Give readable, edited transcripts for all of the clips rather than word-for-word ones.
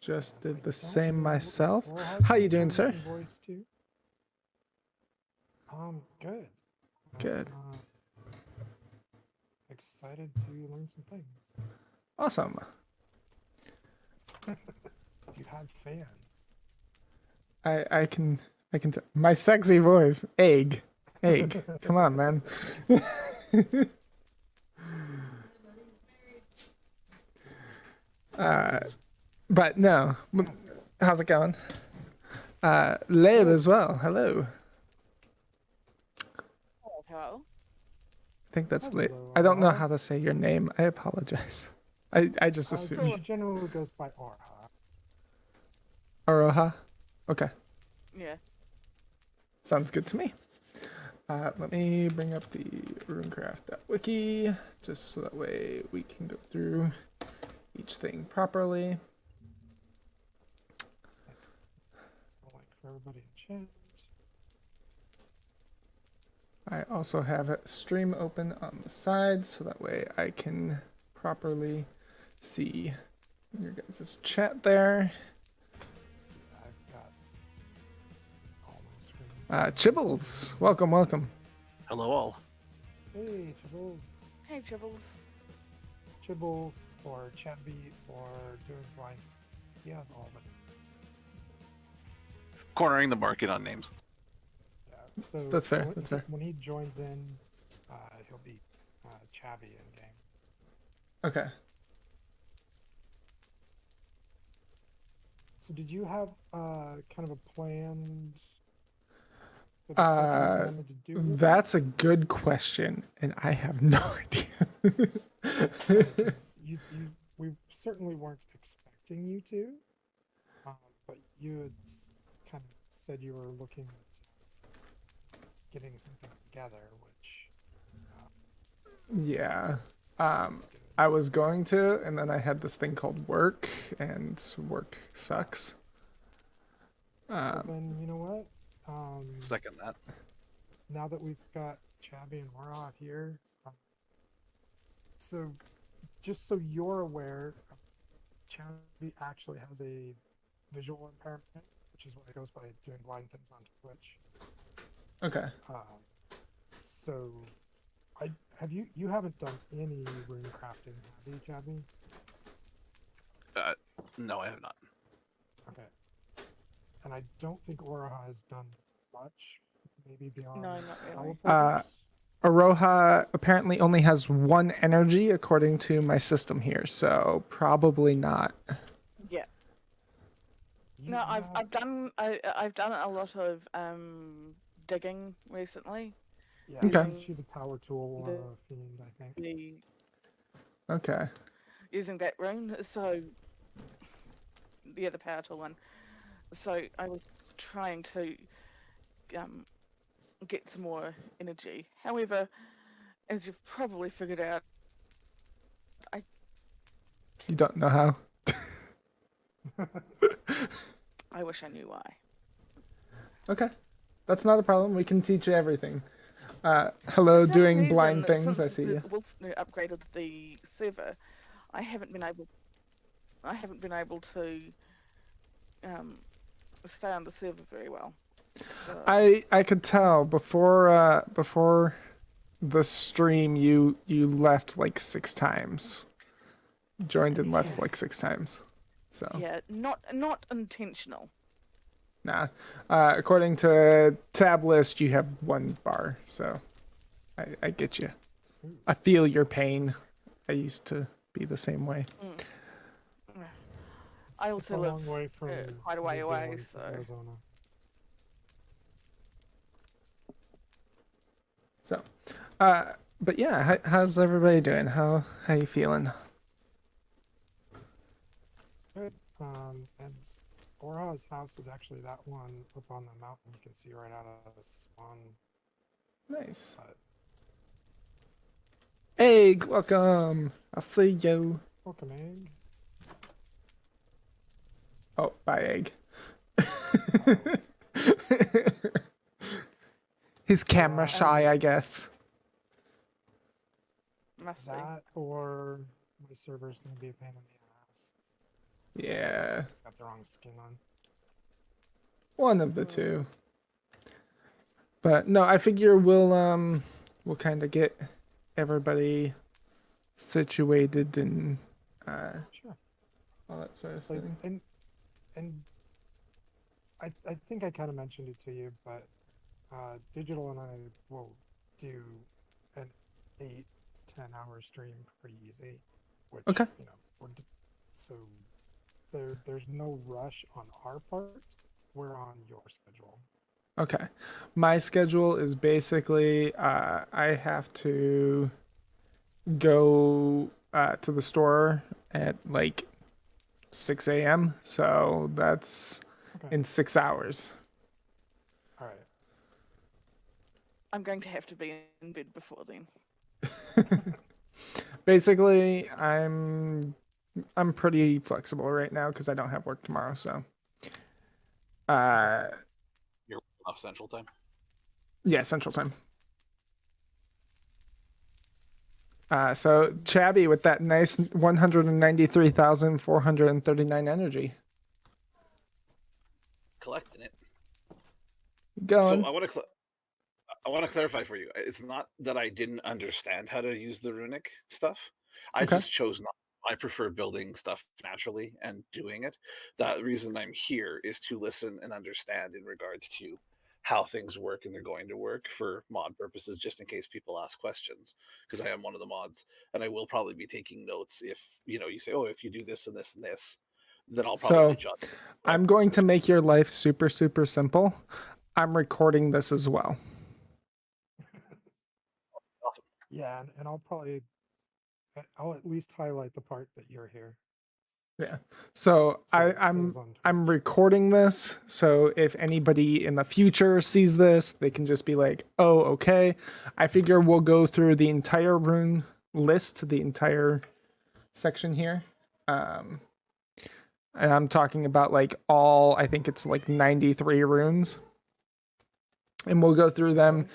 just did the same myself. How you doing, sir? Voice too? Good. Good. Excited to learn some things. Awesome. You have fans. I can my sexy voice. Egg. Come on, man. But no. How's it going? Lib as well. Hello. Hello. I think that's Lib. Hello. I don't know how to say your name. I apologize. I just assumed. She generally goes by Orha. Aroha? Okay. Yeah. Sounds good to me. Let me bring up the Runecraft.wiki just so that way we can go through each thing properly. So like for everybody in chat. I also have a stream open on the side so that way I can properly see your guys' chat there. I've got all my screens. Chibbles, welcome. Hello all. Hey, Chibbles. Hey, Chibbles. Chibbles or Chatbeat or doing blind. He has all the names. Cornering the market on names. Yeah, so That's fair, when, that's fair. When he joins in, he'll be Chabby in game. Okay. So did you have kind of a planned? For the stuff you wanted to do with That's it? a good question, and I have no idea. We certainly weren't expecting you to, but you had kind of said you were looking at getting something together, which. Yeah. I was going to, and then I had this thing called work, and work sucks. Well, then you know what? Second that. Now that we've got Chabby and Wara here, so just so you're aware, Chabby actually has a visual impairment, which is what it goes by doing blind things on Twitch. Okay. So, you haven't done any rune crafting, have you, Chabby? No, I have not. Okay. And I don't think Oraha has done much, maybe beyond No, not really. teleporters. Aroha apparently only has one energy according to my system here, so probably not. Yeah. You No, have- I've done a lot of digging recently. Yeah, Okay. she's a power tool fiend, I think. Okay. Using that rune, so the power tool one. So I was trying to get some more energy. However, as you've probably figured out, You don't know how? I wish I knew why. Okay. That's not a problem. We can teach you everything. Hello, For some doing reason, blind things. since I see you. Wolf upgraded the server, I haven't been able to stay on the server very well. So, I could tell before the stream you left like 6 times. Joined and left like 6 times. So yeah, not intentional. nah. According to tab list, you have 1 bar, so I get you. I feel your pain. I used to be the same way. I It's also a live long way from quite a way New away, Zealand to so Arizona. So, but yeah, how's everybody doing? How you feeling? Good. And Oraha's house is actually that one up on the mountain you can see right out of the spawn. Nice. But Egg, welcome. I'll see you. welcome, Egg. Oh, bye, Egg. He's camera shy, I guess. must be. That or my server's going to be a pain in the ass. Yeah. It's got their wrong skin on. One of the two. But no, I figure we'll kind of get everybody situated and Sure. all that sort of Like, thing. and I think I kind of mentioned it to you, but Digital and I will do an 8-10 hour stream pretty easy, which Okay. so there's no rush on our part. We're on your schedule. Okay. My schedule is basically I have to go to the store at like 6 a.m. So that's Okay. in 6 hours. All right. I'm going to have to be in bed before then. Basically, I'm pretty flexible right now because I don't have work tomorrow. So, You're off Central Time. yeah, Central Time. So Chabby with that nice 193,439 energy. Collecting it. Going. So I want to clarify for you. It's not that I didn't understand how to use the runic stuff. I Okay. just chose not. I prefer building stuff naturally and doing it. The reason I'm here is to listen and understand in regards to how things work and they're going to work for mod purposes, just in case people ask questions, because I am one of the mods and I will probably be taking notes if you say, oh, if you do this and this and this, then I'll probably So jot. I'm going to make your life super, super simple. I'm recording this as well. Awesome. Yeah, and I'll at least highlight the part that you're here. Yeah. So So it I'm stays on I'm Twitch. recording this, so if anybody in the future sees this, they can just be like, "Oh, okay." I figure we'll go through the entire rune list, the entire section here. And I'm talking about like all, I think it's like 93 runes. And we'll go through them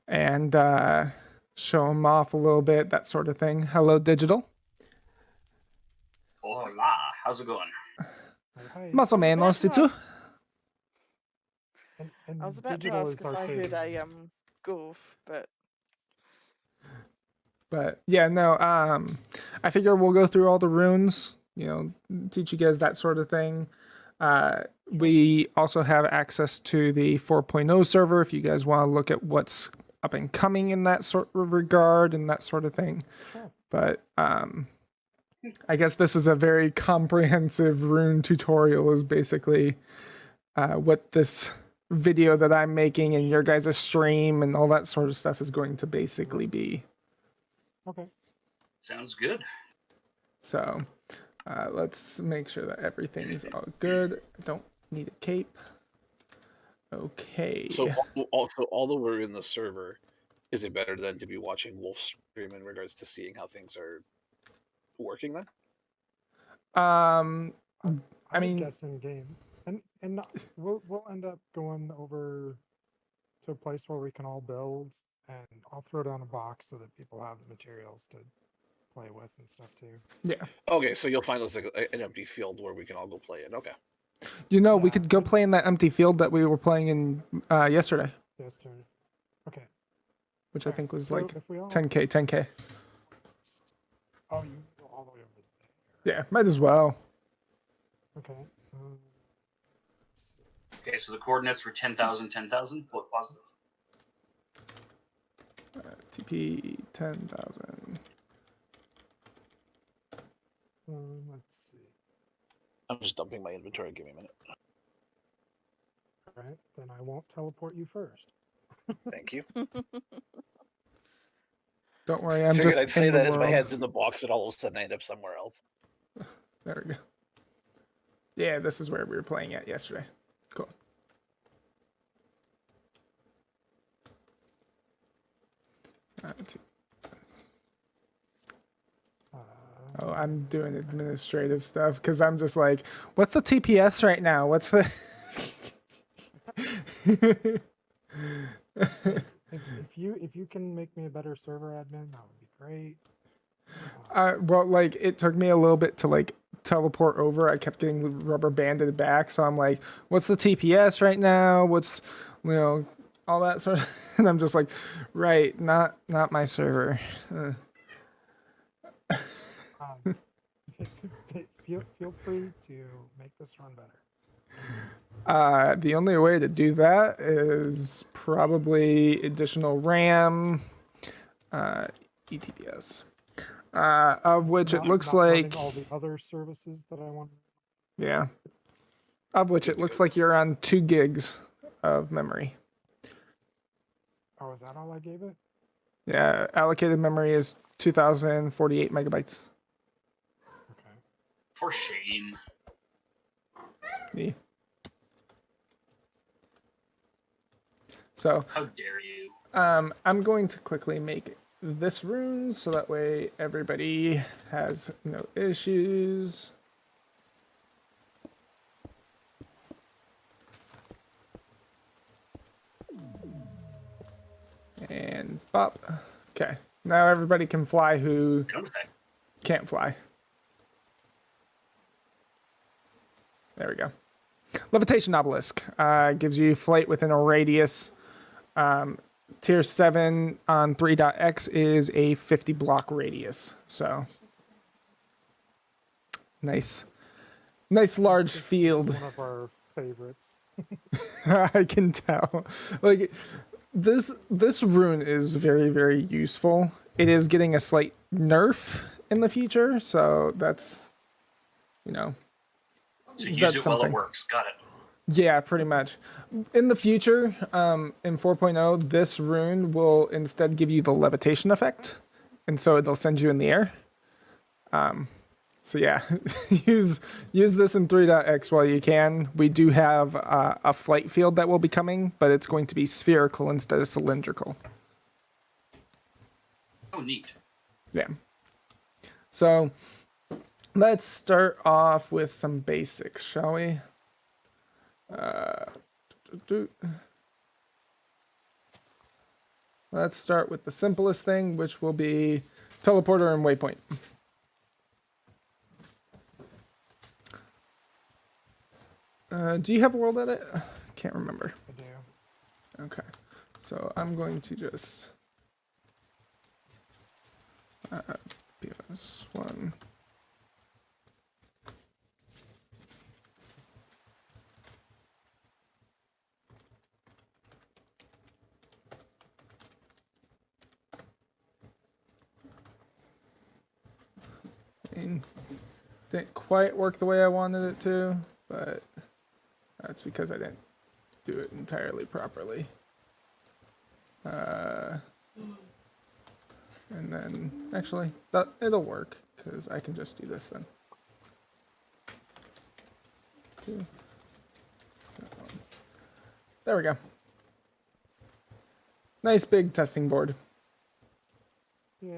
and show them off a little bit, that sort of thing. Hello, Digital. Hola, how's it going? Hi. Muscle man, about wants to to. ask- And I was about to Digital ask is if our I heard trader. a goof, but But yeah, no, I figure we'll go through all the runes, teach you guys that sort of thing. We also have access to the 4.0 server if you guys want to look at what's up and coming in that sort of regard and that sort of thing. Sure. But I guess this is a very comprehensive rune tutorial is basically what this video that I'm making and your guys' stream and all that sort of stuff is going to basically be. Okay. Sounds good. So let's make sure that everything's all good. I don't need a cape. Okay. So also, although we're in the server, is it better than to be watching Wolf stream in regards to seeing how things are working then? I I mean- would guess in game, and we'll end up going over to a place where we can all build, and I'll throw down a box so that people have materials to play with and stuff too. Yeah. Okay, so you'll find us like an empty field where we can all go play in. Okay. We Yeah, could go play in that empty field that we were playing in yesterday, Yes, turn. Okay. which I think was So like if we all 10K. Oh, you go all the way over there. Yeah, might as well. Okay. Let's see. Okay, so the coordinates were 10,000, 10,000, both positive. TP 10,000. Let's see. I'm just dumping my inventory. Give me a minute. All right, then I won't teleport you first. Thank you. Don't worry, I'm Figured just I'd say in the that as my world. head's in the box and all of a sudden I end up somewhere else. There we go. Yeah, this is where we were playing at yesterday. Cool. Oh, I'm doing administrative stuff because I'm just like, what's the TPS right now? What's the... If you can make me a better server admin, that would be great. Well, like it took me a little bit to like teleport over. I kept getting rubber banded back, so I'm like, "What's the TPS right now? What's, all that sort of." And I'm just like, "Right, not my server." Feel free to make this run better. The only way to do that is probably additional RAM, ETPS, of which it looks not running like, all the other services that I want. yeah, of which it looks like you're on 2 gigs of memory. Oh, is that all I gave it? Yeah, allocated memory is 2,048 megabytes. Okay. For shame. Yeah. So, How dare you? I'm going to quickly make this rune so that way everybody has no issues. And bop. Okay. Now everybody can fly who Get on with that. can't fly. There we go. Levitation Obelisk gives you flight within a radius. Tier 7 on 3.x is a 50 block radius. So nice large field. One of our favorites. I can tell. Like this rune is very, very useful. It is getting a slight nerf in the future, so that's So use that's it while something. it works. Got it. Yeah, pretty much. In the future, in 4.0, this rune will instead give you the levitation effect, and so it'll send you in the air. So yeah, use this in 3.x while you can. We do have a flight field that will be coming, but it's going to be spherical instead of cylindrical. Oh, neat. Yeah. So let's start off with some basics, shall we? Let's start with the simplest thing, which will be teleporter and waypoint. Do you have WorldEdit? Can't remember. I do. Okay. So I'm going to just PS1. Didn't quite work the way I wanted it to, but that's because I didn't do it entirely properly. And then, actually, it'll work, because I can just do this then. 2. So, there we go. Nice big testing board. Yeah.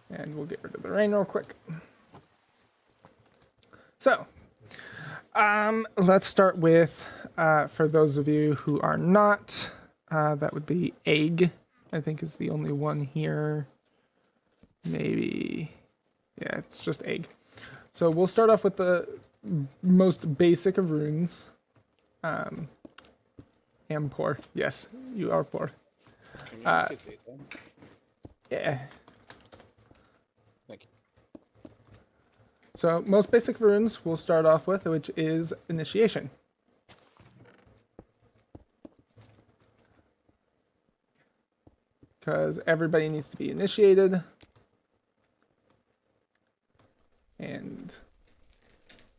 And we'll get rid of the rain real quick. So, let's start with, for those of you who are not, that would be egg, I think is the only one here. Maybe, yeah, it's just egg. So we'll start off with the most basic of runes. Am poor. Yes, you are poor. Can you make it daytime? Yeah. Thank you. So most basic runes we'll start off with, which is initiation. Because everybody needs to be initiated. And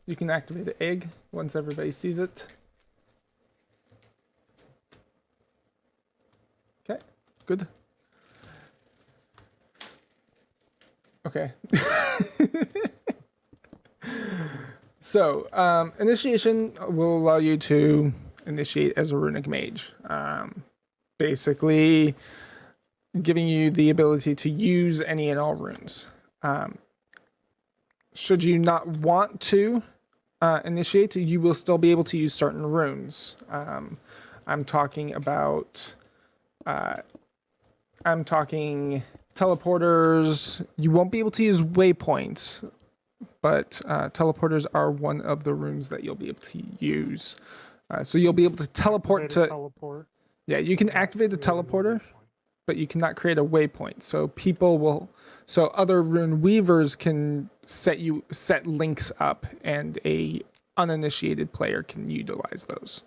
you can activate the egg once everybody sees it. Okay, good. Okay. So, initiation will allow you to initiate as a runic mage. Basically, giving you the ability to use any and all runes. Should you not want to initiate, you will still be able to use certain runes. I'm talking about teleporters. You won't be able to use waypoints, but teleporters are one of the runes that you'll be able to use. So you'll be able to teleport to. Teleport. Yeah, you can activate a teleporter, but you cannot create a waypoint. So other rune weavers can set links up, and a uninitiated player can utilize those.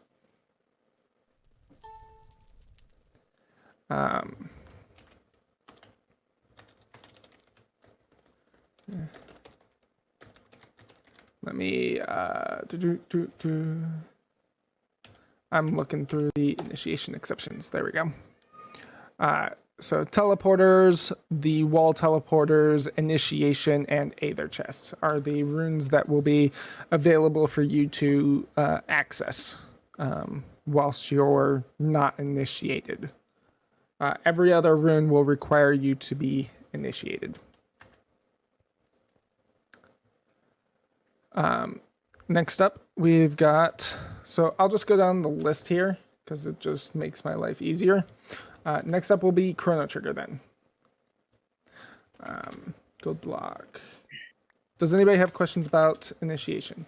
Let me I'm looking through the initiation exceptions. There we go. So teleporters, the wall teleporters, initiation, and Aether chest are the runes that will be available for you to access whilst you're not initiated. Every other rune will require you to be initiated. Next up, we've got, so I'll just go down the list here because it just makes my life easier. Next up will be Chrono Trigger then. Gold block. Does anybody have questions about initiation?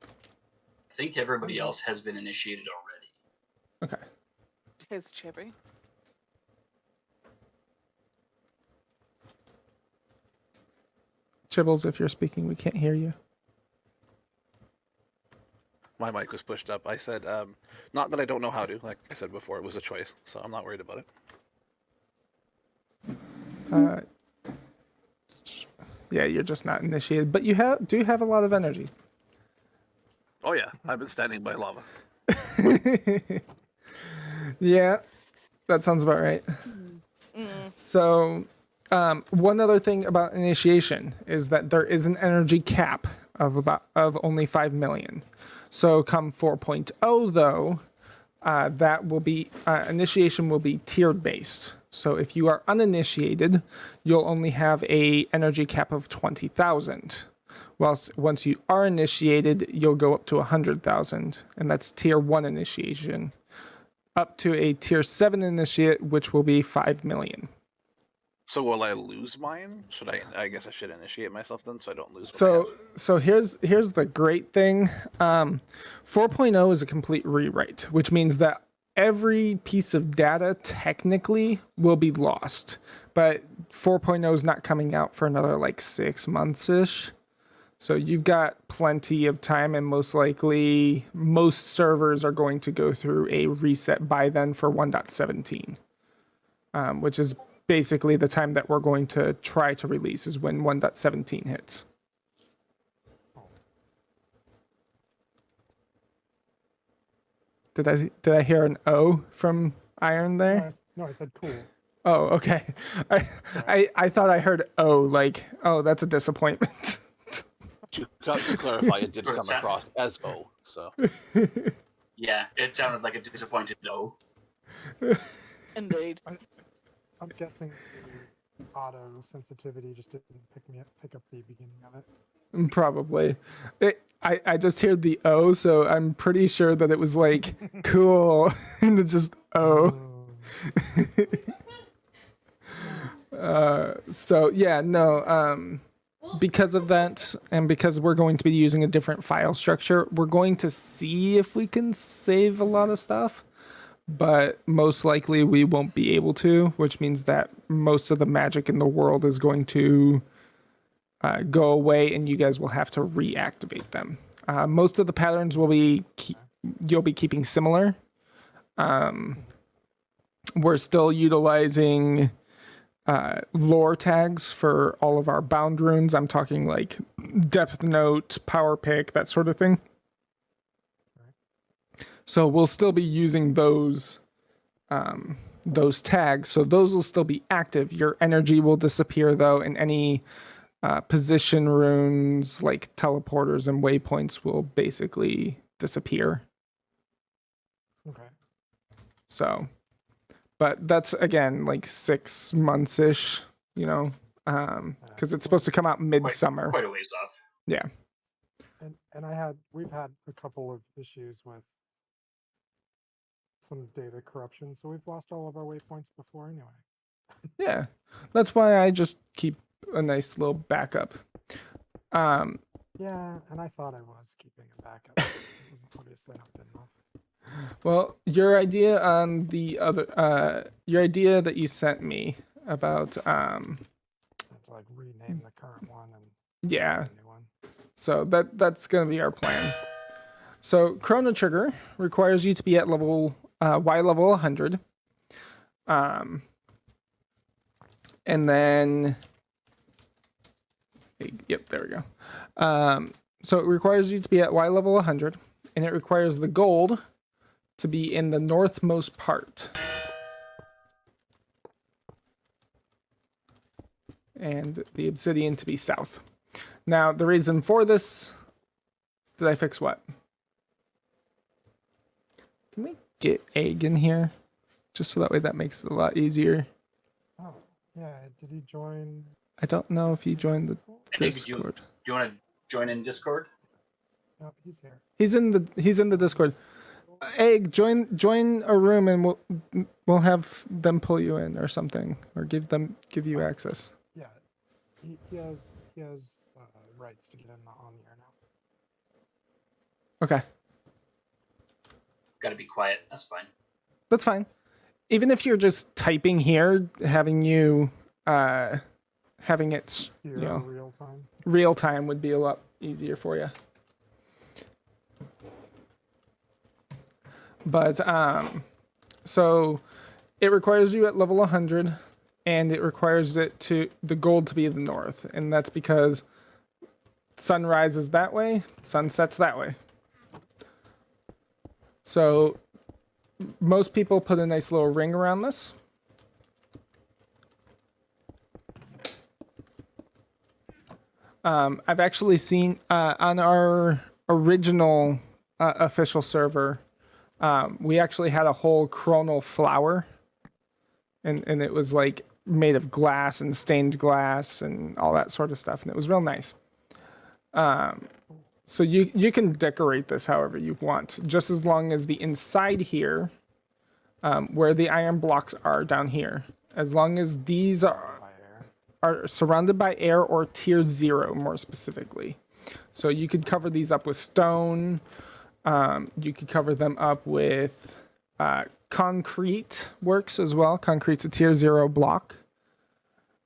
I think everybody else has been initiated already. Okay. Here's Cherry. Chibbles, if you're speaking, we can't hear you. My mic was pushed up. I said, not that I don't know how to. Like I said before, it was a choice, so I'm not worried about it. Yeah, you're just not initiated, but you do have a lot of energy. Oh yeah, I've been standing by lava. Yeah, that sounds about right. So, one other thing about initiation is that there is an energy cap of only 5 million. So come 4.0 though, that will be initiation will be tiered based. So if you are uninitiated, you'll only have a energy cap of 20,000. Whilst once you are initiated, you'll go up to 100,000, and that's tier 1 initiation. Up to a tier 7 initiate, which will be 5 million. So will I lose mine? Should I guess I should initiate myself then, so I don't lose. So here's the great thing. 4.0 is a complete rewrite, which means that every piece of data technically will be lost. But 4.0 is not coming out for another like 6 months ish. So you've got plenty of time, and most likely most servers are going to go through a reset by then for 1.17, which is basically the time that we're going to try to release is when 1.17 hits. Did I hear an O from Iron there? No, I said cool. Oh, okay. I thought I heard O, like, oh, that's a disappointment. To clarify, it did come across as O, so. Yeah, it sounded like a disappointed no. Indeed. I'm guessing the auto sensitivity just didn't pick up the beginning of it. Probably. I just heard the O, so I'm pretty sure that it was like cool, and it's just O. So yeah, no. Because of that, and because we're going to be using a different file structure, we're going to see if we can save a lot of stuff. But most likely we won't be able to, which means that most of the magic in the world is going to go away, and you guys will have to reactivate them. Most of the patterns will be you'll be keeping similar. We're still utilizing lore tags for all of our bound runes. I'm talking like depth note, power pick, that sort of thing. So we'll still be using those tags. So those will still be active. Your energy will disappear though, and any position runes like teleporters and waypoints will basically disappear. Okay. So, but that's again like 6 months ish, you know, because it's supposed to come out midsummer. Quite a ways off. Yeah. And and we've had a couple of issues with some data corruption, so we've lost all of our waypoints before anyway. Yeah, that's why I just keep a nice little backup. Yeah, and I thought I was keeping a backup. It was obviously not good enough. Well, your idea on the other, your idea that you sent me about, To like rename the current one and yeah. make a new one. So that's gonna be our plan. So Chrono Trigger requires you to be at level Y level 100. And then, yep, there we go. So it requires you to be at Y level 100, and it requires the gold to be in the northmost part. And the obsidian to be south. Now, the reason for this, did I fix what? Can we get egg in here? Just so that way that makes it a lot easier. Oh, yeah. Did he join? I don't know if he joined the Hey, Discord. do you want to join in Discord? No, he's here. He's in the Discord. Egg, join a room and we'll have them pull you in or something, or give you access. Yeah, he has rights to get in on the air now. Okay, Got to be quiet. That's fine. that's fine. Even if you're just typing here, having it, Here, you know, real time. real time would be a lot easier for you. But so it requires you at level 100, and it requires the gold to be the north, and that's because sun rises that way, sun sets that way. So most people put a nice little ring around this. I've actually seen on our original official server, we actually had a whole chronal flower, and it was like made of glass and stained glass and all that sort of stuff, and it was real nice. So you can decorate this however you want, just as long as the inside here, where the iron blocks are down here, as long as these are surrounded by air or tier 0 more specifically. So you could cover these up with stone. You could cover them up with concrete works as well. Concrete's a tier 0 block.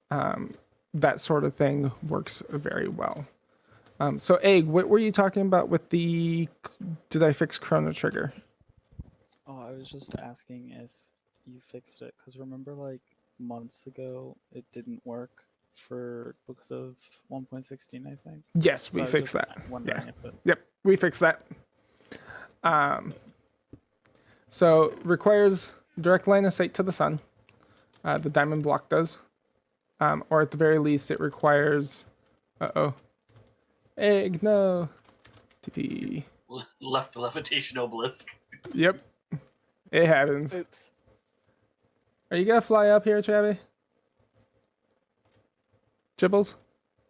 That sort of thing works very well. So Egg, what were you talking about with the, did I fix Chrono Trigger? Oh, I was just asking if you fixed it, because remember like months ago it didn't work because of 1.16, I think. Yes, So we I was fixed just that. wondering Yeah. if it... Yep, we fixed that. So requires direct line of sight to the sun. The diamond block does. Or at the very least, it requires. Egg, no. TP. Left Levitation Obelisk. Yep. It happens. Oops. Are you gonna fly up here, Travi? Jibbles?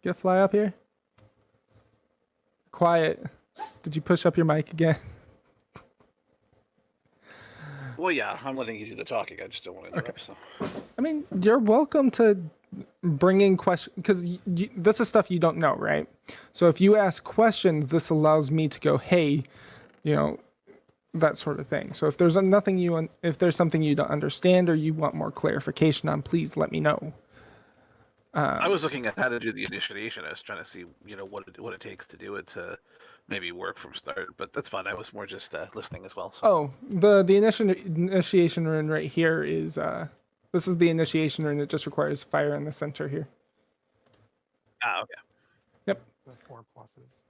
Gonna fly up here? Quiet. Did you push up your mic again? Well, yeah, I'm letting you do the talking. I just don't want to interrupt. So. I mean, you're welcome to bring in questions, because this is stuff you don't know, right? So if you ask questions, this allows me to go, hey, that sort of thing. So if there's something you don't understand or you want more clarification on, please let me know. I was looking at how to do the initiation. I was trying to see, what it takes to do it to maybe work from start. But that's fine. I was more just listening as well. So. Oh, the initiation rune right here is this is the initiation rune. It just requires fire in the center here. Ah, okay. Yep. The 4 pluses.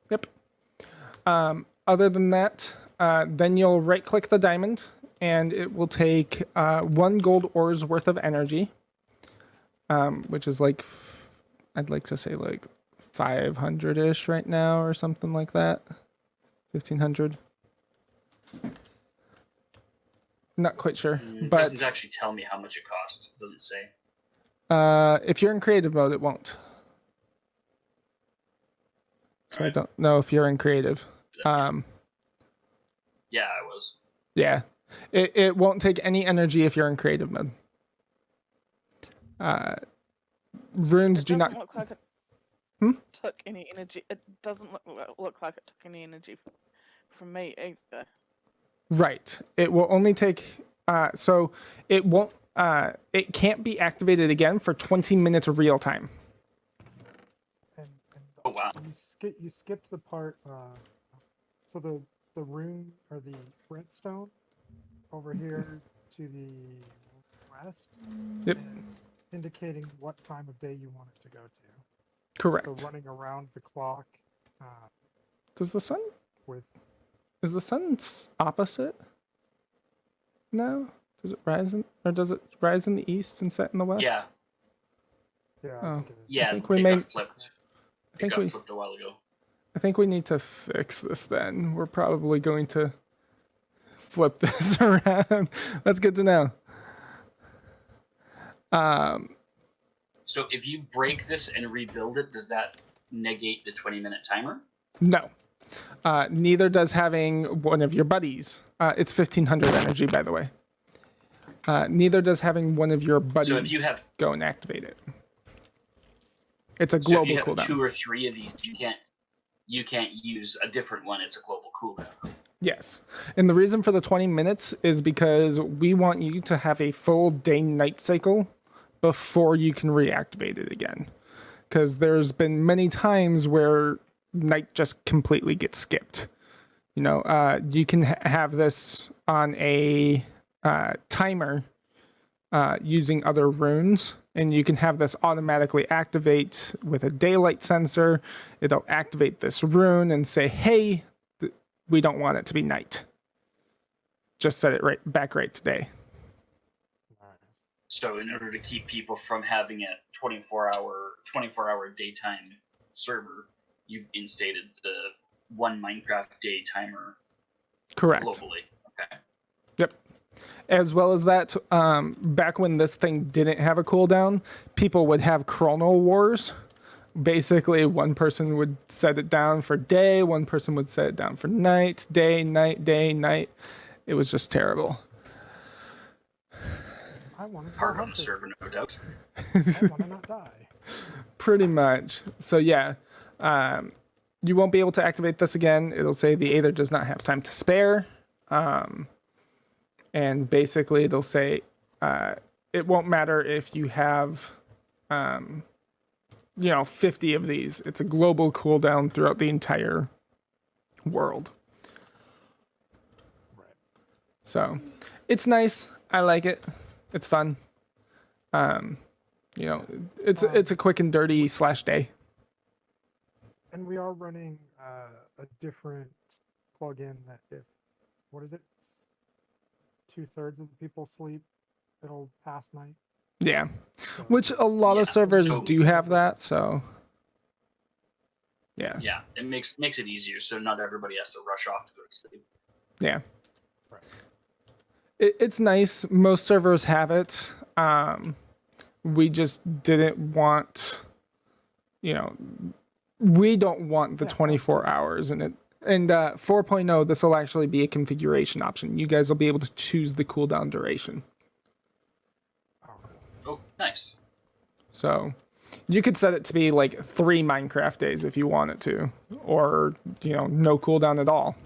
Yep. Other than that, then you'll right-click the diamond, and it will take 1 gold ore's worth of energy, which is like, I'd like to say like 500-ish right now or something like that. 1,500. Not quite sure, It but doesn't actually tell me how much it costs. It doesn't say. if you're in creative mode, it won't. So I don't know if you're in creative. Yeah, I was. Yeah. It won't take any energy if you're in creative mode. Runes It do doesn't not. look like it Hmm? took any energy. It doesn't look like it took any energy from me either. Right. It will only take. So it won't. It can't be activated again for 20 minutes real time. And Oh wow. you skipped the part. So the rune or the redstone over here to the west Yep. is indicating what time of day you want it to go to. Correct. So running around the clock Does the sun? with Is the sun opposite? No. Does it rise in the east and set in the west? Yeah. yeah, Oh. I think it is. Yeah. think we it may- got flipped. It got flipped a while ago. I think we need to fix this then. We're probably going to flip this around. That's good to know. So if you break this and rebuild it, does that negate the 20-minute timer? No. Neither does having one of your buddies. It's 1500 energy, by the way. Neither does having one of your buddies So if you have go and activate it. It's a so if global you have cooldown. 2 or 3 of these, you can't use a different one. It's a global cooldown. Yes. And the reason for the 20 minutes is because we want you to have a full day-night cycle before you can reactivate it again. Because there's been many times where night just completely gets skipped. You know, you can have this on a timer using other runes, and you can have this automatically activate with a daylight sensor. It'll activate this rune and say, hey, we don't want it to be night. Just set it right today. So in order to keep people from having a 24-hour daytime server, you instated the one Minecraft day timer Correct. globally. Okay. Yep. As well as that, back when this thing didn't have a cooldown, people would have chrono wars. Basically, one person would set it down for day, one person would set it down for night, day, night, day, night. It was just terrible. I want to Hard on the server, no doubt. I want to not die. Pretty much. So yeah, you won't be able to activate this again. It'll say the Aether does not have time to spare. And basically it'll say it won't matter if you have 50 of these. It's a global cooldown throughout the entire world. Right. So it's nice. I like it. It's fun. It's a quick and dirty /day. And we are running a different plugin that if, what is it? 2/3 of the people sleep, it'll pass night. Yeah. So, Which a lot of Yeah, servers so- do have that, so yeah. Yeah, it makes it easier, so not everybody has to rush off to go to sleep. Yeah. Right. It's nice. Most servers have it. We just didn't want, we don't want the 24 hours in it. And 4.0, this will actually be a configuration option. You guys will be able to choose the cooldown duration. Oh, nice. So you could set it to be like 3 Minecraft days if you wanted to, or, no cooldown at all.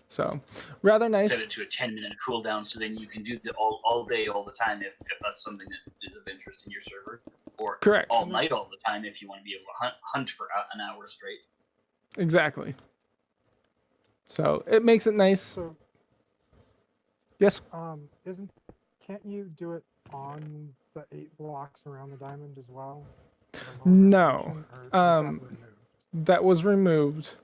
So rather nice. Set it to a 10-minute cooldown, so then you can do the all day, all the time, if that's something that is of interest in your server, or Correct. all night, all the time, if you want to be able to hunt for an hour straight. Exactly. So it makes it nice. So, Yes. can't you do it on the 8 blocks around the diamond as well? At a lower No. resolution, or is that removed? That was removed.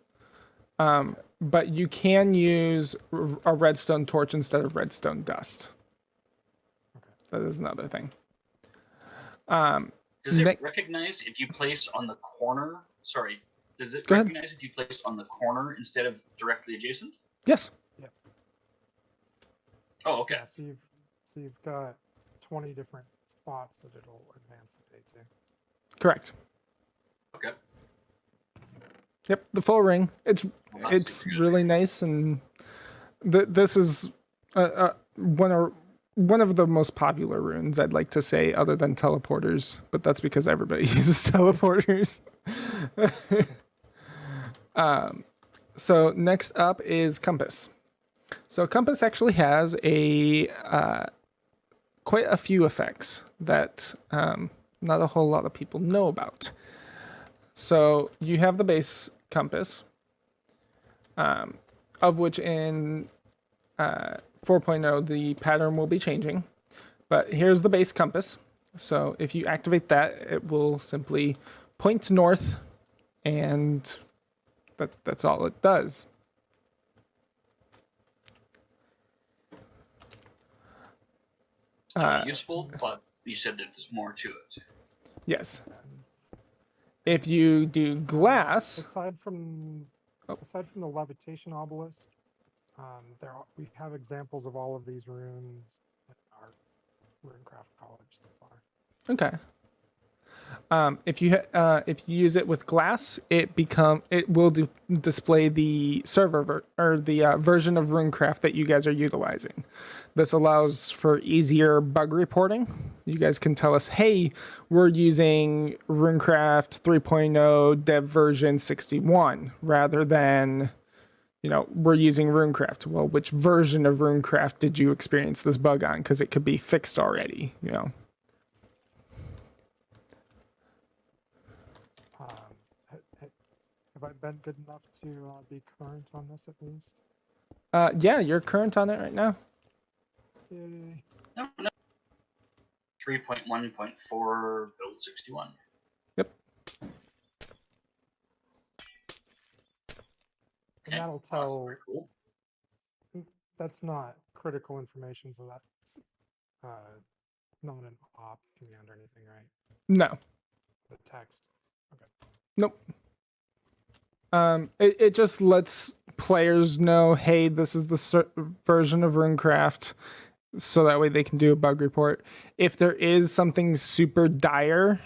But you can use a redstone torch instead of redstone dust. Okay. That is another thing. Does it Ne- recognize if you place on the corner? Sorry, does it Go ahead. recognize if you place on the corner instead of directly adjacent? Yes. Oh, okay. Yeah, so you've got 20 different spots that it'll advance the day to. Correct. Okay. Yep, the full ring. It's Well, that's it's super good. really nice, and this is one of the most popular runes, I'd like to say, other than teleporters, but that's because everybody uses teleporters. So next up is Compass. So Compass actually has a quite a few effects that not a whole lot of people know about. So you have the base compass, of which in 4.0 the pattern will be changing. But here's the base compass. So if you activate that, it will simply point north, and that's all it does. Still useful, but you said that there's more to it. Yes. If you do glass, Aside from Oh. the Levitation Obelisk, we have examples of all of these runes in our Runecraft college so far. okay. If you use it with glass, it will display the server version of Runecraft that you guys are utilizing. This allows for easier bug reporting. You guys can tell us, hey, we're using Runecraft 3.0 dev version 61, rather than, we're using Runecraft. Well, which version of Runecraft did you experience this bug on? Because it could be fixed already, Have I been good enough to be current on this at least? Yeah, you're current on it right now. Yay. No, no. 3.1.4 build 61. Yep. And that'll Awesome, tell. very cool. That's not critical information, so that's not an op command or anything, right? No. The text. Okay. Nope. It just lets players know, hey, this is the version of Runecraft, so that way they can do a bug report. If there is something super dire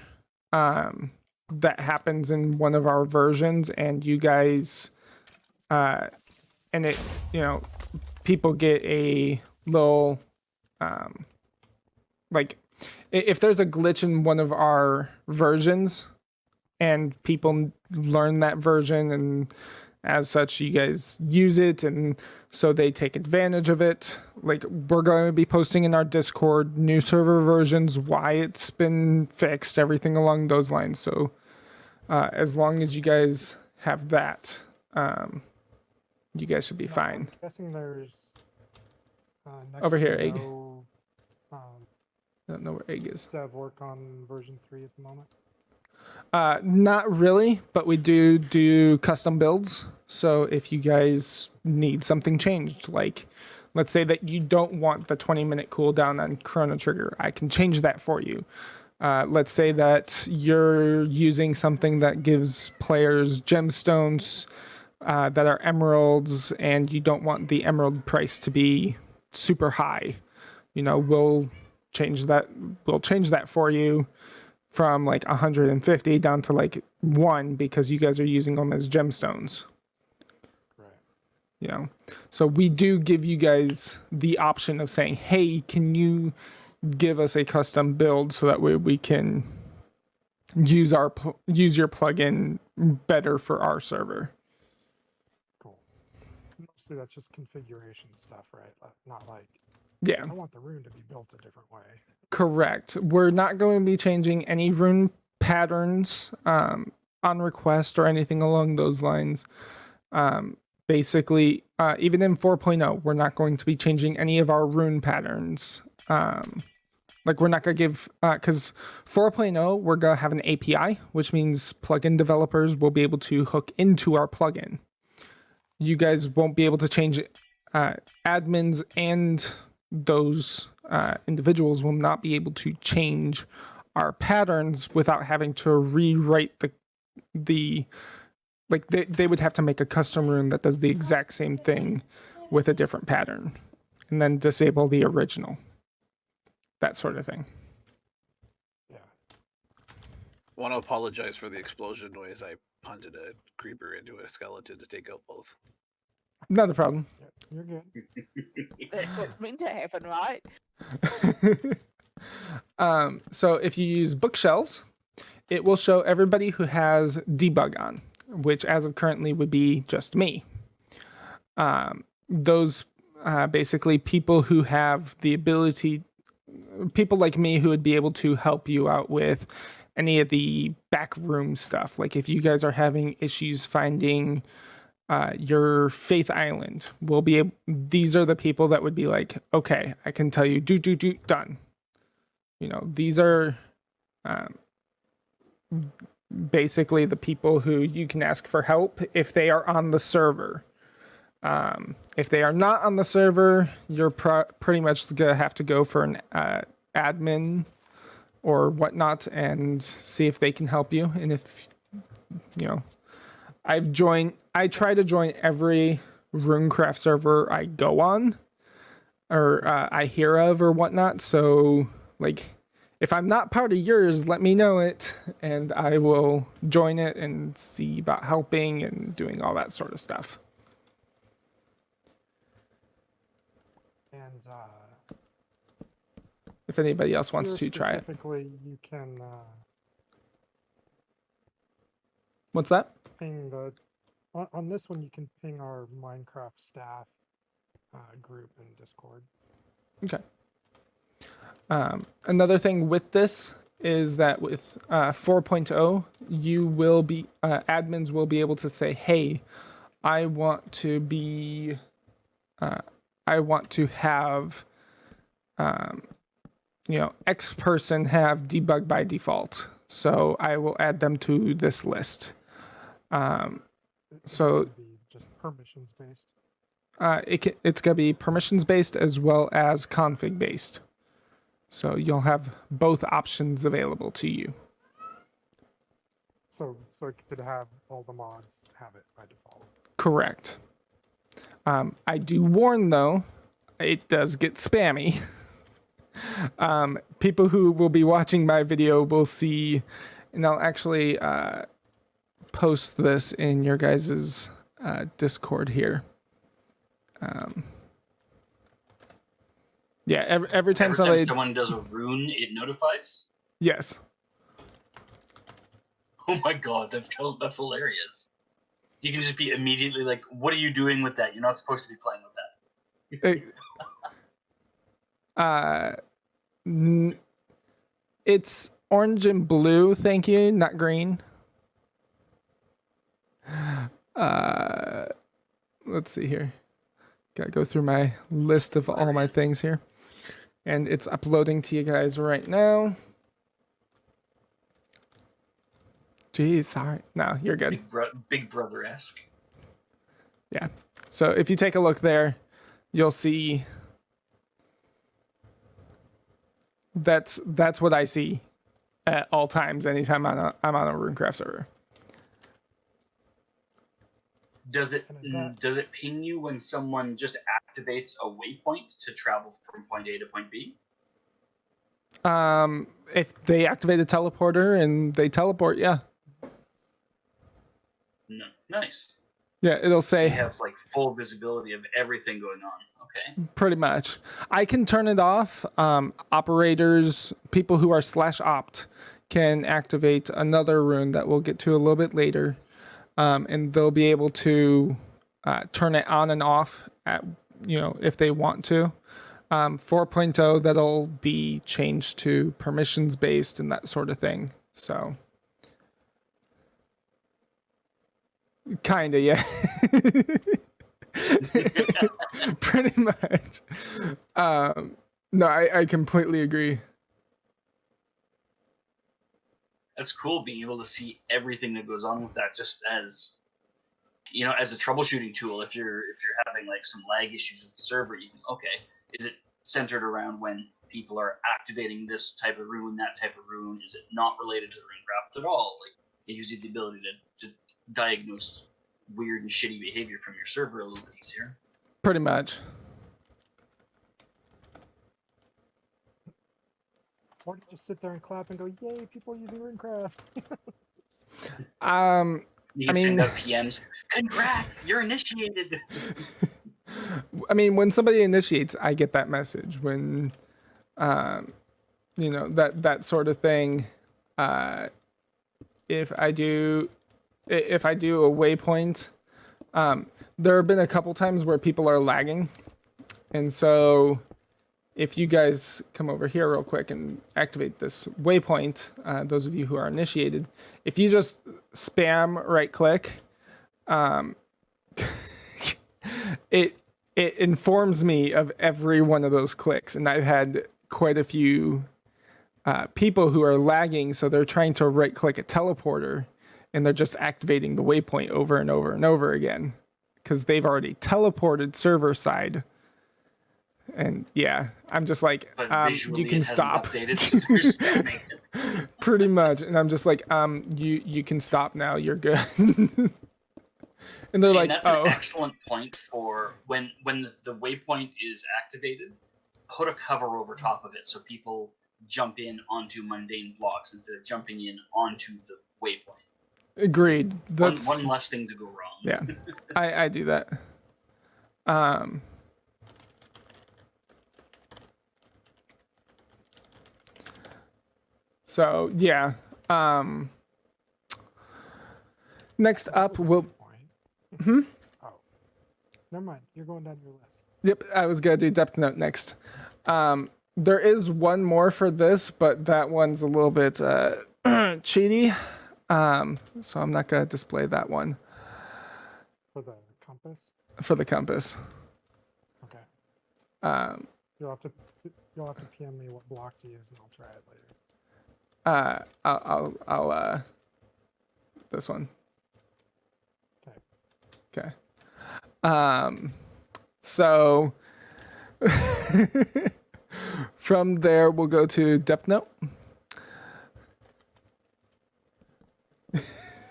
that happens in one of our versions, and you guys, and it, people get a little, like, if there's a glitch in one of our versions, and people learn that version, and as such, you guys use it, and so they take advantage of it. Like, we're going to be posting in our Discord new server versions, why it's been fixed, everything along those lines. So as long as you guys have that, you guys should be Now, fine. I'm guessing there's next Over to here, Egg. no, I don't know where Egg is. dev work on version 3 at the moment. Not really, but we do custom builds. So if you guys need something changed, like let's say that you don't want the 20-minute cooldown on Chrono Trigger, I can change that for you. Let's say that you're using something that gives players gemstones that are emeralds, and you don't want the emerald price to be super high. We'll change that. We'll change that for you from like 150 down to like 1, because you guys are using them as gemstones. Right. So we do give you guys the option of saying, hey, can you give us a custom build so that way we can use your plugin better for our server. Cool. Mostly that's just configuration stuff, right? Not like, Yeah. I want the rune to be built a different way. Correct. We're not going to be changing any rune patterns on request or anything along those lines. Basically, even in 4.0, we're not going to be changing any of our rune patterns. We're not going to give, because 4.0, we're going to have an API, which means plugin developers will be able to hook into our plugin. You guys won't be able to change it. Admins and those individuals will not be able to change our patterns without having to rewrite they would have to make a custom rune that does the exact same thing with a different pattern, and then disable the original, that sort of thing. Yeah. want to apologize for the explosion noise. I punted a creeper into a skeleton to take out both. Not a problem. Yeah, you're good. That's what's meant to happen, right? So if you use bookshelves, it will show everybody who has debug on, which as of currently would be just me. Those basically people who have the ability, people like me who would be able to help you out with any of the back room stuff. Like if you guys are having issues finding your Faith Island, will be able, these are the people that would be like, okay, I can tell you, do, done. You know, these are basically the people who you can ask for help if they are on the server. If they are not on the server, you're pretty much gonna have to go for an admin or whatnot and see if they can help you. And if, you know, I try to join every Runecraft server I go on or I hear of or whatnot. So, like, if I'm not part of yours, let me know it and I will join it and see about helping and doing all that sort of stuff. And If anybody else wants to here try it. specifically, you can What's that? ping the on this one. You can ping our Minecraft staff group in Discord. Okay. Another thing with this is that with 4.0, you will be admins will be able to say, "Hey, I want to be, I want to have, you know, X person have debug by default, so I will add them to this list." It's So gonna be just permissions based. it's gonna be permissions based as well as config based. So you'll have both options available to you. So it could have all the mods have it by default. Correct. I do warn though, it does get spammy. People who will be watching my video will see, and I'll actually post this in your guys's Discord here. Yeah, every time somebody, someone does a rune, it notifies. yes. Oh my god, that's hilarious. You can just be immediately like, "What are you doing with that? You're not supposed to be playing with that." It's orange and blue, thank you, not green. Let's see here. Gotta go through my list of all my things here. And it's uploading to you guys right now. Geez, sorry. No, you're good. Big Brother-esque. Yeah. So if you take a look there, you'll see that's what I see at all times anytime I'm on a Runecraft server. Does it And is that- ping you when someone just activates a waypoint to travel from point A to point B? If they activate a teleporter and they teleport, yeah. No. Nice. Yeah, it'll So say you have like full visibility of everything going on. Okay. pretty much. I can turn it off. Operators, people who are /opt can activate another rune that we'll get to a little bit later. And they'll be able to turn it on and off at, you know, if they want to. 4.0, that'll be changed to permissions based and that sort of thing. So kinda, yeah. Pretty much. No, I completely agree. That's cool being able to see everything that goes on with that, just as, you know, as a troubleshooting tool. If you're having like some lag issues with the server, you can, okay, is it centered around when people are activating this type of rune, that type of rune? Is it not related to the Runecraft at all? Like, it gives you the ability to diagnose weird and shitty behavior from your server a little bit easier. Pretty much. Or just sit there and clap and go, "Yay! People are using Runecraft." You I can send mean- out PMs. Congrats, you're initiated. I mean, when somebody initiates, I get that message. When, you know, that sort of thing. If I do a waypoint, there have been a couple times where people are lagging, and so if you guys come over here real quick and activate this waypoint, those of you who are initiated, if you just spam right click, it informs me of every one of those clicks, and I've had quite a few people who are lagging, so they're trying to right click a teleporter and they're just activating the waypoint over and over and over again because they've already teleported server side. And yeah, I'm just like, But visually you can it hasn't stop. updated, so they're spamming it. Pretty much. And I'm just like, you can stop now, you're good. And they're See, like, that's oh. an excellent point for when the waypoint is activated. Put a cover over top of it so people jump in onto mundane blocks instead of jumping in onto the waypoint. Agreed. One That's less thing to go wrong. yeah. I do that. So yeah. Next up, we'll. Point. Oh, never mind. You're going down your list. Yep, I was gonna do depth note next. There is one more for this, but that one's a little bit cheaty. So I'm not gonna display that one For the compass. for the compass. Okay. You'll have to PM me what block to use, and I'll try it later. I'll this one. Okay. Okay. So from there we'll go to depth note.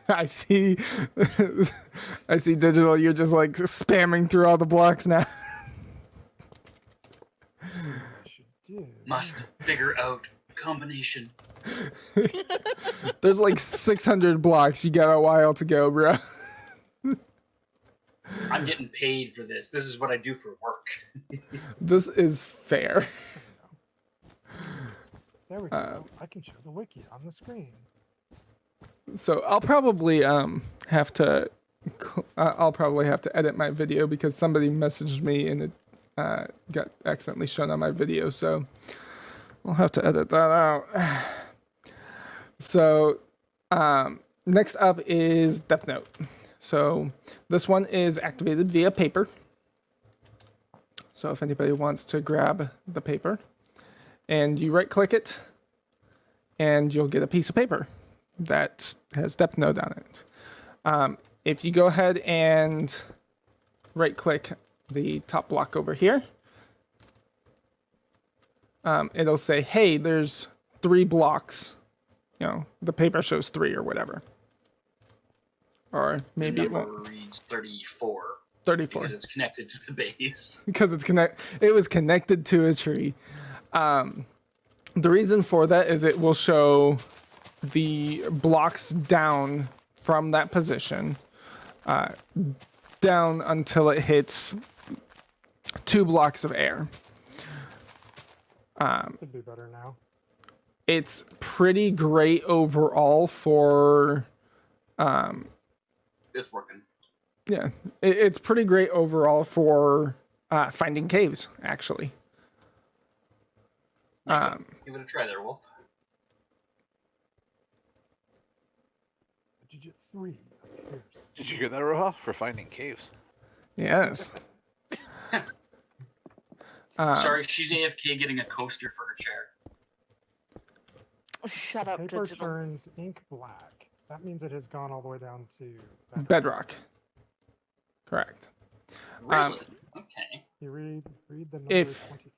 I see digital, you're just like spamming through all the blocks now. I should do. Must figure out combination. There's like 600 blocks. You got a while to go, bro. I'm getting paid for this. This is what I do for work. This is fair. There we go. I can show the wiki on the screen. So I'll probably have to edit my video because somebody messaged me and it got accidentally shown on my video. So I'll have to edit that out. So next up is depth note. So this one is activated via paper. So if anybody wants to grab the paper, and you right click it, and you'll get a piece of paper that has depth note on it. If you go ahead and right click the top block over here, it'll say, hey, there's 3 blocks. You know, the paper shows 3 or whatever. Or maybe it won't. Reads 34. 34. Because it's connected to the base. Because it was connected to a tree. The reason for that is it will show the blocks down from that position, down until it hits 2 blocks of air. Could be better now. It's pretty great overall for It's working. yeah, it's pretty great overall for finding caves, actually. Give it a try there, Wolf. Digit 3 appears. Did you hear that, Roja? For finding caves. Yes. Sorry, she's AFK getting a coaster for her chair. Shut The up, paper digital. turns ink black. That means it has gone all the way down to Bedrock. Correct. Really? Okay. You read the number If- 23.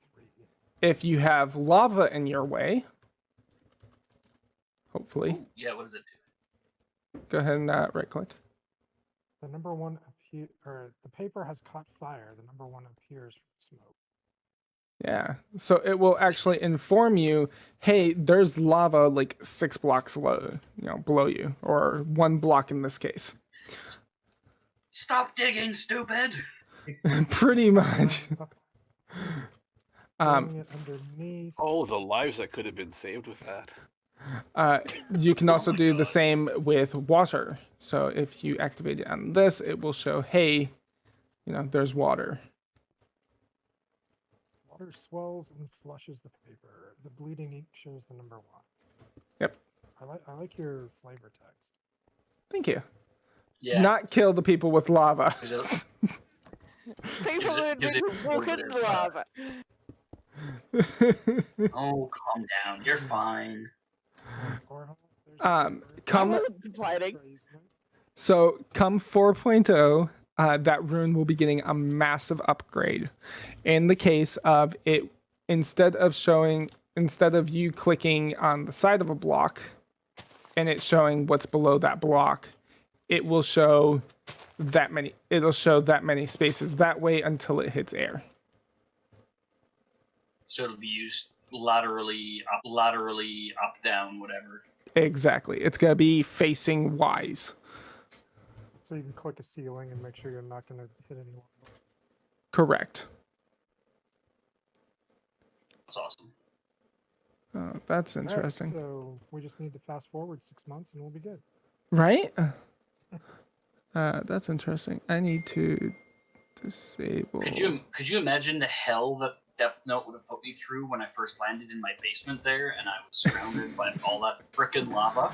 If you have lava in your way, hopefully, Ooh, yeah, what does it do? go ahead and right click. The number 1 appear, or the paper has caught fire. The number 1 appears from smoke. Yeah. So it will actually inform you, hey, there's lava like 6 blocks low, below you, or 1 block in this case. Stop digging, stupid. Pretty much. Throwing it underneath. Oh, the lives that could have been saved with that. You can also my do the God. same with water. So if you activate it on this, it will show, hey, there's water. Water swells and flushes the paper. The bleeding ink shows the number 1. Yep. I like your flavor text. Thank you. Yeah. Do not kill the people with lava. Gives it- People who gives it walk a bit into of, lava. Oh, calm down. You're fine. Or there's Um, paper. I come wasn't complaining. So come 4.0, that rune will be getting a massive upgrade. In the case of it, instead of you clicking on the side of a block and it showing what's below that block, it will show that many. It'll show that many spaces that way until it hits air. So it'll be used laterally, up, down, whatever. Exactly. It's gonna be facing wise. So you can click a ceiling and make sure you're not going to hit any lava. Correct. That's awesome. That's All right, interesting. so we just need to fast forward 6 months and we'll be good. Right? That's interesting. I need to disable. Could you imagine the hell that Depth Note would have put me through when I first landed in my basement there and I was surrounded by all that frickin' lava?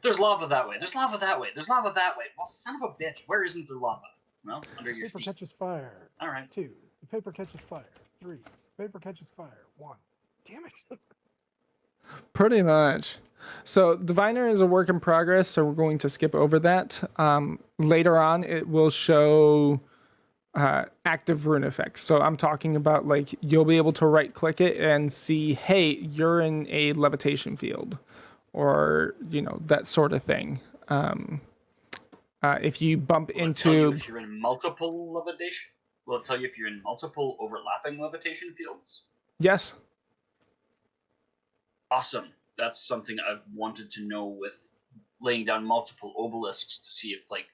There's lava that way. There's lava that way. There's lava that way. Well, son of a bitch, where isn't there lava? Well, under your Paper feet. catches fire. All right. 2. The paper catches fire. 3. Paper catches fire. 1. Damn it. Pretty much. So Diviner is a work in progress, so we're going to skip over that. Later on, it will show active rune effects. So I'm talking about like you'll be able to right click it and see, hey, you're in a levitation field, or that sort of thing. If you bump Will it tell you into, if you're in multiple levitation? Will it tell you if you're in multiple overlapping levitation fields? yes, Awesome. That's something I've wanted to know with laying down multiple obelisks to see if like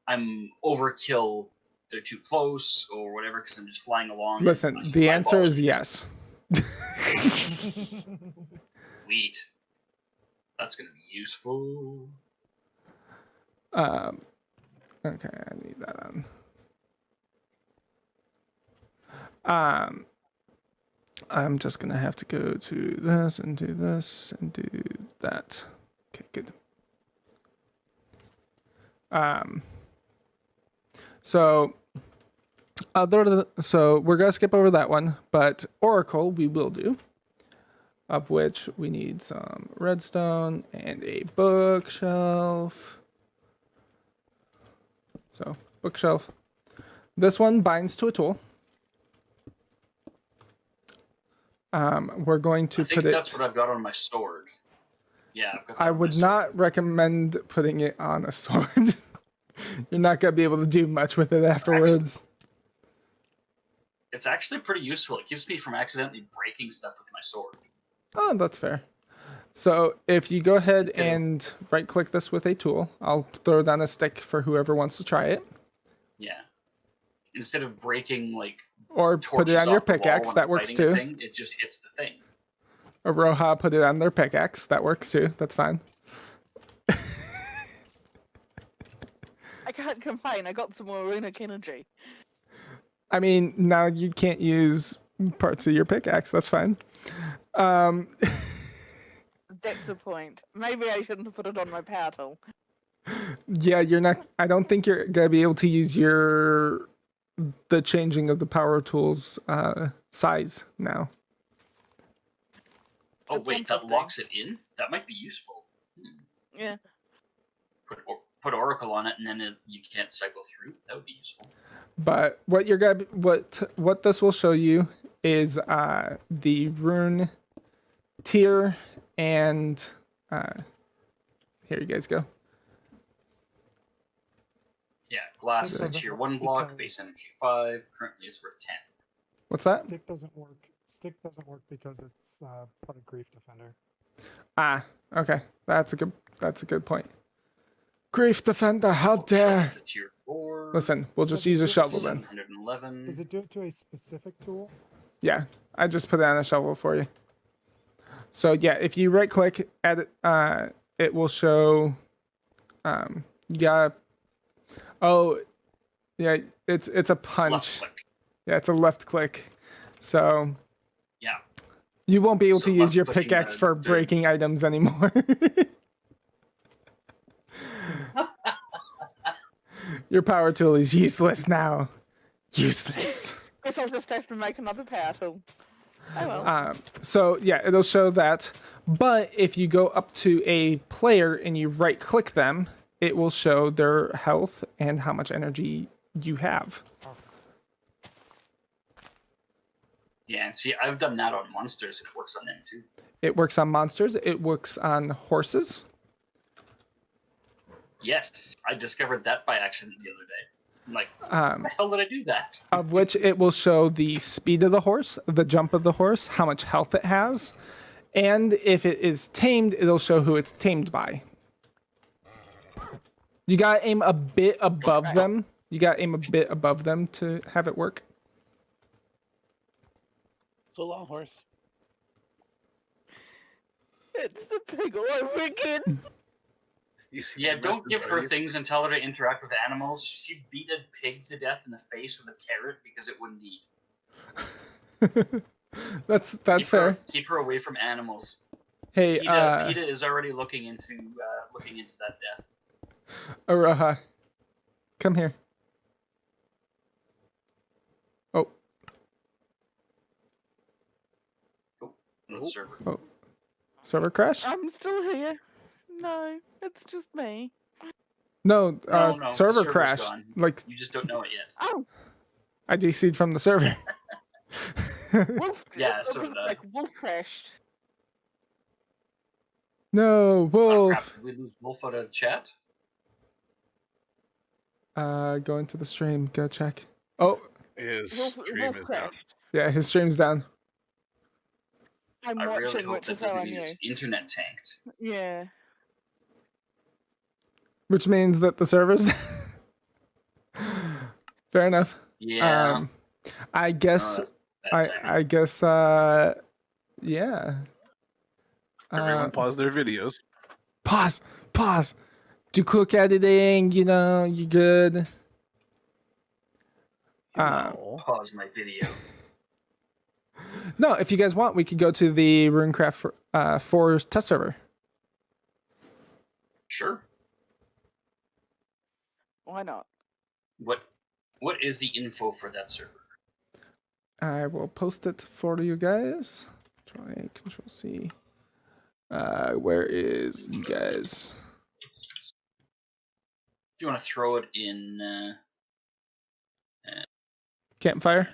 I'm overkill, they're too close or whatever because I'm just flying along. and listen, the my answer balls is just yes. Sweet. That's gonna be useful. Okay, I need that on. I'm just gonna have to go to this and do that. Okay, good. So we're gonna skip over that one, but Oracle we will do, of which we need some redstone and a bookshelf. So bookshelf. This one binds to a tool. We're going to I think put it. that's what I've got on my sword. Yeah, I've got that I on my would sword. not recommend putting it on a sword. You're not gonna be able to do much with it afterwards. It's actually pretty useful. It keeps me from accidentally breaking stuff with my sword. Oh, that's fair. So if you go ahead Okay. and right click this with a tool, I'll throw down a stick for whoever wants to try it. Yeah. Instead of breaking like Or put it torches on your off the wall pickaxe, when that I'm works fighting a too. thing, it just hits the thing. Or Roha, put it on their pickaxe, that works too. That's fine. I can't complain. I got some more runic energy. I mean, now you can't use parts of your pickaxe. That's fine. That's a point. Maybe I shouldn't have put it on my power tool. Yeah, you're not. I don't think you're gonna be able to use the changing of the power tools size now. Oh That's wait, that interesting. locks it in? That might be useful. Yeah. Put Oracle on it and then you can't cycle through. That would be useful. But what you're gonna what this will show you is the rune tier and here you guys go. Yeah, glass is a Because- tier 1 block, because- base energy 5. Currently it's worth 10. What's that? Stick doesn't work. Stick doesn't work because it's part of Grief Defender. Ah, okay. That's a good point. Grief Defender, how dare! The tier 4. Listen, we'll just Does it use a do it shovel to then. 711. Does it do it to a specific tool? Yeah, I just put it on a shovel for you. So yeah, if you right click, edit, it will show. You got. Oh, yeah, it's a punch. Left click. Yeah, it's a left click. So Yeah. you won't be able So to use your left-clicking pickaxe for the- breaking items anymore. Your power tool is useless now. Useless. Guess I'll just have to make another power tool. Oh well. So yeah, it'll show that. But if you go up to a player and you right click them, it will show their health and how much energy you have. Yeah, and see, I've done that on monsters. It works on them too. It works on monsters. It works on horses. Yes, I discovered that by accident the other day. I'm like, how the hell did I do that? Of which it will show the speed of the horse, the jump of the horse, how much health it has, and if it is tamed, it'll show who it's tamed by. You gotta aim a bit above them. You gotta aim a bit above them to have it work. So long, horse. It's the pig all over again. You see Yeah, my don't give reference, her are you? things and tell her to interact with animals. She beat a pig to death in the face with a carrot because it wouldn't eat. That's Keep fair. Her, keep her away from animals. Hey, PETA is already looking into that death. Aroha, come here. Oh, The server. oh, server crash? I'm still here. No, it's just me. No, No, the server server's crash. gone. Like You just don't know it yet. Oh, I DC'd from the server. wolf. Yeah, it so was did I. like wolf crashed. No, Oh, crap. wolf. Did we lose Wolf out of chat? Go into the stream. Go check. Oh, His Wolf, stream wolf is down. crashed. yeah, his stream's down. I'm I really watching, hope which that is how doesn't I mean knew. his internet tanked. Yeah. Which means that the servers. Fair enough. Yeah. I guess. that's bad timing. I guess. Yeah. Everyone pause their videos. Pause. Do quick editing. You know, you good. No. Pause my video. No, if you guys want, we could go to the Runecraft 4 test server. Sure. Why not? What is the info for that server? I will post it for you guys. Try Control C. Where is you guys? If you want to throw it in Campfire.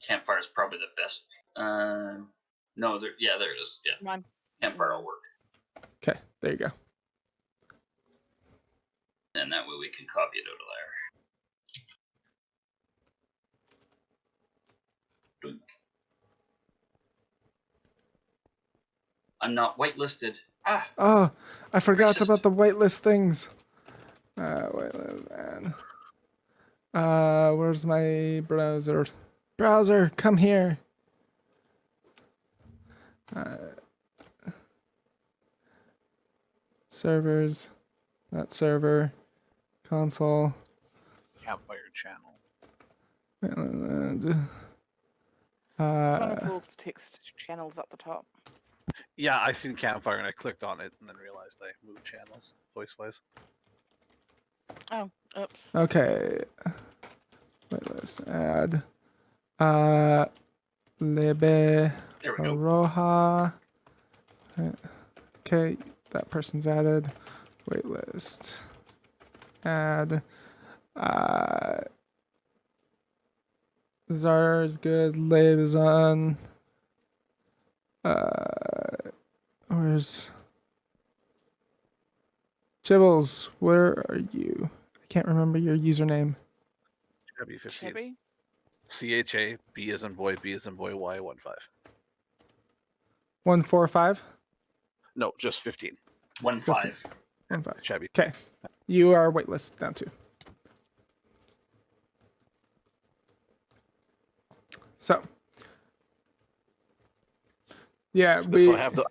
Campfire is probably the best. No, there it is. Yeah, Mine. Campfire will work, Okay, there you go. and that way we can copy it out of there. Doink. I'm not whitelisted. Ah, Oh, I forgot Racist. about the whitelist things. Whitelist man. Where's my browser? Browser, come here. Servers, that server, console. Campfire channel. And, It's one of Wolf's text channels up the top. Yeah, I seen Campfire and I clicked on it and then realized I moved channels voice-wise. Oh, oops. okay. Whitelist add. Lebe there we go. Roja. Okay, that person's added. Waitlist. Add. Zar is good. Lib is on. Where's Jibbles? Where are you? I can't remember your username. W15. Chevy? CHA B as in boy, B as in boy, Y15. 145. No, just 15. 1-5. 15. Shabby. Okay, you are whitelisted now too. So, yeah, So I have the.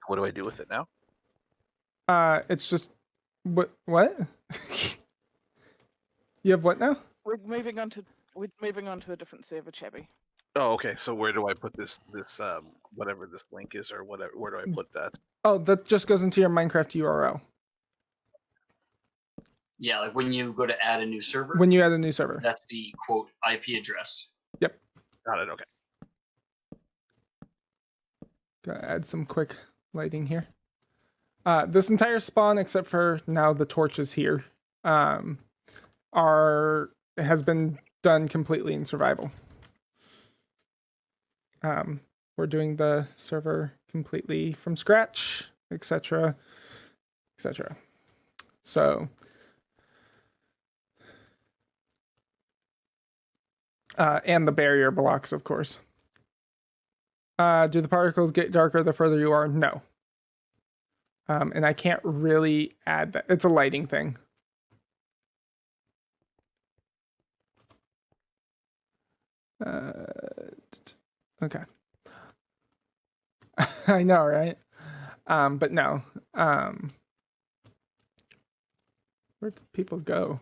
What do I do with it now? it's just what? You have what now? We're moving on to a different server, Chabby. Oh, okay. So where do I put this whatever this link is or whatever? Where do I put that? Oh, that just goes into your Minecraft URL Yeah, like when you go to add a new server, when you add a new server. that's the quote IP address. Got it. Okay. Gotta add some quick lighting here. This entire spawn, except for now the torches here, has been done completely in survival. We're doing the server completely from scratch, etc., etc. So, and the barrier blocks, of course. Do the particles get darker the further you are? No. And I can't really add that. It's a lighting thing. Okay. I know, right? But no. Where did people go?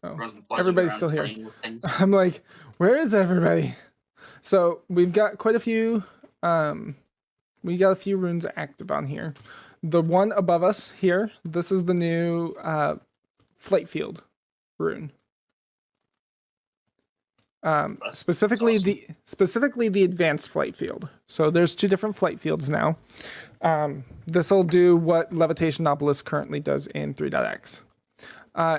Oh, Everyone's buzzing everybody's around still here. playing with things. I'm like, where is everybody? So we've got quite a few. We got a few runes active on here. The one above us here, this is the new flight field rune. Specifically the advanced flight field. So there's two different flight fields now. This will do what Levitation Obelisk currently does in 3.x.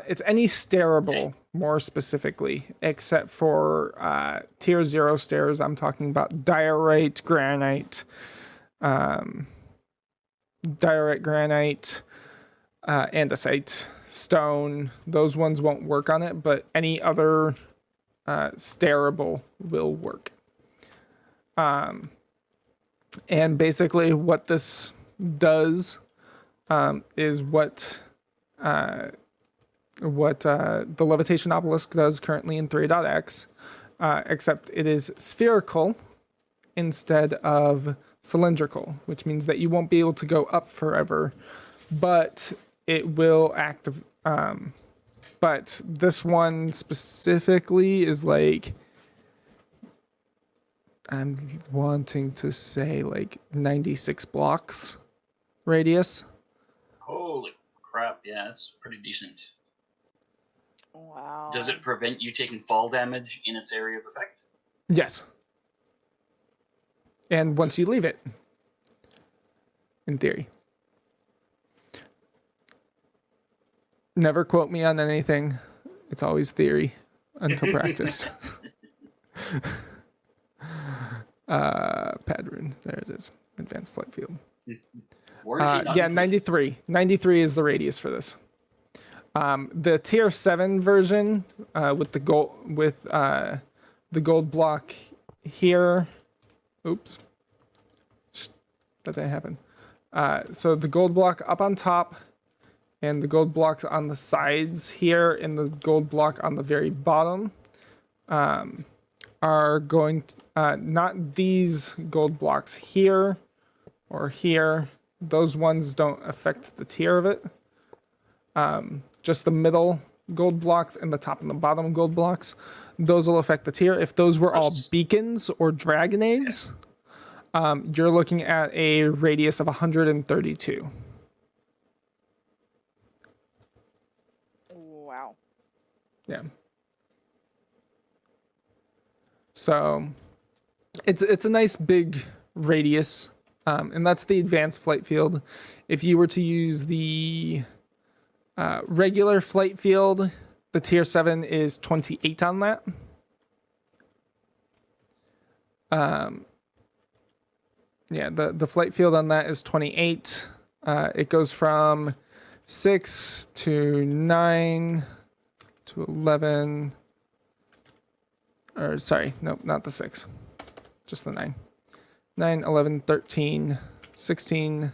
It's any stairable, more specifically, except for tier 0 stairs. I'm talking about diorite, granite, andesite, stone. Those ones won't work on it, but any other stairable will work. And basically what this does is what the Levitation Obelisk does currently in 3.x, except it is spherical instead of cylindrical, which means that you won't be able to go up forever, but it will active. But this one specifically is like, I'm wanting to say like 96 blocks radius. Holy crap! Yeah, that's pretty decent. Wow. Does it prevent you taking fall damage in its area of effect? Yes. And once you leave it, in theory. Never quote me on anything. It's always theory until practiced. Pad rune. There it is. Advanced flight field. Warranty not Yeah, included. 93. 93 is the radius for this. The tier 7 version with the gold block here. Oops. That didn't happen. So the gold block up on top and the gold blocks on the sides here and the gold block on the very bottom are going to, not these gold blocks here or here. Those ones don't affect the tier of it. Just the middle gold blocks and the top and the bottom gold blocks, those will affect the tier. If those were all beacons or dragon eggs, you're looking at a radius of 132. Wow. Yeah. So it's a nice big radius, and that's the advanced flight field. If you were to use the regular flight field, the tier 7 is 28 on that. Yeah, the flight field on that is 28. It goes from 6 to 9 to 11. Or sorry, nope, not the 6. Just the 9. 9, 11, 13, 16,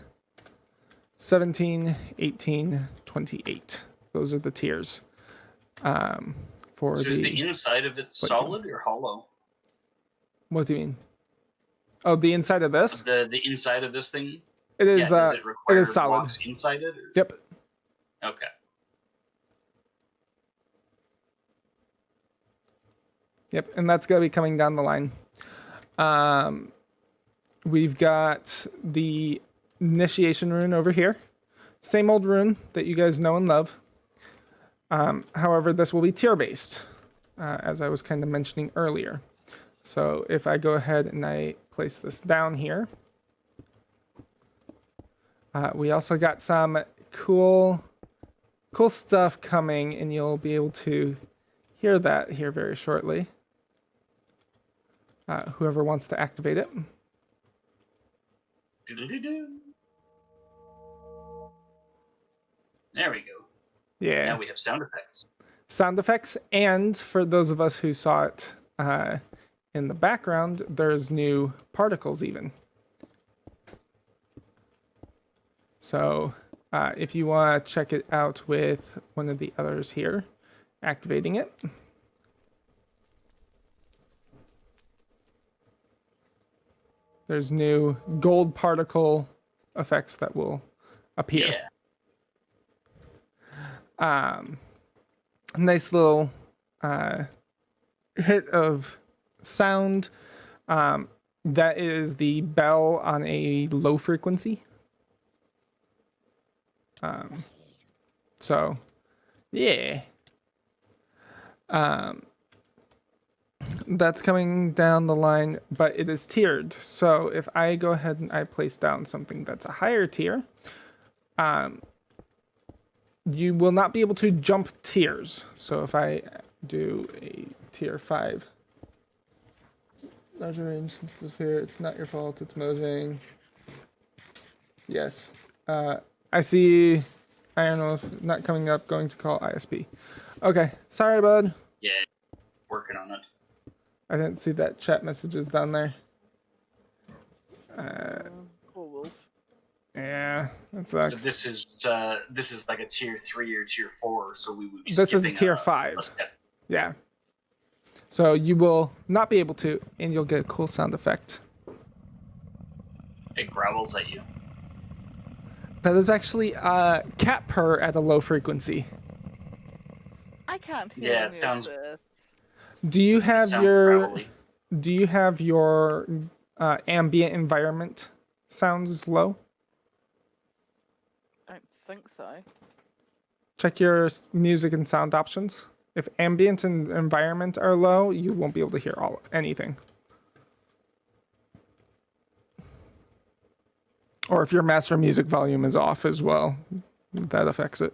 17, 18, 28. Those are the tiers. For So the, is the inside of it what do you- solid or hollow? What do you mean? Oh, the inside of this? The inside of this thing? It is. Does it require solid. blocks inside it? Or? Yep. Okay. Yep, and that's going to be coming down the line. We've got the Initiation Rune over here. Same old rune that you guys know and love. However, this will be tier-based, as I was kind of mentioning earlier. So if I go ahead and I place this down here, we also got some cool stuff coming, and you'll be able to hear that here very shortly. Whoever wants to activate it. Do-do-do-do. There we go. Yeah. Now we have sound effects. Sound effects, and for those of us who saw it in the background, there's new particles even. So if you want to check it out with one of the others here, activating it. There's new gold particle effects that will appear. Yeah. Nice little hit of sound. That is the bell on a low frequency. So, yeah. That's coming down the line, but it is tiered. So if I go ahead and I place down something that's a higher tier, you will not be able to jump tiers. So if I do a tier 5, larger range since the sphere, it's not your fault, it's Mojang. Yes. I see NIronwolf not coming up, going to call ISP. Okay, sorry, bud. Yeah. Working on it. I didn't see that chat messages down there. Poor wolf. Yeah, that So sucks. this is like a tier 3 or tier 4, so we would be This is skipping tier a 5. step. Yeah. So you will not be able to, and you'll get a cool sound effect. It growls at you. That is actually cat purr at a low frequency. I can't hear Yeah, it any sounds- of this. Do you It have sounds your growly. ambient environment sounds low? I don't think so. Check your music and sound options. If ambient and environment are low, you won't be able to hear anything. Or if your master music volume is off as well, that affects it.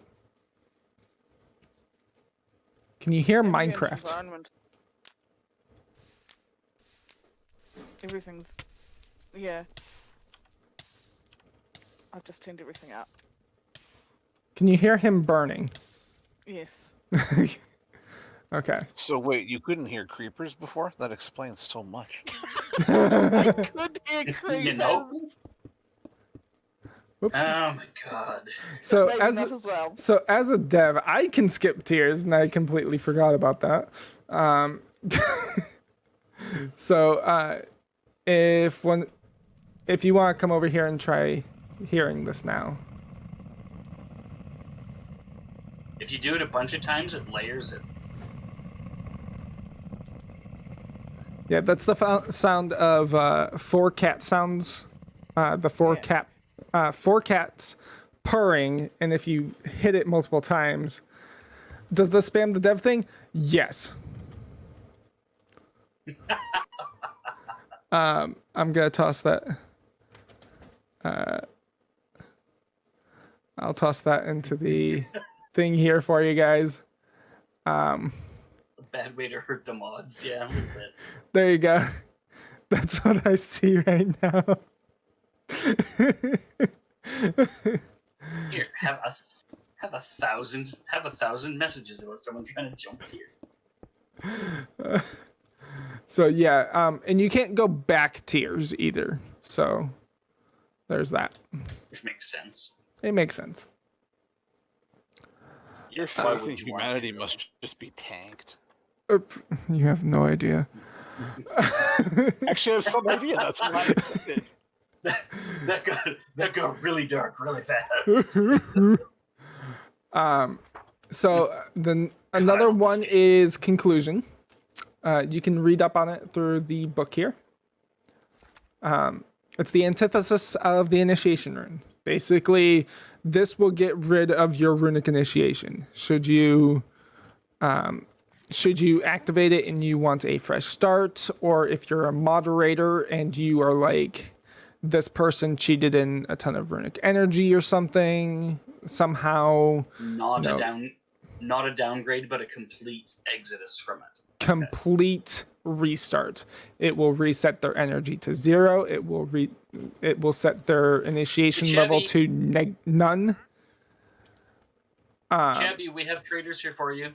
Can you hear Ambient Minecraft? environment. Everything's... Yeah. I've just turned everything up. Can you hear him burning? Yes. Okay. So wait, you couldn't hear creepers before? That explains so much. Could hear You creepers. know? Whoops. Oh my god. So Maybe not as well. as a dev, I can skip tiers, and I completely forgot about that. So if you want to come over here and try hearing this now. If you do it a bunch of times, it layers it. Yeah, that's the sound of 4 cat sounds. The four cats purring, and if you hit it multiple times, does this spam the dev thing? Yes. I'm gonna toss that. I'll toss that into the thing here for you guys. A bad way to hurt the mods, yeah, a little bit. There you go. That's what I see right now. Here, Have a thousand messages about someone trying to jump tier. So yeah, and you can't go back tiers either. So there's that. Which makes sense. It makes sense. Your Why faith in would you want humanity to? must just be tanked. You have no idea. Actually, I have some idea. That's why I said it. That got really dark really fast. So then another one is conclusion. You can read up on it through the book here. It's the antithesis of the initiation rune. Basically, this will get rid of your runic initiation. Should you activate it and you want a fresh start, or if you're a moderator and you are like, this person cheated in a ton of runic energy or something, somehow Not a downgrade, but a complete exodus from it. Complete restart. It will reset their energy to 0. It will set their initiation level to none. Chabby, we have traders here for you.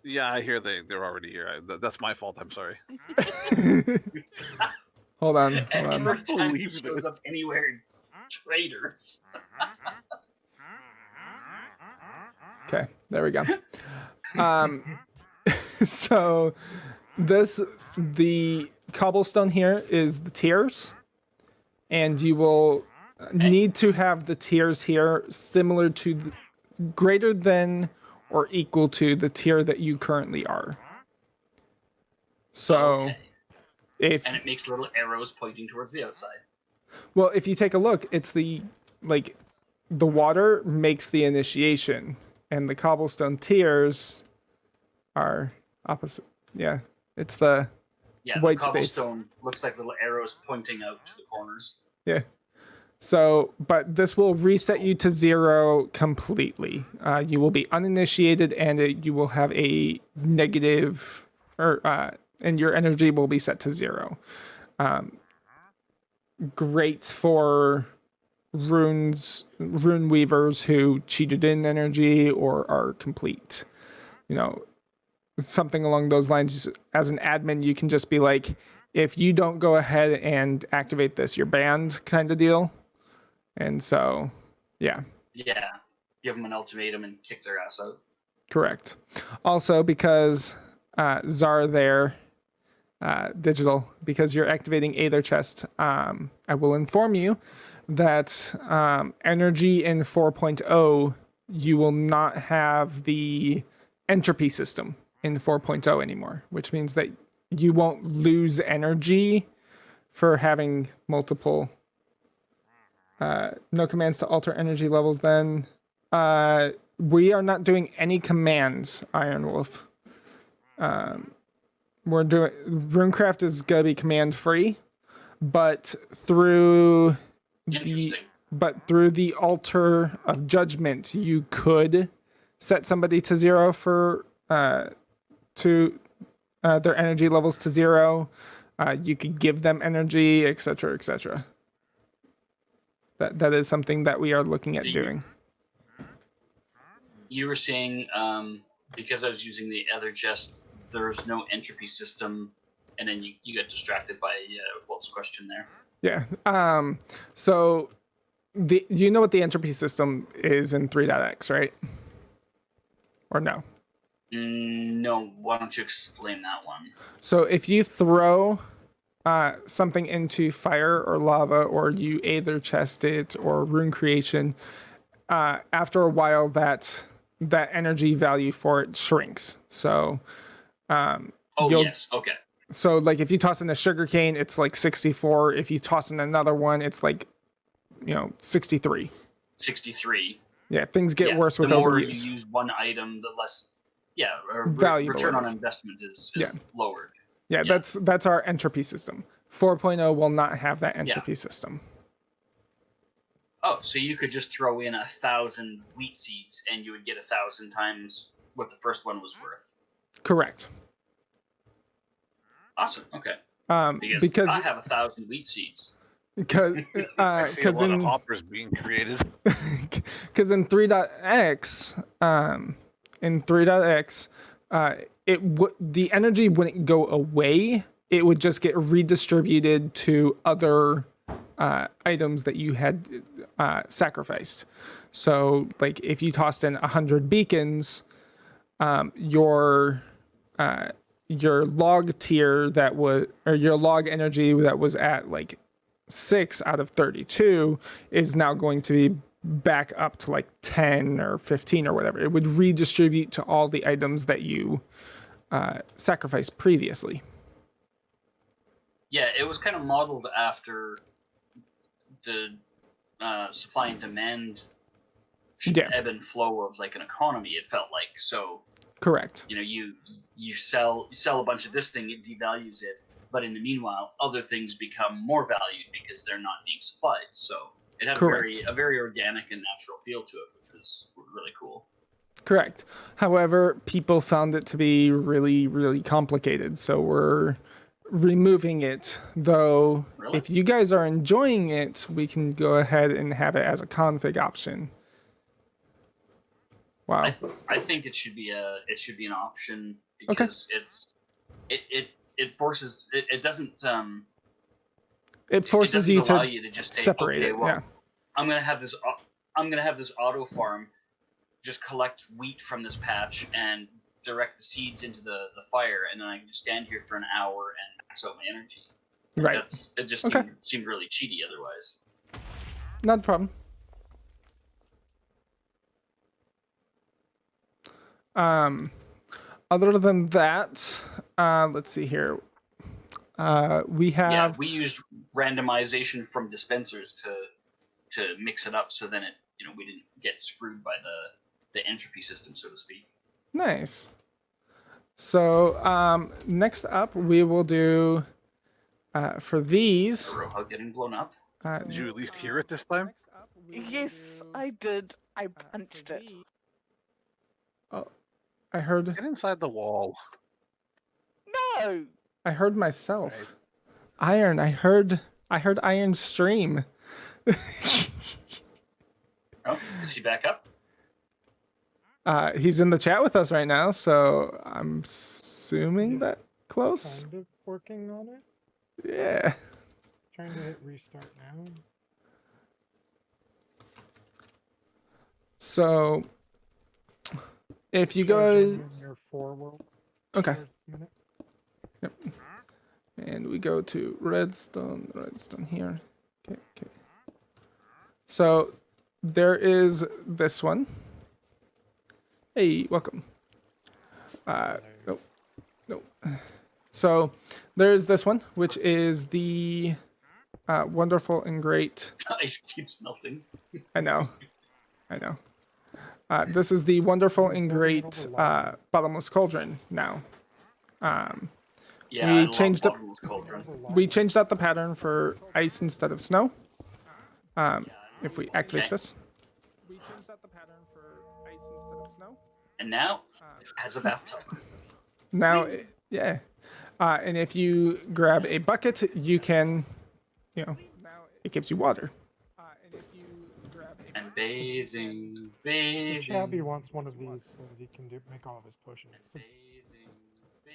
Yeah, I hear they're already here. That's my fault. I'm sorry. Hold on. Every time he believe shows this. up anywhere, traders. Okay, there we go. So the cobblestone here is the tiers, and you will need to have the tiers here similar to greater than or equal to the tier that you currently are. So Okay. if And it makes little arrows pointing towards the outside. well, if you take a look, it's the water makes the initiation, and the cobblestone tiers are opposite. Yeah, it's the Yeah, white the space. cobblestone looks like little arrows pointing out to the corners. Yeah. So, but this will reset you to 0 completely. You will be uninitiated, and you will have a negative, and your energy will be set to 0. Great for rune weavers who cheated in energy or are complete. Something along those lines. As an admin, you can just be like, if you don't go ahead and activate this, you're banned, kind of deal. And so, yeah, Yeah, give them an ultimatum and kick their ass out. correct. Also, because Zar there, digital, because you're activating Aether Chest, I will inform you that energy in 4.0, you will not have the entropy system in 4.0 anymore, which means that you won't lose energy for having multiple no commands to alter energy levels. Then we are not doing any commands, Ironwolf. We're doing Runecraft is gonna be command free, but through the altar of judgment, you could set somebody to 0 for their energy levels to 0. You could give them energy, etc., etc. That is something that we are looking at doing. You were saying, because I was using the other chest, there's no entropy system, and then you got distracted by Wolf's question there. Yeah. So you know what the entropy system is in 3.x, right? Or no? No. Why don't you explain that one? So if you throw something into fire or lava, or you Aether chest it, or rune creation, after a while that energy value for it shrinks. So Yes, okay. So like if you toss in a sugarcane, it's like 64. If you toss in another one, it's like 63. 63. Yeah, things get worse with the more overuse. you use one item, the less valuable return it on is. investment is Yeah. lowered. Yeah, that's our entropy system. 4.0 will not have that entropy Yeah. system. Oh, so you could just throw in 1,000 wheat seeds and you would get 1,000 times what the first one was worth. Correct. Awesome. Okay. Because Because I have 1,000 wheat seeds. because I see a lot of in hoppers being created. because in 3.x, the energy wouldn't go away. It would just get redistributed to other items that you had sacrificed. So, like, if you tossed in 100 beacons, your log tier that was, or your log energy that was at like 6 out of 32 is now going to be back up to like 10 or 15 or whatever. It would redistribute to all the items that you sacrificed previously. Yeah, it was kind of modeled after the supply and demand ebb and flow of like an economy. It felt like so. Correct. You know, you sell a bunch of this thing, it devalues it, but in the meanwhile, other things become more valued because they're not being supplied. So it had a very organic and natural feel to it, which was really cool. Correct. However, people found it to be really, really complicated, so we're removing it. Though, if you guys are enjoying it, we can go ahead and have it as a config option. Wow. I think it should be an option because it forces it doesn't it forces you allow to you to just say, separate okay, it. well, Yeah. I'm gonna have this auto farm just collect wheat from this patch and direct the seeds into the fire, and then I can just stand here for an hour and max out my energy. Right. It just seemed really cheaty otherwise. Not a problem. Other than that, let's see here. We have we used randomization from dispensers to mix it up, so then we didn't get screwed by the entropy system, so to speak. Nice. So next up, we will do for these. Roadhog getting blown up. Did you at least hear it this time? Yes, I did. I punched it. Oh, I heard. Get inside the wall. No. I heard myself. Right. Iron. I heard Iron's stream. Oh, is he back up? He's in the chat with us right now, so I'm assuming that close. Kind of working on it. Yeah. Trying to hit restart now. So, if you Charging go, your world. Okay. Yep. And we go to redstone here. Okay. So there is this one. Hey, welcome. Nope. So there's this one, which is the wonderful and great. Ice keeps melting. I know. This is the wonderful and great bottomless cauldron now. Yeah, we changed up the pattern for ice instead of snow. If we activate this. We changed up the pattern for ice instead of snow. And now it has a bathtub. Now, yeah. And if you grab a bucket, you can, it gives you water. And bathing. So Chabby wants one of these so that he can make all of his potions.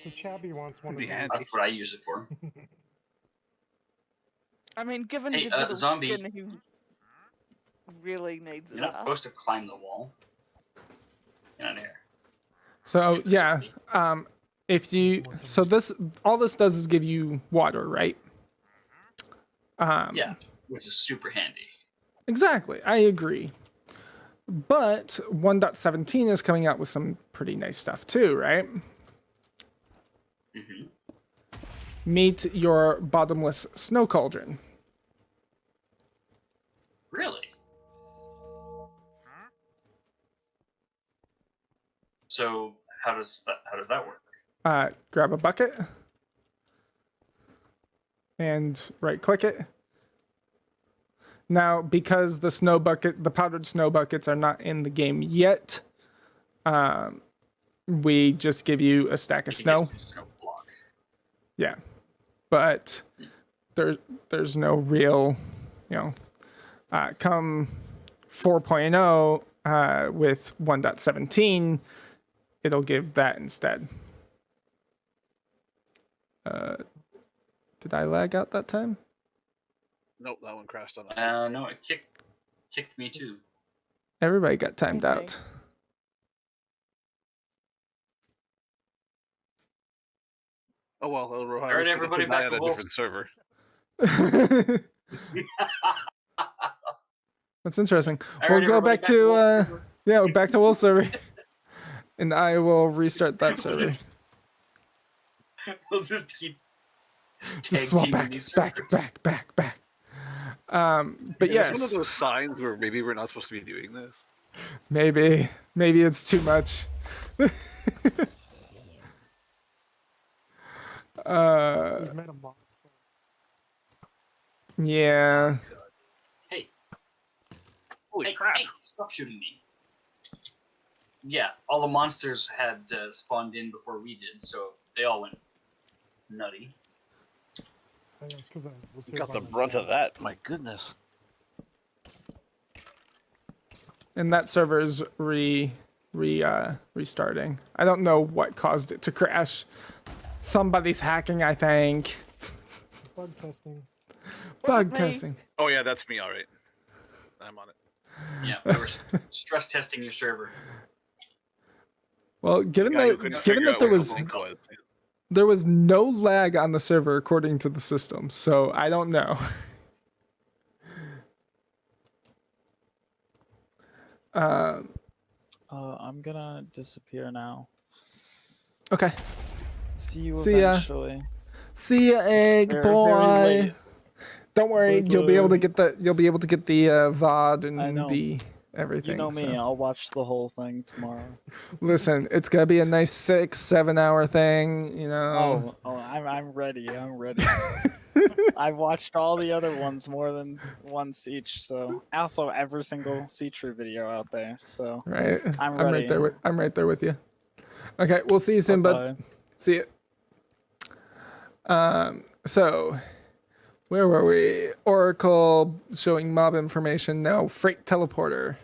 So Chabby wants one of these. That's what I use it for. I mean, given Hey, digital zombie. skin, who really needs You're not that? supposed to climb the wall. Get out of here. So yeah, all this does is give you water, right? Yeah, which is super handy. Exactly, I agree. But 1.17 is coming out with some pretty nice stuff too, right? Mm-hmm. Meet your bottomless snow cauldron. Really? So how does that work? Grab a bucket and right-click it. Now, because the powdered snow buckets are not in the game yet, we just give you a stack of snow. Yeah, but there's no real come 4.0 with 1.17, it'll give that instead. Did I lag out that time? Nope, that one crashed on us. No, it kicked me too. Everybody got timed Okay. out. Oh well, Rohan, Alright, everybody, back at to a Wolf. different server. That's interesting. All We'll right, go everybody, back to Wolf server. yeah, back to Wolf server, and I will restart that server. We'll just keep Just tag swap teaming back, these back, servers. back. But Is this one of yes, those signs where maybe we're not supposed to be doing this? maybe it's too much. We've made a mod. Yeah. Hey, Holy hey, crap! hey, stop shooting me. Yeah, all the monsters had spawned in before we did, so they all went nutty. I think it's because I was You here got by the brunt of myself. that. My goodness. And that server is restarting. I don't know what caused it to crash. Somebody's hacking, I think. Bug testing. Bug me. testing. Oh yeah, that's me. All right, I'm on it. Yeah, they were stress testing your server. Well, The given guy who couldn't that figure out there where was the link was. there was no lag on the server according to the system, so I don't know. I'm gonna disappear now. Okay. See you See ya. eventually. See ya, egg very, boy. very late. Don't worry, you'll be able to get the VOD I and know. the everything. You know me. so. I'll watch the whole thing tomorrow. Listen, it's gonna be a nice 6-7 hour thing, you know. I'm ready. I'm ready. I've watched all the other ones more than once each. So also every single see-through video out there. So Right. I'm right ready. there with you. Okay, we'll see you soon, bud. Bye-bye. See you. So where were we? Oracle showing mob information. Now freight teleporter,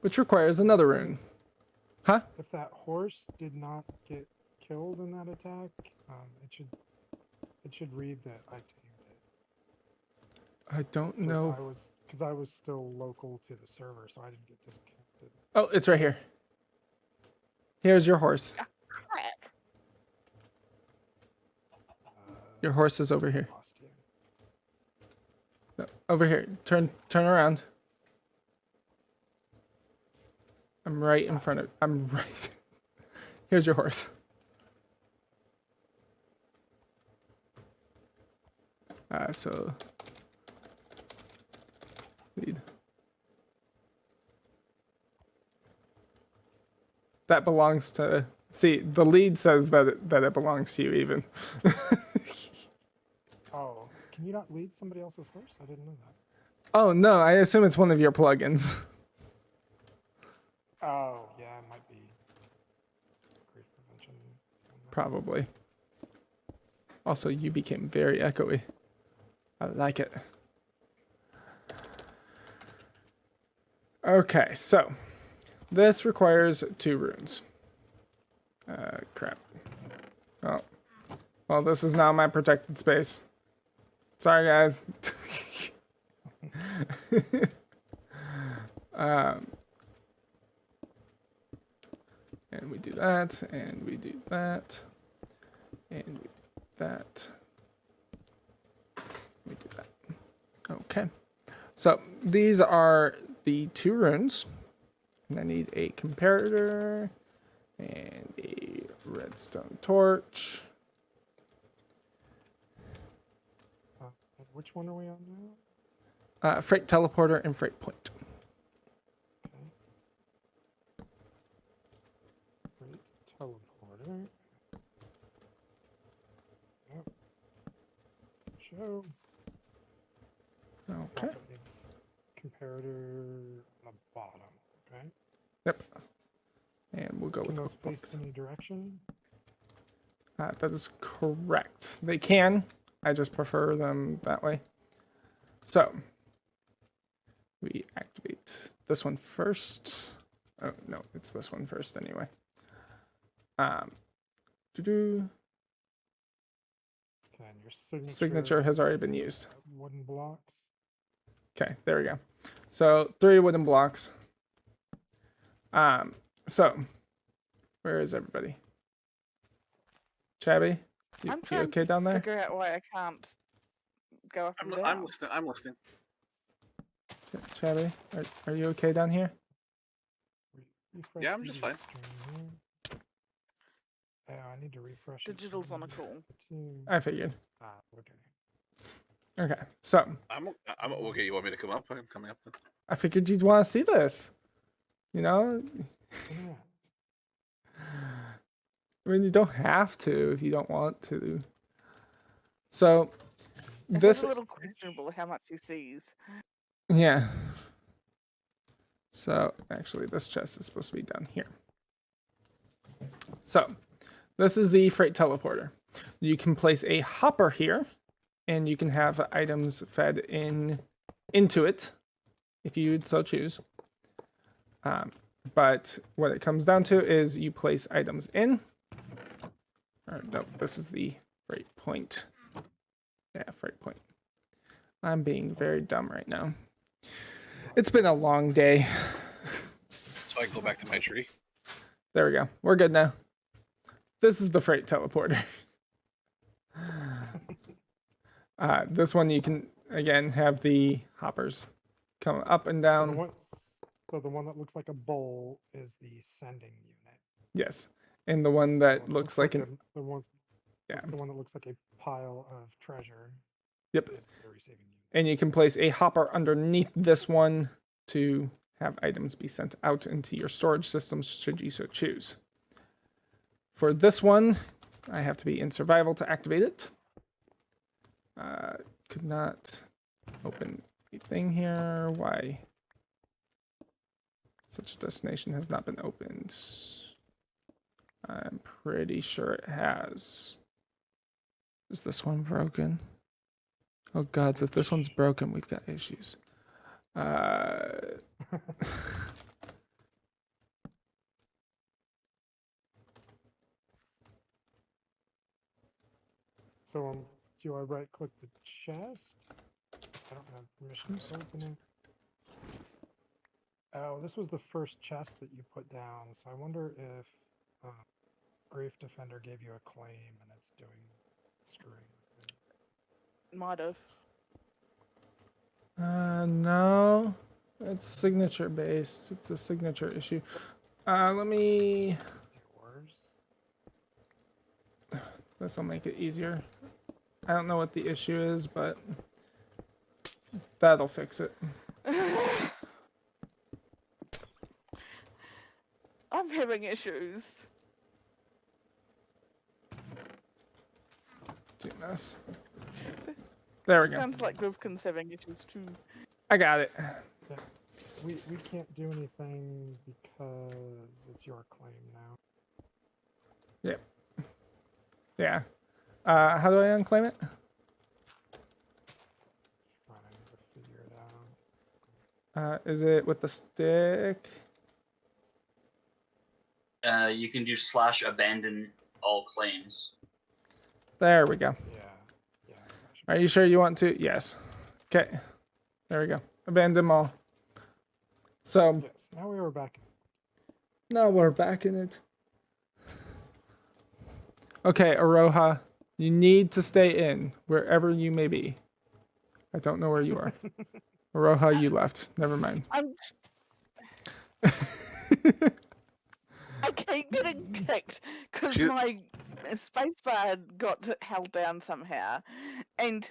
which requires another rune. Huh? If that horse did not get killed in that attack, it should read that I tamed it. I don't know. Because I was still local to the server, so I didn't get disconnected. Oh, it's right here. Here's your horse. Crap. Your horse is over here. Lost you. No, over here. Turn around. I'm right in front of. I'm right. Here's your horse. So lead. That belongs to. See, the lead says that it belongs to you even. Oh, can you not lead somebody else's horse? I didn't know that. Oh no, I assume it's one of your plugins. Oh, yeah, it might be grief prevention. Probably. Also, you became very echoey. I like it. Okay, so this requires 2 runes. Crap. Oh. Well, this is now my protected space. Sorry, guys. And we do that, and we do that, and we do that. We do that. Okay. So these are the 2 runes. And I need a comparator and a redstone torch. And which one are we on now? Freight teleporter and freight point. Okay. Great teleporter. Yep. Show. Okay. Also needs comparator on the bottom. Okay. Yep. And we'll go Can with those quick face books. any direction? That is correct. They can. I just prefer them that way. So this one first. Oh no, it's this one first anyway. Doo-doo. Okay, and your signature. Signature has already been used. Wooden blocks. Okay, there we go. So 3 wooden blocks. So where is everybody? Chabby, you I'm trying okay to down there? figure out why I can't go up and down. I'm listening. I'm listening. Chabby, are you okay down here? Refresh Yeah, I'm just DD fine. stream here. Yeah, I need to refresh it Digital's on a from call. to- I figured. okay. Okay, so I'm okay. You want me to come up? I'm coming up then. I figured you'd want to see this. You know, Yeah. I mean, you don't have to if you don't want to. So It's this, a little questionable how much he sees. yeah. So actually, this chest is supposed to be down here. So this is the freight teleporter. You can place a hopper here, and you can have items fed into it if you so choose. But what it comes down to is you place items in. Or no, this is the freight point. Yeah, freight point. I'm being very dumb right now. It's been a long day. So I can go back to my tree. There we go. We're good now. This is the freight teleporter. This one you can, again, have the hoppers come up and down. So the one that looks like a bowl is the sending unit. Yes. And the one that looks like an... the one, Yeah. the one that looks like a pile of treasure. Yep. Is the receiving unit. And you can place a hopper underneath this one to have items be sent out into your storage systems should you so choose. For this one, I have to be in survival to activate it. Could not open anything here. Why? Such a destination has not been opened. I'm pretty sure it has. Is this one broken? Oh gods, if this one's broken, we've got issues. So do I right click the chest? I don't have permission to open it. Oh, this was the first chest that you put down, so I wonder if Grave Defender gave you a claim and it's screwing with it. Might have. No. It's signature based. It's a signature issue. Let me... Yours? This will make it easier. I don't know what the issue is, but that'll fix it. I'm having issues. Do this. There we go. Sounds like Rivkin's having issues too. I got it. Yeah. We can't do anything because it's your claim now. Yep. Yeah. How do I unclaim it? Trying to figure it out. Is it with the stick? You can do /abandon all claims. There we go. Yeah. Are you sure you want to? Yes. Okay. There we go. Abandon them all. So Yes. Now we are back. now we're back in it. Okay, Aroha, you need to stay in wherever you may be. I don't know where you are. Aroha, you left. Never mind. I keep getting kicked because You- my spacebar got held down somehow, and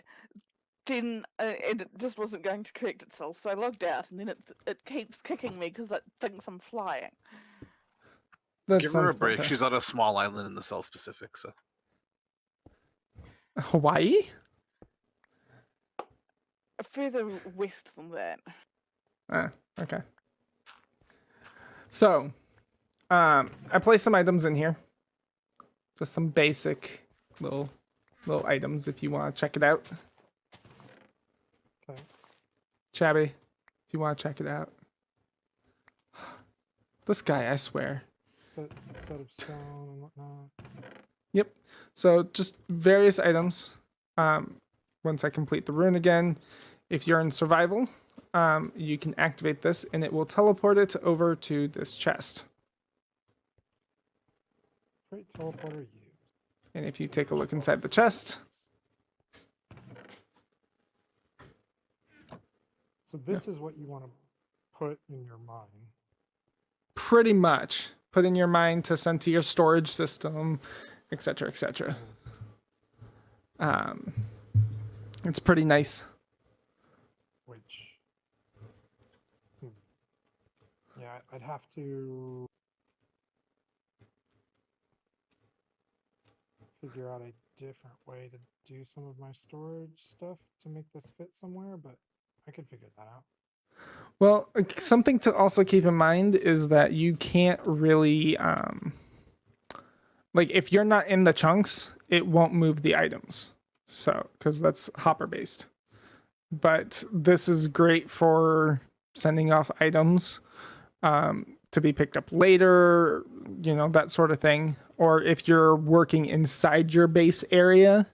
then it just wasn't going to correct itself. So I logged out, and then it keeps kicking me because it thinks I'm flying. That Give her a sounds break. better. She's on a small island in the South Pacific, so Hawaii? Further west than that. Okay. So, I placed some items in here. Just some basic little items if you want to check it out. Okay. Chabby, if you want to check it out. This guy, I swear. Set of stone and whatnot. Yep. So just various items. Once I complete the rune again, if you're in survival, you can activate this and it will teleport it over to this chest. Great teleporter used. And if you take a look inside the chest, So this is what you want to put in your mine. pretty much put in your mind to send to your storage system, etc., etc. It's pretty nice. Which, yeah, I'd have to figure out a different way to do some of my storage stuff to make this fit somewhere, but I could figure that out. Well, something to also keep in mind is that you can't really, like if you're not in the chunks, it won't move the items. So, because that's hopper based. But this is great for sending off items to be picked up later, you know, that sort of thing. Or if you're working inside your base area,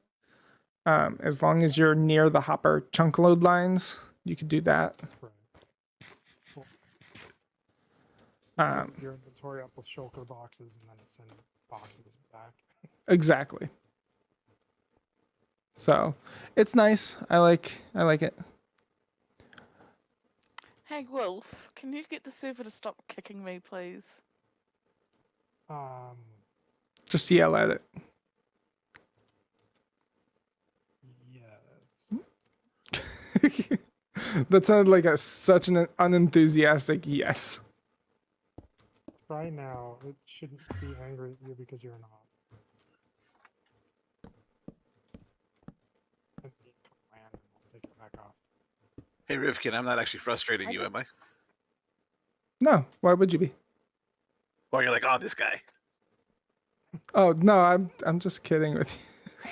as long as you're near the hopper chunk load lines, you could do that. Right. Well, Um, your inventory up with shulker boxes and then send boxes back. Exactly. So it's nice. I like it. Hey Wolf, can you get the server to stop kicking me, please? Just yell at it. Yes. That sounded like such an unenthusiastic yes. Try now. It shouldn't be angry at you because you're not. And the command, I'll take it back off. Hey, Rivkin, I'm not actually frustrating I you, just- am I? No, why would you be? Or you're like, oh, this guy. Oh no, I'm just kidding with you.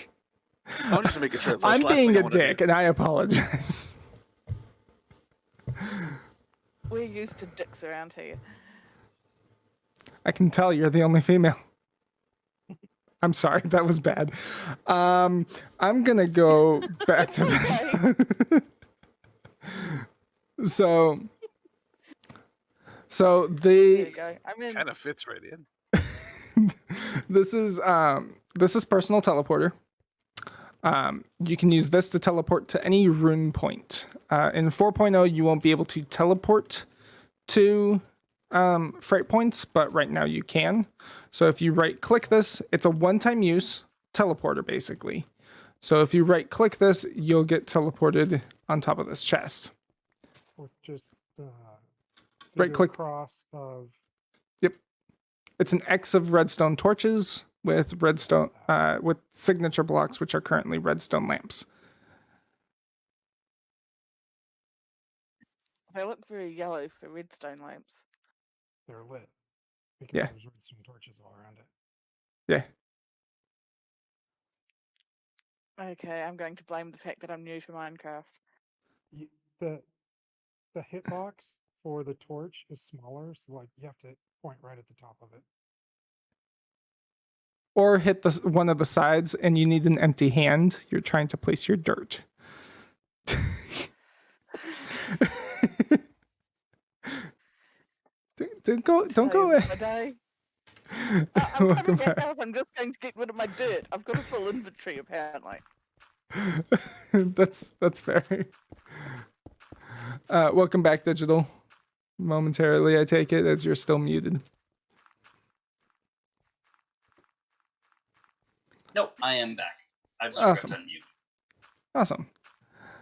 I'm just making sure. It's the I'm last being thing I a wanna do. dick, and I apologize. We're used to dicks around here. I can tell you're the only female. I'm sorry, that was bad. I'm gonna go back to this. So There the you go. I'm in. Kind of fits right in. this is personal teleporter. You can use this to teleport to any rune point. In 4.0, you won't be able to teleport to freight points, but right now you can. So if you right click this, it's a one-time use teleporter basically. So if you right click this, you'll get teleported on top of this chest. With just Right click. cross of It's an X of redstone torches with redstone with signature blocks, which are currently redstone lamps. They look very yellow for redstone lamps. they're lit because Yeah. there's redstone torches all around it. Yeah. Okay, I'm going to blame the fact that I'm new to Minecraft. You, the hitbox for the torch is smaller, so like you have to point right at the top of it. Or hit one of the sides and you need an empty hand. You're trying to place your dirt. Don't go Today away. is my day. I'm Welcome coming back back. up. I'm just going to get rid of my dirt. I've got a full inventory apparently. That's fair. Welcome back, Digital. Momentarily, I take it, as you're still muted. Nope, I am back. I just Awesome. forgot to unmute. Awesome.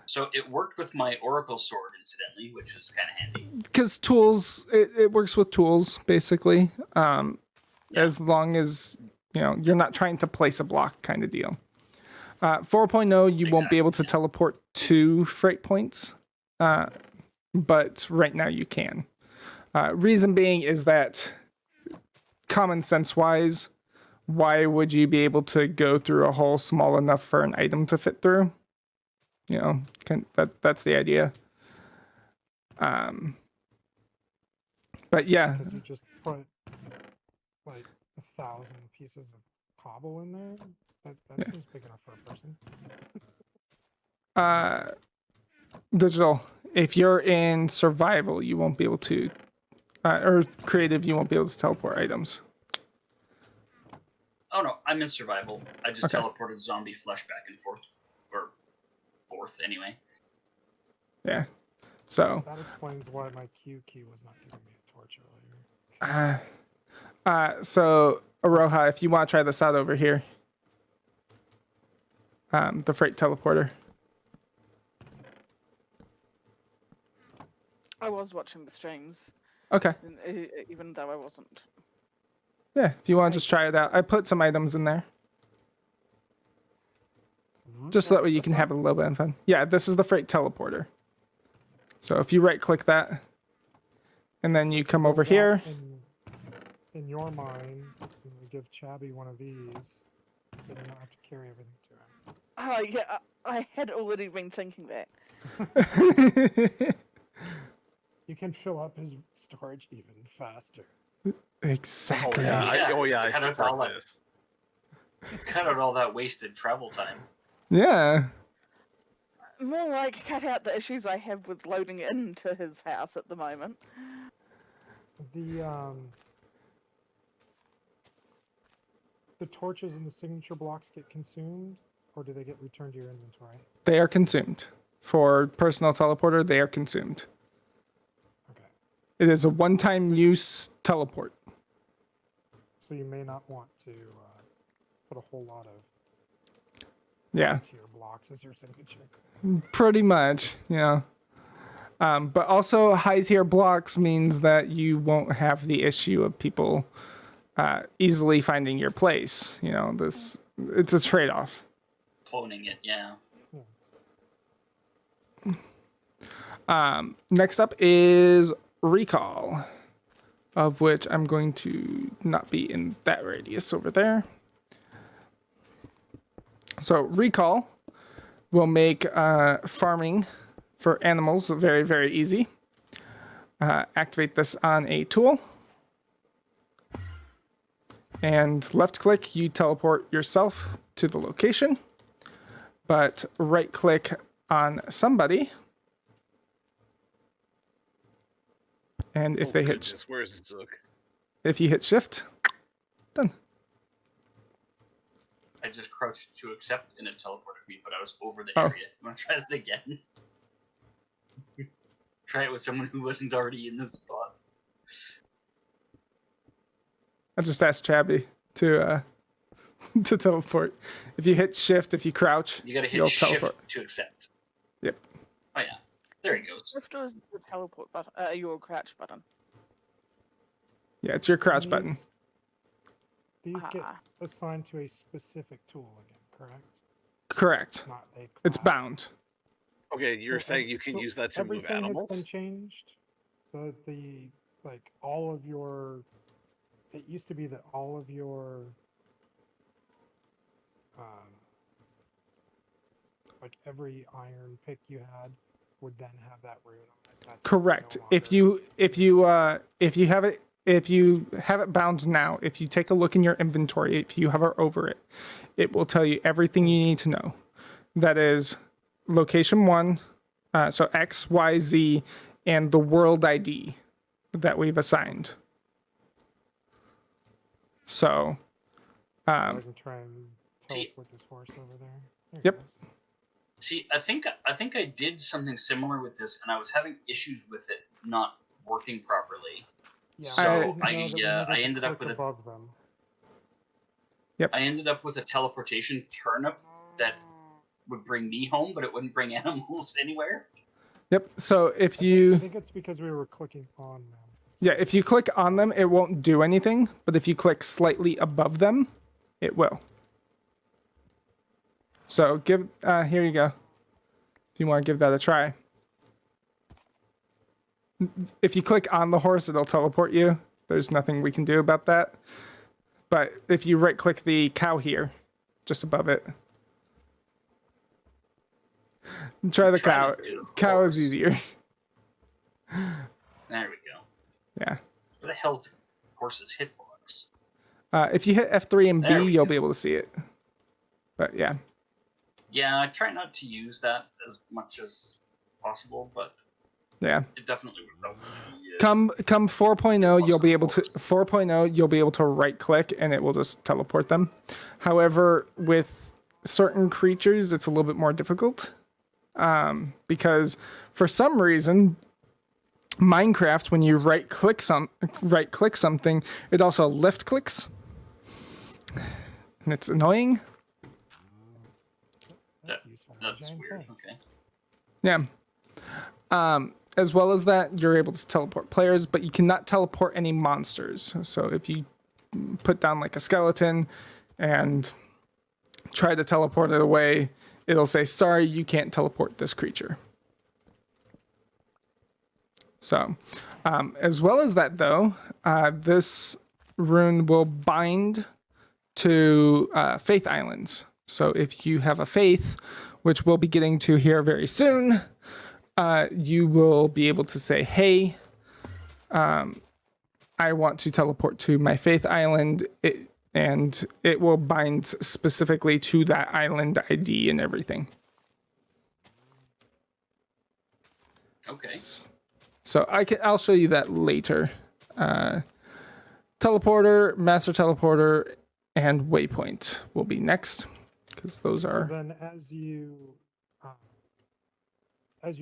So it worked with my Oracle sword, incidentally, which was kind of handy. Because tools, it works with tools, basically. Yeah. As long as, you're not trying to place a block kind of deal. 4.0, you won't be able to Exactly, yeah. teleport to freight points. But right now you can. Reason being is that, common sense wise, why would you be able to go through a hole small enough for an item to fit through? That's the idea. But But yeah, Because you just put like 1,000 pieces of cobble in there. That seems big enough for a person. digital. If you're in survival, you won't be able to, or creative, you won't be able to teleport items. Oh no, I'm in survival. I just Okay. teleported zombie flesh back and forth, or forth anyway. Yeah. So, That explains why my Q key was not giving me a torch earlier. so Aroha, if you want to try this out over here, the freight teleporter. I was watching the streams, Okay. even though I wasn't. Yeah, if you want to just try it out. I put some items in there. Just so that way you can have a little bit of fun. Yeah, this is the freight teleporter. So if you right click that, and then you come over here. In your mind, when you give Chabby one of these, then you don't have to carry everything to him. Oh yeah, I had already been thinking that. You can fill up his storage even faster. Exactly. I Cut out support all that. this. Cut out all that wasted travel time. Yeah. More like cut out the issues I have with loading into his house at the moment. The torches and the signature blocks get consumed, or do they get returned to your inventory? They are consumed. For personal teleporter, they are consumed. Okay. It is a one-time use teleport. So you may not want to put a whole lot of Yeah, tier blocks as your signature. pretty much. Yeah. But also high tier blocks means that you won't have the issue of people easily finding your place. You know, it's a trade-off. Cloning it, yeah. Next up is recall, of which I'm going to not be in that radius over there. So recall will make farming for animals very, very easy. Activate this on a tool. And left click, you teleport yourself to the location. But right click on somebody. And if Oh, they goodness, where's Zook? if you hit shift, done. I just crouched to accept and it teleported me, but I was over the Oh. area. You want to try that again? Try it with someone who wasn't already in the spot. I just asked Chabby to to teleport. If you hit shift, if you crouch, You gotta hit you'll shift teleport. to accept. Yep. Oh yeah. There he goes. Shift is the teleport button, your crouch button. Yeah, it's your crouch button. These get Ah. assigned to a specific tool again, correct? Correct. Not a class. It's bound. Okay, you're So saying you can so use that to move everything animals? has been changed. The like all of your. It used to be that all of your. Like every iron pick you had would then have that rune on it. That's Correct. no If longer- you have it bound now, if you take a look in your inventory, if you hover over it, it will tell you everything you need to know. That is location 1, so X, Y, Z, and the world ID that we've assigned. So, So I can try and see- teleport this horse over there. There it Yep. goes. See, I think I did something similar with this, and I was having issues with it not working properly. Yeah, So I didn't know that we I needed to ended up click with above them. I ended up with a teleportation turnip that would bring me home, but it wouldn't bring animals anywhere. yep. So if I you think it's because we were clicking on them. yeah, if you click on them, it won't do anything, but if you click slightly above them, it will. So give here you go. If you want to give that a try. If you click on the horse, it'll teleport you. There's nothing we can do about that. But if you right click the cow here, just above it. Try the cow. Trying to do Cow is horse. easier. There we go. Yeah. Where the hell's the horse's hitbox? If you hit F3 and There B, we you'll go. be able to see it. But yeah. Yeah, I try not to use that as much as possible, but Yeah. it definitely would help. Come 4.0, you'll be able to 4.0, you'll be able to right click and it will just teleport them. However, with certain creatures, it's a little bit more difficult. Because for some reason, Minecraft, when you right click something, it also left clicks. And it's annoying. That's useful. That's Jane, weird. thanks. Okay. Yeah. As well as that, you're able to teleport players, but you cannot teleport any monsters. So if you put down like a skeleton and try to teleport it away, it'll say, sorry, you can't teleport this creature. So, as well as that though, this rune will bind to Faith Islands. So if you have a faith, which we'll be getting to here very soon, you will be able to say, hey, I want to teleport to my Faith Island, and it will bind specifically to that island ID and everything. Okay. So I'll show you that later. Teleporter, Master Teleporter, and Waypoint will be next, because those So are... then, as you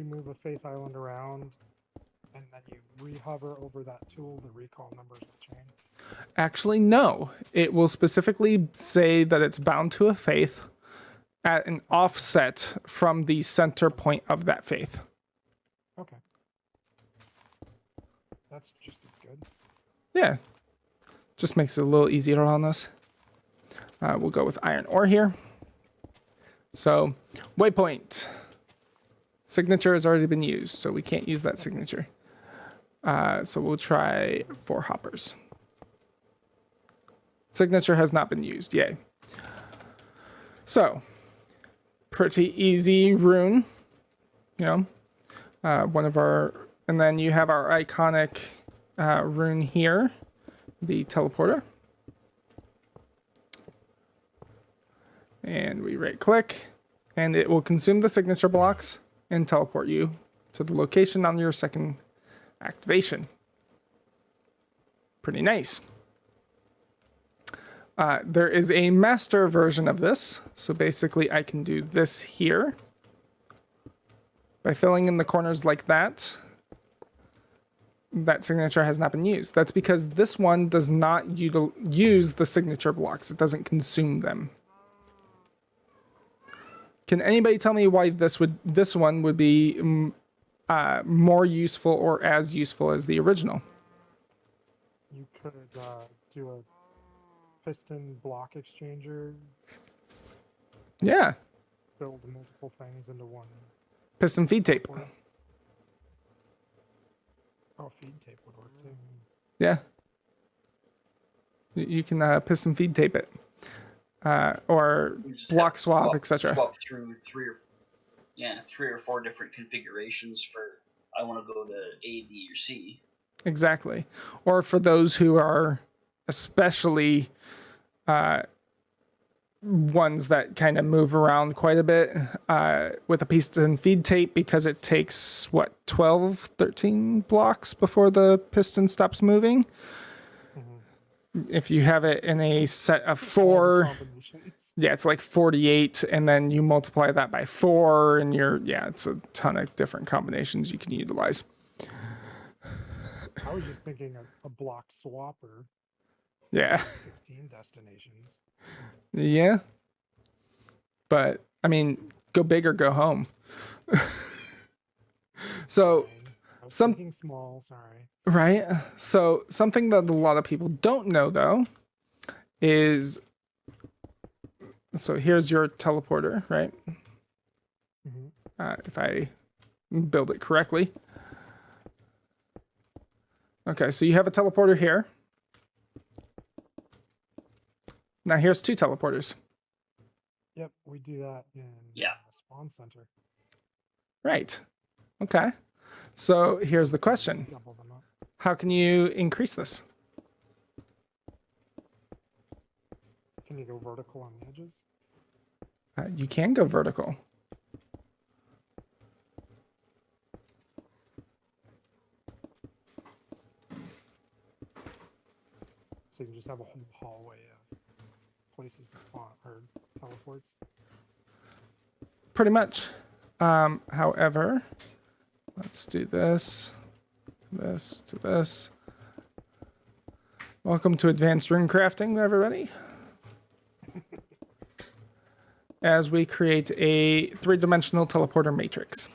move a Faith Island around, and then you re-hover over that tool, the recall numbers will change. Actually, no. It will specifically say that it's bound to a faith at an offset from the center point of that faith. Okay. That's just as good. Yeah. Just makes it a little easier on us. We'll go with iron ore here. So, Waypoint. Signature has already been used, so we can't use that signature. So we'll try 4 hoppers. Signature has not been used, yay. So, pretty easy rune. You know, one of our, and then you have our iconic rune here, the teleporter. And we right click, and it will consume the signature blocks and teleport you to the location on your second activation. Pretty nice. There is a master version of this. So basically I can do this here. By filling in the corners like that, that signature has not been used. That's because this one does not use the signature blocks. It doesn't consume them. Can anybody tell me why this one would be more useful or as useful as the original? You could do a piston block exchanger, Yeah, build multiple things into one. piston feed tape. Or- Oh, feed tape would work too. Yeah. You can piston feed tape it. Or We just block have to swap, etc. Swap through 3 or 4 different configurations for I want to go to A, B, or C. Exactly. Or for those who are especially ones that kind of move around quite a bit with a piston feed tape, because it takes, 12, 13 blocks before the piston stops moving? If you have it in a set of 4, Combinations. yeah, it's like 48, and then you multiply that by 4, and it's a ton of different combinations you can utilize. I was just thinking a block swapper, Yeah. 16 destinations. Yeah. But, I mean, go big or go home. So, Fine. I was some- thinking small, sorry. right? So, something that a lot of people don't know, though, is... So, here's your teleporter, right? Mm-hmm. If I build it correctly. Okay, so you have a teleporter here. Now here's 2 teleporters. Yep, we do that in Yeah. the spawn center. Right. Okay. So here's the question. Double them up. how can you increase this? Can you go vertical on the edges? You can go vertical. So you can just have a whole hallway of places to spawn or teleports. Pretty much. However, let's do this to this. Welcome to Advanced Rune Crafting, everybody. As we create a 3-dimensional teleporter matrix.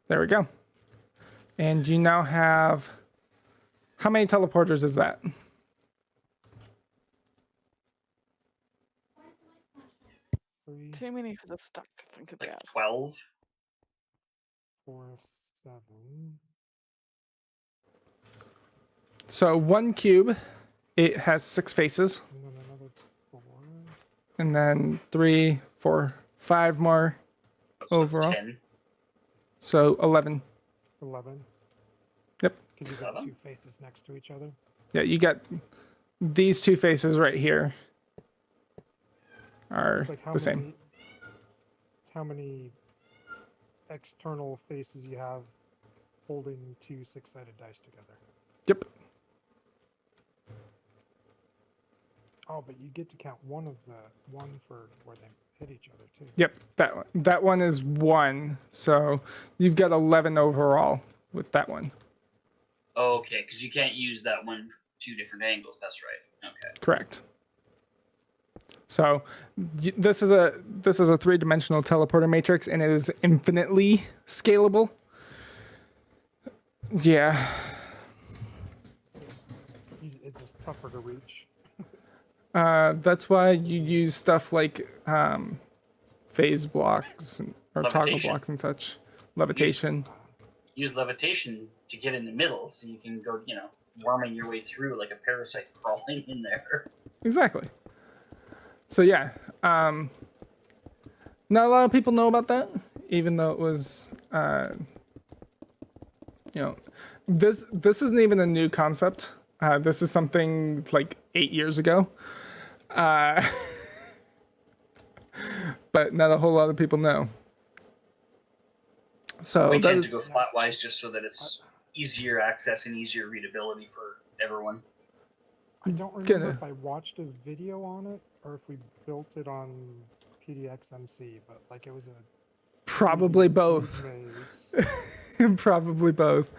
There we go. And you now have, how many teleporters is that? Three, Too many for the stuck to think Like about. 12. 4, 7. So 1 cube, it has 6 faces. And then another 4. And then 3, 4, 5 more So it's overall. 10. So 11. 11. Yep. Because you got 11? 2 faces next to each other. Yeah, you got these 2 faces right here are It's like how the many, same. It's how many external faces you have holding 2 6-sided dice together. Yep. Oh, but you get to count one for where they hit each other too. Yep. That one is 1. So you've got 11 overall with that one. Okay, because you can't use that one for 2 different angles. That's right. Okay. Correct. So this is a 3-dimensional teleporter matrix, and it is infinitely scalable. Yeah. It's just tougher to reach. That's why you use stuff like phase blocks or toggle Levitation. blocks and such. Levitation. Use levitation to get in the middle, so you can go, worming your way through like a parasite crawling in there. Exactly. So yeah, not a lot of people know about that, even though it was, this isn't even a new concept. This is something like 8 years ago. But not a whole lot of people know. So We that tend is, to go flatwise just so that it's easier access and easier readability for everyone. I don't remember if I watched a video on it or if we built it on PDXMC, but like it was a probably 3D both. cube maze. Probably both.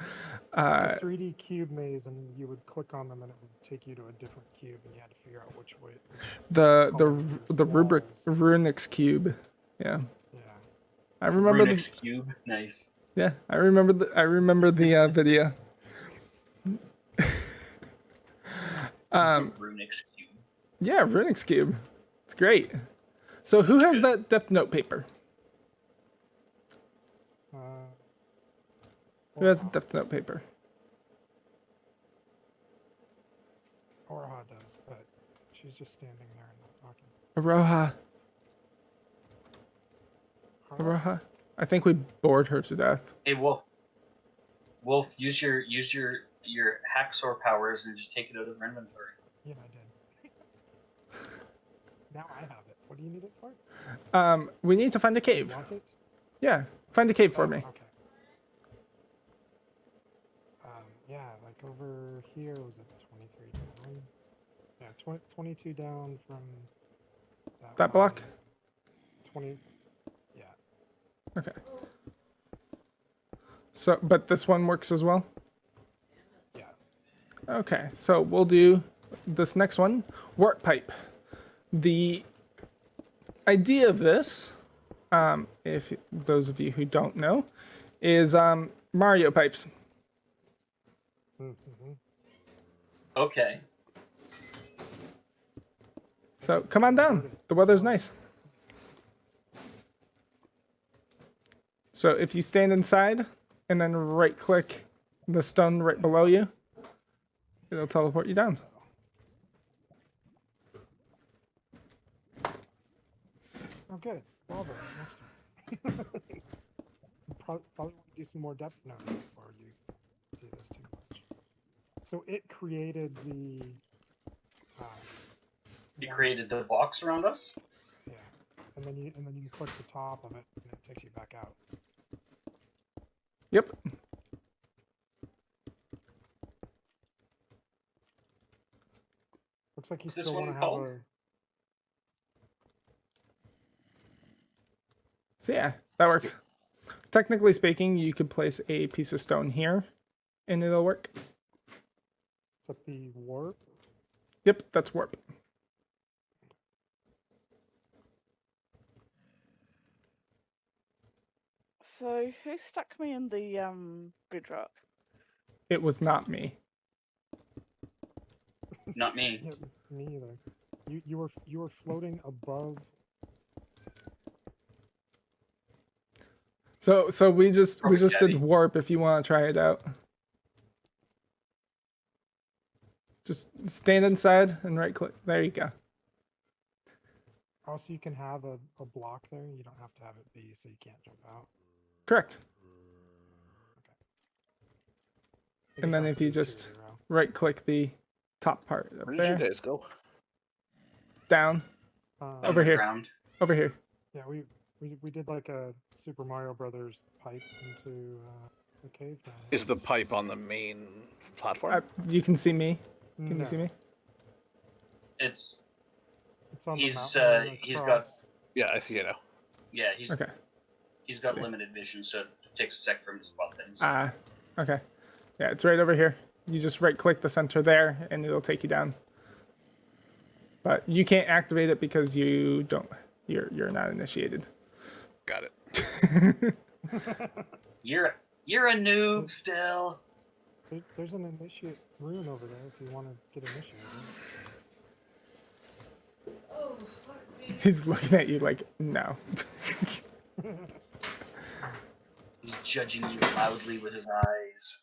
A 3D cube maze, and you would click on them, and it would take you to a different cube, and you had to figure out which way. The rubric walls. Runix cube. Yeah. Yeah. I remember Runix cube, nice. Yeah, I remember the video. Runix cube. Yeah, Runix cube. It's great. So who has good. that Death Note paper? Who has the Death Note paper? Orha does, but she's just standing there and not talking. Aroha. Huh? Aroha. I think we bored her to death. Hey, Wolf. Wolf, use your hacksaw powers and just take it out of your inventory. Yeah, I did. Now I have it. What do you need it for? We need to find a You cave. want it? Yeah, find a cave for Oh, me. Okay. Yeah, like over here was it 23 down? Yeah, 22 down from That block? 20. Yeah. Okay. So, but this one works as well? Yeah. Okay, so we'll do this next one, warp pipe. The idea of this, if those of you who don't know, is Mario pipes. Mm-hmm. Okay. So come on down. The weather's nice. So if you stand inside and then right click the stone right below you, it'll teleport you down. Oh, good. lava right next to us. Probably want to do some more depth node before you do this too much. So it created the. You one- created the box around us. Yeah, and then you can click the top of it, and it takes you back out. Yep. Looks like you What's this still want to one have called? a. So yeah, that works. Technically speaking, you could place a piece of stone here, and it'll work. Is that the warp? Yep, that's warp. So who stuck me in the bedrock? It was not me. Not me. Yeah, me either. You were floating above. So we just Probably did Daddy. warp if you want to try it out. Just stand inside and right click. There you go. Also, you can have a block there. You don't have to have it be so you can't jump out. Correct. It And then has if to you be just 2-0. right click the top part up Where did you there, guys go? down, over here. Underground. over here. Yeah, we did like a Super Mario Brothers pipe into the cave now. Is the pipe on the main platform? You can see me. Can No, you see me? It's It's on He's, the mountain. he's got- across. Yeah, I see it now. yeah. Okay. He's got Yeah. limited vision, so it takes a sec for him to spot things. Okay. Yeah, it's right over here. You just right click the center there, and it'll take you down. But you can't activate it because you don't. You're not initiated. Got it. You're a noob still. There's an initiate rune over there if you want to get initiated. He's looking at you like, no. He's judging you loudly with his eyes.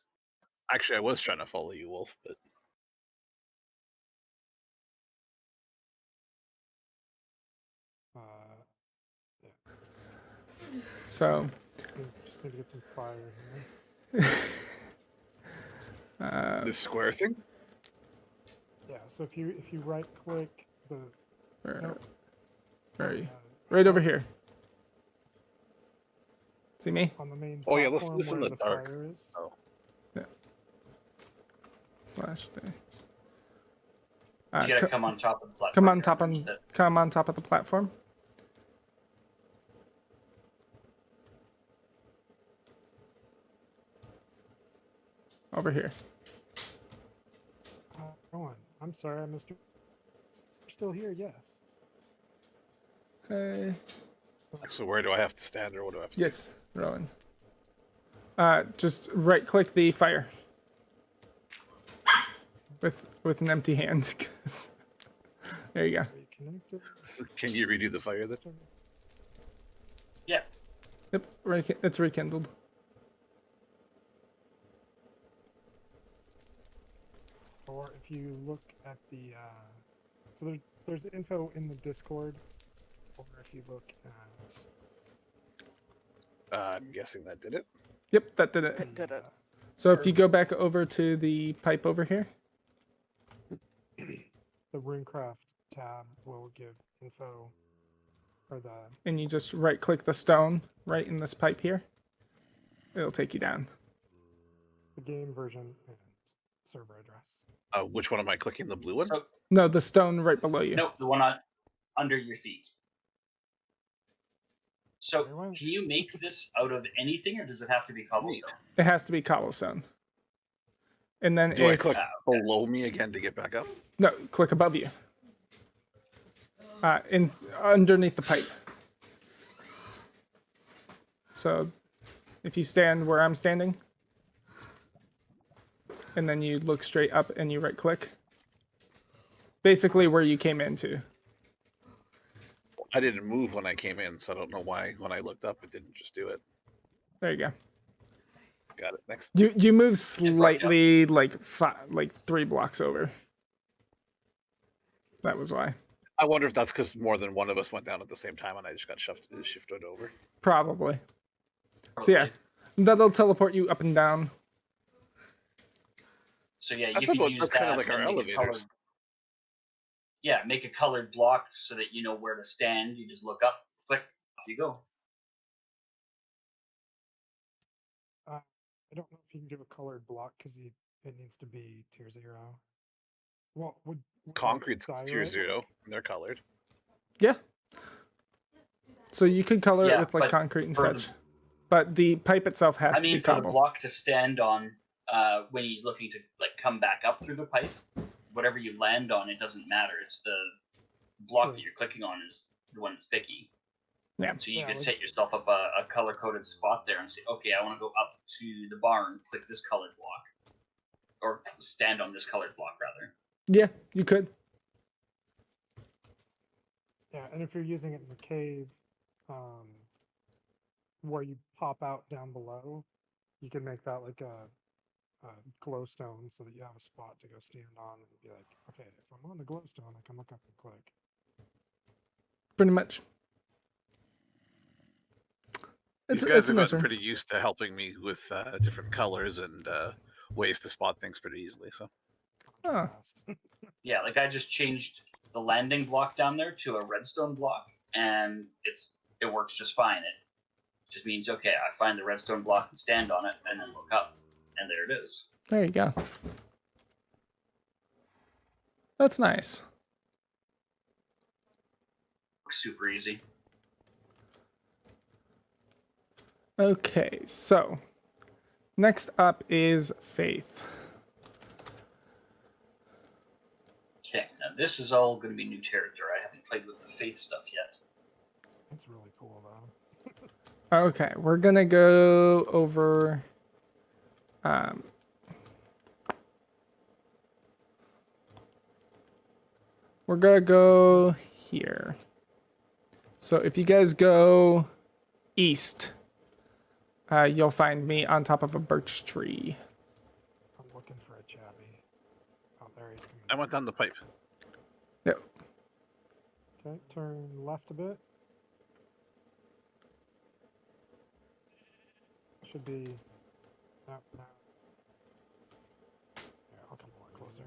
Actually, I was trying to follow you, Wolf, but So, Just need to get some fire here. this square thing? Yeah. So if you right click the where are you? uh, Right over here. See me? on the main Oh, yeah, platform let's in where the the dark. fire is. Oh. Slash day. You gotta come on top of the platform. come on here top underneath it. come on top of the platform. Over here. Go on. I'm sorry, I missed you. You're still here, yes. Okay. So where do I have to stand, or what do I have to Yes, Rowan. Just right click the fire. With an empty hand. 'cause- there you go. Are you connected? do? Can you redo the fire then? Yeah. Yep, it's rekindled. Or if you look at the so there's info in the Discord, or if you look at I'm guessing that did it. Yep, that did it. It did it. So if you go back over to the pipe over here, the Runecraft tab will give info, or the and you just right click the stone right in this pipe here, it'll take you down. game version and server address. Which one am I clicking? The blue one? So No, the stone right below you. no, the one on under your feet. So Very well. can you make this out of anything, or does it have to be cobblestone? It has to be cobblestone. And then Do I if click below me again to get back up? no, click above you. In underneath the pipe. So if you stand where I'm standing, and then you look straight up and you right click, basically where you came into. I didn't move when I came in, so I don't know why when I looked up it didn't just do it. There you go. Got it. Next. You move slightly like 3 blocks over. That was why. I wonder if that's because more than one of us went down at the same time, and I just got shifted over. Probably. So yeah, Probably. that'll teleport you up and down. So yeah, That's you could about- use that's that kinda like our and make a elevators. colored. Yeah, make a colored block so that you know where to stand. You just look up, click, off you go. I don't know if you can do a colored block because it needs to be tier 0. Well, would Concrete's diorite tier 0, work? and they're colored. Yeah. So you could color it Yeah, with like but concrete and for the- such, but the pipe itself has I to mean, be for the cobble. block to stand on, when he's looking to like come back up through the pipe, whatever you land on, it doesn't matter. It's the block True. that you're clicking on is the one that's picky. Yeah. So you Yeah, could like- set yourself up a color-coded spot there and say, okay, I want to go up to the barn, click this colored block, or stand on this colored block rather. Yeah, you could. Yeah, and if you're using it in the cave, where you pop out down below, you can make that like a glowstone so that you have a spot to go stand on and be like, okay, if I'm on the glowstone, I can look up and click. Pretty much. These It's guys a have nice gotten one. pretty used to helping me with different colors and ways to spot things pretty easily. So Oh. Contrast. Yeah, like I just changed the landing block down there to a redstone block, and it works just fine. It just means, okay, I find the redstone block and stand on it, and then look up, and there it is. There you go. That's nice. Works super easy. Okay, so next up is Faith. Okay, now this is all going to be new territory. I haven't played with the faith stuff yet. It's really cool though. Okay, we're gonna go over. We're gonna go here. So if you guys go east, you'll find me on top of a birch tree. I'm looking for a chabby. Oh, there he's coming. I went down the pipe. Yep. Okay, turn left a bit. Should be. No, no. Here, I'll come a lot closer.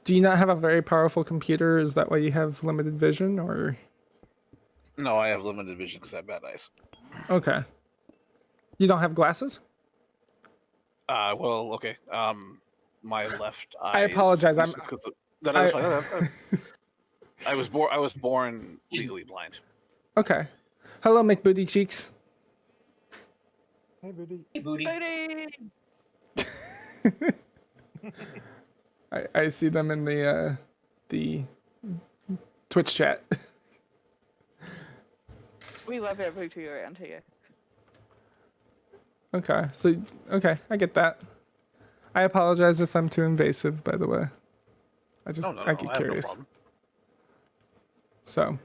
Do you not have a very powerful computer? Is that why you have limited vision, or? No, I have limited vision because I have bad eyes. Okay. You don't have glasses? Well, okay. My left eye. I apologize, Is, I'm- that is fine. I was born legally blind. Okay. Hello, McBooty Cheeks. Hey, Booty. Hey, booty. Booty! I see them in the Twitch chat. We love our booty around here. Okay, so I get that. I apologize if I'm too invasive, by the way. I get I have curious. no problem. So,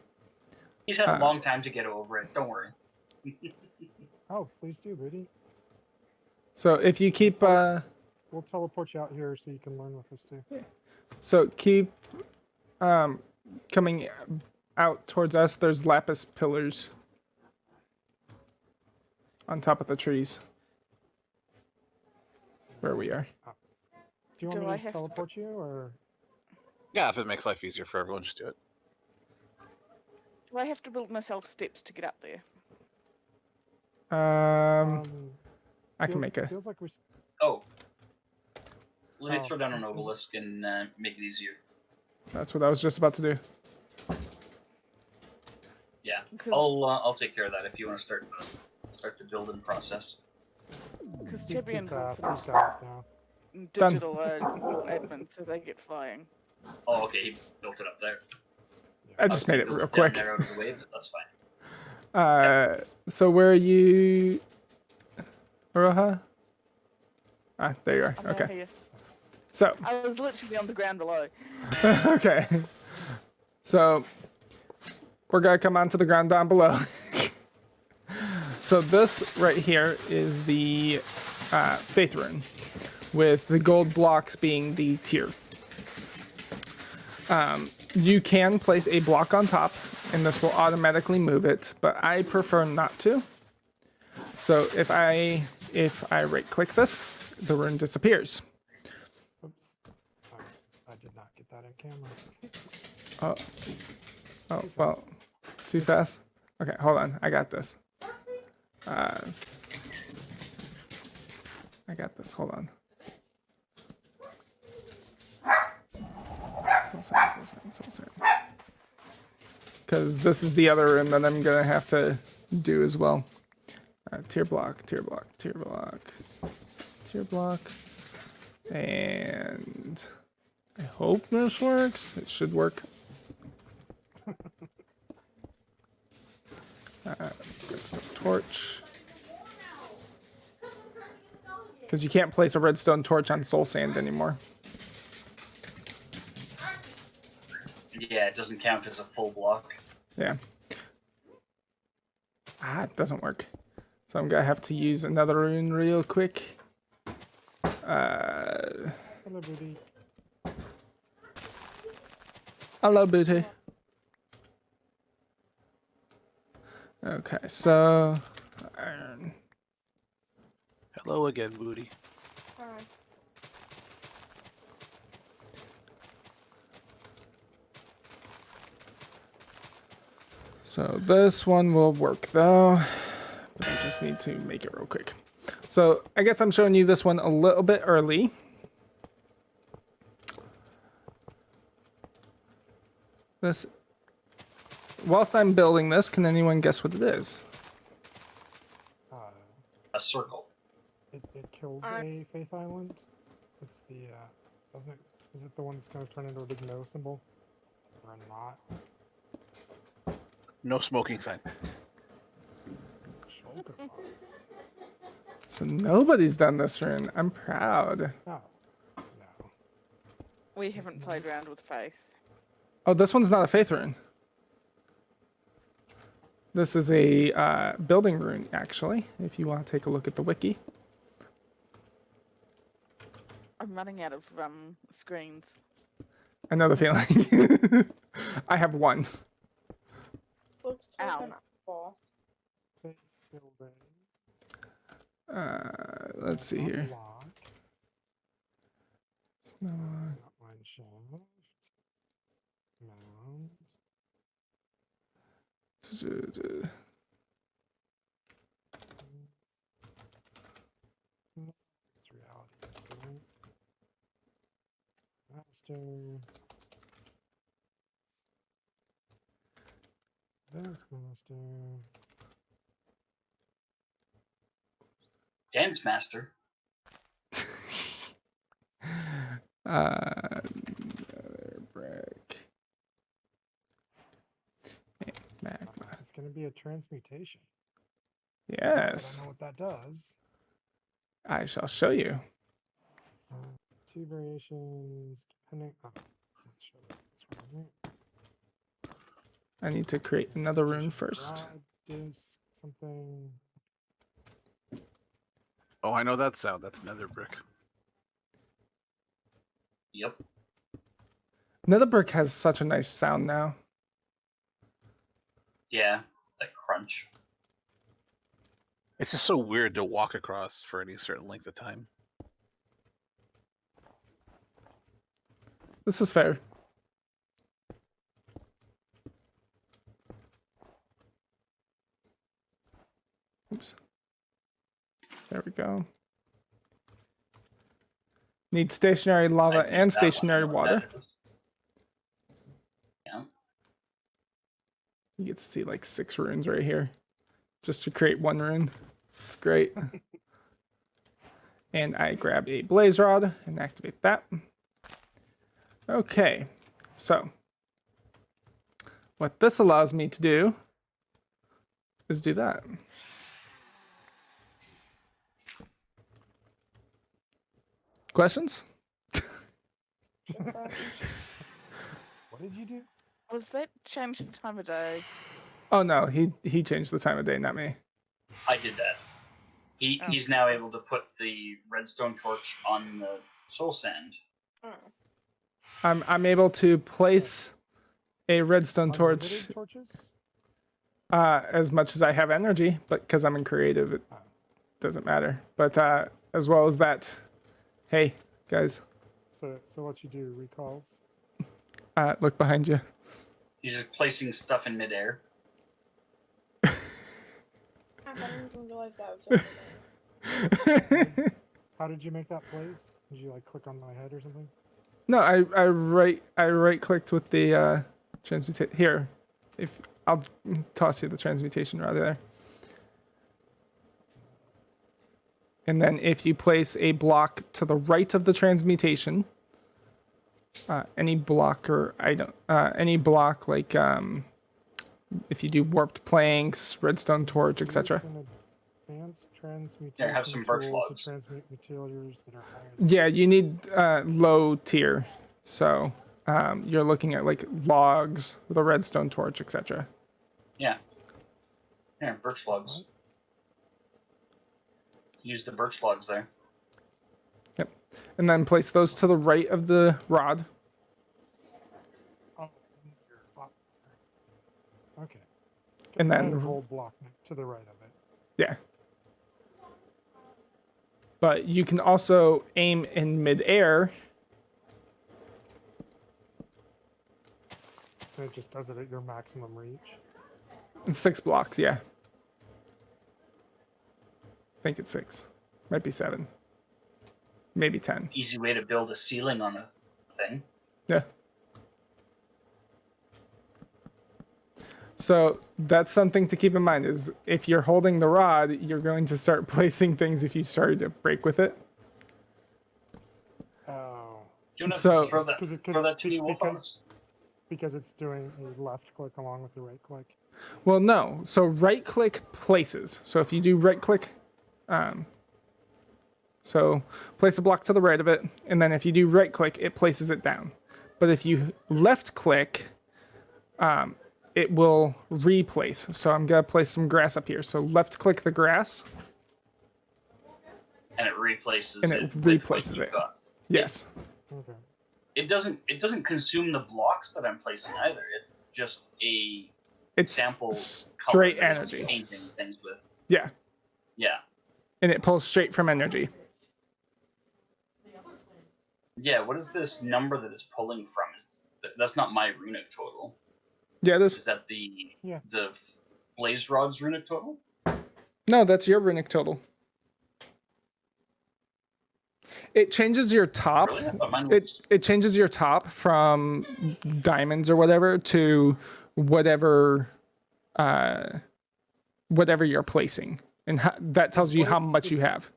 He's had a long time to get over it. Don't worry. Oh, please do, Booty. so if you keep We'll teleport you out here so you can learn with us too. keep coming out towards us, there's lapis pillars on top of the trees where we are. Do you want Do me I to just have to- teleport you, or Yeah, if it makes life easier for everyone, just do it. Do I have to build myself steps to get up there? I can feels- make a. Feels like we're. Oh. Let me Oh, throw down an is it- obelisk and make it easier. That's what I was just about to do. Yeah, 'Cause- I'll take care of that if you want to start the building process. Because He's Chibby too and fast. Wolf He's got it now. are Done. digital admin, so they get flying. Oh, okay, he built it up there. I just made it Built real down quick. there out of the way, but that's fine. So where are you, Roha? Ah, there you are. I'm Okay. here. So, I was literally on the ground below. okay. So, we're gonna come onto the ground down below. So this right here is the Faith Rune, with the gold blocks being the tier. You can place a block on top, and this will automatically move it, but I prefer not to. So if I right-click this, the rune disappears. Oops. Oh, I did not get that in camera. Oh, well, too fast? Okay, hold on. I got this. I got this. Hold on. So sad. Because this is the other room that I'm going to have to do as well. Tier block. And I hope this works. It should work. Redstone torch. Because you can't place a redstone torch on soul sand anymore. Yeah, it doesn't count as a full block. Yeah. It doesn't work. So I'm gonna have to use another rune real quick. Hello, Booty. Hello, Booty. Okay, so iron. Hello again, Booty. So this one will work though, but I just need to make it real quick. So I guess I'm showing you this one a little bit early. This, whilst I'm building this, can anyone guess what it is? A circle. It kills a Faith Island. It's the doesn't it? Is it the one that's going to turn into a big no symbol, or not? No smoking sign. Shoulder box. So nobody's done this rune. I'm proud. Oh, no. We haven't played around with Faith. Oh, this one's not a faith rune. This is a building rune, actually, if you want to take a look at the wiki. I'm running out of screens. I know the feeling. I have one. Looks like Ow. an apple. Faith building. Let's see here. Block. No, Not Mineshaft. Mound. It's reality. Master. Dance Master. Dance Master. Another brick. Magma. It's going to be a transmutation. Yes, I don't know what that does. I shall show you. Two variations depending. Oh, let's show this one here. I need to create another rune first. Disc, something. Oh, I know that sound. That's nether brick. Yep. Nether brick has such a nice sound now. Yeah, that crunch. It's just so weird to walk across for any certain length of time. This is fair. Oops. There we go. Need stationary lava I and used that one, I stationary know what that water. is. Yeah. You get to see like 6 runes right here. Just to create one rune. It's great. And I grab a blaze rod and activate that. Okay, so what this allows me to do is do that. Questions? What did you do? Was that change the time of day? Oh no, he changed the time of day, not me. I did that. He's now able to put the redstone torch on the soul sand. Oh. I'm able to place a redstone torch Unlimited torches? as much as I have energy, but because I'm in creative, it doesn't matter. But as well as that, hey guys, So what you do, recalls? look behind you. He's just placing stuff in midair. I didn't even realize that was over How did you make that place? Did you like click on my head or something? No, I right clicked with the transmutation here. If I'll toss you the transmutation rod there. And then if you place a block to the right of the transmutation, any block or item, any block like if you do warped planks, redstone torch, etc. Advanced transmutation Yeah, have some birch tool to logs. transmute materials that are higher than Yeah, you need low tier. So you're looking at like logs, the redstone torch, etc. Yeah. Here, birch logs. Use the birch logs there. Yep. And then place those to the right of the rod. Oh, okay. And I then- have a gold block to the right of it. Yeah. But you can also aim in midair. And it just does it at your maximum reach. 6 blocks, yeah. I think it's 6. Might be 7. Maybe 10. Easy way to build a ceiling on a thing. Yeah. So that's something to keep in mind is if you're holding the rod, you're going to start placing things if you started to break with it. Oh. Do you want to So- throw that, 'Cause it- throw that to me, because- Wolf? Because it's doing a left click along with the right click. Well, no. So right click places. So if you do right click, so place a block to the right of it, and then if you do right click, it places it down. But if you left click, it will replace. So I'm gonna place some grass up here. So left click the grass, And it replaces and it. it with replaces what you've it. got. Yes. Okay. It doesn't consume the blocks that I'm placing either. It's just a It's sample straight color that it's energy. painting things with. Yeah, Yeah. and it pulls straight from energy. Yeah, what is this number that it's pulling from? That's not my runic total. Yeah, this Is that the Yeah. the blaze rod's runic total? no, that's your runic total. It changes your top. Really? I thought mine was It changes your top from diamonds or whatever to whatever whatever you're placing, and that tells you how Blaze much is- you have,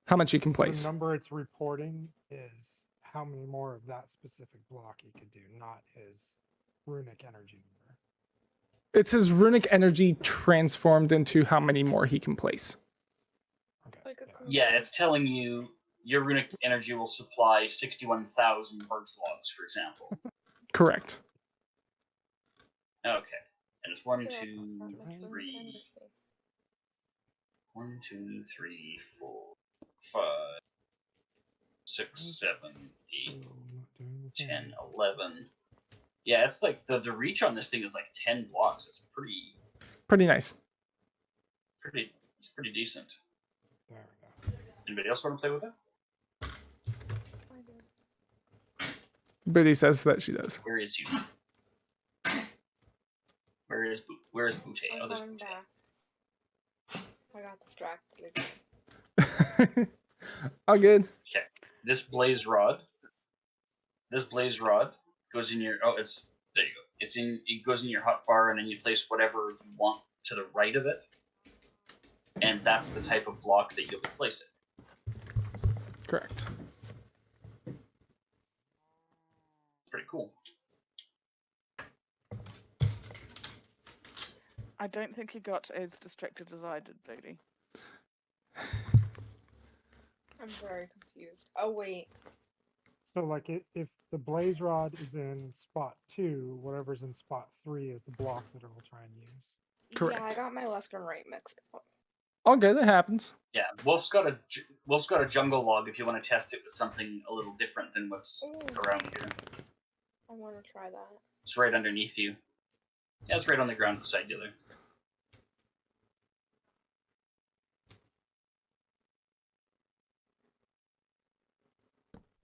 how much you can So place. the number it's reporting is how many more of that specific block he could do, not his runic energy number. It's his runic energy transformed into how many more he can place. Okay. Like a Yeah, it's telling you your runic energy will supply 61,000 birch logs, for example. Correct. Okay. And it's 1, Yeah, 2, that makes sense. 3, 1, 2, 3, 4, 5, 6, 7, 8, So I'm not doing the thing. 10, 11. Yeah, it's like the reach on this thing is like 10 blocks. It's Pretty nice. it's pretty decent. There we go. Anybody else want to play with it? Biddy says that she does. Where is you? Where's Booty? I'm Oh, there's coming Booty. back. I got distracted. All good. Okay. This blaze rod goes in your there you go. It goes in your hotbar, and then you place whatever you want to the right of it. And that's the type of block that you'll place it. Correct. Pretty cool. I don't think you got as distracted as I did, Booty. I'm very confused. Oh wait. So like if the blaze rod is in spot 2, whatever's in spot 3 is the block that it will try and use. Yeah, I Correct. got my left and right mixed up. All good. It happens. Yeah, Wolf's got a jungle log if you want to test it with something a little different than what's Ooh. around here. want to try that. It's right underneath you. Yeah, it's right on the ground beside you there.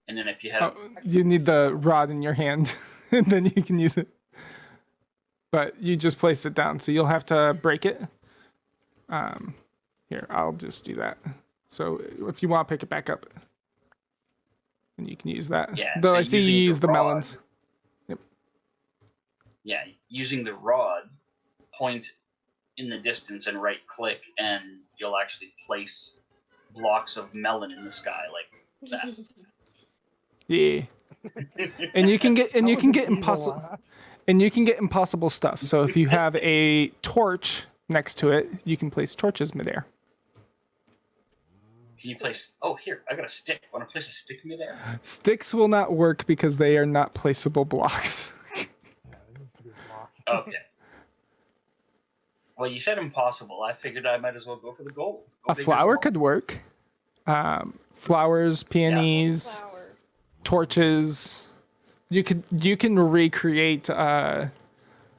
And then if you have... Oh, you need the rod in your hand, and then you can use it. But you just place it down, so you'll have to break it. Here, I'll just do that. So if you want to pick it back up, then you can use that. Yeah, Though so I see you using the use the rod- melons. Yep. Yeah, using the rod, point in the distance and right click, and you'll actually place blocks of melon in the sky like that. Yeah. And you can get That was an evil impossible laugh. and you can get impossible stuff. So if you have a torch next to it, you can place torches midair. Can you place... Oh, here, I got a stick. Want to place a stick midair? Sticks will not work because they are not placeable blocks. Yeah, it needs to be a block. Okay. Well, you said impossible. I figured I might as well go for the gold. Go A big or flower small. could work. Flowers, peonies, Flowers. torches. You can recreate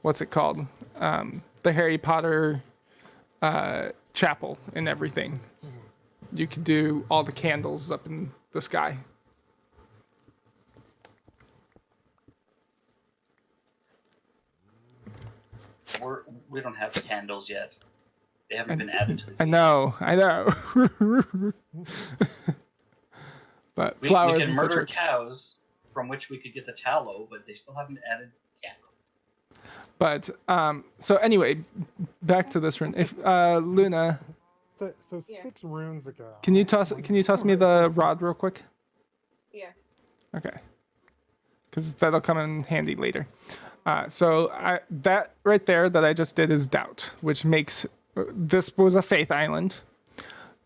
what's it called? The Harry Potter chapel and everything. You could do all the candles up in the sky. We don't have candles yet. They haven't been added to the I know. But We flowers can and such murder work. cows from which we could get the tallow, but they still haven't added candle. But so anyway, back to this rune. If Luna, So Yeah. 6 runes ago. can you toss me the rod real quick? Yeah. Okay. Because that'll come in handy later. So that right there that I just did is doubt, which makes this was a faith island,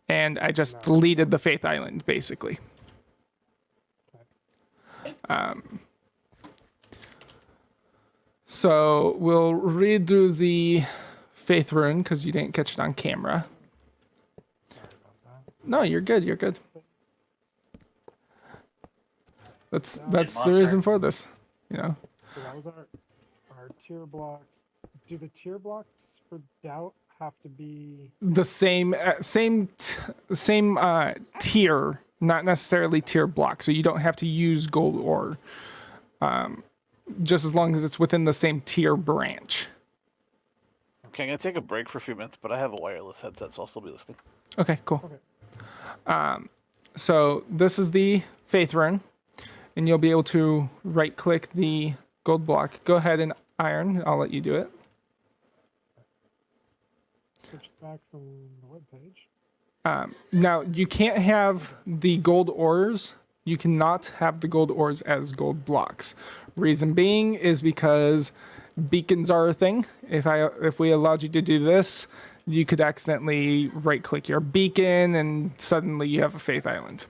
and I just deleted the faith island basically. So we'll redo the faith rune because you didn't catch it on camera. Sorry about that. No, you're good. You're good. That's the monster. reason for this, you know. So that was our tier blocks. Do the tier blocks for doubt have to be? The same tier, not necessarily tier block. So you don't have to use gold ore, just as long as it's within the same tier branch. Okay, I'm gonna take a break for a few minutes, but I have a wireless headset, so I'll still be listening. Okay, cool. Okay. So this is the faith rune, and you'll be able to right-click the gold block. Go ahead and iron. I'll let you do it. Switch back from the web page. Now, you can't have the gold ores. You cannot have the gold ores as gold blocks. Reason being is because beacons are a thing. If we allowed you to do this, you could accidentally right-click your beacon and suddenly you have a faith island.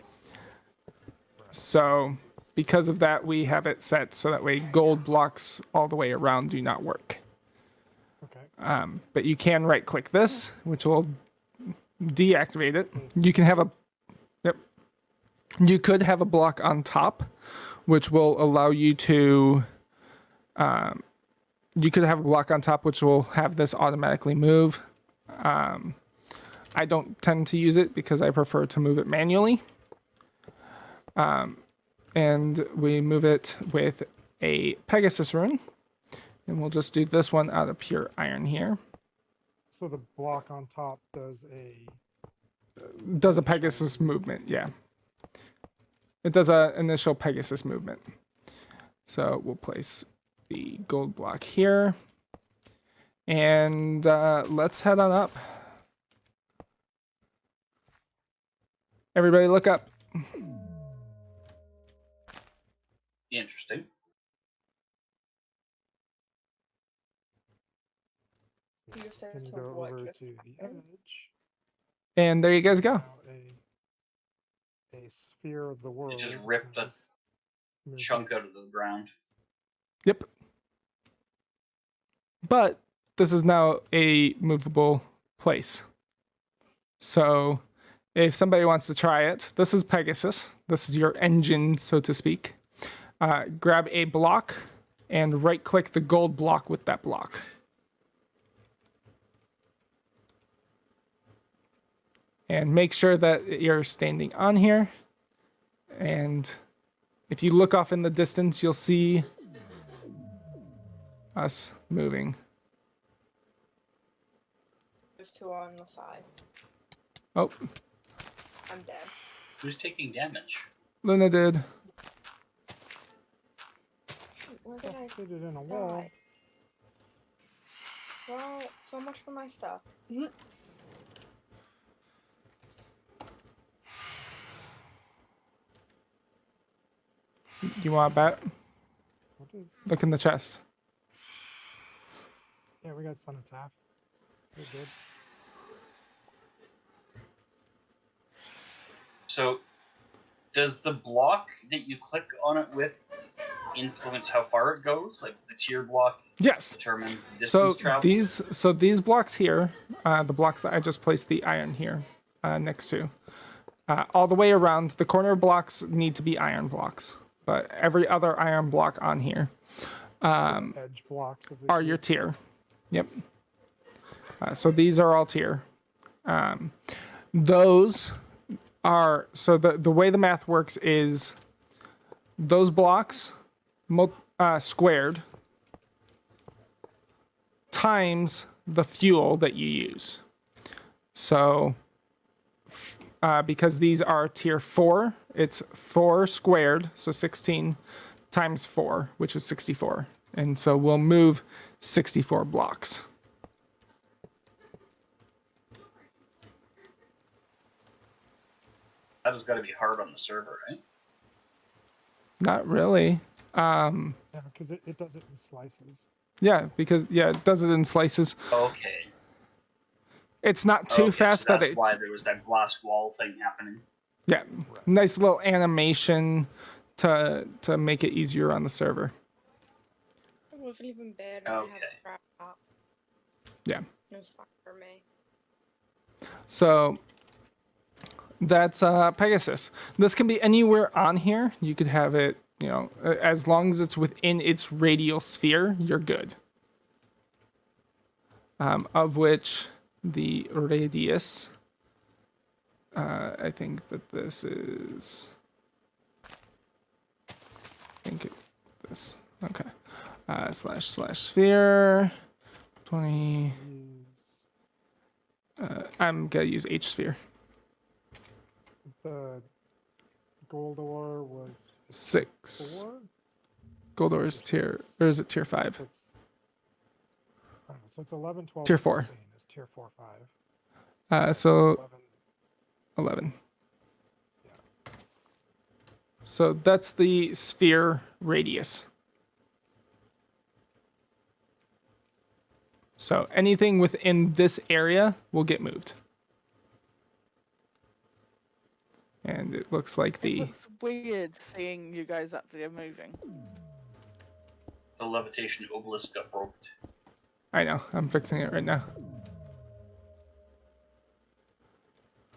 So, because of that, we have it set so that way gold blocks all the way around do not work. Okay. But you can right-click this, which will deactivate it. You can have you could have a block on top, which will allow you to. You could have a block on top, which will have this automatically move. I don't tend to use it because I prefer to move it manually. And we move it with a Pegasus Rune. And we'll just do this one out of pure iron here. So the block on top does Does a Pegasus movement, yeah. It does a initial Pegasus movement. So we'll place the gold block here. And let's head on up. Everybody look up. Interesting. Do your stairs Can you to go what? over Just to the edge. And there you guys go. Now a sphere of the world. just ripped and a just move Chunk it. out of the ground. Yep. But this is now a movable place. So if somebody wants to try it, this is Pegasus. This is your engine, so to speak. Grab a block and right-click the gold block with that block. And make sure that you're standing on here. And if you look off in the distance, you'll see us moving. There's two on the side. Oh, I'm dead. Who's taking damage? Luna did. Shoot, where did I Suffocated in a wall. die? Well, so much for my stuff. You want a bet? What is? Look in the chest. Yeah, we got Son of Taff. We're good. So, does the block that you click on it with influence how far it goes? Like the tier block Yes. determines the distance So travel? these blocks here, the blocks that I just placed the iron here next to, all the way around, the corner blocks need to be iron blocks, but every other iron block on here Edge blocks of the are your tier. Yep. So these are all tier. Those are, so the way the math works is those blocks squared times the fuel that you use. So because these are tier 4, it's 4 squared, so 16 times 4, which is 64. And so we'll move 64 blocks. That has got to be hard on the server, right? Not really. Yeah, because it does it in slices. Yeah, because it does it in slices. Okay. It's not too Okay, fast so that that's it. why there was that glass wall thing happening. Yeah, nice little animation to make it easier on the server. It wasn't even bad. I Okay. had a crap top. Yeah. It was fine for me. So that's Pegasus. This can be anywhere on here. You could have it, as long as it's within its radial sphere, you're good. Of which the radius, I think that this is, this, okay. / sphere, 20, I'm gonna use H sphere. The gold ore was 6. 4. Gold ore is tier, or is it tier 5? So it's, I don't know, so it's 11, 12, Tier 4. 14 is tier 4, 5. So 11. 11. Yeah. So that's the sphere radius. So anything within this area will get moved. And it looks like It the looks weird seeing you guys up there moving. The Levitation Obelisk got broke. I know, I'm fixing it right now.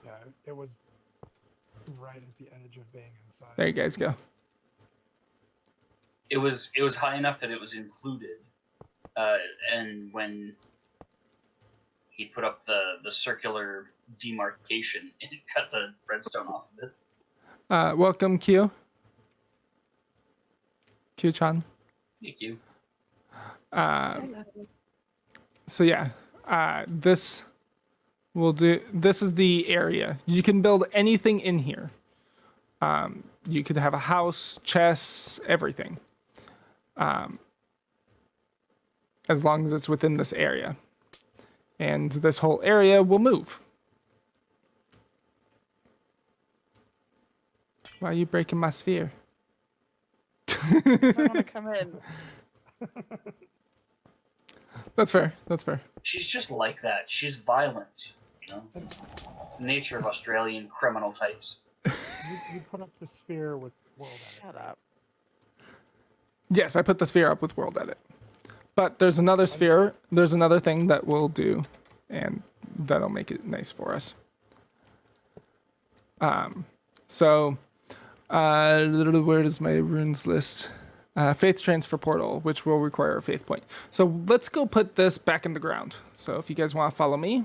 Yeah, it was right at the edge of being inside. There you guys go. It was high enough that it was included, and when he put up the circular demarcation, it cut the redstone off of it. Welcome, Q. Q-chan. Thank you. So yeah, this will do. This is the area. You can build anything in here. You could have a house, chests, everything. As long as it's within this area. And this whole area will move. Why are you breaking my sphere? I want to come in. That's fair. That's fair. She's just like that. She's violent. It's the nature of Australian criminal types. You put up the sphere with WorldEdit. Shut up. Yes, I put the sphere up with WorldEdit. But there's another sphere. There's another thing that we'll do, and that'll make it nice for us. So, where does my runes list? Faith transfer portal, which will require a faith point. So let's go put this back in the ground. So if you guys want to follow me,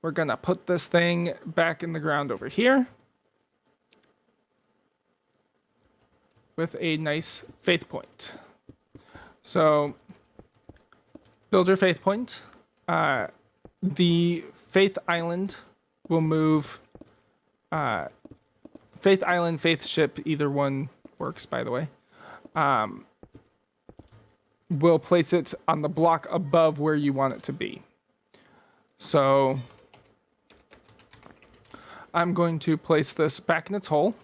we're gonna put this thing back in the ground over here with a nice faith point. So build your faith point. The faith island will move. Faith island, faith ship, either one works, by the way. We'll place it on the block above where you want it to be. So I'm going to place this back in its hole,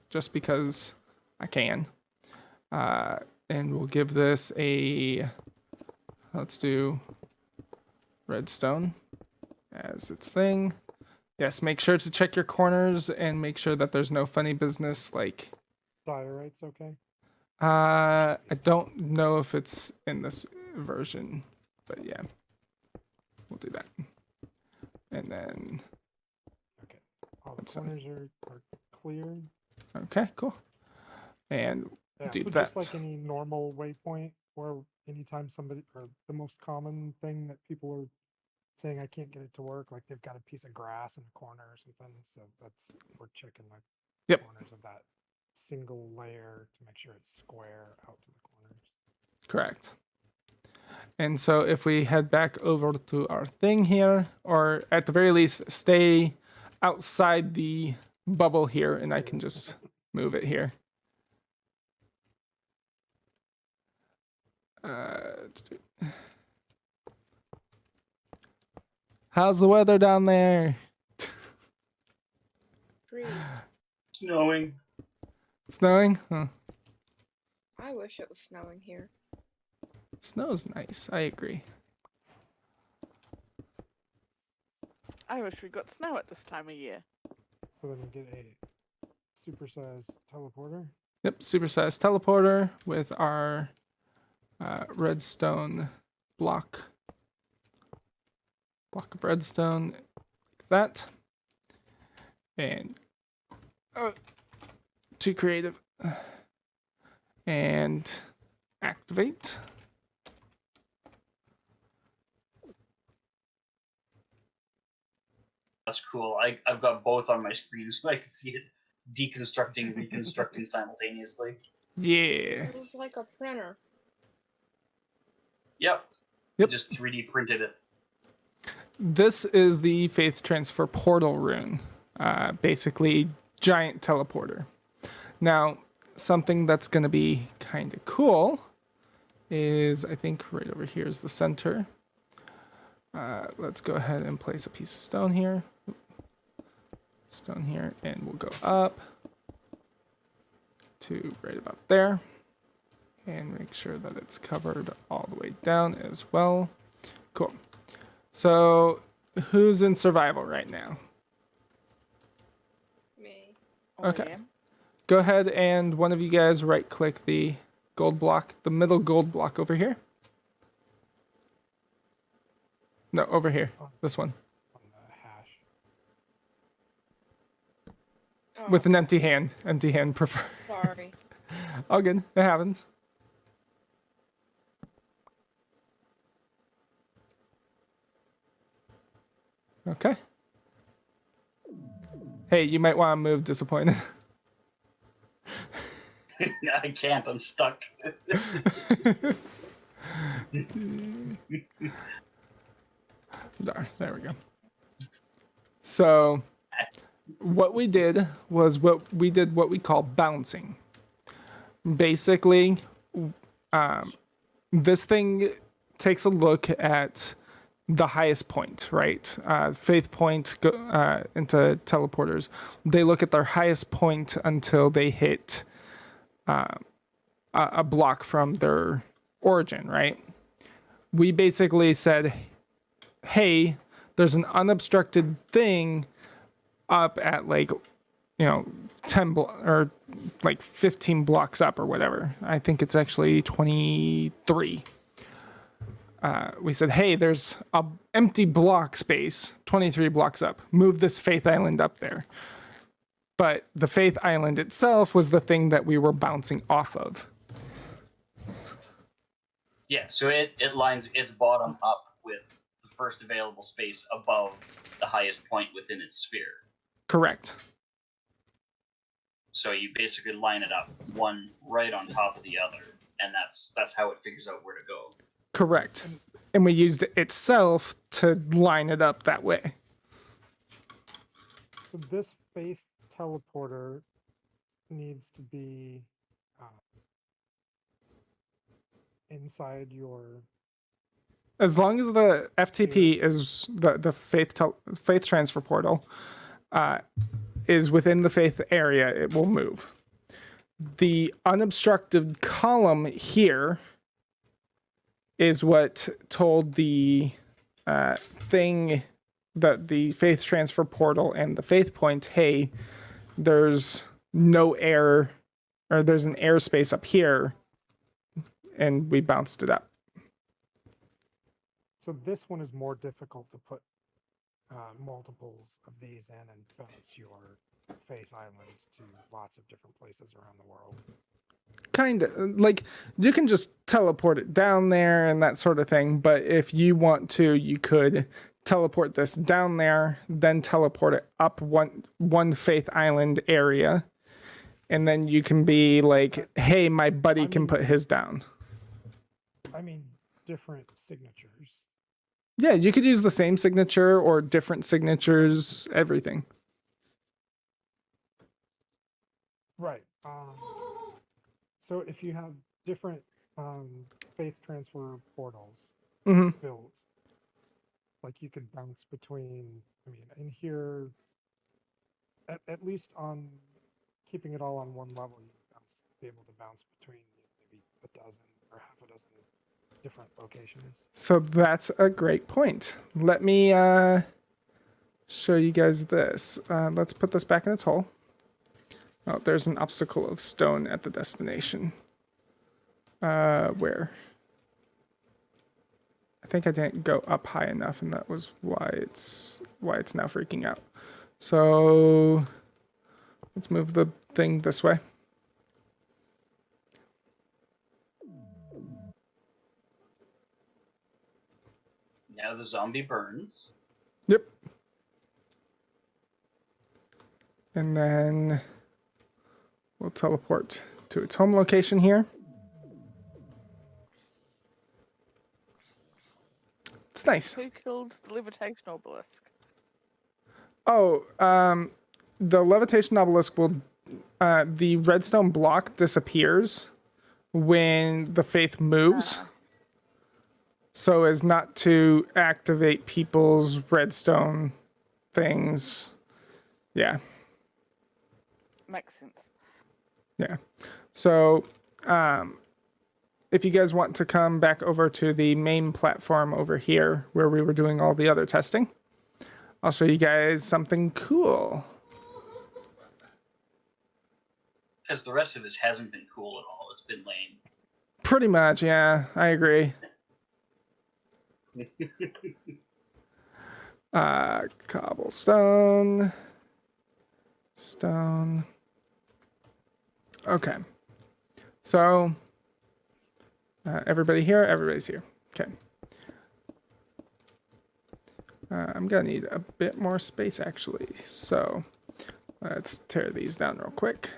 just because I can. And we'll give this a, let's do redstone as its thing. Yes, make sure to check your corners and make sure that there's no funny business like... Diorite's okay? I don't know if it's in this version, but yeah. We'll do that. And then... Okay. All the That's corners are clear. Okay, cool. And Yeah, do so that. just like any normal waypoint, or anytime somebody, or the most common thing that people are saying I can't get it to work, like they've got a piece of grass in a corner or something. So that's, we're checking the Yep. corners of that single layer to make sure it's square out to the corners. Correct. And so if we head back over to our thing here, or at the very least, stay outside the bubble here, and I can just move it here. How's the weather down there? Tree. Snowing. Snowing? Huh. I wish it was snowing here. Snow's nice. I agree. I wish we got snow at this time of year. So then we get a supersized teleporter. Yep, supersized teleporter with our redstone block of redstone, like that. And too creative. And activate. That's cool. I've got both on my screen so I can see it deconstructing, reconstructing simultaneously. Yeah. It was like a printer. Yep. Yep. Just 3D printed it. This is the Faith Transfer Portal Rune. Basically, giant teleporter. Now, something that's going to be kind of cool is, I think right over here is the center. Let's go ahead and place a piece of stone here. Stone here, and we'll go up to right about there. And make sure that it's covered all the way down as well. Cool. So, who's in survival right now? Me. Okay. Yeah. Go ahead and one of you guys right click the gold block, the middle gold block over here. No, over here. This one. On the hash. Oh, With an empty hand. Empty hand prefer. sorry. All good. It happens. Okay. Hey, you might want to move, Disappointed. I can't. I'm stuck. Sorry, there we go. So, what we did was what we call bouncing. Basically, this thing takes a look at the highest point, right? Faith point into teleporters. They look at their highest point until they hit a block from their origin, right? We basically said, hey, there's an unobstructed thing up at 10 or 15 blocks up or whatever. I think it's actually 23. We said, hey, there's a empty block space 23 blocks up. Move this Faith Island up there. But the Faith Island itself was the thing that we were bouncing off of. Yeah, so it lines its bottom up with the first available space above the highest point within its sphere. Correct. So you basically line it up, one right on top of the other, and that's how it figures out where to go. Correct. And we used it itself to line it up that way. So this Faith teleporter needs to be inside your. As long as the FTP is the Faith transfer portal is within the Faith area, it will move. The unobstructed column here is what told the thing that the Faith transfer portal and the Faith point, hey, there's no air, or there's an airspace up here, and we bounced it up. So this one is more difficult to put multiples of these in and bounce your Faith Island to lots of different places around the world. Kind of like you can just teleport it down there and that sort of thing, but if you want to, you could teleport this down there, then teleport it up one Faith Island area, and then you can be like, hey, my buddy can put his down. I mean, different signatures. Yeah, you could use the same signature or different signatures, everything. Right. So if you have different Faith transfer portals built, like you could bounce between, I mean, in here, at least on keeping it all on one level, you be able to bounce between maybe a dozen or half a dozen different locations. So that's a great point. Let me show you guys this. Let's put this back in its hole. Oh, there's an obstacle of stone at the destination. Where? I think I didn't go up high enough, and that was why it's now freaking out. So let's move the thing this way. Now the zombie burns. Yep. And then we'll teleport to its home location here. It's nice. Who killed the Levitation Obelisk? Oh, the Levitation Obelisk will... the redstone block disappears when the Faith moves. So as not to activate people's redstone things. Yeah. Makes sense. Yeah. So, if you guys want to come back over to the main platform over here where we were doing all the other testing, I'll show you guys something cool. Because the rest of this hasn't been cool at all. It's been lame. Pretty much, yeah. I agree. Cobblestone. Stone. Okay. So, everybody here? Everybody's here. Okay. I'm going to need a bit more space, actually. So, let's tear these down real quick.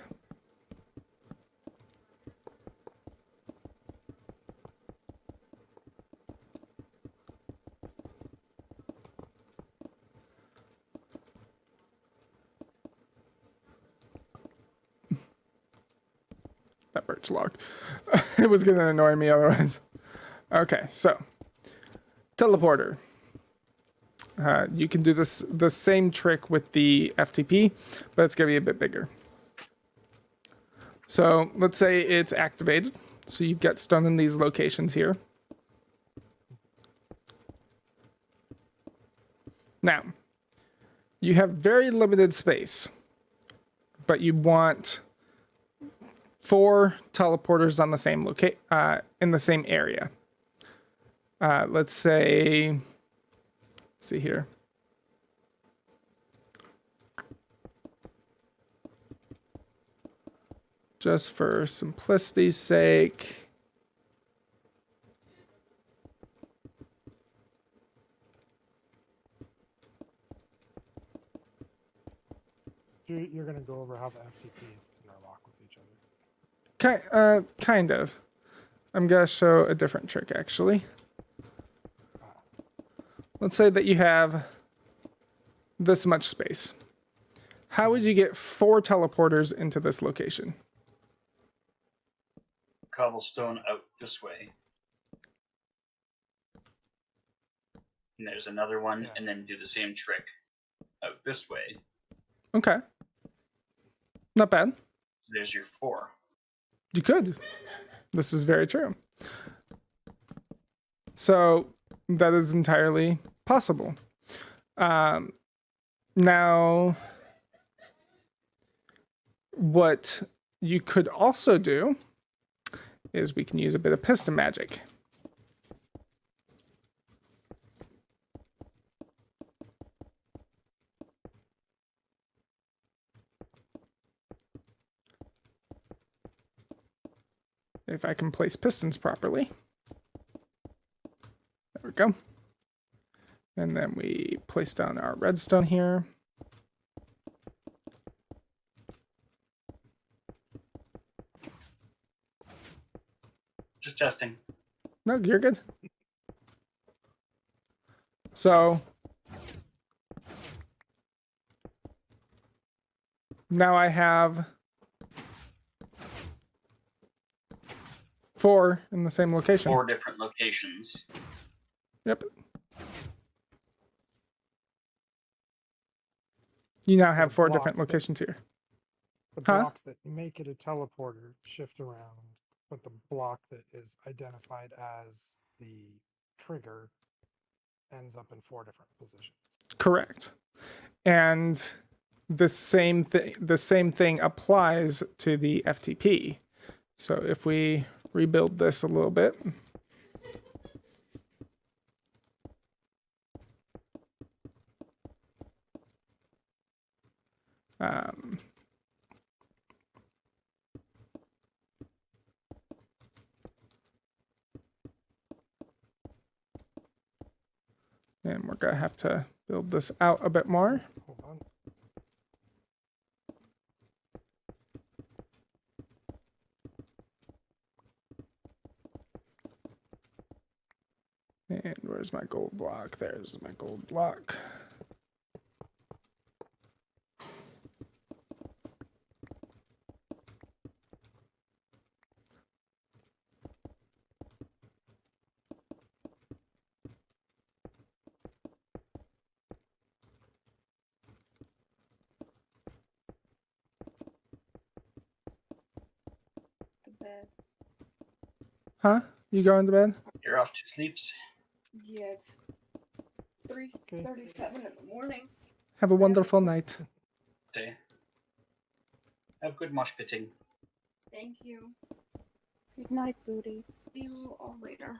That birch log. It was going to annoy me otherwise. Okay, so teleporter. You can do the same trick with the FTP, but it's going to be a bit bigger. So let's say it's activated. So you've got stone in these locations here. Now, you have very limited space, but you want 4 teleporters on the same in the same area. Let's say, let's see here. just for simplicity's sake, You're going to go over how the FTPs interlock with each other. kind of. I'm going to show a different trick, actually. Let's say that you have this much space. How would you get 4 teleporters into this location? Cobblestone out this way. And there's another one, Yeah. and then do the same trick out this way. Okay. Not bad. There's your 4. You could. This is very true. So that is entirely possible. Now, what you could also do is we can use a bit of piston magic. If I can place pistons properly. There we go. And then we place down our redstone here. Just testing. No, you're good. So now I have 4 in the same location. 4 different locations. Yep. You now have 4 different blocks that- locations here. The Huh? blocks that make it a teleporter shift around, but the block that is identified as the trigger ends up in 4 different positions. Correct. And the same thing applies to the FTP. So if we rebuild this a little bit. And we're going to have to build this out a bit more. Hold on. And where's my gold block? There's my gold block. The bed. Huh? You going to bed? You're off to sleeps. Yeah, it's 3:37 in the morning. Have a wonderful night. Okay. Have good mosh pitting. Thank you. Good night, Booty. See you all later.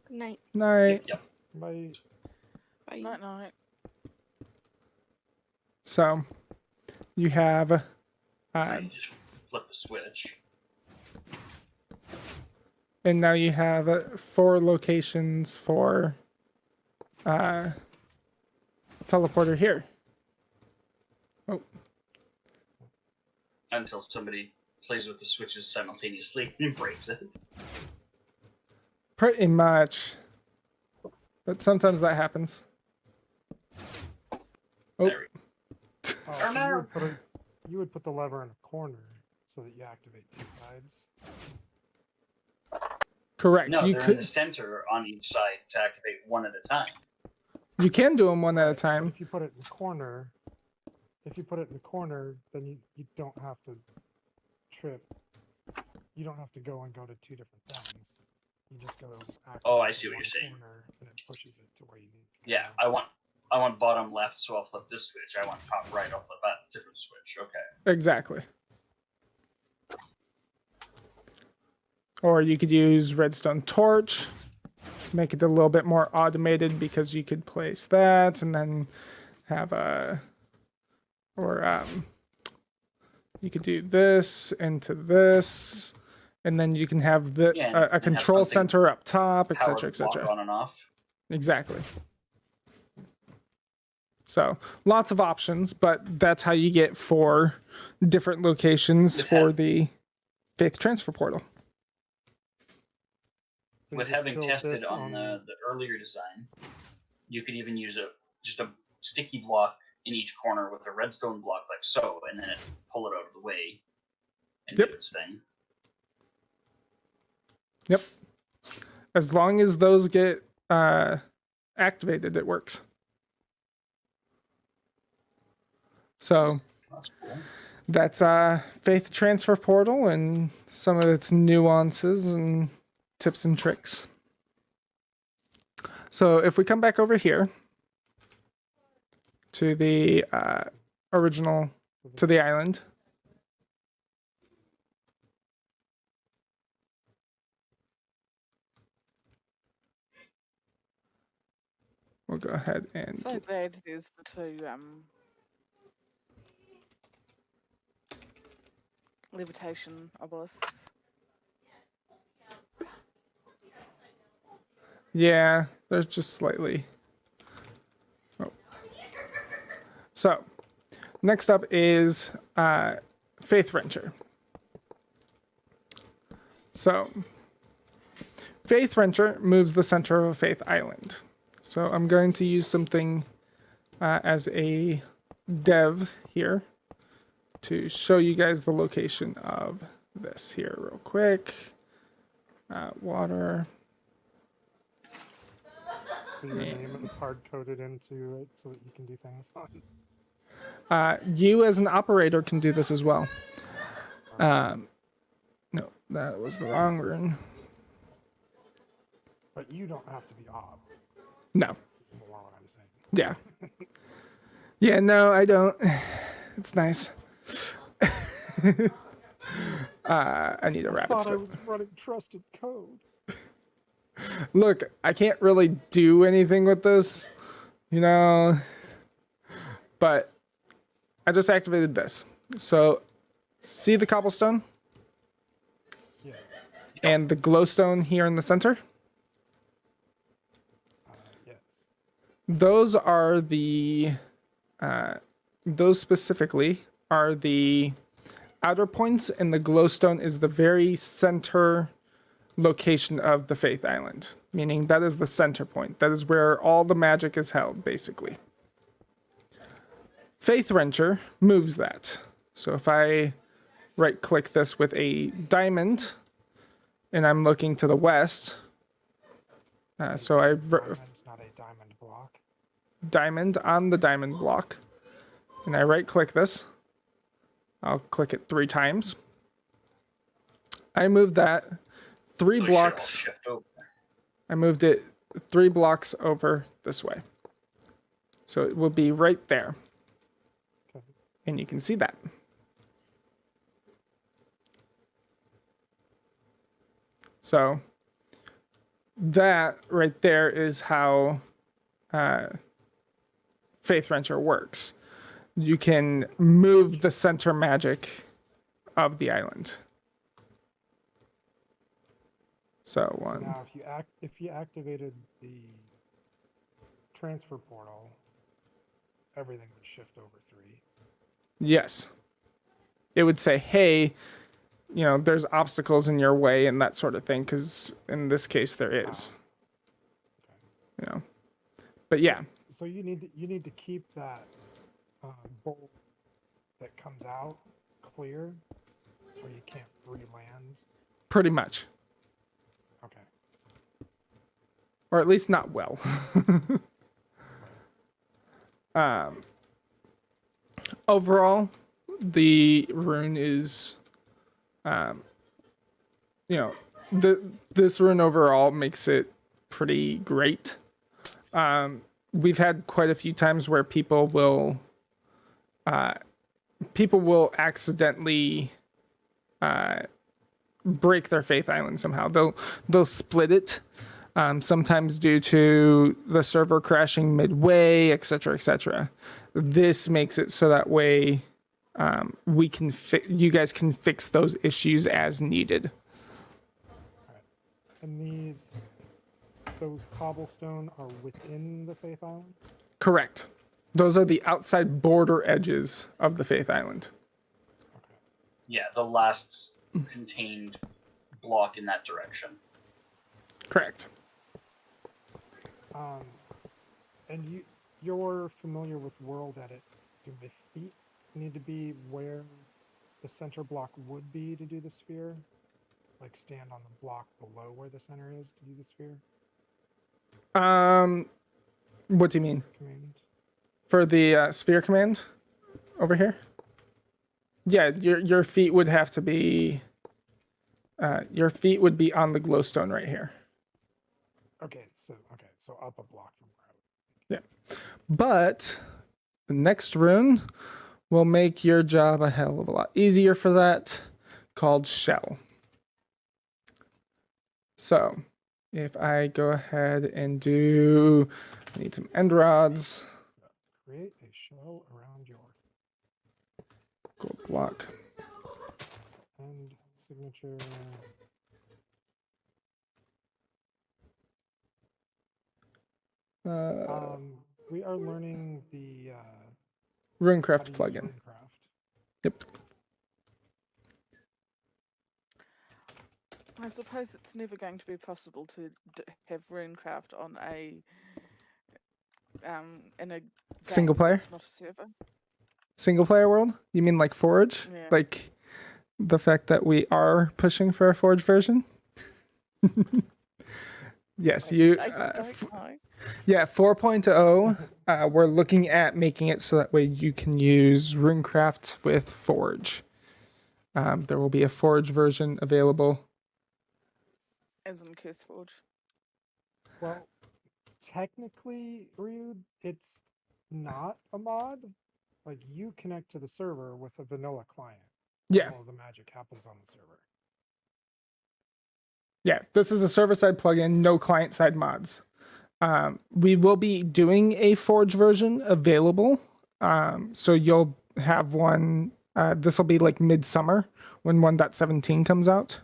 Good night. Night. Yep. Bye. Bye. Night night. So you have So you just flip a switch. and now you have 4 locations for teleporter here. Oh, Until somebody plays with the switches simultaneously and breaks it. pretty much. But sometimes that happens. Oh, There we You would put the lever in a corner so that you activate 2 sides. correct. No, You they're in could the center on each side to activate one at a time. you can do them one at a But time. if you put it in the corner, then you don't have to trip. You don't have to go and go to 2 different things. You just go. Oh, I activate see what one you're saying. corner, and it pushes it to where you need. To Yeah, go. I want bottom left, so I'll flip this switch. I want top right, I'll flip that different switch. Okay. Exactly. Or you could use redstone torch, make it a little bit more automated because you could place that and then have a, or you could do this into this, and then you can have the Yeah, and a have control something center up top, power etc., the block etc. on and off. Exactly. So lots of options, but that's how you get 4 different locations With for have- the Faith Transfer Portal. So you With just having build tested this on the earlier design, you could even use just a sticky block in each corner with a redstone block like so, and then pull it out of the way and Yep. do its thing. Yep. As long as those get activated, it works. So That's cool. that's Faith Transfer Portal and some of its nuances and tips and tricks. So if we come back over here to the original, to the island. We'll go ahead and So glad there's the 2 levitation obelisks. yeah, there's just slightly. Oh. So next up is Faith Wrencher. So Faith Wrencher moves the center of a Faith Island. So I'm going to use something as a dev here to show you guys the location of this here real quick. Water. So your name is hard coded into it so that you can do things on. You as an operator can do this as well. No, that was the wrong rune. But you don't have to be ob. No. More what I'm saying. Yeah. Yeah, no, I don't. It's nice. I need a I rabbit thought I foot. was running trusted code. Look, I can't really do anything with this, you know, but I just activated this. So, see the cobblestone Yeah. and the glowstone here in the center? Yes. Those are the, those specifically are the outer points, and the glowstone is the very center location of the Faith Island, meaning that is the center point. That is where all the magic is held, basically. Faith Wrencher moves that. So if I right click this with a diamond and I'm looking to the west, so I Diamond's not a diamond block. diamond on the diamond block, and I right click this. I'll click it 3 times. I moved that 3 So it should all blocks. shift over. I moved it 3 blocks over this way. So it will be right there. Okay. And you can see that. So that right there is how Faith Wrencher works. You can move the center magic of the island. So So one. now if you activated the transfer portal, everything would shift over 3. Yes. It would say, hey, you know, there's obstacles in your way and that sort of thing, because in this case there is. You know. But yeah, So you need to keep that bolt that comes out clear, or you can't re-land. pretty much. Okay. Or at least not well. Overall, the rune is, you know, this rune overall makes it pretty great. We've had quite a few times where people will accidentally break their Faith Island somehow. They'll split it. Sometimes due to the server crashing midway, etc., etc. This makes it so that way we can you guys can fix those issues as needed. And those cobblestone are within the Faith Island? Correct. Those are the outside border edges of the Faith Island. Okay. Yeah, the last contained block in that direction. Correct. And you're familiar with WorldEdit. Do the feet need to be where the center block would be to do the sphere? Like stand on the block below where the center is to do the sphere? What do you mean? Command? For the sphere command over here? Yeah, your feet would have to be your feet would be on the glowstone right here. Okay, so up a block from where I would. Yeah. But the next rune will make your job a hell of a lot easier for that, called Shell. So if I go ahead and I need some end rods. Create a shell around your Gold block. end signature. We are learning the Runecraft how to use plugin. Runecraft. Yep. I suppose it's never going to be possible to have Runecraft on in a Single game player? that's not a server. Single player world? You mean like Forge? Yeah. Like the fact that we are pushing for a Forge version? Yes, you. I don't know. Yeah, 4.0. We're looking at making it so that way you can use Runecraft with Forge. There will be a Forge version available. As in CurseForge. Well, technically, Ryu, it's not a mod. Like you connect to the server with a vanilla client. Yeah. All of the magic happens on the server. Yeah, this is a server-side plugin, no client-side mods. We will be doing a Forge version available. So you'll have one. This will be like midsummer when 1.17 comes out.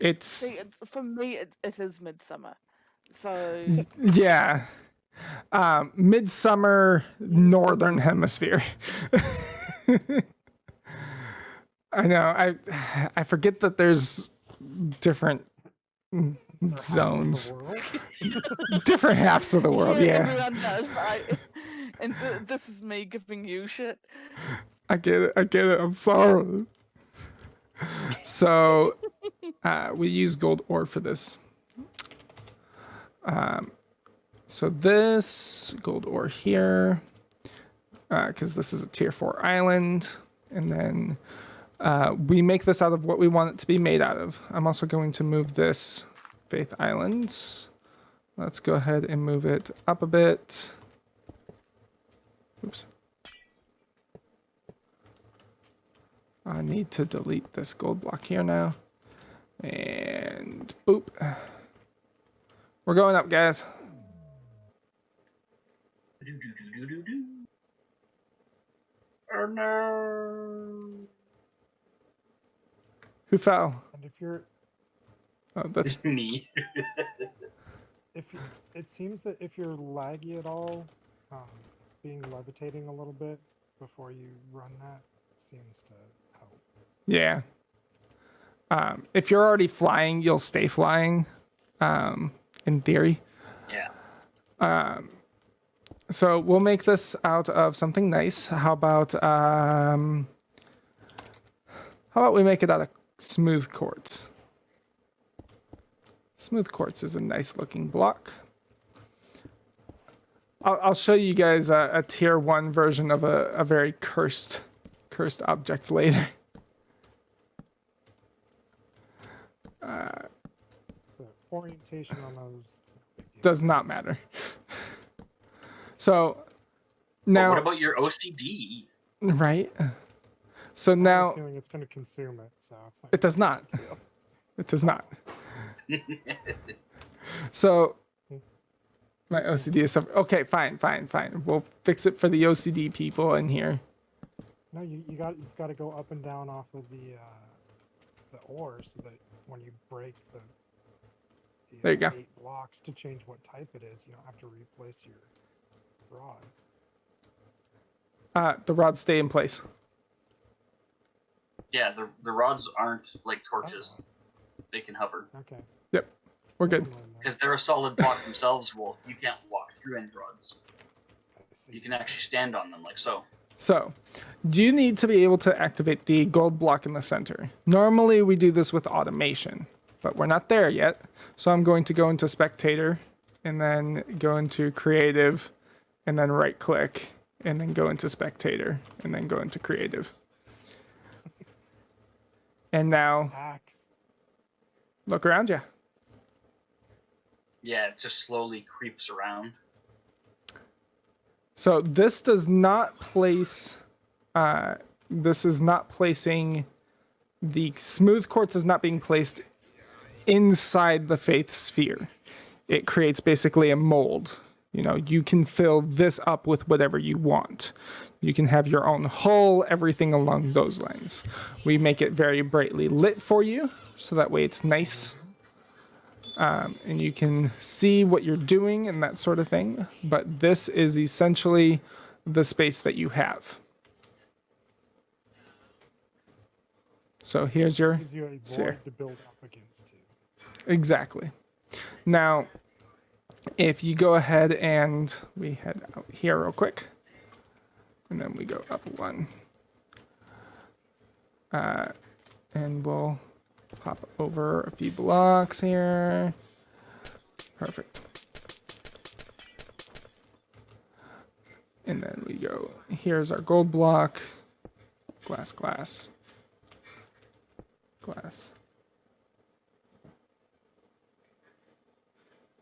It's See, for me, it is midsummer. So yeah, midsummer northern hemisphere. I know. I forget that there's different zones, different halves of the world. Yeah, everyone does, right? And this is me giving you shit. I get it. I'm sorry. So we use gold ore for this. So this gold ore here, because this is a tier 4 island, and then we make this out of what we want it to be made out of. I'm also going to move this Faith Island. Let's go ahead and move it up a bit. Oops. I need to delete this gold block here now. And boop. We're going up, guys. Oh no. Who fell? And if you're, Oh, that's Me. it seems that if you're laggy at all, being levitating a little bit before you run that seems to help. yeah. If you're already flying, you'll stay flying. In theory. Yeah. So we'll make this out of something nice. How about we make it out of smooth quartz? Smooth quartz is a nice looking block. I'll show you guys a tier 1 version of a very cursed object later. So orientation on those Does not matter. So But now, what about your OCD? right? So I have a now feeling it's going to consume it, so it's not it does not. It does not. So My OCD is suffering. Okay, fine. We'll fix it for the OCD people in here. No, you've got to go up and down off of the ore so that when you break the There you go. 8 blocks to change what type it is, you don't have to replace your rods. The rods stay in place. Yeah, the rods aren't like torches; they can hover Okay. Yep, we're good. Never mind then. because they're a solid block themselves. Wolf, you can't walk through any rods. I see. You can actually stand on them like so. So, do you need to be able to activate the gold block in the center? Normally, we do this with automation, but we're not there yet. So I'm going to go into Spectator, and then go into Creative, and then right-click, and then go into Spectator, and then go into Creative. And now, Axe. look around you. Yeah, it just slowly creeps around. So this does not place, this is not placing, the smooth quartz is not being placed inside the faith sphere. It creates basically a mold. You know, you can fill this up with whatever you want. You can have your own hull, everything along those lines. We make it very brightly lit for you, so that way it's nice. And you can see what you're doing and that sort of thing. But this is essentially the space that you have. So here's your Gives you a sphere. void to build up against too. Exactly. Now, if you go ahead and we head out here real quick, and then we go up 1. And we'll pop over a few blocks here. Perfect. And then we go, here's our gold block. Glass, glass. Glass.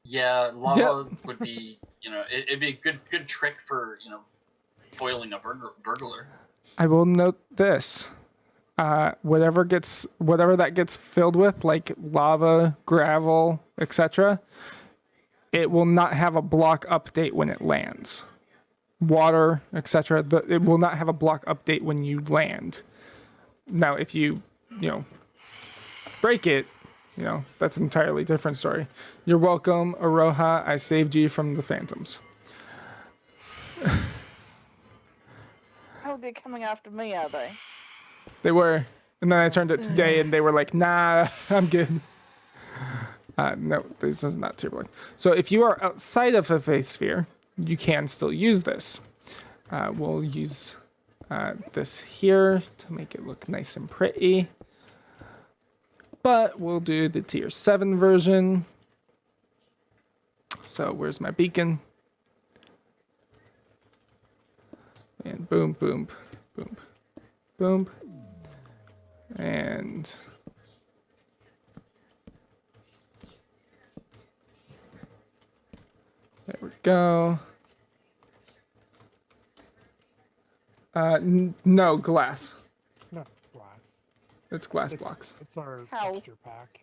Yeah, lava would be, it'd be a good trick for, foiling a burglar. I will note this. Whatever that gets filled with, like lava, gravel, etc., it will not have a block update when it lands. Water, etc., it will not have a block update when you land. Now, if you break it, that's an entirely different story. You're welcome, Aroha. I saved you from the phantoms. Oh, they're coming after me, are they? They were. And then I turned it to day, and they were like, nah, I'm good. No, this is not turbulent. So if you are outside of a faith sphere, you can still use this. We'll use this here to make it look nice and pretty. But we'll do the tier 7 version. So where's my beacon? And boom, boom, boom, boom. And there we go. No, glass. No, glass. It's glass blocks. It's our How? texture pack.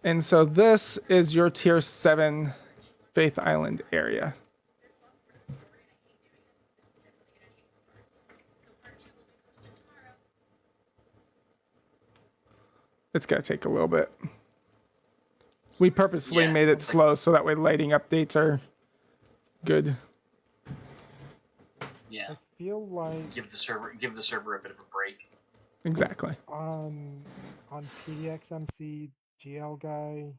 And so this is your tier 7 Faith Island area. It's gonna take a little bit. We purposefully Yeah, made it it's like- slow so that way lighting updates are good. Yeah, I feel like give the server a bit of a break. Exactly. on PDXMC GL guy,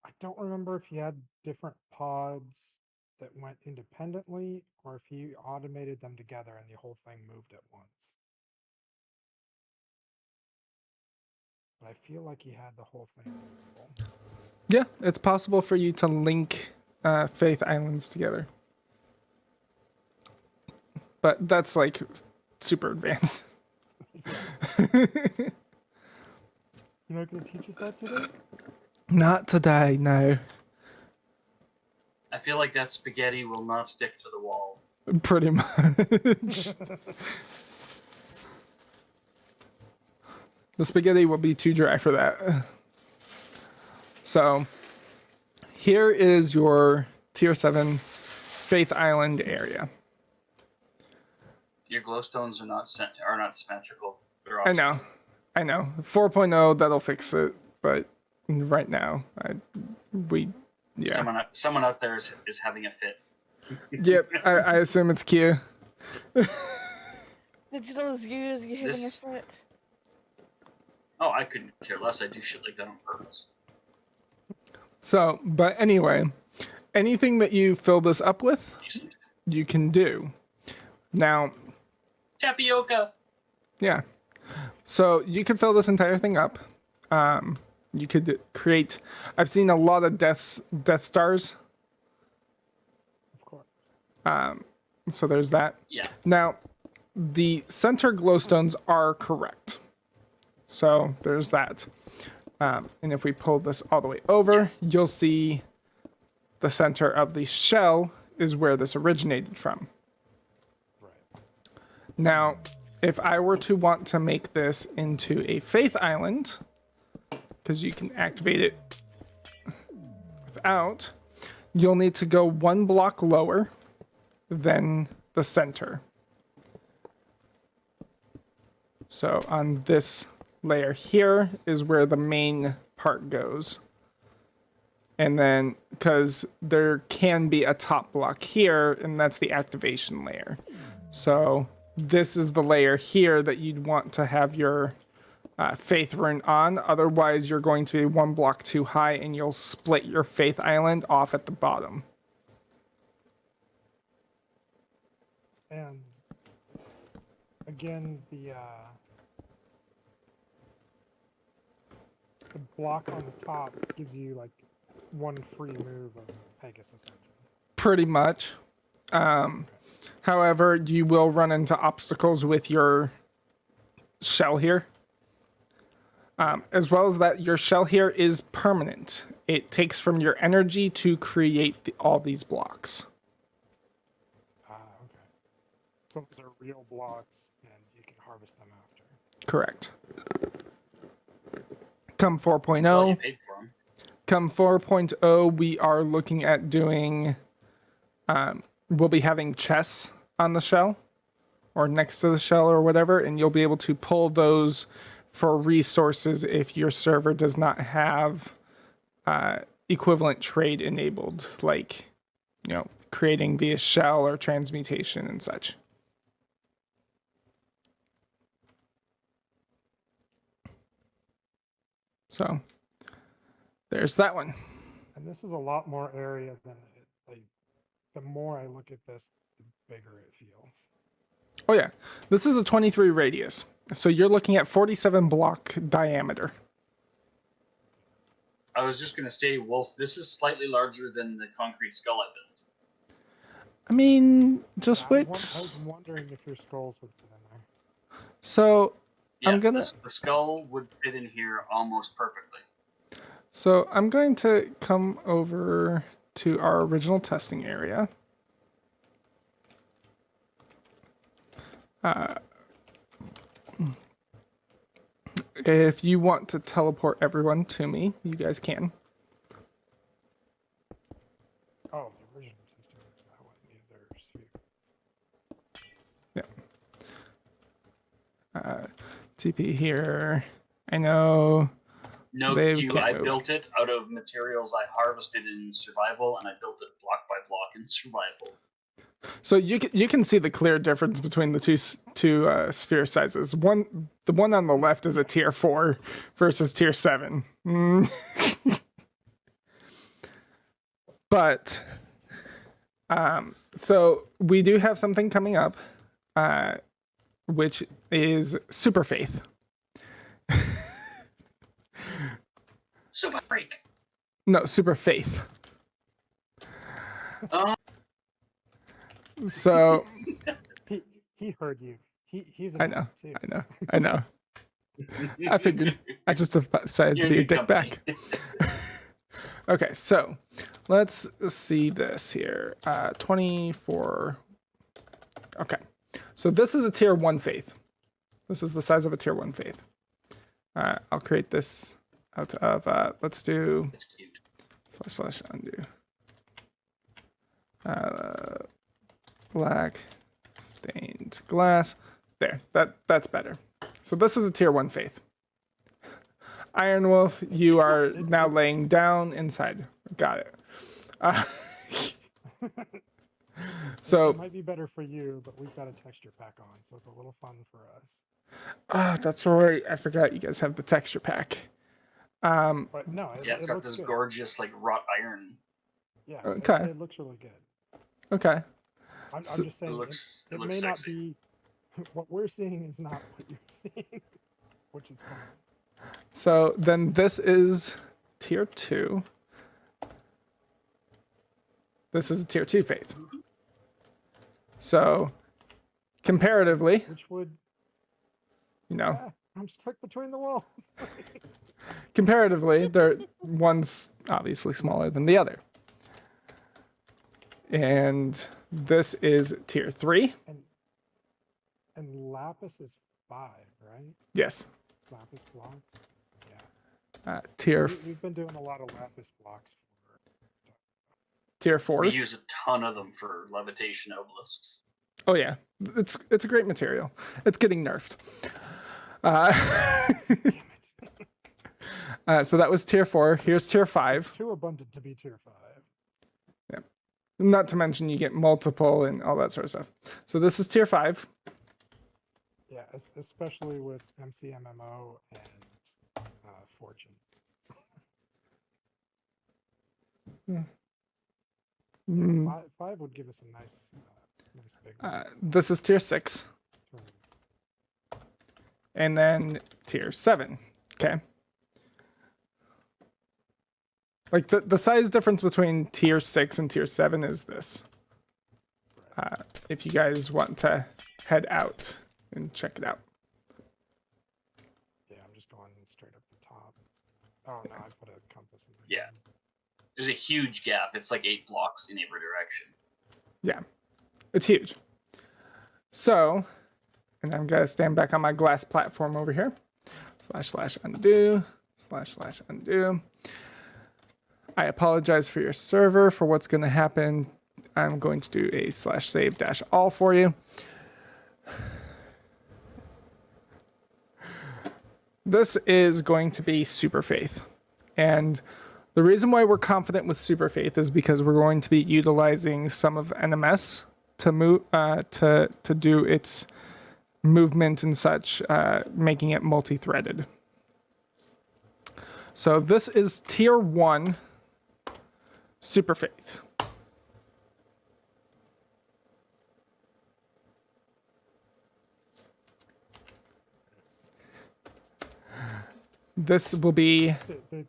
I don't remember if he had different pods that went independently or if he automated them together and the whole thing moved at once. But I feel like he had the whole thing movable. Yeah, it's possible for you to link Faith Islands together. But that's like super advanced. You're not going to teach us that today? Not today, no. I feel like that spaghetti will not stick to the wall. Pretty much. The spaghetti will be too dry for that. So here is your tier 7 Faith Island area. Your glowstones are not symmetrical. They're I know. 4.0 that'll fix it, but right now Someone out there is having a fit. Yep, I assume it's Q. Digital is you having a This- fit. Oh, I couldn't care less. I do shit like that on purpose. So, but anyway, anything that you fill this up with, Decent. you can do. Now, Tapioca. yeah. So you can fill this entire thing up. You could create. I've seen a lot of Death Stars. Of course. So there's that. Yeah. Now, the center glowstones are correct. So there's that. And if we pull this all the way over, you'll see the center of the shell is where this originated from. Right. Now, if I were to want to make this into a Faith Island, because you can activate it without, you'll need to go 1 block lower than the center. So on this layer here is where the main part goes. And then, because there can be a top block here, and that's the activation layer. So this is the layer here that you'd want to have your Faith Rune on. Otherwise, you're going to be 1 block too high, and you'll split your Faith Island off at the bottom. And again, the block on the top gives you like 1 free move of Pegasus engine. Pretty much. However, you will run into obstacles with your shell here. As well as that, your shell here is permanent. It takes from your energy to create all these blocks. Okay. So those are real blocks, and you can harvest them after. Correct. Come Well, 4.0, you paid for 'em. come 4.0, we are looking at doing, we'll be having chests on the shell or next to the shell or whatever, and you'll be able to pull those for resources if your server does not have equivalent trade enabled, like, creating via shell or transmutation and such. So there's that one. And this is a lot more area than it, like, the more I look at this, the bigger it feels. Oh yeah, this is a 23 radius. So you're looking at 47 block diameter. I was just gonna say, Wolf, this is slightly larger than the concrete skull I built. I mean, just Yeah, wait. I was wondering if your skulls would fit in there. So Yeah, I'm gonna. the skull would fit in here almost perfectly. So I'm going to come over to our original testing area. If you want to teleport everyone to me, you guys can. Oh, the original system. I wouldn't need their sphere. TP here. I know. No, They Q, can't I move. built it out of materials I harvested in survival, and I built it block by block in survival. So you can see the clear difference between the two sphere sizes. The one on the left is a tier 4 versus tier 7. But so we do have something coming up, which is Super Faith. Super freak. No, Super Faith. So He heard you. He's I an know, ass too. I know. I figured. I just decided to You're be a in good dick back. Okay, so let's see this here. 24. Okay, so this is a tier 1 faith. This is the size of a tier 1 faith. I'll create this out of, let's do It's cute. / undo. Black stained glass. There, that's better. So this is a tier 1 faith. Ironwolf, you are now laying down inside. Got it. So It might be better for you, but we've got a texture pack on, so it's a little fun for us. that's right. I forgot you guys have the texture pack. But no, Yeah, it's it got looks this good. gorgeous like wrought iron. Yeah, Okay. it looks really good. Okay. I'm So- just saying, looks- it it looks may not sexy. be what we're seeing is not what you're seeing, which is fine. So then this is tier 2. This is a tier 2 faith. So comparatively, Which would, I'm stuck between the walls. comparatively, one's obviously smaller than the other. And this is tier 3. And lapis is 5, right? Yes. Lapis blocks. Yeah. Tier We've been doing a lot of lapis blocks for. tier 4. We use a ton of them for levitation obelisks. Oh yeah, it's a great material. It's getting nerfed. Damn it! So that was tier 4. Here's tier 5. Too abundant to be tier 5. Not to mention you get multiple and all that sort of stuff. So this is tier 5. Yeah, especially with MCMMO and Fortune. Mm, 5 would give us a nice big. this is tier 6. turn. And then tier 7. Okay. Like the size difference between tier 6 and tier 7 is this. If you guys want to head out and check it out. Yeah, I'm just going straight up the top. Oh no, I put a compass in there. Yeah. There's a huge gap. It's like 8 blocks in every direction. Yeah, it's huge. So, and I'm gonna stand back on my glass platform over here. / undo, / undo. I apologize for your server for what's gonna happen. I'm going to do a /save -all for you. This is going to be Super Faith. And the reason why we're confident with Super Faith is because we're going to be utilizing some of NMS to move to do its movement and such, making it multi-threaded. So this is tier 1 Super Faith. This will be The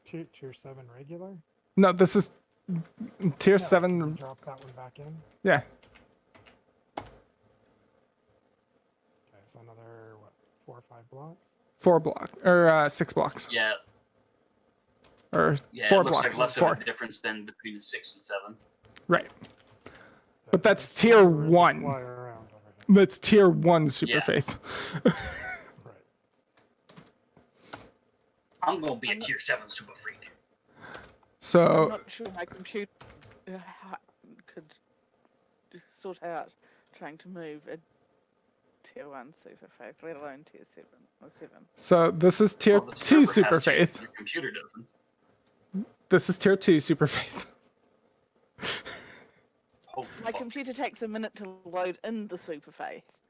tier 7 regular. no. This is tier Yeah, 7. can you drop that one back in. Yeah. Okay, so another 4 or 5 blocks. 4 block or 6 blocks Yeah. or Yeah. 4 It looks blocks. like less 4. of a difference than between the 6 and 7. Right. Okay, But that's so tier we're able to 1. fly around over here. That's tier 1 Super Yeah. Faith. Right. I'm gonna be a tier 7 super freak. I'm So not sure my computer could sort out trying to move a tier 1 super faith, let alone tier 7 or 7. this is tier Well, the 2 server Super has to, Faith. Your computer doesn't. This is tier 2 Super Faith. Holy My fuck. computer takes a minute to load in the super faith.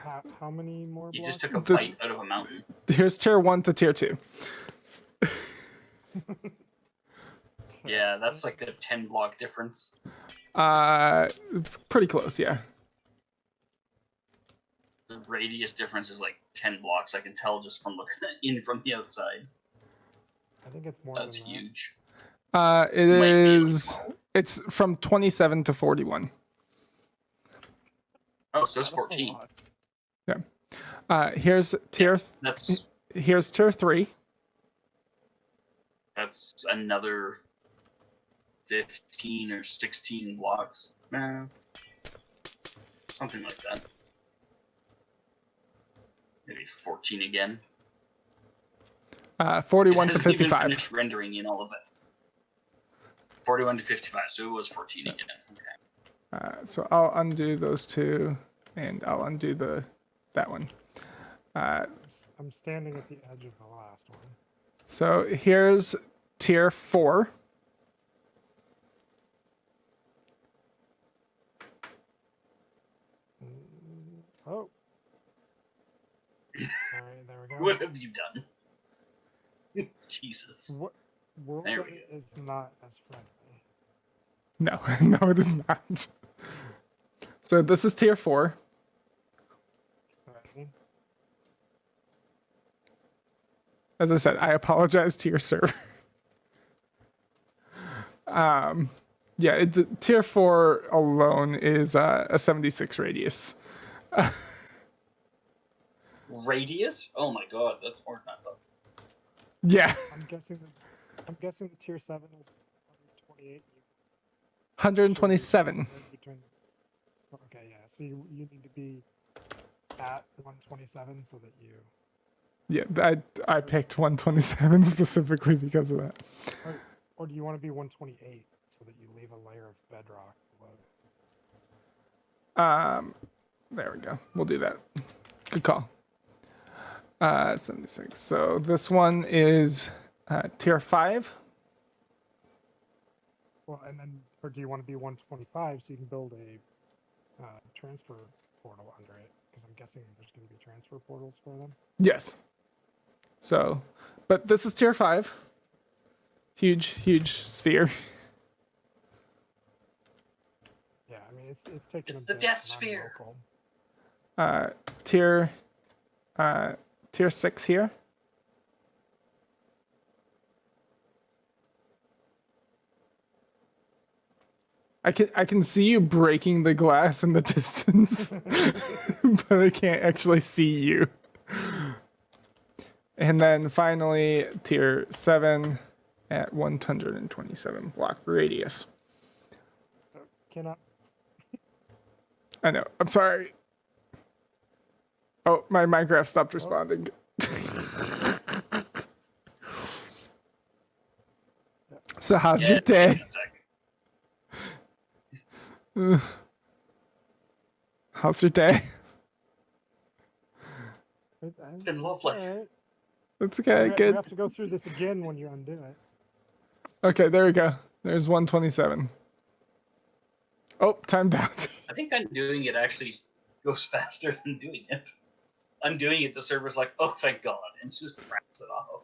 How many more You blocks? just took a This- bite out of a mountain. Here's tier 1 to tier 2. Yeah, that's like a 10 block difference. Pretty close, yeah. The radius difference is like 10 blocks. I can tell just from looking in from the outside. I think it's more That's than that. huge. It Might be able to is. follow. It's from 27 to 41. Oh, so That's it's a 14. lot. Here's tier. Here's tier 3. That's another 15 or 16 blocks. Something like that. Maybe 14 again. 41 it to hasn't even 55. finished rendering in all of it. 41 to 55, so it was 14 again. Okay. So I'll undo those two, and I'll undo that one. I'm standing at the edge of the last one. So here's tier 4. Oh. All right, there we go. What have you done? Jesus. What There we WorldEdit is not as friendly. No, no, it is not. So this is tier 4. Okay. As I said, I apologize to your server. Yeah, the tier 4 alone is a 76 radius. Radius? Oh my god, that's more than I thought. Yeah, I'm guessing the tier 7 is 128. 127. Okay, yeah. So you need to be at 127 so that you. Yeah, I picked 127 specifically because of that. Or do you want to be 128 so that you leave a layer of bedrock below? There we go. We'll do that. Good call. 76. So this one is tier 5. Well, and then, or do you want to be 125 so you can build a transfer portal under it? Because I'm guessing there's going to be transfer portals for them. Yes. So, but this is tier 5. Huge sphere. Yeah, I mean it's taking. It's a the bit, death and I'm sphere. local. Tier 6 here. I can see you breaking the glass in the distance, but I can't actually see you. And then finally, tier 7 at 127 block radius. Cannot. I know. I'm sorry. Oh, my Minecraft stopped responding. So how's your day? How's your day? It's been lovely. alright. That's okay. We Good. have to go through this again when you undo it. Okay, there we go. There's 127. Oh, timed out. I think undoing it actually goes faster than doing it. Undoing it, the server's like, oh, thank God, and just wraps it off.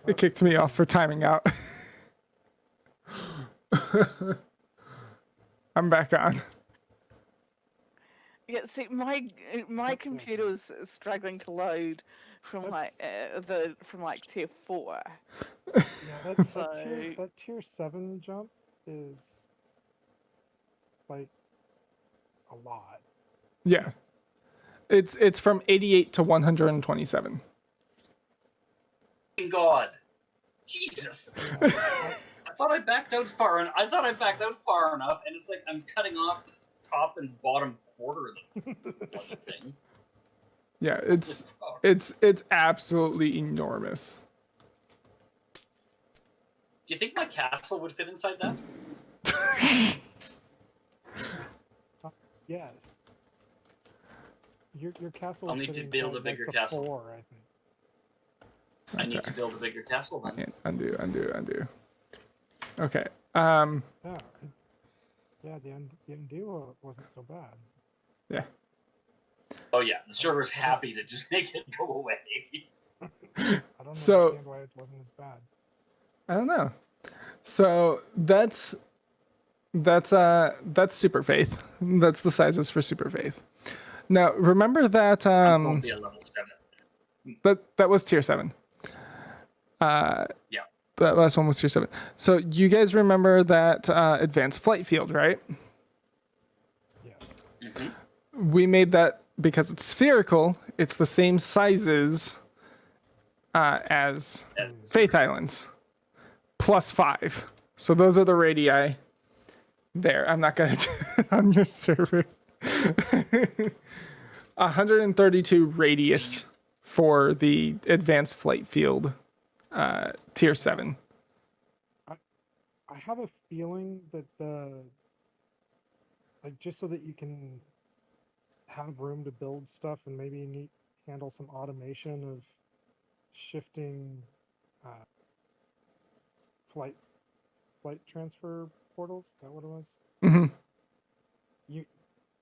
It kicked me off for timing out. I'm back on. Yeah, see, my computer was struggling to load from like tier 4. Yeah, that So- tier 7 jump is like a lot. Yeah. It's from 88 to 127. Thank God. Jesus. I thought I backed out far enough. And it's like I'm cutting off the top and bottom quarter of the bloody thing. Yeah, it's absolutely enormous. Do you think my castle would fit inside that? Yes. Your castle. I'll would need fit to build inside, a bigger the castle. 4, I think. I need to build a bigger castle then. And undo. Okay. Yeah. Yeah, the undo wasn't so bad. Yeah. Oh yeah, the server's happy to just make it go away. I don't So- understand why it wasn't as bad. I don't know. So that's Super Faith. That's the sizes for Super Faith. Now remember that Won't be a level 7. that was tier 7. Yeah. That last one was tier 7. So you guys remember that advanced flight field, right? Yeah. Mm-hmm. We made that because it's spherical. It's the same sizes as Faith Islands, +5. So those are the radii. There, I'm not gonna do it on your server. 132 radius for the advanced flight field tier 7. I have a feeling that just so that you can have room to build stuff and maybe handle some automation of shifting flight transfer portals. Is that what it was? Mm-hmm.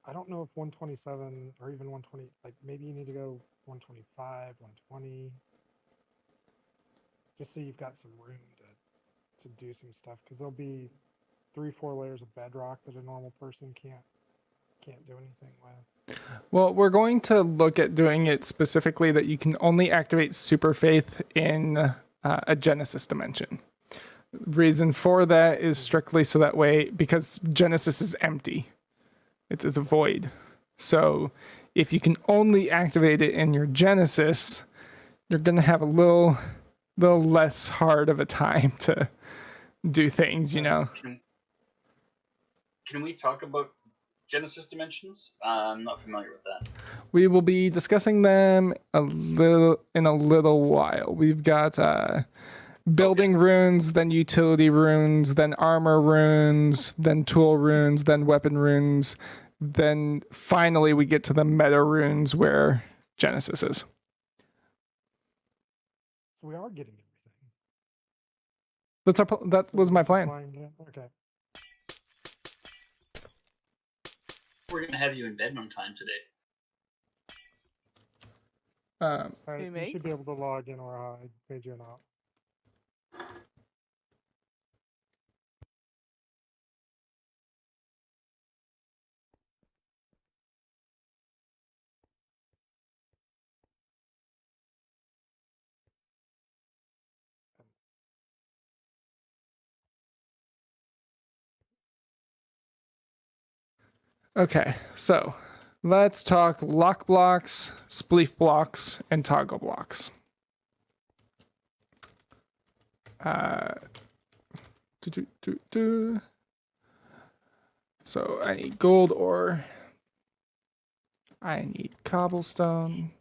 I don't know if 127 or even 120, like maybe you need to go 125, 120, just so you've got some room to do some stuff, because there'll be 3-4 layers of bedrock that a normal person can't do anything with. Well, we're going to look at doing it specifically that you can only activate Super Faith in a Genesis dimension. Reason for that is strictly so that way, because Genesis is empty. It is a void. So if you can only activate it in your Genesis, you're going to have a little less hard of a time to do things, you know. Can we talk about Genesis dimensions? I'm not familiar with that. We will be discussing them in a little while. We've got building runes, then utility runes, then armor runes, then tool runes, then weapon runes. Then finally we get to the meta runes where Genesis is. So we are getting everything. That was my plan. Okay. We're gonna have you in bed on time today. All right, Who, you me? should be able to log in, or I made you an op. Okay, so let's talk lock blocks, spleef blocks, and toggle blocks. So I need gold ore. I need cobblestone.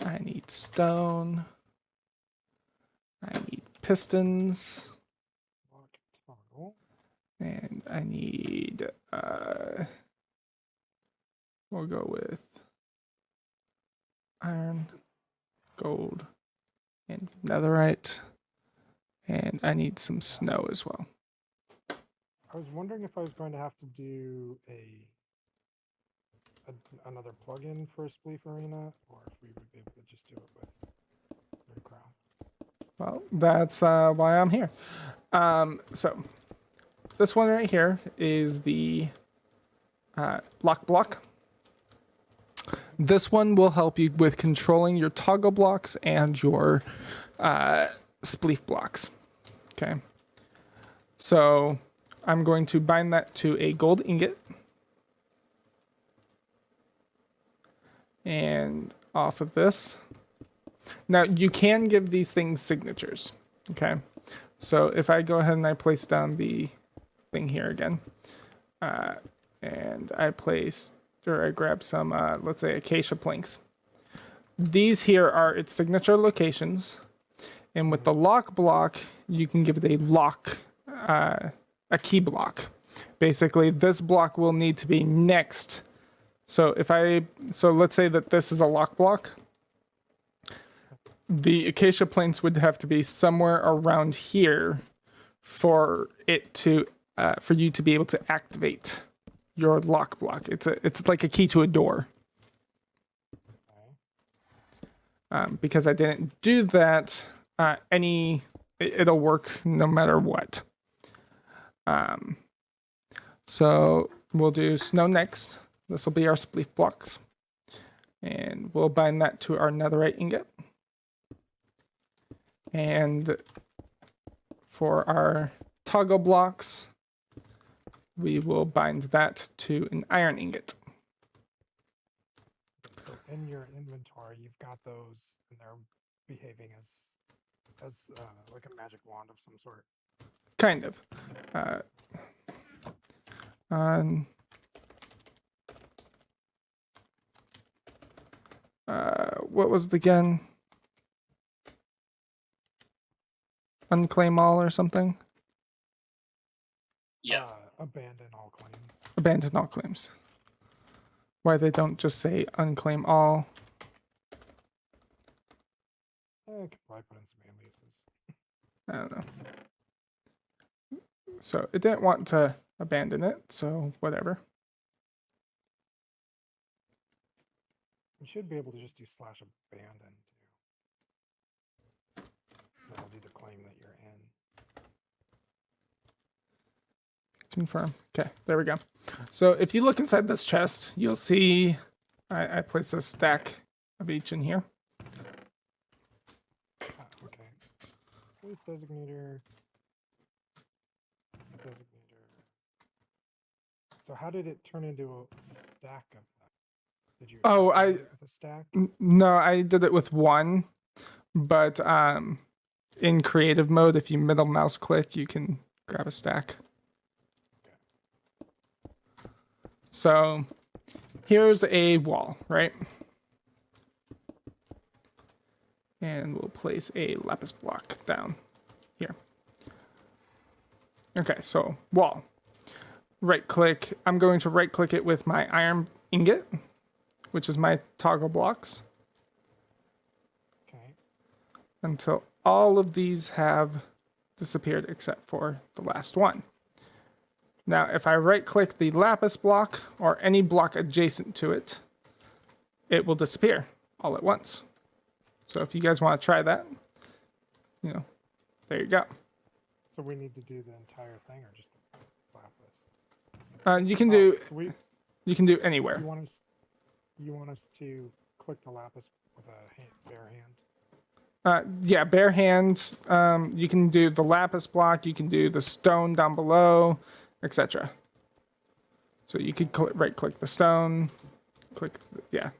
I need stone. I need pistons. Lock toggle. And I need, we'll go with iron, gold, and netherite. And I need some snow as well. I was wondering if I was going to have to do another plugin for a Spleef Arena, or if we would be able to just do it with Runecraft. Well, that's why I'm here. So this one right here is the lock block. This one will help you with controlling your toggle blocks and your spleef blocks. Okay. So I'm going to bind that to a gold ingot. And off of this. Now you can give these things signatures. Okay. So if I go ahead and I place down the thing here again, and I grab some, let's say, acacia planks. These here are its signature locations. And with the lock block, you can give it a lock, a key block. Basically, this block will need to be next. So let's say that this is a lock block. The acacia planks would have to be somewhere around here for it to, for you to be able to activate your lock block. It's like a key to a door. Because I didn't do that, it'll work no matter what. So we'll do snow next. This will be our spleef blocks. And we'll bind that to our netherite ingot. And for our toggle blocks, we will bind that to an iron ingot. So in your inventory, you've got those, and they're behaving as like a magic wand of some sort. Kind of. what was it again? Unclaim all or something? Yeah. Abandon all claims. Abandon all claims. Why they don't just say unclaim all? I could probably put in some aliases. I don't know. So it didn't want to abandon it, so whatever. You should be able to just do /abandon too. That'll do the claim that you're in. Confirm. Okay, there we go. So if you look inside this chest, you'll see I placed a stack of each in here. Okay. Spleef designator. Designator. So how did it turn into a stack of them? Did you? Oh, activate it with a stack. No, I did it with one, but in creative mode, if you middle mouse click, you can grab a stack. So here's a wall, right? And we'll place a lapis block down here. Okay, so wall. Right click. I'm going to right click it with my iron ingot, which is my toggle blocks, Okay. until all of these have disappeared except for the last one. Now, if I right click the lapis block or any block adjacent to it, it will disappear all at once. So if you guys want to try that, you know, there you go. So we need to do the entire thing or just the lapis? You can do So we, you can do anywhere. you want us to click the lapis with a bare hand? Yeah, bare hand. You can do the lapis block. You can do the stone down below, etc. So you could right click the stone, click, yeah.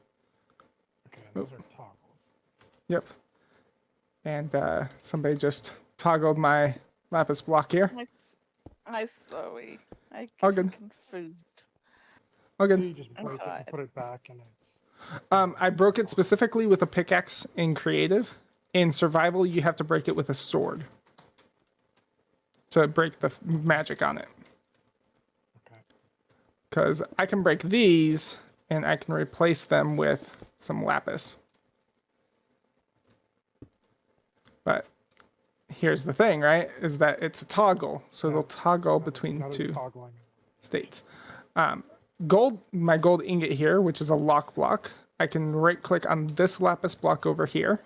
Okay, and those are toggles. Yep. And somebody just toggled my lapis block here. I'm sorry. I All get good. confused. All So good. you just break it and put it back and it's... I broke it specifically with a pickaxe in creative. In survival, you have to break it with a sword to break the magic on it. Okay. Because I can break these and I can replace them with some lapis. But here's the thing, right? Is that it's a toggle. So they'll toggle between Now two they're toggling. states. Gold, my gold ingot here, which is a lock block. I can right click on this lapis block over here.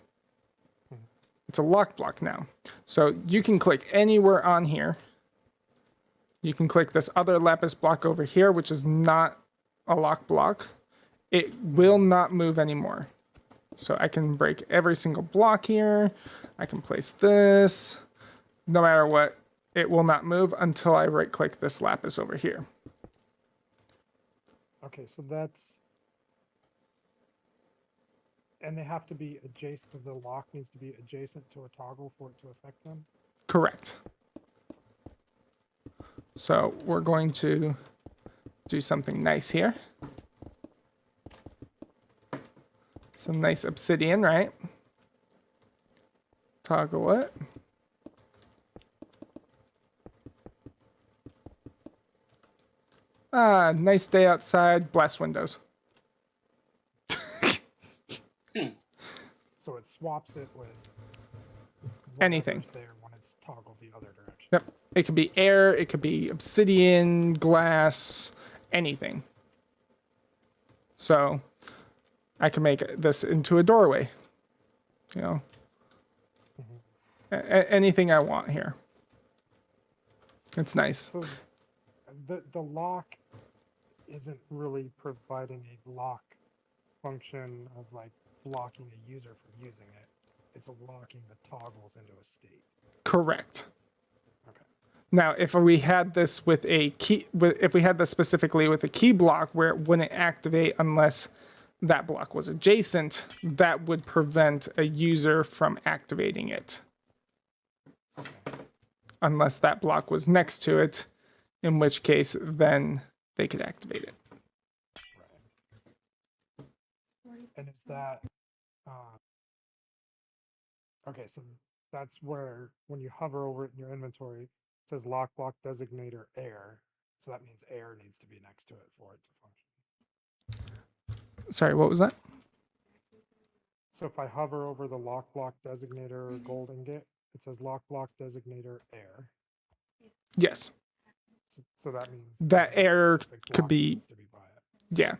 It's a lock block now. So you can click anywhere on here. You can click this other lapis block over here, which is not a lock block. It will not move anymore. So I can break every single block here. I can place this. No matter what, it will not move until I right click this lapis over here. Okay, so that's... And they have to be adjacent, the lock needs to be adjacent to a toggle for it to affect them? Correct. So we're going to do something nice here. Some nice obsidian, right? Toggle it. Ah, nice day outside, blast windows. So it swaps it with... Anything. whatever's there when it's toggled the other direction. Yep. It could be air, it could be obsidian, glass, anything. So I can make this into a doorway. You know, anything I want here. It's nice. So the lock isn't really providing a lock function of like blocking a user from using it. It's locking the toggles into a state. Correct. Okay. Now, if we had this with a key, if we had this specifically with a key block where it wouldn't activate unless that block was adjacent, that would prevent a user from activating it. Unless that block was next to it, in which case then they could activate it. Right. And is that Okay, so that's where when you hover over it in your inventory, it says lock block designator air. So that means air needs to be next to it for it to function. Sorry, what was that? So if I hover over the lock block designator gold ingot, it says lock block designator air. Yes. So that means That a air specific could block be- needs to be by it. Yeah.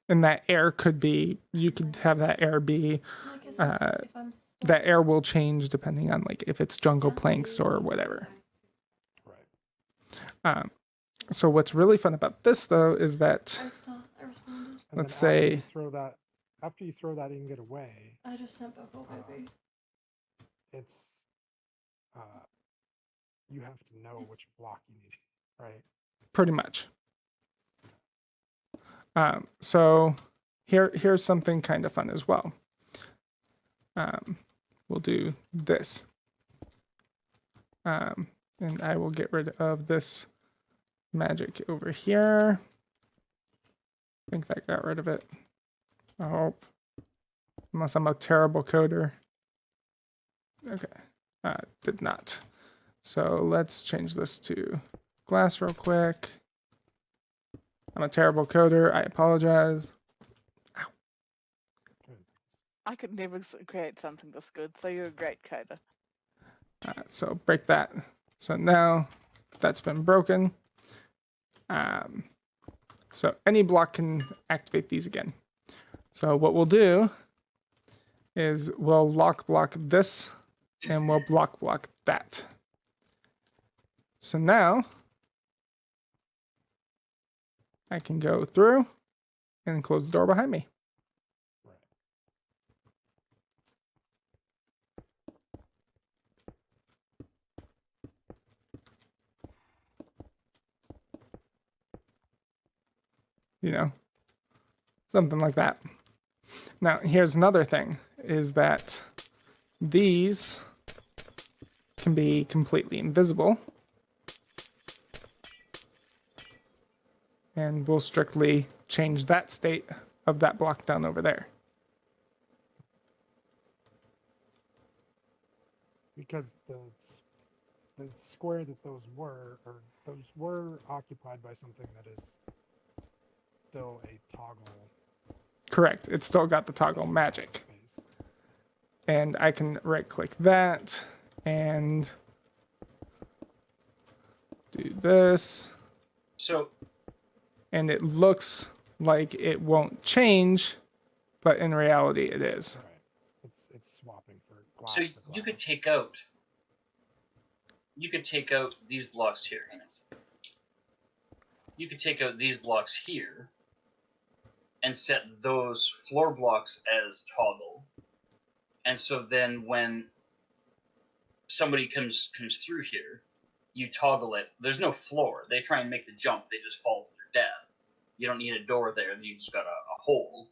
And that air could be, you could have that air be, that air will change depending on like if it's jungle planks or whatever. Right. So what's really fun about this though is that, I responded. And let's then say, after you throw that ingot away, I just sent back all baby. it's you have to know which block you need, right? pretty much. So here's something kind of fun as well. We'll do this. And I will get rid of this magic over here. I think that got rid of it. I hope. Unless I'm a terrible coder. Okay. Did not. So let's change this to glass real quick. I'm a terrible coder. I apologize. I could never create something this good, so you're a great coder. So break that. So now that's been broken. So any block can activate these again. So what we'll do is we'll lock block this and we'll block that. So now I can go through and close the door behind me. Right. You know, something like that. Now, here's another thing, is that these can be completely invisible. And we'll strictly change that state of that block down over there. Because the square that those were occupied by something that is still a toggle. Correct. It's still got the toggle magic. Space. And I can right click that and do this. So And it looks like it won't change, but in reality it is. Right. It's swapping for glass. so for you could glass. take out these blocks here. Hang on a second. You could take out these blocks here and set those floor blocks as toggle. And so then when somebody comes through here, you toggle it. There's no floor. They try and make the jump. They just fall to their death. You don't need a door there. You just got a hole.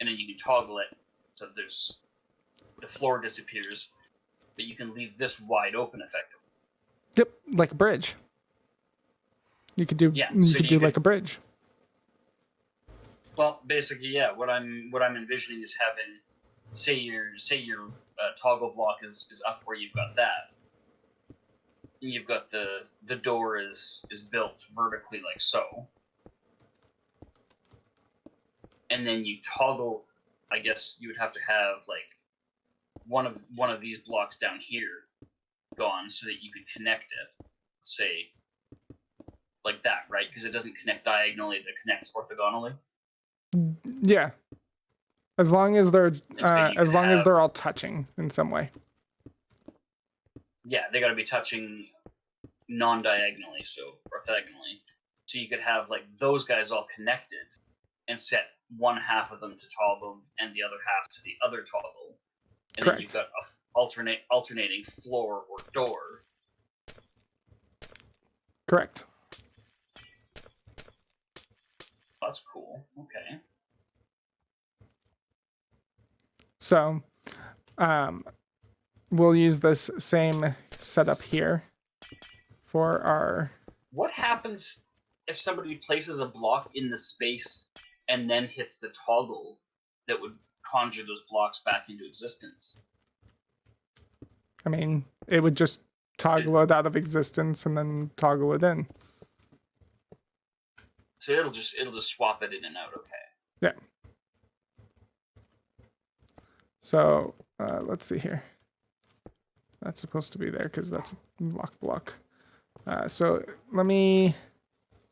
And then you can toggle it so there's the floor disappears. But you can leave this wide open effectively. Yep, like a bridge. You could do Yeah, you so could you do like a bridge. Well, basically, yeah. What I'm envisioning is having, say your toggle block is up where you've got that. And you've got the door is built vertically like so. And then you toggle. I guess you would have to have like one of these blocks down here gone so that you could connect it. Say like that, right? Because it doesn't connect diagonally; it connects orthogonally. Yeah. As long as they're so you as could long as have- they're all touching in some way. Yeah, they got to be touching non-diagonally, so orthogonally. So you could have like those guys all connected and set one half of them to toggle and the other half to the other toggle. And Correct. then you've got a alternating floor or door. Correct. That's cool. Okay. So, we'll use this same setup here for our. What happens if somebody places a block in the space and then hits the toggle that would conjure those blocks back into existence? I mean, it would just toggle it out of existence and then toggle it in. So it'll just swap it in and out. Okay. Yeah. So let's see here. That's supposed to be there because that's a block. So let me,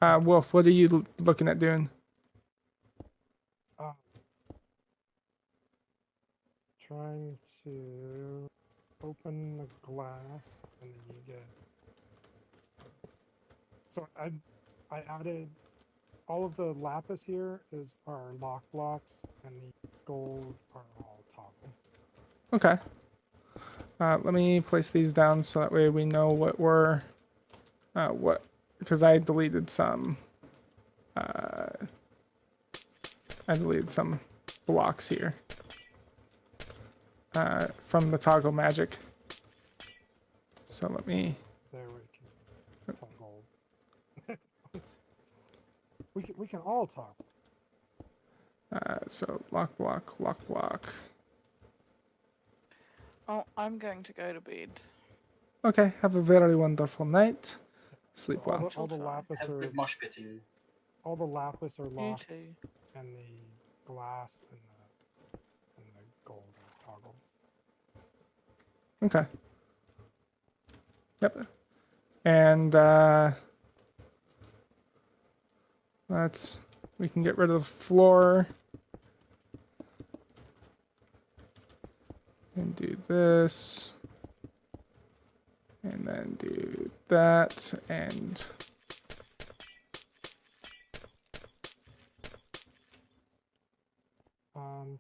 Wolf, what are you looking at doing? Trying to open the glass and then you get. So I added all of the lapis here are lock blocks and the gold are all toggle. Okay. Let me place these down so that way we know what we're, because I deleted some, blocks here from the toggle magic. So let me. There we can toggle. we can all toggle. So lock block. Oh, I'm going to go to bed. Okay, have a very wonderful night. Sleep So well. all the lapis Have are good mosh pitting. all the lapis are You locks, too. and the glass and the gold are toggles. Okay. Yep. And we can get rid of the floor. And do this. And then do that. And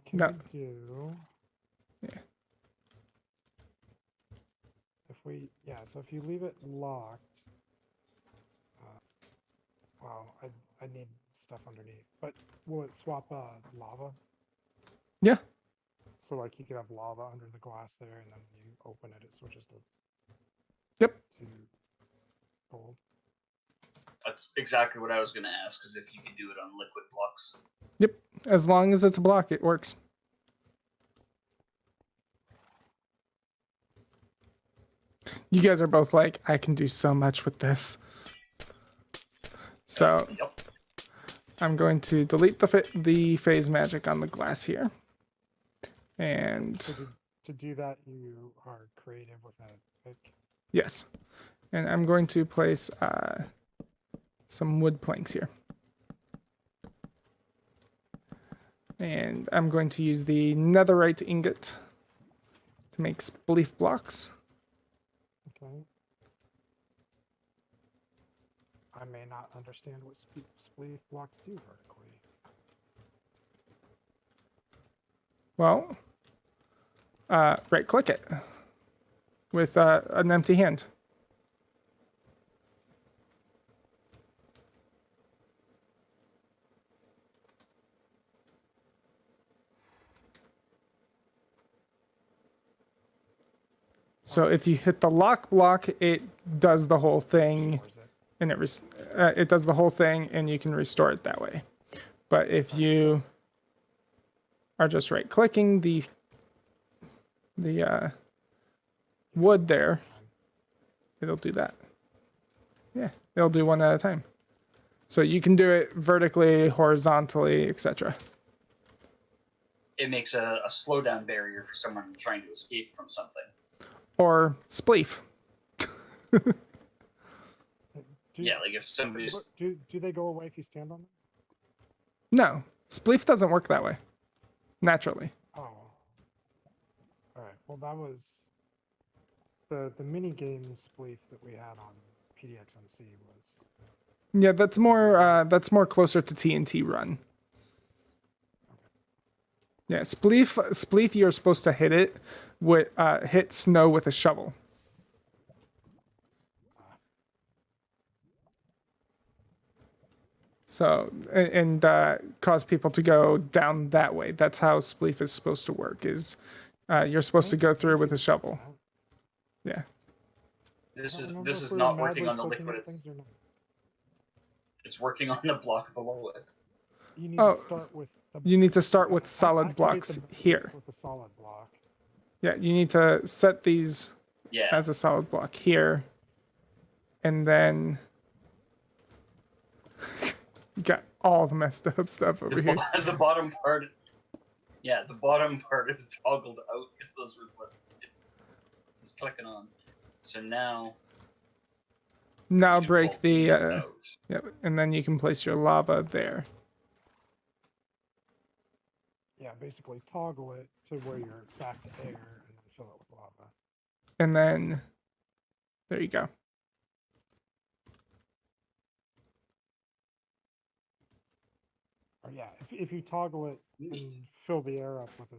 Can No. we do? Yeah. So if you leave it locked, well, I need stuff underneath. But will it swap lava? yeah. So like you could have lava under the glass there, and then when you open it, it switches to Yep. gold. That's exactly what I was going to ask, because if you can do it on liquid blocks. Yep. As long as it's a block, it works. You guys are both like, I can do so much with this. So Yep. I'm going to delete the phase magic on the glass here. And So to do that, you are creative with a pick. yes. And I'm going to place some wood planks here. And I'm going to use the netherite ingot to make spleef blocks. Okay. I may not understand what spleef blocks do vertically. Well, right click it with an empty hand. So if you hit the lock block, it does the whole thing, Stores it. and it does the whole thing, and you can restore it that way. But if you are just right clicking the wood there, it'll do that. Yeah, it'll do one at a time. So you can do it vertically, horizontally, etc. It makes a slowdown barrier for someone trying to escape from something. Or spleef. Yeah, like if somebody's... Do they go away if you stand on them? No, spleef doesn't work that way. Naturally. Oh. All right. Well, that was the mini game spleef that we had on PDXMC was. Yeah, that's more closer to TNT run. Yeah, spleef, you're supposed to hit it with hit snow with a shovel. So and cause people to go down that way. That's how spleef is supposed to work. Is you're supposed to go through with a shovel. Yeah. This I don't remember is if we were not working madly on the clicking liquid. at things or not. It's working on the block below it. You need Oh, to start with the. you need to start with ac- solid activate blocks the basic here. With a solid block. Yeah, you need to set these Yeah. as a solid block here. And then you got all the messed up stuff over here. The bottom part. Yeah, the bottom part is toggled out because those were what it's clicking on. So now. Now you can break pull the these out. yep, and then you can place your lava there. Yeah, basically toggle it to where you're back to air and then fill it with lava. And then there you go. Or yeah, if you toggle it Neat. and fill the air up with the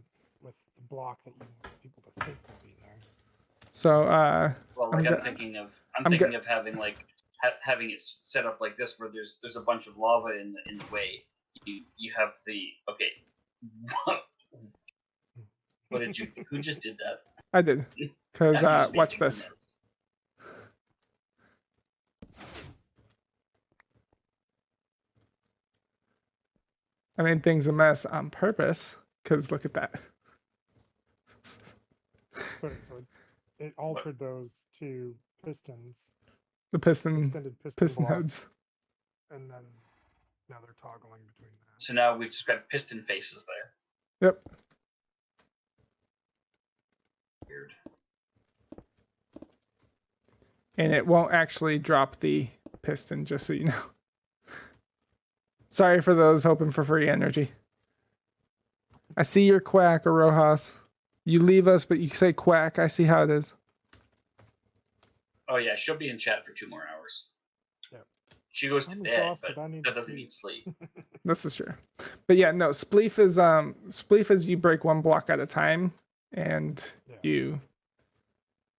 block that you want people to think will be there. So Well, I'm like go- I'm thinking of I'm thinking go- of having like having it set up like this, where there's a bunch of lava in the way. You have the okay. What did you? Who just did that? I did. Because Now he's watch making a this. mess. I made things a mess on purpose. Because look at that. So it altered those two pistons, The piston extended piston blocks, heads. and then now they're toggling between that. So now we've just got piston faces there. Yep. Weird. And it won't actually drop the piston, just so you know. Sorry for those hoping for free energy. I see your quack, Arojas. You leave us, but you say quack. I see how it is. Oh yeah, she'll be in chat for 2 more hours. Yep. She goes to I'm bed, exhausted, but I need that to doesn't sleep. mean sleep. This is true. But yeah, no, Spleef is you break one block at a time and Yeah. you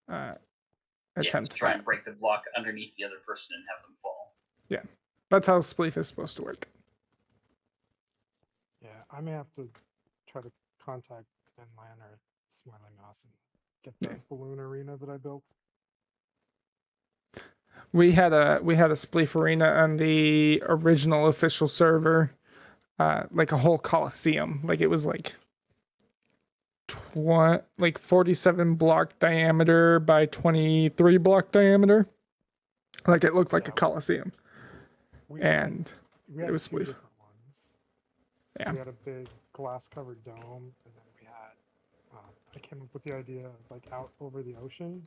Yeah, attempt to try that. and break the block underneath the other person and have them fall. That's how Spleef is supposed to work. Yeah, I may have to try to contact Inland or Smiling Mouse and get the Yeah. balloon arena that I built. We had a Spleef arena on the original official server, like a whole coliseum. Like it was like 47 block diameter by 23 block diameter. Like it looked like Yeah. a coliseum, We and we had it was two Spleef. different ones. Yeah. We had a big glass-covered dome, and then we had. I came up with the idea of like out over the ocean,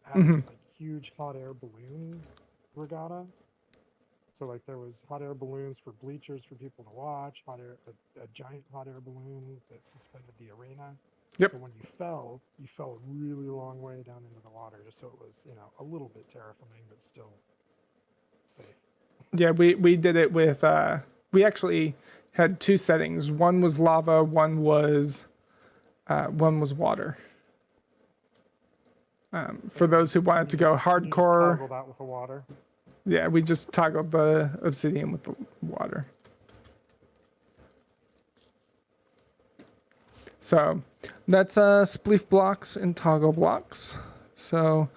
having like huge hot air balloon regatta. So like there was hot air balloons for bleachers for people to watch, a giant hot air balloon that suspended the arena. Yep. So when you fell a really long way down into the water, just so it was, a little bit terrifying, but still safe. Yeah, we did it with we actually had two settings. One was lava, one was water. For those who wanted to go You just hardcore, toggle that with the water. yeah, we just toggled the obsidian with the water. So that's spleef blocks and toggle blocks. So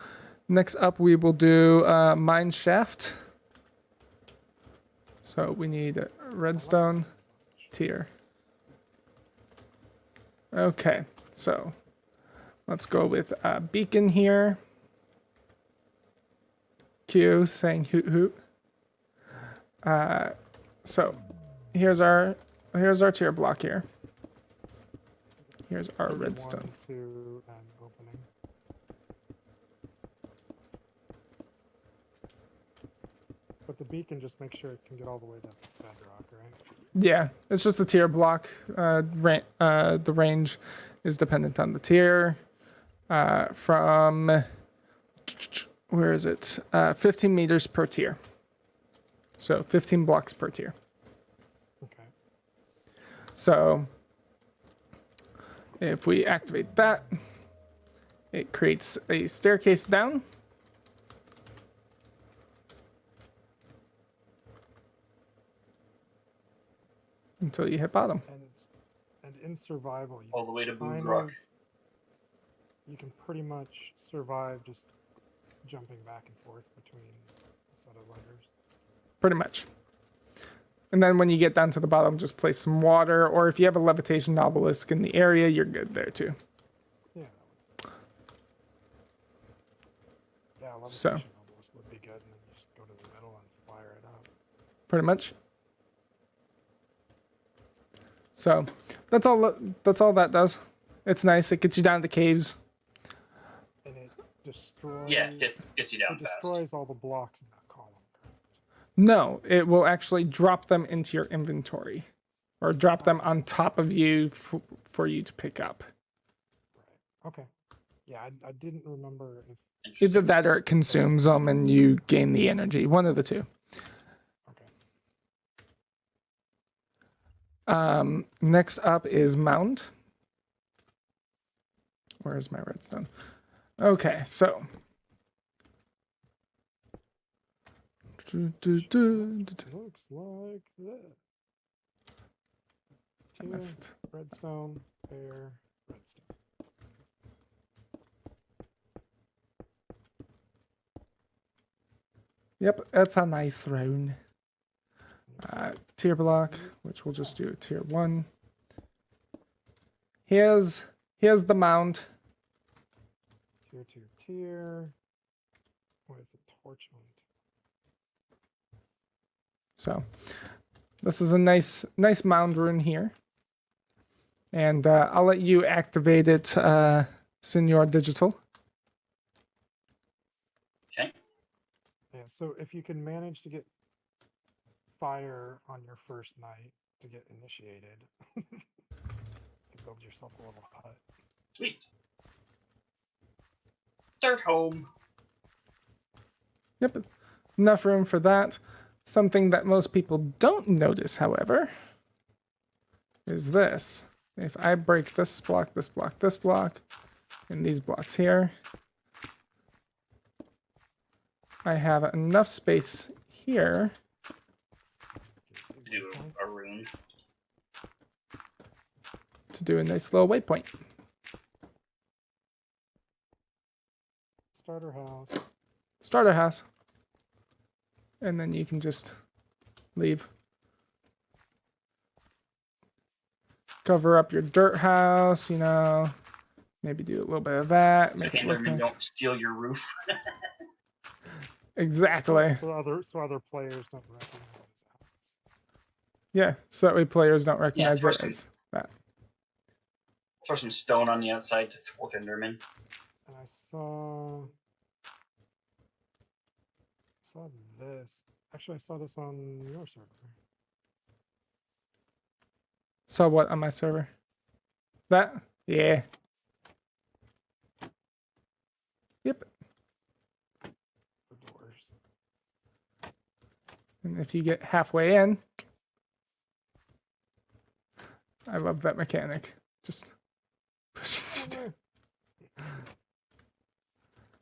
next up we will do Mineshaft. So we need a redstone tier. Okay, so let's go with beacon here. Q saying hoot hoot. So here's our tier block here. Here's our Maybe redstone. 1, 2, and opening. But the beacon just makes sure it can get all the way to bedrock, right? Yeah, it's just a tier block. The range is dependent on the tier. From where is it? 15 meters per tier. So 15 blocks per tier. Okay. So if we activate that, it creates a staircase down. Until you hit bottom. And in survival, you All the way to kind Boom Rock. of- you can pretty much survive just jumping back and forth between a set of layers. Pretty much. And then when you get down to the bottom, just place some water, or if you have a Levitation Obelisk in the area, you're good there too. Yeah. Yeah, So. levitation obelisk would be good, and then you just go to the middle and fire it up. Pretty much. So that's all that does. It's nice. It gets you down to caves. And it destroys. Yeah, gets you down It fast. destroys all the blocks in that column. Correct? No, it will actually drop them into your inventory, or drop them on top of you for you to pick up. Right. Okay. Yeah, I didn't remember if. Either that or it consumes them and you gain the energy. One of the two. Okay. Next up is Mound. Where's my redstone? Okay, so. Looks like that. I Two, missed. redstone, pair, redstone. Yep, that's a nice rune. Tier block, which we'll just do a tier 1. Here's the mound. Tier. What is it? Torchment. So this is a nice mound rune here. And I'll let you activate it, Senor Digital. Okay. Yeah, so if you can manage to get fire on your first night to get initiated, you can build yourself a little hut. Sweet. Third home. Yep, enough room for that. Something that most people don't notice, however, is this. If I break this block, and these blocks here, I have enough space here Do a rune. to do a nice little waypoint. Starter house. And then you can just leave. Cover up your dirt house, you know, maybe do a little bit of that, make it look Endermen nice. don't steal your roof. Exactly. So other players don't recognize his house. Yeah, so that way players don't recognize throw it some- as that. Throw some stone on the outside to thwart Endermen. And I saw this. Actually, I saw this on your server. So what on my server? That? Yeah. Yep. For doors. And if you get halfway in, I love that mechanic. Just pushes you down.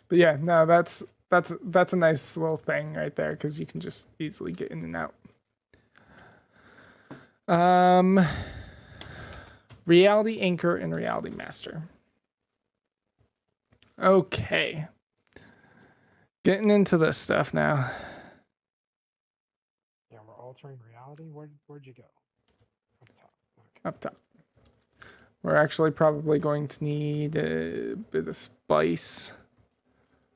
But yeah, no, that's a nice little thing right there because you can just easily get in and out. Reality Anchor and Reality Master. Okay. Getting into this stuff now. Yeah, we're altering reality. Where'd you go? Up top. Okay. Up top. We're actually probably going to need a bit of spice.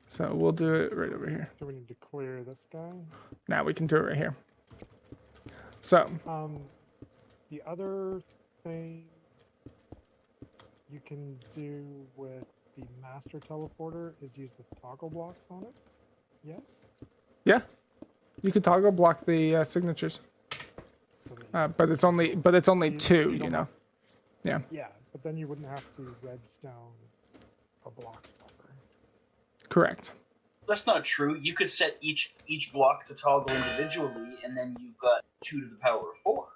So we'll do it right over here. Do we need to clear this guy? Now we can do it right here. So, The other thing you can do with the master teleporter is use the toggle blocks on it. Yes. yeah, you can toggle block the signatures, So that but it's only you two, don't you know. have- Yeah, yeah, but then you wouldn't have to redstone a block buffer. correct. That's not true. You could set each block to toggle individually, and then you've got 2 to the power of 4.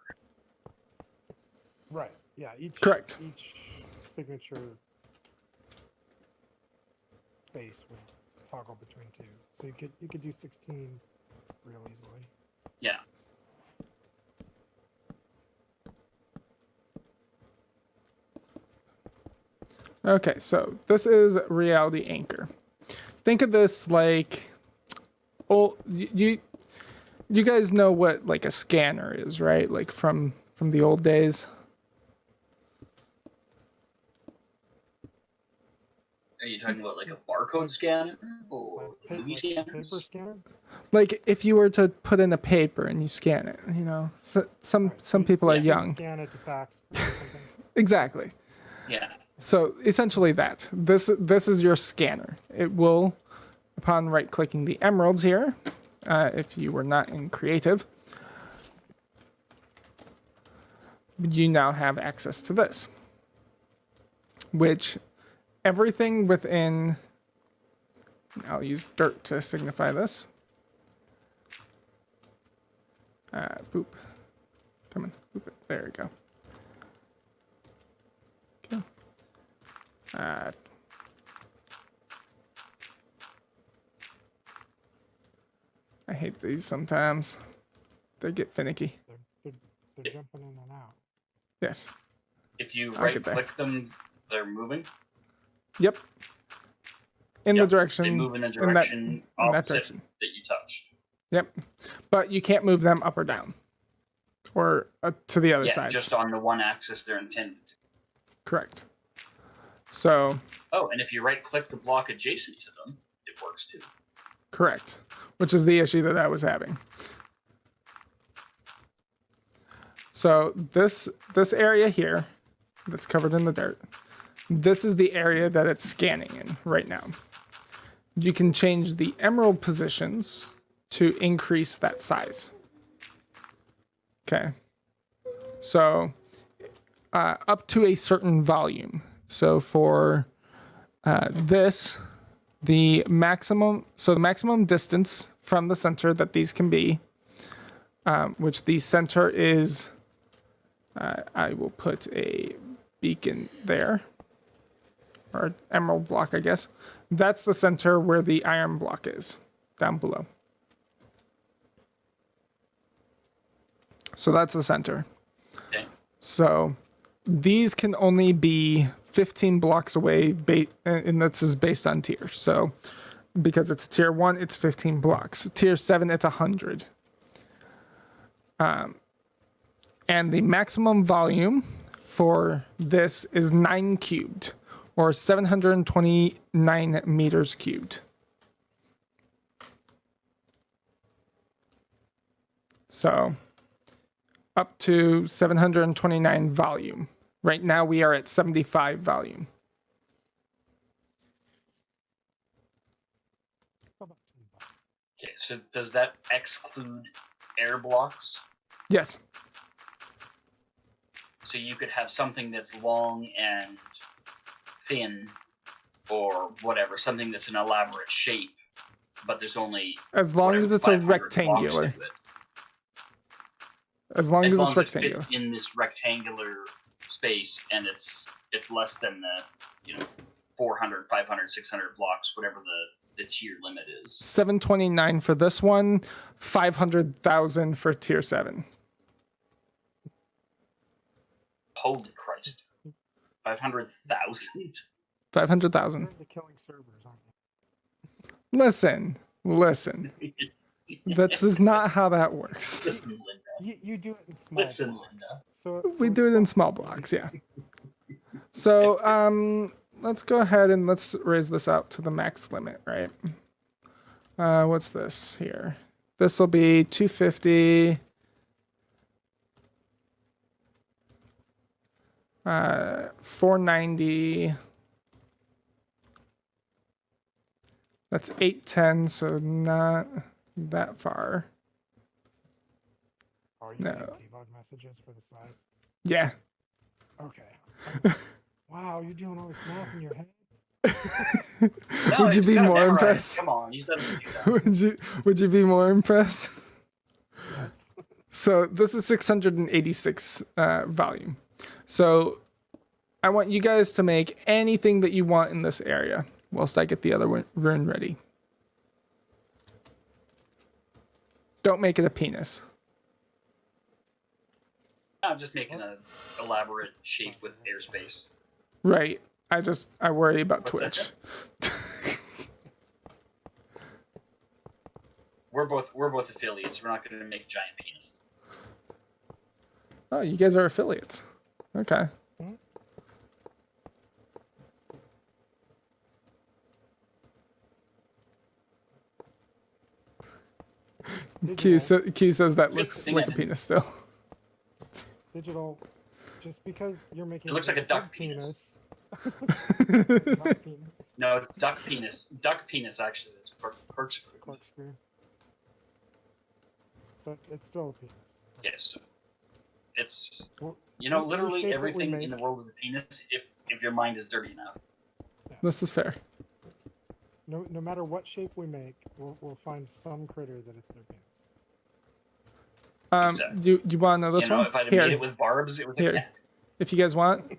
Right. Yeah. Correct. Each signature space would toggle between 2, so you could do 16 real easily. Yeah. Okay, so this is Reality Anchor. Think of this like, You guys know what like a scanner is, right? Like from the old days. Are you talking about like a barcode scanner or Like, movie paper scanners? scanner? Like if you were to put in a paper and you scan it, you know. So, some Right, so people are you'd young. Scan it to fax or something. Exactly. Yeah. So essentially that. This is your scanner. It will, upon right-clicking the emeralds here, if you were not in creative, you now have access to this. Which everything within, I'll use dirt to signify this. Boop. Come on, boop it. There we go. Okay. I hate these sometimes. They get finicky. They're jumping in and out. Yes. If you I'll get there. right-click them, they're moving. Yep. In Yep, the direction. They move in the in direction that opposite direction. that you touched. Yep. But you can't move them up or down. Or to the other Yeah, side. just on the one axis they're intended to. Correct. So, Oh, and if you right-click the block adjacent to them, it works too. correct. Which is the issue that I was having. So this area here that's covered in the dirt, this is the area that it's scanning in right now. You can change the emerald positions to increase that size. Okay. So up to a certain volume. So for this, the maximum distance from the center that these can be, which the center is, I will put a beacon there, or emerald block, I guess. That's the center where the iron block is, down below. So that's the center. Okay. So these can only be 15 blocks away, and this is based on tier. So because it's tier 1, it's 15 blocks. Tier 7, it's 100. And the maximum volume for this is 9 cubed, or 729 meters cubed. So up to 729 volume. Right now we are at 75 volume. About $10. Okay, so does that exclude air blocks? Yes. So you could have something that's long and thin, or whatever, something that's an elaborate shape, but there's only As long whatever, as it's a 500 blocks to rectangular. it. As long as As it's long as it rectangular. fits in this rectangular space and it's less than the 400, 500, 600 blocks, whatever the tier limit is. 729 for this one, 500,000 for tier 7. Holy Christ. 500,000? 500,000. You're into killing servers, aren't you? Listen. This is not how that works. Listen, Linda. You do it in small Listen, blocks. Linda. So We do it in small blocks, yeah. So, let's go ahead and let's raise this out to the max limit, right? What's this here? This will be 250. 490. That's 810, so not that far. Are you No. getting debug messages for the size? Yeah. Okay. Wow, you're doing all this math in your head? No, Would you he's be got it more memorized. impressed? Come on, he's done it a few times. Would you be more impressed? Yes. So this is 686 volume. So I want you guys to make anything that you want in this area whilst I get the other rune ready. Don't make it a penis. I'm just making an elaborate shape with airspace. Right. I worry about What's that? Twitch. we're both affiliates. We're not going to make giant penises. Oh, you guys are affiliates. Okay. Q says that looks thing like I a penis still. Digital, just because you're making It looks like a big duck penis. Not penis. No, it's duck penis. Duck penis, actually. It's corkscrew. Corkscrew. So it's still a penis. Yes. It's, Well, you know, any literally shape that we everything in the make- world is a penis if your mind is dirty enough. This is fair. No matter what shape we make, we'll find some critter that it's their penis. Exactly. You want to know this You know, one? if I'd have Here, made it with barbs, it was a here. cat. If you guys want,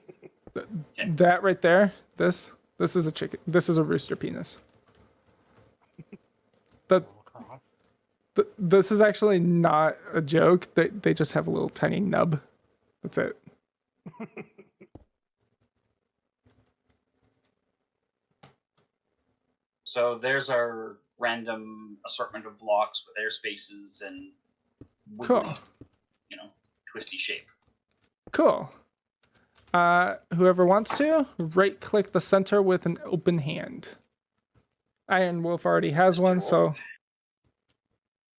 that right there. This is a chicken. This is a rooster penis. But Little cross. this is actually not a joke. They just have a little tiny nub. That's it. So there's our random assortment of blocks with air spaces and wiggly, Cool. you know, twisty shape. Cool. Whoever wants to, right-click the center with an open hand. NIronwolf already has one, so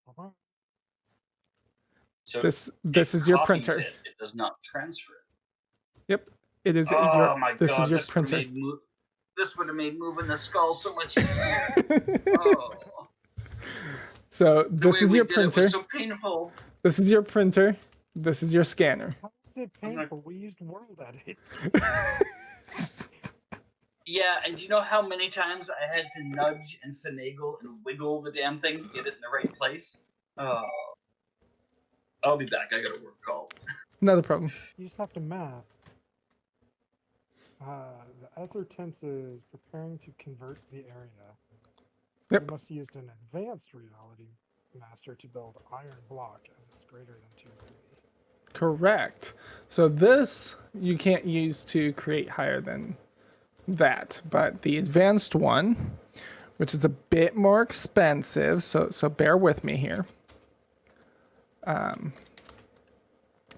Uh-huh. So this it is your copies printer. It does not transfer it. Yep, it is Oh your. my This god! is your This printer. This would have made moving the skull so much easier. Oh, So the this way is we your did it printer. was so painful. This is your printer. This is your scanner. How is it painful? We used WorldEdit. Yeah, and do you know how many times I had to nudge and finagle and wiggle the damn thing to get it in the right place? Oh. I'll be back. I got a work call. Another problem. You just have to math. The ether tense is preparing to convert the area. Yep. You must use an advanced reality master to build iron block as it's greater than 230. Correct. So this you can't use to create higher than that, but the advanced one, which is a bit more expensive, so bear with me here.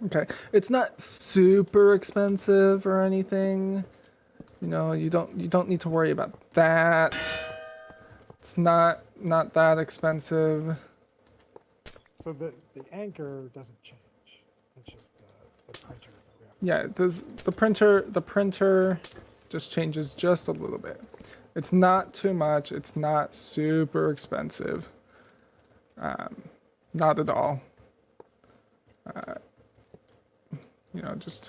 Okay, it's not super expensive or anything. You know, you don't need to worry about that. It's not that expensive. So the anchor doesn't change. It's just the printer that we have. Yeah, the printer just changes just a little bit. It's not too much. It's not super expensive. Not at all. You know, just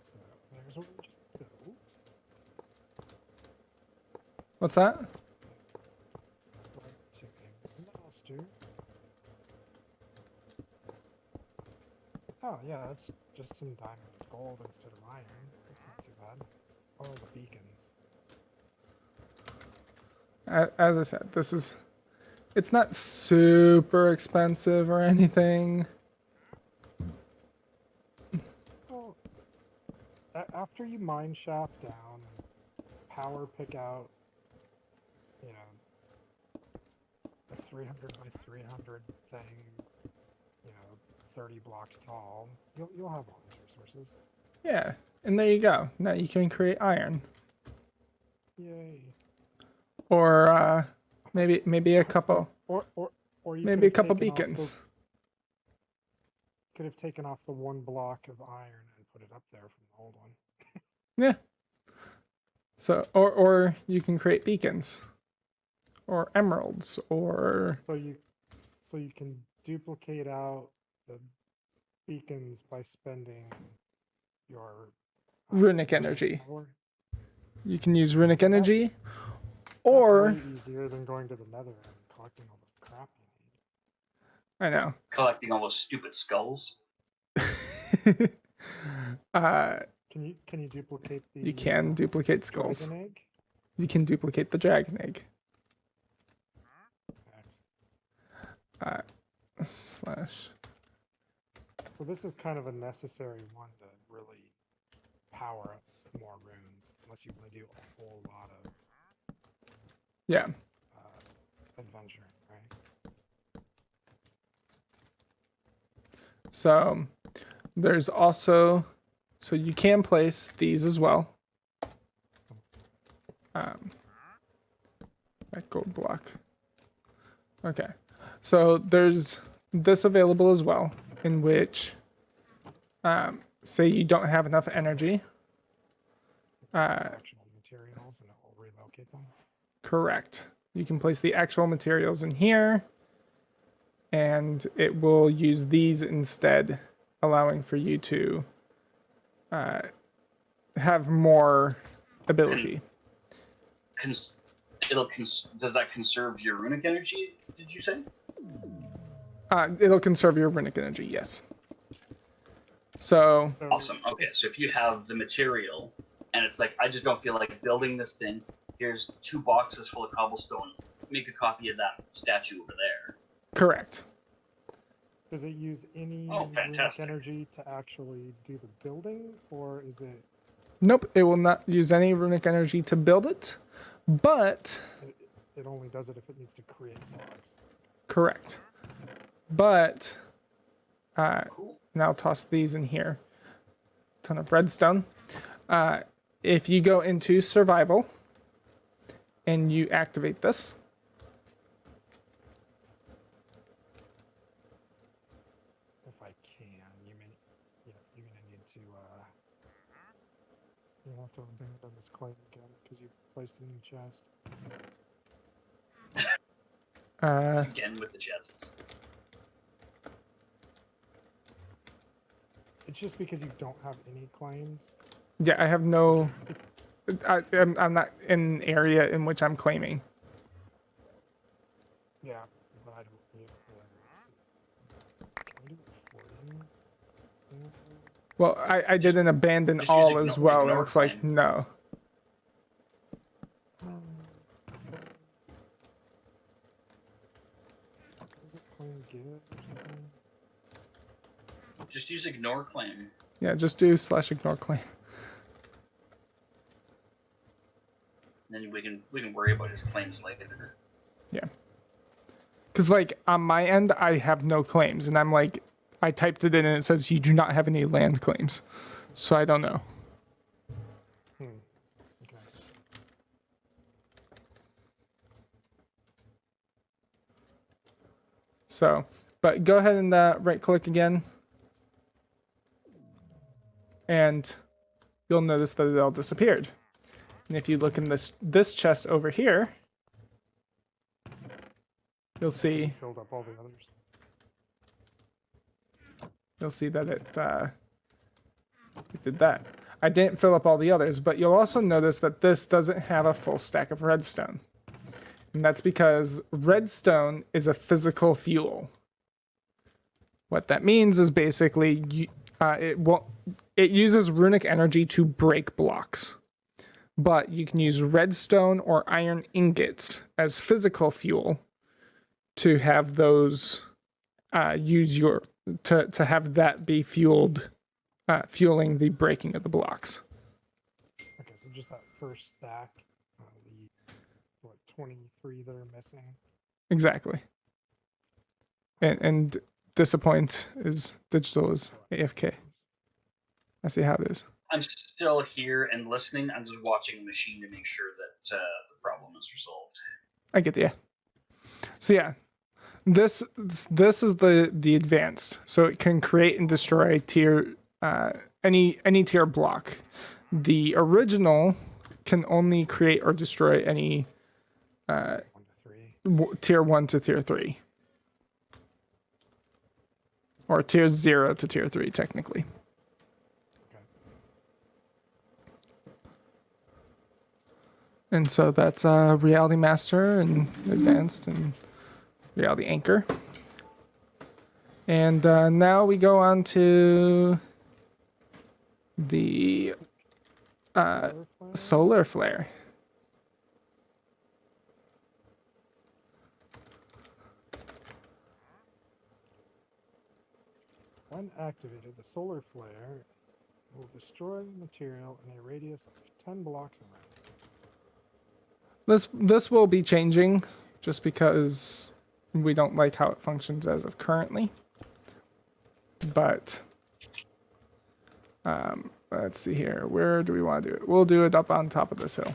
So there's what we just built. what's that? Going to a master. Oh yeah, that's just some diamond and gold instead of iron. That's not too bad. Oh, the beacons. As I said, it's not super expensive or anything. Well, after you mine shaft down and power pick out, you know, a 300 by 300 thing, you know, 30 blocks tall, you'll have all these resources. Yeah, and there you go. Now you can create iron, Yay. or maybe a couple, Or you maybe a could've couple taken off beacons. Could have taken off the one block of iron and put it up there from the old one. Yeah. So or you can create beacons, or emeralds, or So you can duplicate out the beacons by spending your runic energy. power. You can use runic energy, That's or way easier than going to the nether and collecting all this crap you need. I know. Collecting all those stupid skulls. Can you duplicate the You can duplicate skulls. dragon egg? You can duplicate the dragon egg. Excellent. Slash. So this is kind of a necessary one to really power up more runes, unless you want to do a whole lot of Yeah. adventuring, right? So there's also, so you can place these as well. That gold block. Okay, so there's this available as well, in which, say you don't have enough energy. Actual materials, and it will relocate them. Correct. You can place the actual materials in here, and it will use these instead, allowing for you to have more ability. Does that conserve your runic energy? Did you say? It'll conserve your runic energy, yes. So Awesome. Okay, so if you have the material, and it's like, I just don't feel like building this thing. Here's 2 boxes full of cobblestone. Make a copy of that statue over there. correct. Does it use any Oh, runic fantastic. energy to actually do the building, or is it Nope, it will not use any runic energy to build it, but it only does it if it needs to create blocks? correct. But Cool. and I'll toss these in here. Ton of redstone. If you go into survival and you activate this, If I can, you're gonna need to you'll have to abandon this claim again because you've placed a new chest. Again with the chests. It's just because you don't have any claims. yeah, I have no. I'm not in an area in which I'm claiming. Yeah, but I don't. Let's see. Can I do it for you? Well, I did an abandon Just all use as well, and ignore it's like claim. no. Does it claim give or something? Just use ignore claim. Yeah, just do /ignore claim. Then we can worry about his claims later. Yeah. Because like on my end, I have no claims, and I'm like, I typed it in, and it says you do not have any land claims, so I don't know. Okay. So, but go ahead and right click again, and you'll notice that it all disappeared. And if you look in this chest over here, you'll see Filled up all the others. that it did that. I didn't fill up all the others, but you'll also notice that this doesn't have a full stack of redstone. And that's because redstone is a physical fuel. What that means is basically it uses runic energy to break blocks. But you can use redstone or iron ingots as physical fuel to have those to have that be fueled, fueling the breaking of the blocks. Okay, so just that first stack, the 23 that are missing. Exactly. And disappoint is digital is AFK. I see how it is. I'm still here and listening. I'm just watching the machine to make sure that the problem is resolved. I get you. So yeah, this is the advanced. So it can create and destroy tier any tier block. The original can only create or destroy any 1 to 3. tier 1 to tier 3. Or tier 0 to tier 3 technically. Okay. And so that's Reality Master and Advanced and Reality Anchor. And now we go on to the Solar Flare. When activated, the solar flare will destroy material in a radius of 10 blocks around. This will be changing just because we don't like how it functions as of currently. but let's see here. Where do we want to do it? We'll do it up on top of this hill.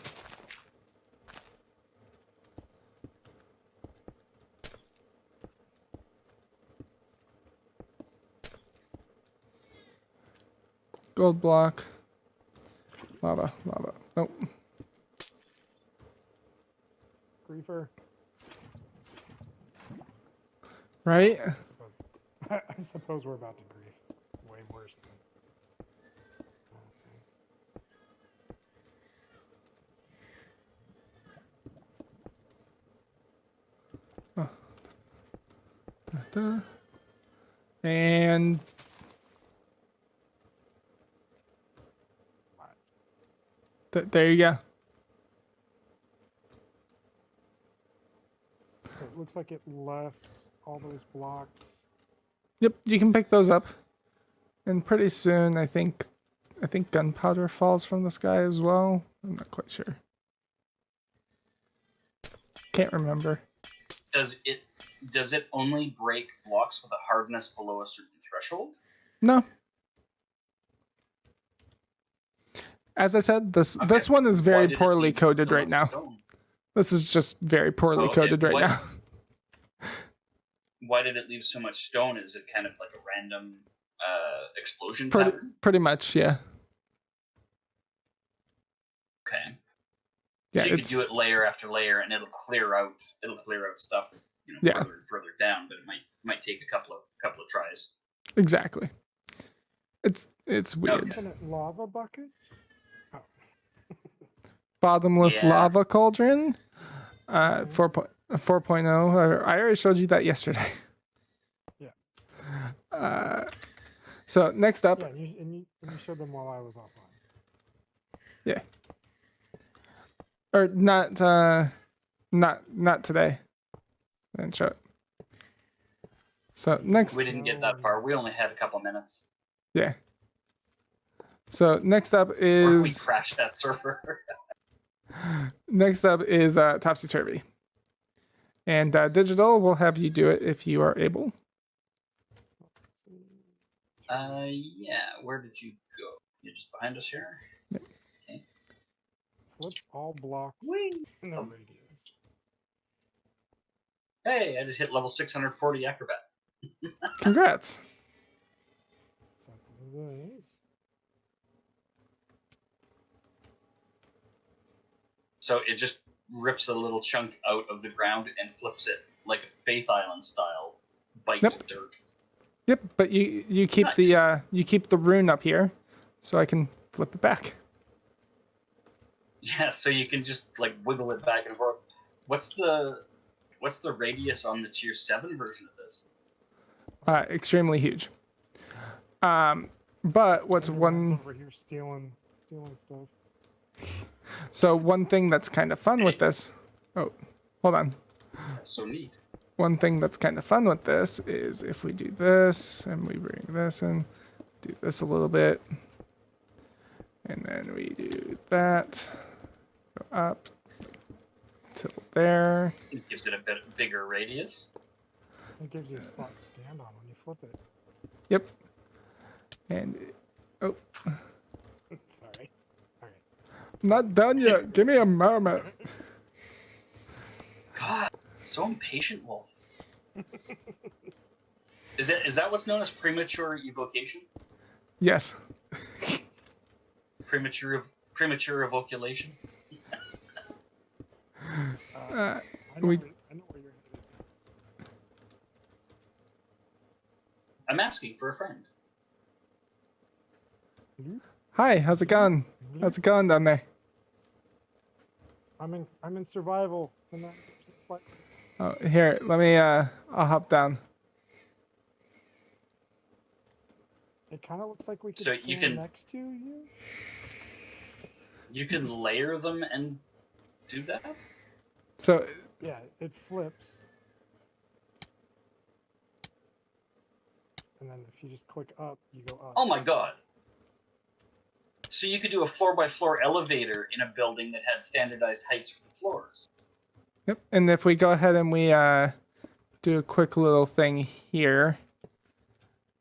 Gold block. Lava. Nope. Griefer. Right? I suppose we're about to grief. Way worse than. And there you go. So it looks like it left all those blocks. Yep, you can pick those up. And pretty soon, I think gunpowder falls from the sky as well. I'm not quite sure. Can't remember. Does it only break blocks with a hardness below a certain threshold? No. As I said, this one is Why very did it poorly leave coded so right much now. stone? This is just very poorly Oh, okay. coded right Why- now. Why did it leave so much stone? Is it kind of like a random explosion pattern? Pretty much, yeah. Okay. Yeah, So you could do it layer after layer, and it'll clear out stuff, Yeah. further and further down. But it might take a couple of tries. exactly. It's weird. Infinite lava buckets? Oh. Bottomless Yeah. lava cauldron. 4.0. I already showed you that yesterday. Yeah. So next up, Yeah, and you showed them while I was offline. yeah. Or not today. I didn't show it. So next, We didn't get that far. We only had a couple minutes. yeah. So next up Or we is crashed that server. Topsy Turvy. And Digital will have you do it if you are able. Yeah. Where did you go? You're just behind us here. Flips all blocks Whee! in the Oh. radius. Hey, I just hit level 640 acrobat. Congrats. So that's nice. So it just rips a little chunk out of the ground and flips it like a Faith Island style bite Yep. of dirt. Yep, but you keep Nice. you keep the rune up here, so I can flip it back. Yeah, so you can just like wiggle it back and forth. What's the radius on the tier 7 version of this? Extremely huge. But what's Everyone's one? over here stealing stuff. So one thing that's kind of fun with this. Oh, hold on. That's so neat. One thing that's kind of fun with this is if we do this and we bring this in, do this a little bit, and then we do that. Go up till there. It gives it a bit bigger radius. It gives you a spot to stand on when you flip it. Yep. And oh, Sorry. All right. not done yet. Give me a moment. God, so impatient, Wolf. Is that what's known as premature evocation? Yes. Premature evoculation? Uh, I know we- where you're headed. I'm asking for a friend. Hi, how's it going? How's it going down there? I'm in survival. I'm not fight. Oh, here, let me. I'll hop down. It kind of looks like we could So you stand can- next to you. You can layer them and do that? So Yeah, it flips. And then if you just click up, you go up. Oh my god. So you could do a floor-by-floor elevator in a building that had standardized heights for the floors. yep. And if we go ahead and we do a quick little thing here,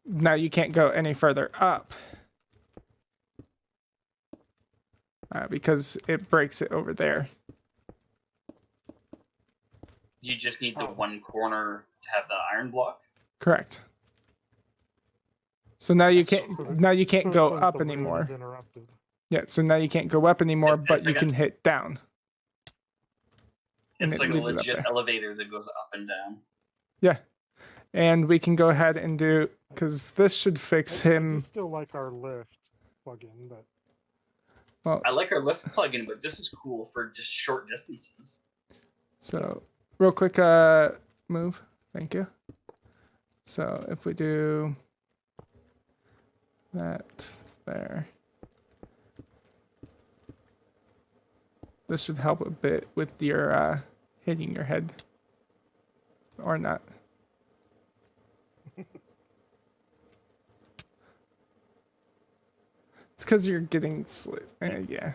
now you can't go any further up because it breaks it over there. You just need the Oh. one corner to have the iron block. Correct. So now you So- can't So the- now you can't so it go says up the rune anymore. is interrupted. Yeah, so now you can't go up anymore, It's but you like can hit down. And It's it like a leaves it up legit there. elevator that goes up and down. Yeah. And we can go ahead and do, because this should fix I do him. still like our lift plugin, but Well, I like our lift plugin, but this is cool for just short distances. so real quick move. Thank you. So if we do that there. This should help a bit with your hitting your head. Or not. It's because you're getting slit. Yeah.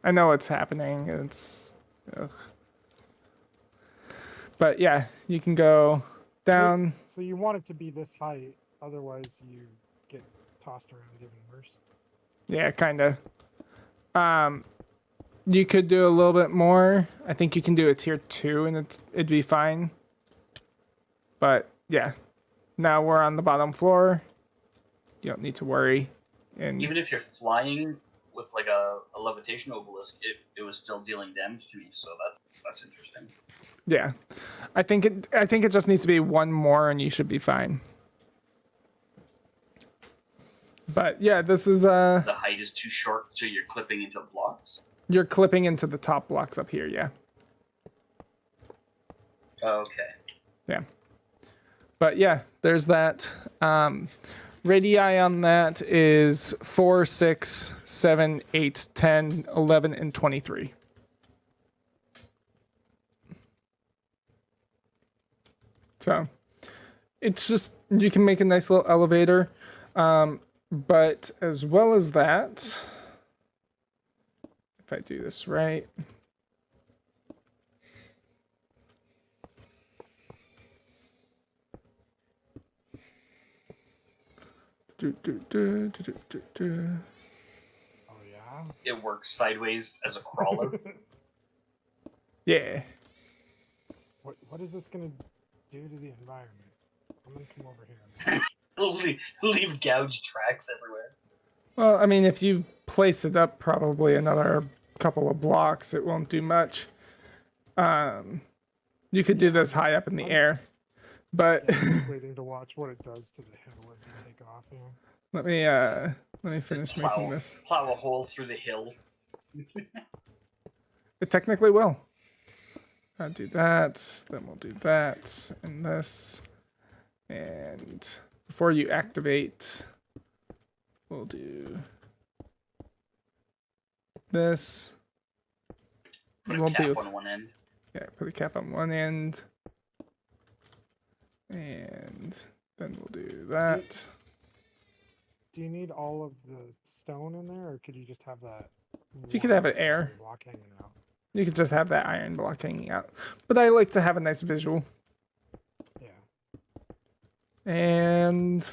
I know what's happening. It's. Ugh. But yeah, you can go down. so you want it to be this height, otherwise you get tossed around even worse. Yeah, kind of. You could do a little bit more. I think you can do a tier 2 and it'd be fine. But yeah, now we're on the bottom floor. You don't need to worry. And Even if you're flying with like a levitation obelisk, it was still dealing damage to me. So that's interesting. yeah, I think it just needs to be one more and you should be fine. But yeah, this is The height is too short, so you're clipping into blocks. you're clipping into the top blocks up here. Yeah. Okay. Yeah. But yeah, there's that. Radii on that is 4, 6, 7, 8, 10, 11, and 23. So it's just, you can make a nice little elevator. But as well as that, if I do this right. Oh yeah. It works sideways as a crawler. Yeah. What is this gonna do to the environment? I'm gonna come over here. leave gouged tracks everywhere. Well, I mean, if you place it up probably another couple of blocks, it won't do much. You could do this high up in the air, but Yeah, I'm just waiting to watch what it does to the hill as you take off here. let me finish making this. Plow a hole through the hill. It technically will. I'll do that, then we'll do that, and this. And before you activate, we'll do this. Put You a won't be cap able to, on one end. yeah, put a cap on one end. And then we'll do that. Do you need all of the stone in there, or could you just have that? You could have one it air. block hanging out. You could just have that iron block hanging out. But I like to have a nice visual. Yeah. And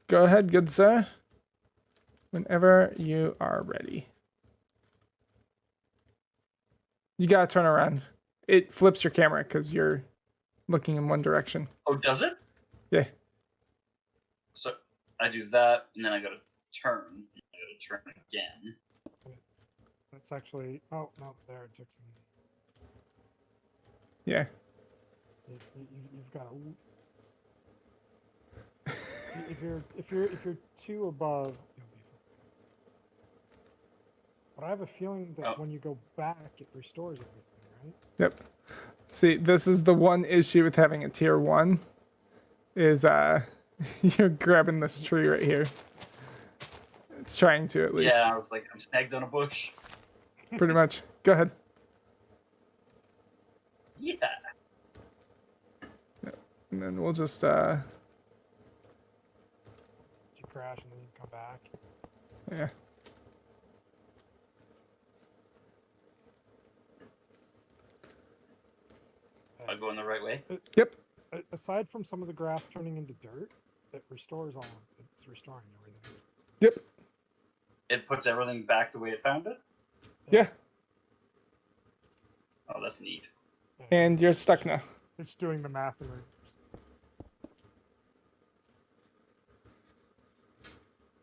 go ahead, good sir. Whenever you are ready. You gotta turn around. It flips your camera because you're looking in one direction. Oh, does it? Yeah. So I do that, and then I gotta turn. I gotta turn again. That's actually. Oh no, there it took some. Yeah. You've got a. If you're 2 above, you'll be fine. But I have a feeling that when you go back, it restores everything, right? Yep. See, this is the one issue with having a tier 1 is you're grabbing this tree right here. It's trying to at least. Yeah, I was like, I'm snagged on a bush. Pretty much. Go ahead. Yeah. And then we'll just You crash and then you come back. yeah. Am I going the right way? Yep. aside from some of the grass turning into dirt, it restores all. It's restoring everything. Yep. It puts everything back the way it found it. Yeah. Oh, that's neat. Yeah, And you're it's stuck just- now. It's doing the math in reverse.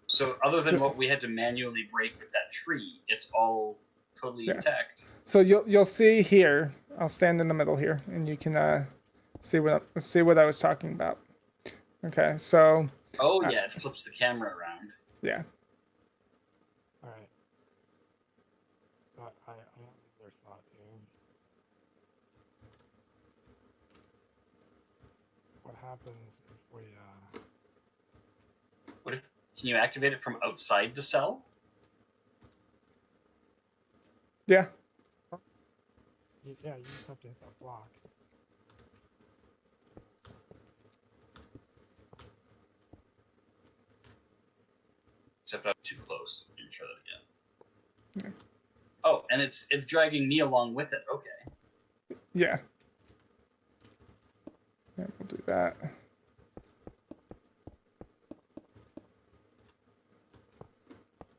So other than So- what we had to manually break with that tree, it's all totally Yeah. intact. So you'll see here. I'll stand in the middle here, and you can see what I was talking about. Okay. So Oh yeah, it flips the camera around. yeah. All right. I have another thought here. What happens if we What if? Can you activate it from outside the cell? Yeah. yeah, you just have to hit that block. Except I'm too close. Let me try that again. Oh, and it's dragging me along with it. Okay. Yeah. Yeah, we'll do that.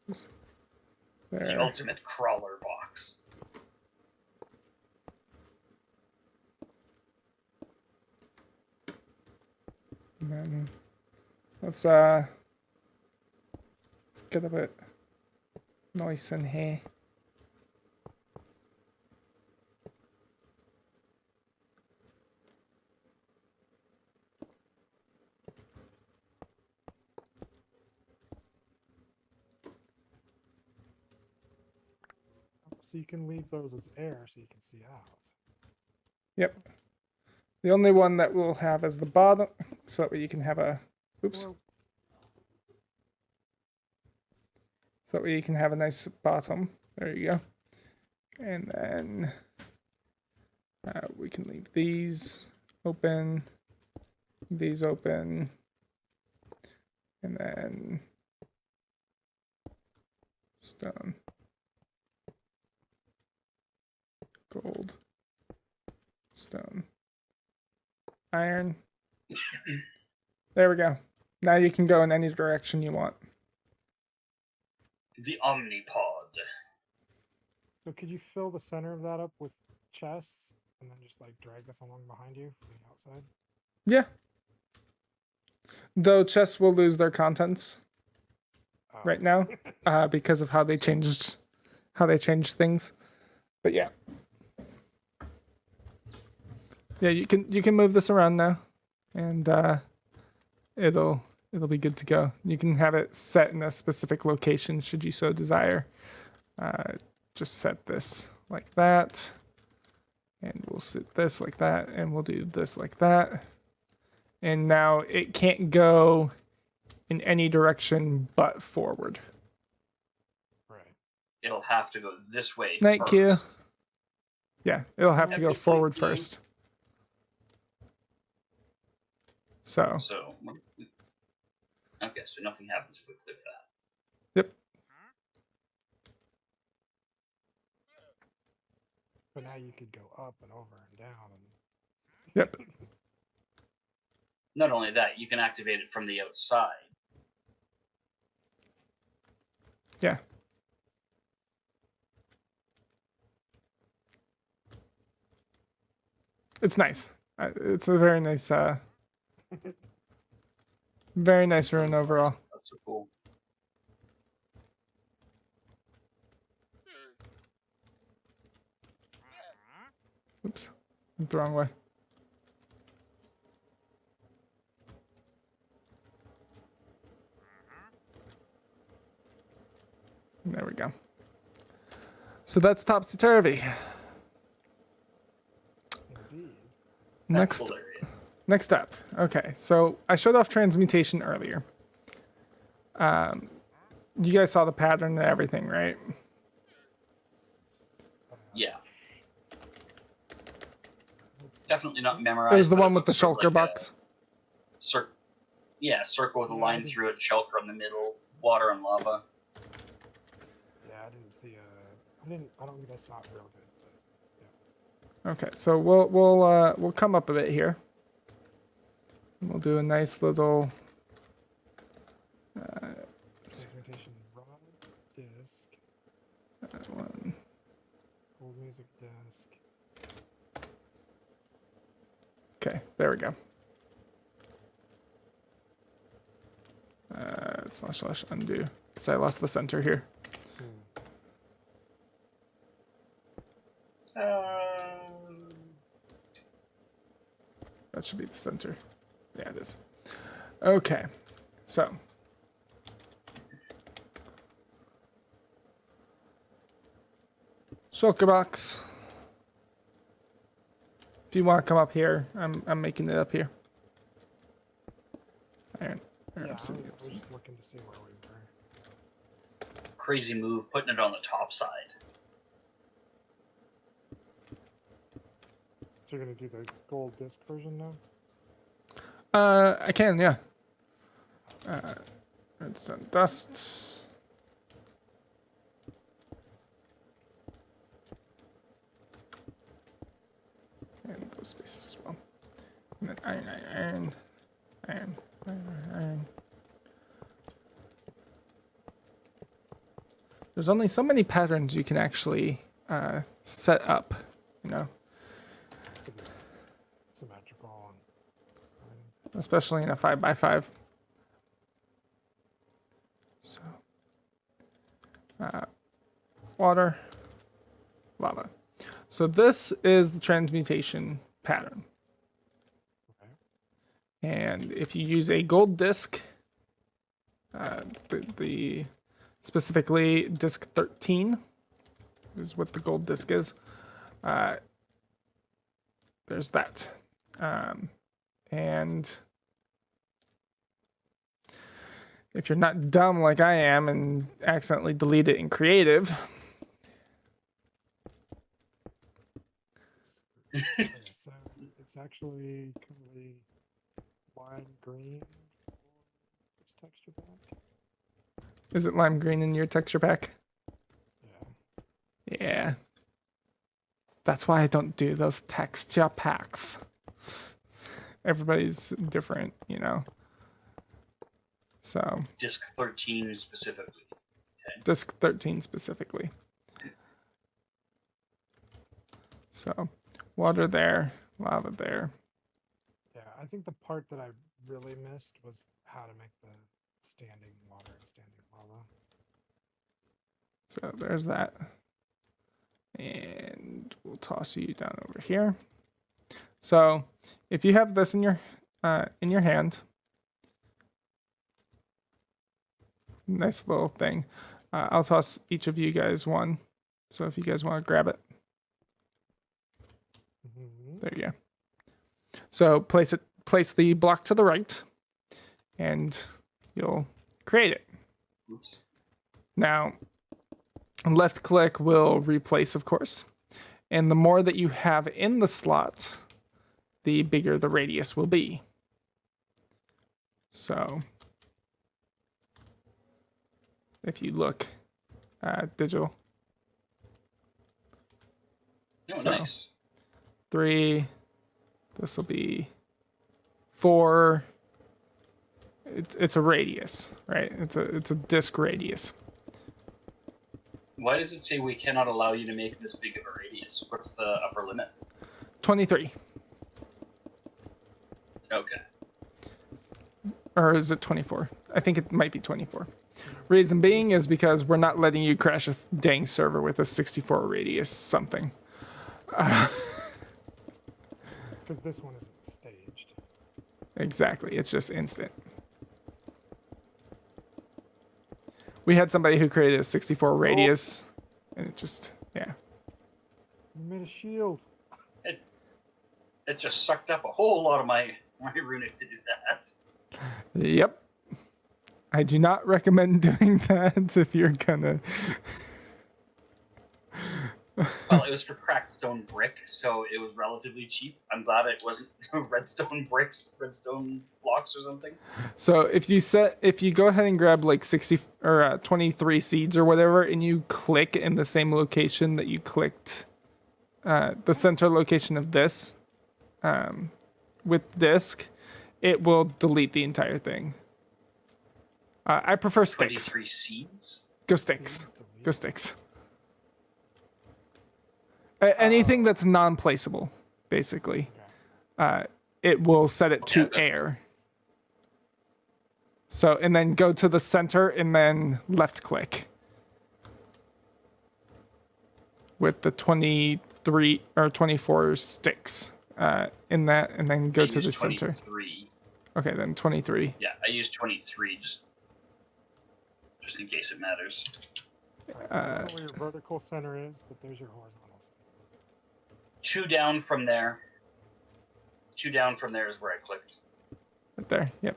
The There. ultimate crawler box. And then let's get a bit nice in here. So you can leave those as air so you can see out. Yep. The only one that we'll have is the bottom, so that way you can have a, oops. Or- So that way you can have a nice bottom. There you go. And then we can leave these open, these open, and then stone, gold, stone, iron. There we go. Now you can go in any direction you want. The Omnipod. So could you fill the center of that up with chests and then just like drag this along behind you from the outside? Yeah. Though chests will lose their contents Oh. right now because of how they changed things. But yeah. Yeah, you can move this around now, and it'll be good to go. You can have it set in a specific location should you so desire. Just set this like that, and we'll set this like that, and we'll do this like that. And now it can't go in any direction but forward. Right. It'll have to go this way Thank first. you. Yeah, it'll have to go Obviously, forward you- first. So, So, okay, so nothing happens if we click that. yep. But now you could go up and over and down and Yep. Not only that, you can activate it from the outside. Yeah. It's nice. It's a very nice rune overall. That's so cool. Oops. Went the wrong way. There we go. So that's Topsy Turvy. indeed. That's Next hilarious. Next up, okay, so I showed off Transmutation earlier. You guys saw the pattern and everything, right? Yeah, Let's- definitely not memorized. It was the but one with the looks sort of shulker like a box. circle with a Yeah, I line did- through it, shulker in the middle, water and lava. Yeah, I didn't see I don't think I saw it real good, but Okay, so we'll come up a bit here. We'll do a nice little Transmutation rod, disc, one. gold music disc. Okay, there we go. / undo, because I lost the center here. That should be the center. Yeah, it is. Okay, so. Shulker box. If you want to come up here, I'm making it up here. Iron. Yeah, I was obsidian. just looking to see where we were. Crazy move, putting it on the top side. So you're gonna do the gold disc version now? I can, yeah. Redstone dust. And those spaces as well. And then iron. There's only so many patterns you can actually set up, you know, Could be symmetrical and especially in a 5x5. So, water, lava. So this is the transmutation pattern. okay. And if you use a gold disc, the specifically disc 13 is what the gold disc is. There's that. And if you're not dumb like I am and accidentally delete it in creative, Okay, so it's actually currently lime green for this texture pack. is it lime green in your texture pack? Yeah. Yeah. That's why I don't do those texture packs. Everybody's different, you know. So, Disc 13 specifically. disc 13 specifically. So, water there, lava there. Yeah, I think the part that I really missed was how to make the standing water and standing lava. So, there's that. And we'll toss you down over here. So, if you have this in your hand, nice little thing. I'll toss each of you guys one. So if you guys want to grab it, there you go. So place the block to the right, and you'll create it. Oops. Now, left click will replace, of course. And the more that you have in the slot, the bigger the radius will be. So, if you look at digital. Oh, So, nice. 3, this will be 4. It's a radius, right? It's a disk radius. Why does it say we cannot allow you to make this big of a radius? What's the upper limit? 23. Okay. Or is it 24? I think it might be 24. Reason being is because we're not letting you crash a dang server with a 64 radius something. Because this one isn't staged. Exactly. It's just instant. We had somebody who created a 64 radius, and it just, yeah. You made a shield. It just sucked up a whole lot of my runic to do that. Yep. I do not recommend doing that if you're gonna. Well, it was for cracked stone brick, so it was relatively cheap. I'm glad it wasn't redstone bricks, redstone blocks or something. So if you go ahead and grab like 60 or 23 seeds or whatever, and you click in the same location that you clicked, the center location of this, with disk, it will delete the entire thing. I prefer sticks. 23 seeds. Go sticks. Seeds delete. Go sticks. Anything that's non-placeable, basically. Okay. It will set it to Okay. air. So, and then go to the center and then left click. With the 23 or 24 sticks in that, and then go I to the used center. 23. Okay, then 23. Yeah, I used 23 just in case it matters. I don't know where your vertical center is, but there's your horizontal center. 2 down from there. 2 down from there is where I clicked. Right there. Yep.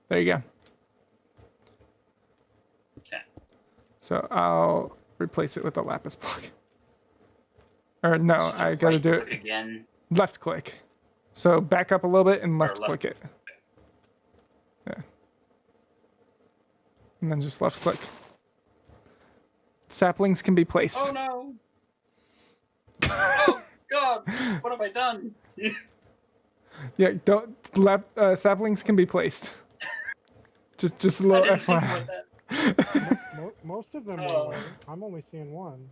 There you go. Okay. So I'll replace it with a lapis block. Or no, So I gotta do right-click it again. left click. So back up a little bit and left left- click it. Yeah. And then just left click. Saplings can be placed. Oh no! Oh god! What have I done? Yeah, don't saplings can be placed. Just a I little didn't think FYI. about that. Most of them Oh. were. I'm only seeing one.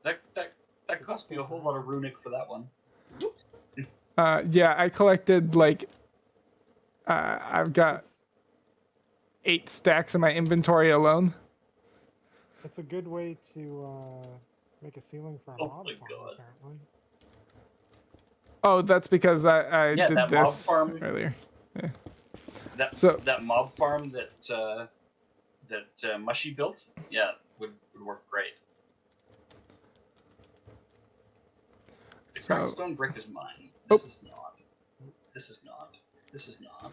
That cost me a whole lot of runic for that one. Whoops. Yeah, I collected like I've got It's, 8 stacks in my inventory alone. it's a good way to make a ceiling for a Oh mob my farm, God. apparently. Oh, that's because I Yeah, did that mob this farm- earlier. That that mob farm that Mushy built, yeah, would work great. The So- crackstone brick is mine. Oh. This is not. This is not. This is not.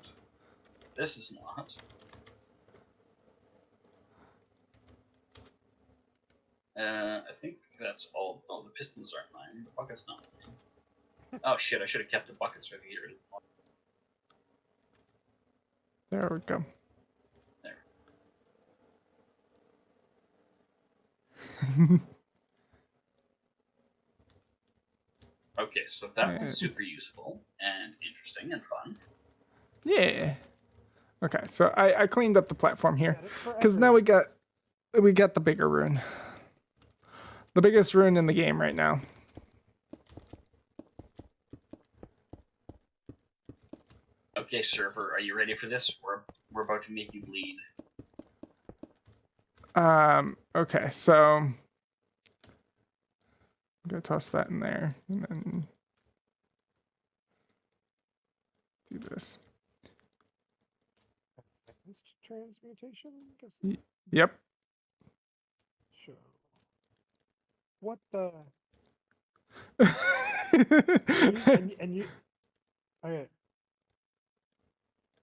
This is not. I think that's all. Oh, the pistons aren't mine. The bucket's not mine. Oh shit! I should have kept the buckets right here. There we go. There. Okay, so that was super useful and interesting and fun. Yeah. Okay, so I cleaned up the platform here Get it for because now everyone. we got the bigger rune, the biggest rune in the game right now. Okay, server, are you ready for this? We're about to make you bleed. Okay, so I'm gonna toss that in there and then do this. Advanced transmutation? I guess. Yep. Sure. What the? And you. Okay.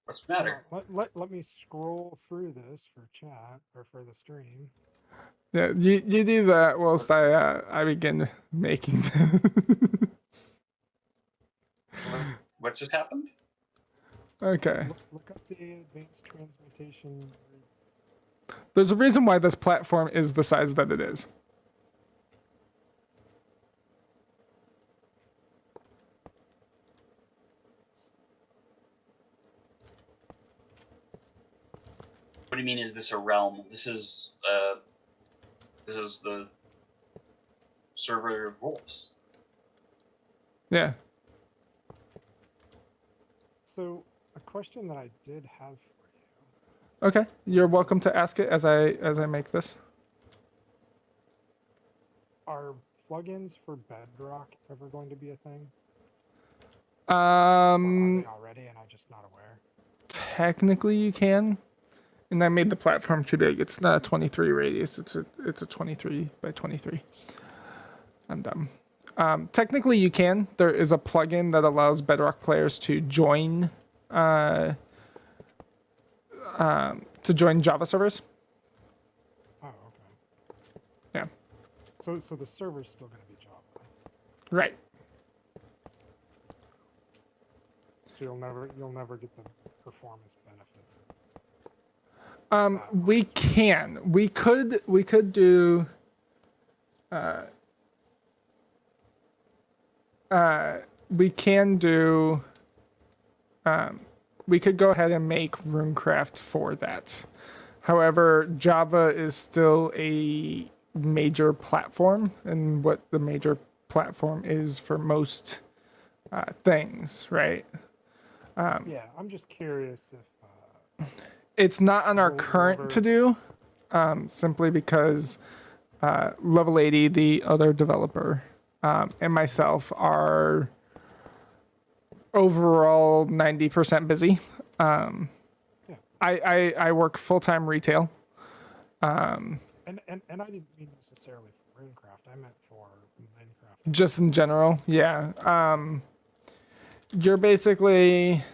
What's the matter? Let me scroll through this for chat or for the stream. Yeah, you do that whilst I begin making this. What just happened? Okay. Look up the advanced transmutation. There's a reason why this platform is the size that it is. What do you mean? Is this a realm? This is the server of wolves. Yeah. So a question that I did have for you. Okay. You're welcome to ask it as I make this. Are plugins for Bedrock ever going to be a thing? Or are they already and I'm just not aware? Technically you can. And I made the platform too big. It's not a 23 radius. It's a 23 by 23. I'm dumb. Technically you can. There is a plugin that allows Bedrock players to join Java servers. Oh, okay. Yeah. So the server's still going to be Java. Right. So you'll never get the performance benefits. We can. We could do. We can do we could go ahead and make Runecraft for that. However, Java is still a major platform, and what the major platform is for most things, right? Yeah, I'm just curious if It's not on our We'll current never- to-do, simply because Level 80, the other developer, and myself are overall 90% busy. I work full-time retail. and I didn't mean necessarily for Runecraft. I meant for Minecraft. Just in general, yeah. You're basically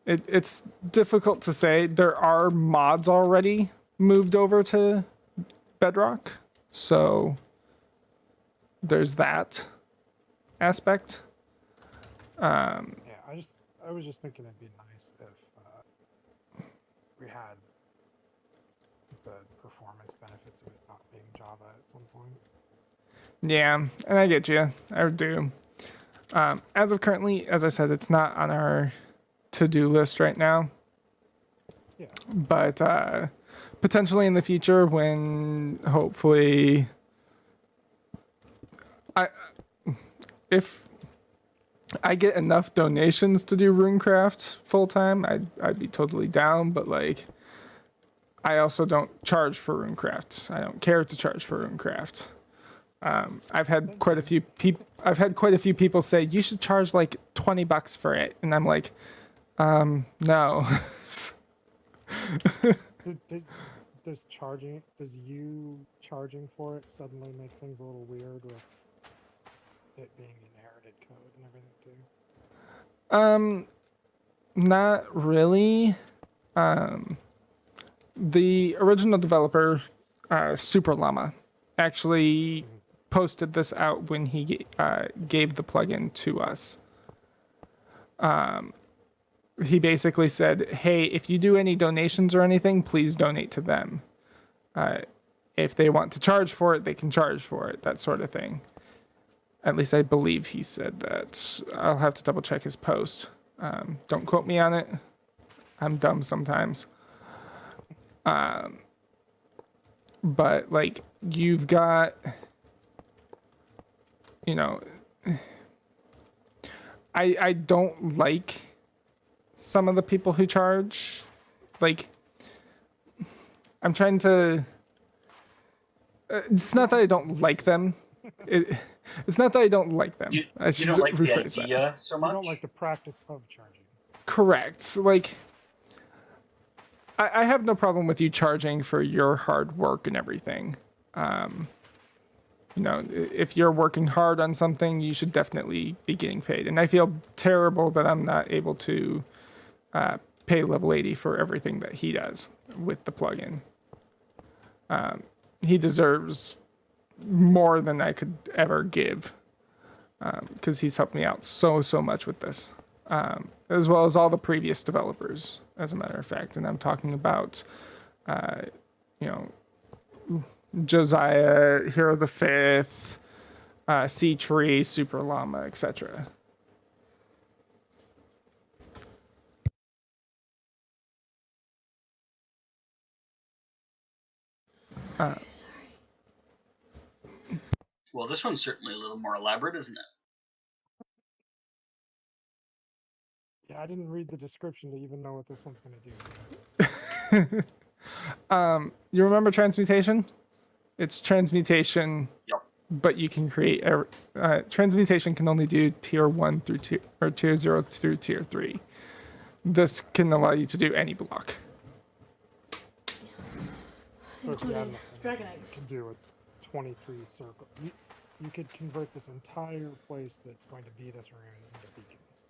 it's difficult to say. There are mods already moved over to Bedrock, so there's that aspect. Yeah, I was just thinking it'd be nice if we had the performance benefits of it not being Java at some point. Yeah, and I get you. I do. As of currently, as I said, it's not on our to-do list right now. Yeah. But potentially in the future, when hopefully, if I get enough donations to do Runecraft full time, I'd be totally down. But like, I also don't charge for Runecraft. I don't care to charge for Runecraft. I've had quite a few people say you should charge like $20 for it, and I'm like, no. Does you charging for it suddenly make things a little weird with it being inherited code and everything too? Not really. The original developer, Super Llama, actually posted this out when he gave the plugin to us. He basically said, hey, if you do any donations or anything, please donate to them. If they want to charge for it, they can charge for it, that sort of thing. At least I believe he said that. I'll have to double check his post. Don't quote me on it. I'm dumb sometimes. But like, you've got, you know, I don't like some of the people who charge. Like, I'm trying to, it's not that I don't like them. It's not that I don't like them. You I should don't like the rephrase that. idea so I much. don't like the practice of charging. Correct. Like, I have no problem with you charging for your hard work and everything. You know, if you're working hard on something, you should definitely be getting paid. And I feel terrible that I'm not able to pay Level 80 for everything that he does with the plugin. He deserves more than I could ever give, because he's helped me out so much with this, as well as all the previous developers, as a matter of fact. And I'm talking about, you know, Josiah, Hero the Fifth, Sea Tree, Super Llama, etc. Well, this one's certainly a little more elaborate, isn't it? Yeah, I didn't read the description to even know what this one's going to do. You remember Transmutation? It's Transmutation, Yep. but you can create Transmutation can only do tier 1 through tier 0 through tier 3. This can allow you to do any block. So if you had Including enough dragon energy, eggs. you could do a 23 circle. You could convert this entire place that's going to be this rune into beacons.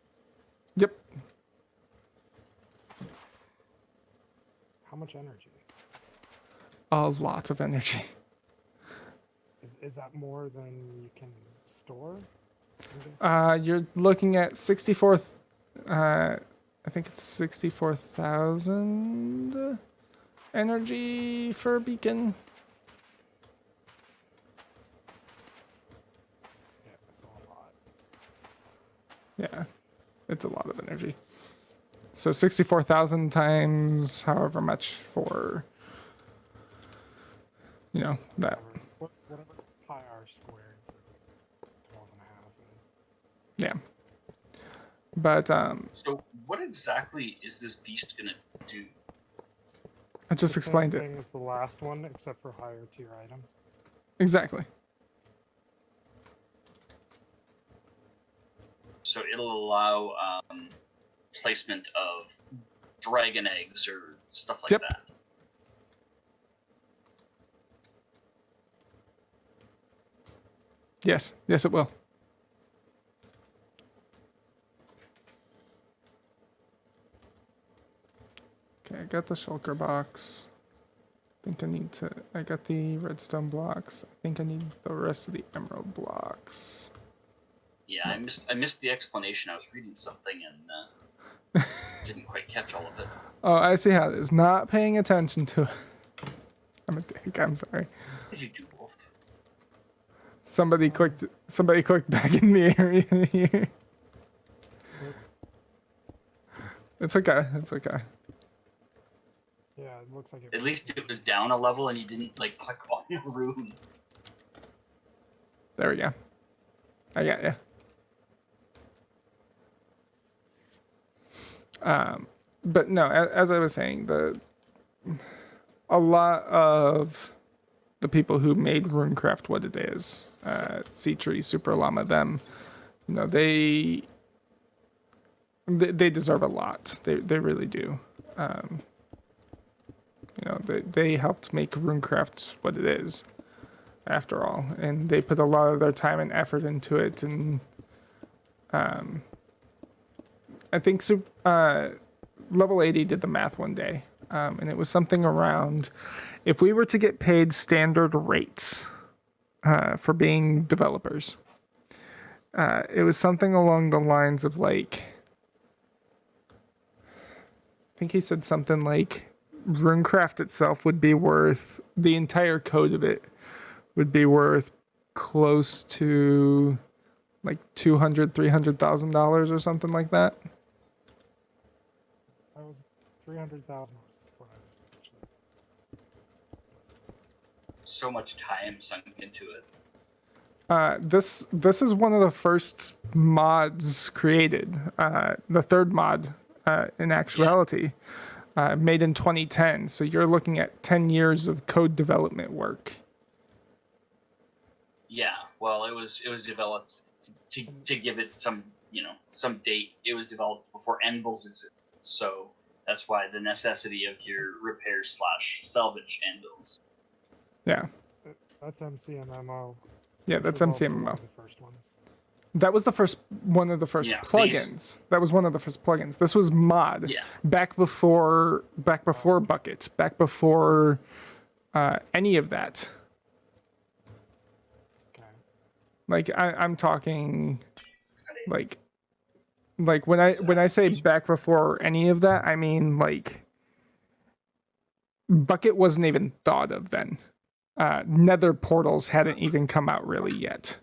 Yep. How much energy is that? A lot of energy. Is that more than you can store? I'm guessing? You're looking at 64. I think it's 64,000 energy for a beacon. Yeah, that's a lot. Yeah, it's a lot of energy. So 64,000 times however much for, you know, that. Whatever pi r squared for 12 and a half is. Yeah. But So what exactly is this beast gonna do? I just The explained same it. thing as the last one, except for higher tier items. Exactly. So it'll allow placement of dragon eggs or stuff like Yep. that. Yes. Yes, it will. Okay, I got the shulker box. I got the redstone blocks. I think I need the rest of the emerald blocks. Yeah, I missed the explanation. I was reading something and didn't quite catch all of it. Oh, I see how it is. Not paying attention to it. I'm a dick. I'm sorry. What did you do, Wolf? Somebody clicked back in the area here. Oops. It's okay. It's okay. Yeah, it looks like it. At least it was down a level and you didn't like click on the rune. There we go. I got you. But no, as I was saying, a lot of the people who made Runecraft what it is, C-Tree, Super Llama, them, you know, they deserve a lot. They really do. You know, they helped make Runecraft what it is, after all, and they put a lot of their time and effort into it. And I think level 80 did the math one day, and it was something around, if we were to get paid standard rates for being developers, it was something along the lines of like, I think he said something like Runecraft itself would be worth, the entire code of it would be worth close to like $200,000-$300,000 or something like that. That was 300,000 was what I was actually. So much time sunk into it. This is one of the first mods created. The third mod, in actuality, made in 2010. So you're looking at 10 years of code development work. Yeah, well, it was developed to give it some date. It was developed before anvils existed, so that's why the necessity of your repair/salvage anvils. Yeah. That's MCMMO. Yeah, which that's was also one MCMMO. of the first ones. That was one of the first Yeah, plugins. That was one of the first plugins. This was mod. Yeah. Back before Bucket, back before any of that. Okay. Like I'm talking like when I say back before any of that, I mean like Bucket wasn't even thought of then. Nether portals hadn't even come out really yet.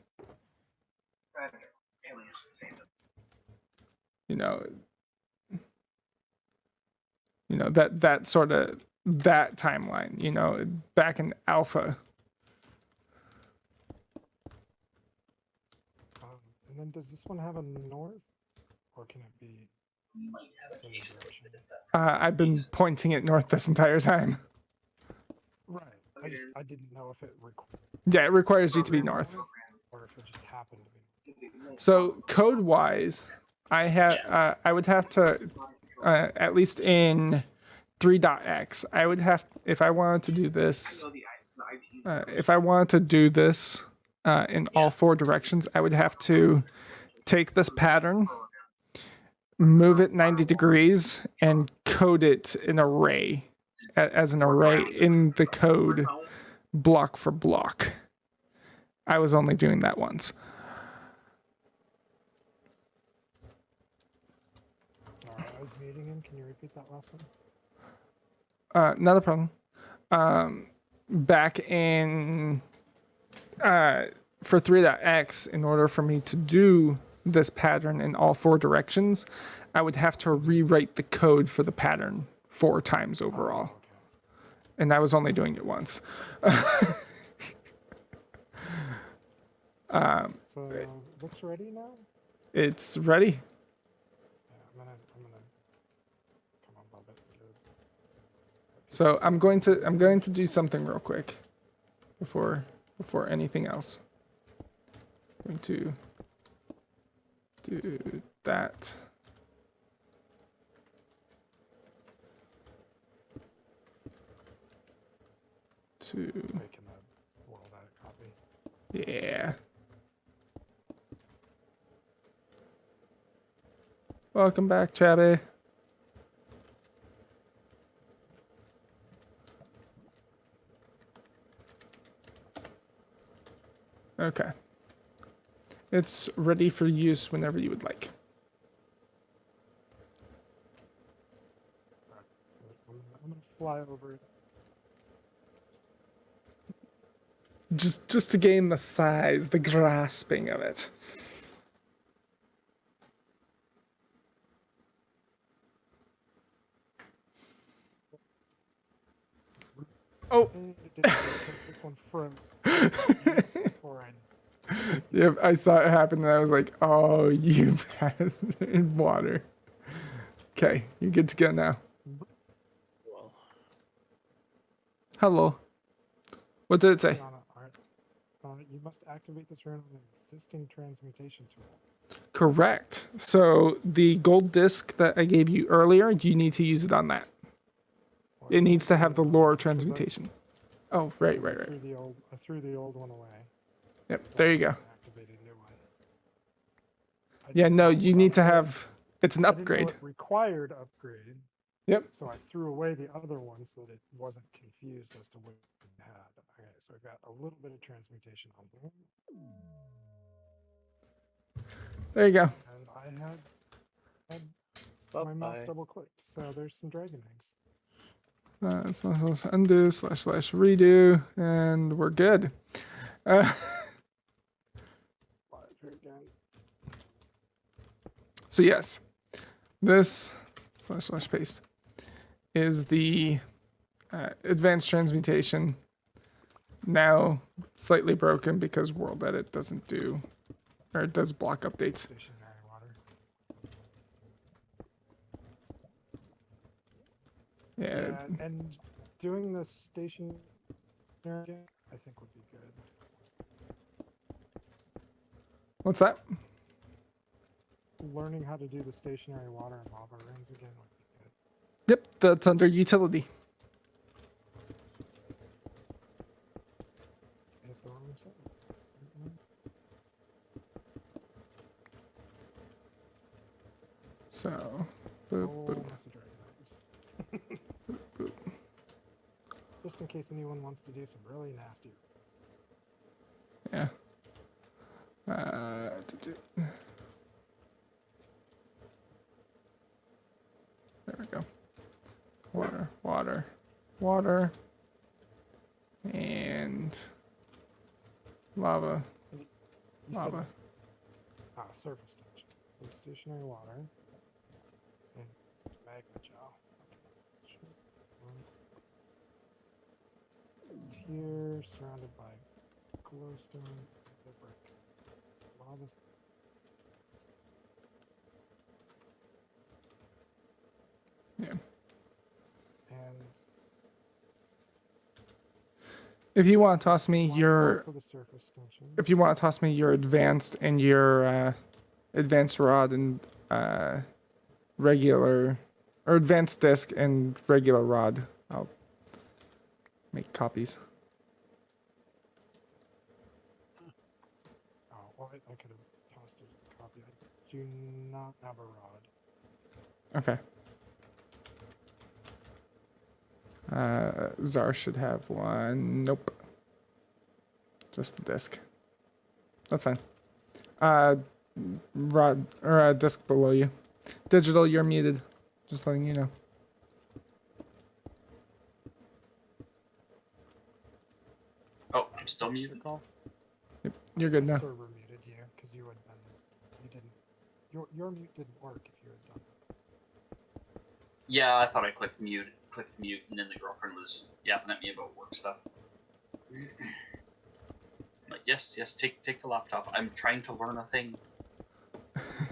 You know that sort of that timeline, you know, back in alpha. And then does this one have a north, or can it be any direction? I've been pointing it north this entire time. Right. I didn't know if it required Yeah, it requires you to be north. or if it just happened to be. So code wise, I would have to at least in 3.x, I would have, if I wanted to do this, in all four directions, I would have to take this pattern, move it 90 degrees, and code it an array as an array in the code block for block. I was only doing that once. Sorry, I was muting him. Can you repeat that last one? Not a problem. Back in for 3.x, in order for me to do this pattern in all 4 directions, I would have to rewrite the code for the pattern 4 times overall. Okay. And I was only doing it once. So looks ready now. It's ready. Yeah, I'm gonna come above it. Good. So I'm going to do something real quick before anything else. I'm going to do that. To Making a WorldEdit copy. yeah. Welcome back, Chabby. Okay. It's ready for use whenever you would like. I'm gonna fly over it. Just to gain the size, the grasping of it. Oh, And it didn't because this one froze. Before I yep, I saw it happen and I was like, oh, you bastard, water. Okay, you're good to go now. Well, Hello. What did it say? You must activate this rune on an existing transmutation tool. Correct. So the gold disc that I gave you earlier, you need to use it on that. It needs to have the lore transmutation. Oh, right. I threw the old one away. Yep, there you go. Activated a new one. Yeah, no, you need to have, it's an I didn't know upgrade. it required upgrade. Yep. So I threw away the other one so that it wasn't confused as to what it had. Okay, so I've got a little bit of transmutation on here. There you go. And I had my mouse bye-bye. double clicked. So there's some dragon eggs. Undo / redo, and we're good. Fly through again. So yes, this / paste is the advanced transmutation. Now slightly broken because WorldEdit doesn't do, or it does block updates. Stationary water. Yeah. Yeah, and doing the station again, I think would be good. What's that? Learning how to do the stationary water and lava runes again would be good. Yep, that's under utility. Hit the wrong side. So, boop, Oh, boop, message right boop, boop. Just in case anyone wants to do some really nasty. Yeah. There we go. Water, and lava. You said, Lava. surface tension. The stationary water. And magma gel. Here, surrounded by glowstone, the brick. Lava. Yeah. And If you want to toss me slime your, ball for the surface tension. if you want to toss me your advanced and your advanced rod and regular, or advanced disc and regular rod, I'll make copies. Oh, well, I could have tossed it as a copy. I do not have a rod. Okay. Zar should have one. Nope. Just the disc. That's fine. Rod or disc below you. Digital, you're muted. Just letting you know. Oh, I'm still muted. Call. Yep, you're good now. Server muted you because you had been. You didn't your mute didn't work if you had done it. Yeah, I thought I clicked mute, and then the girlfriend was yapping at me about work stuff. Like, yes, take the laptop. I'm trying to learn a thing.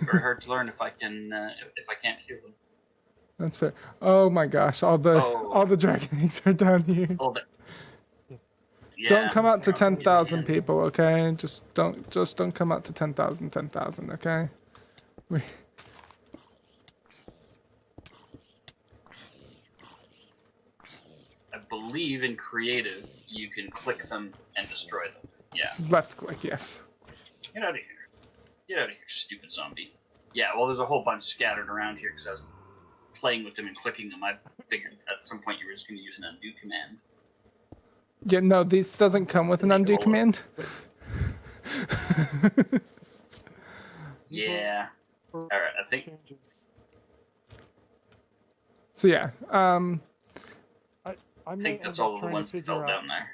Very hard to learn if I can't hear them. That's fair. Oh my gosh, all the dragon eggs are down here. All the, yeah, Don't come out to they're on 10,000 the end. people, okay? Just don't come out to 10,000, okay? I believe in creative, you can click them and destroy them. Yeah. Left click, yes. Get out of here. Get out of here, stupid zombie. Yeah, well, there's a whole bunch scattered around here because I was playing with them and clicking them. I figured at some point you were just going to use an undo command. Yeah, no, this doesn't come with an undo command. Yeah. For Alright, I think... changes. So yeah, I may think that's end up all of the trying to ones that figure fell out- down there.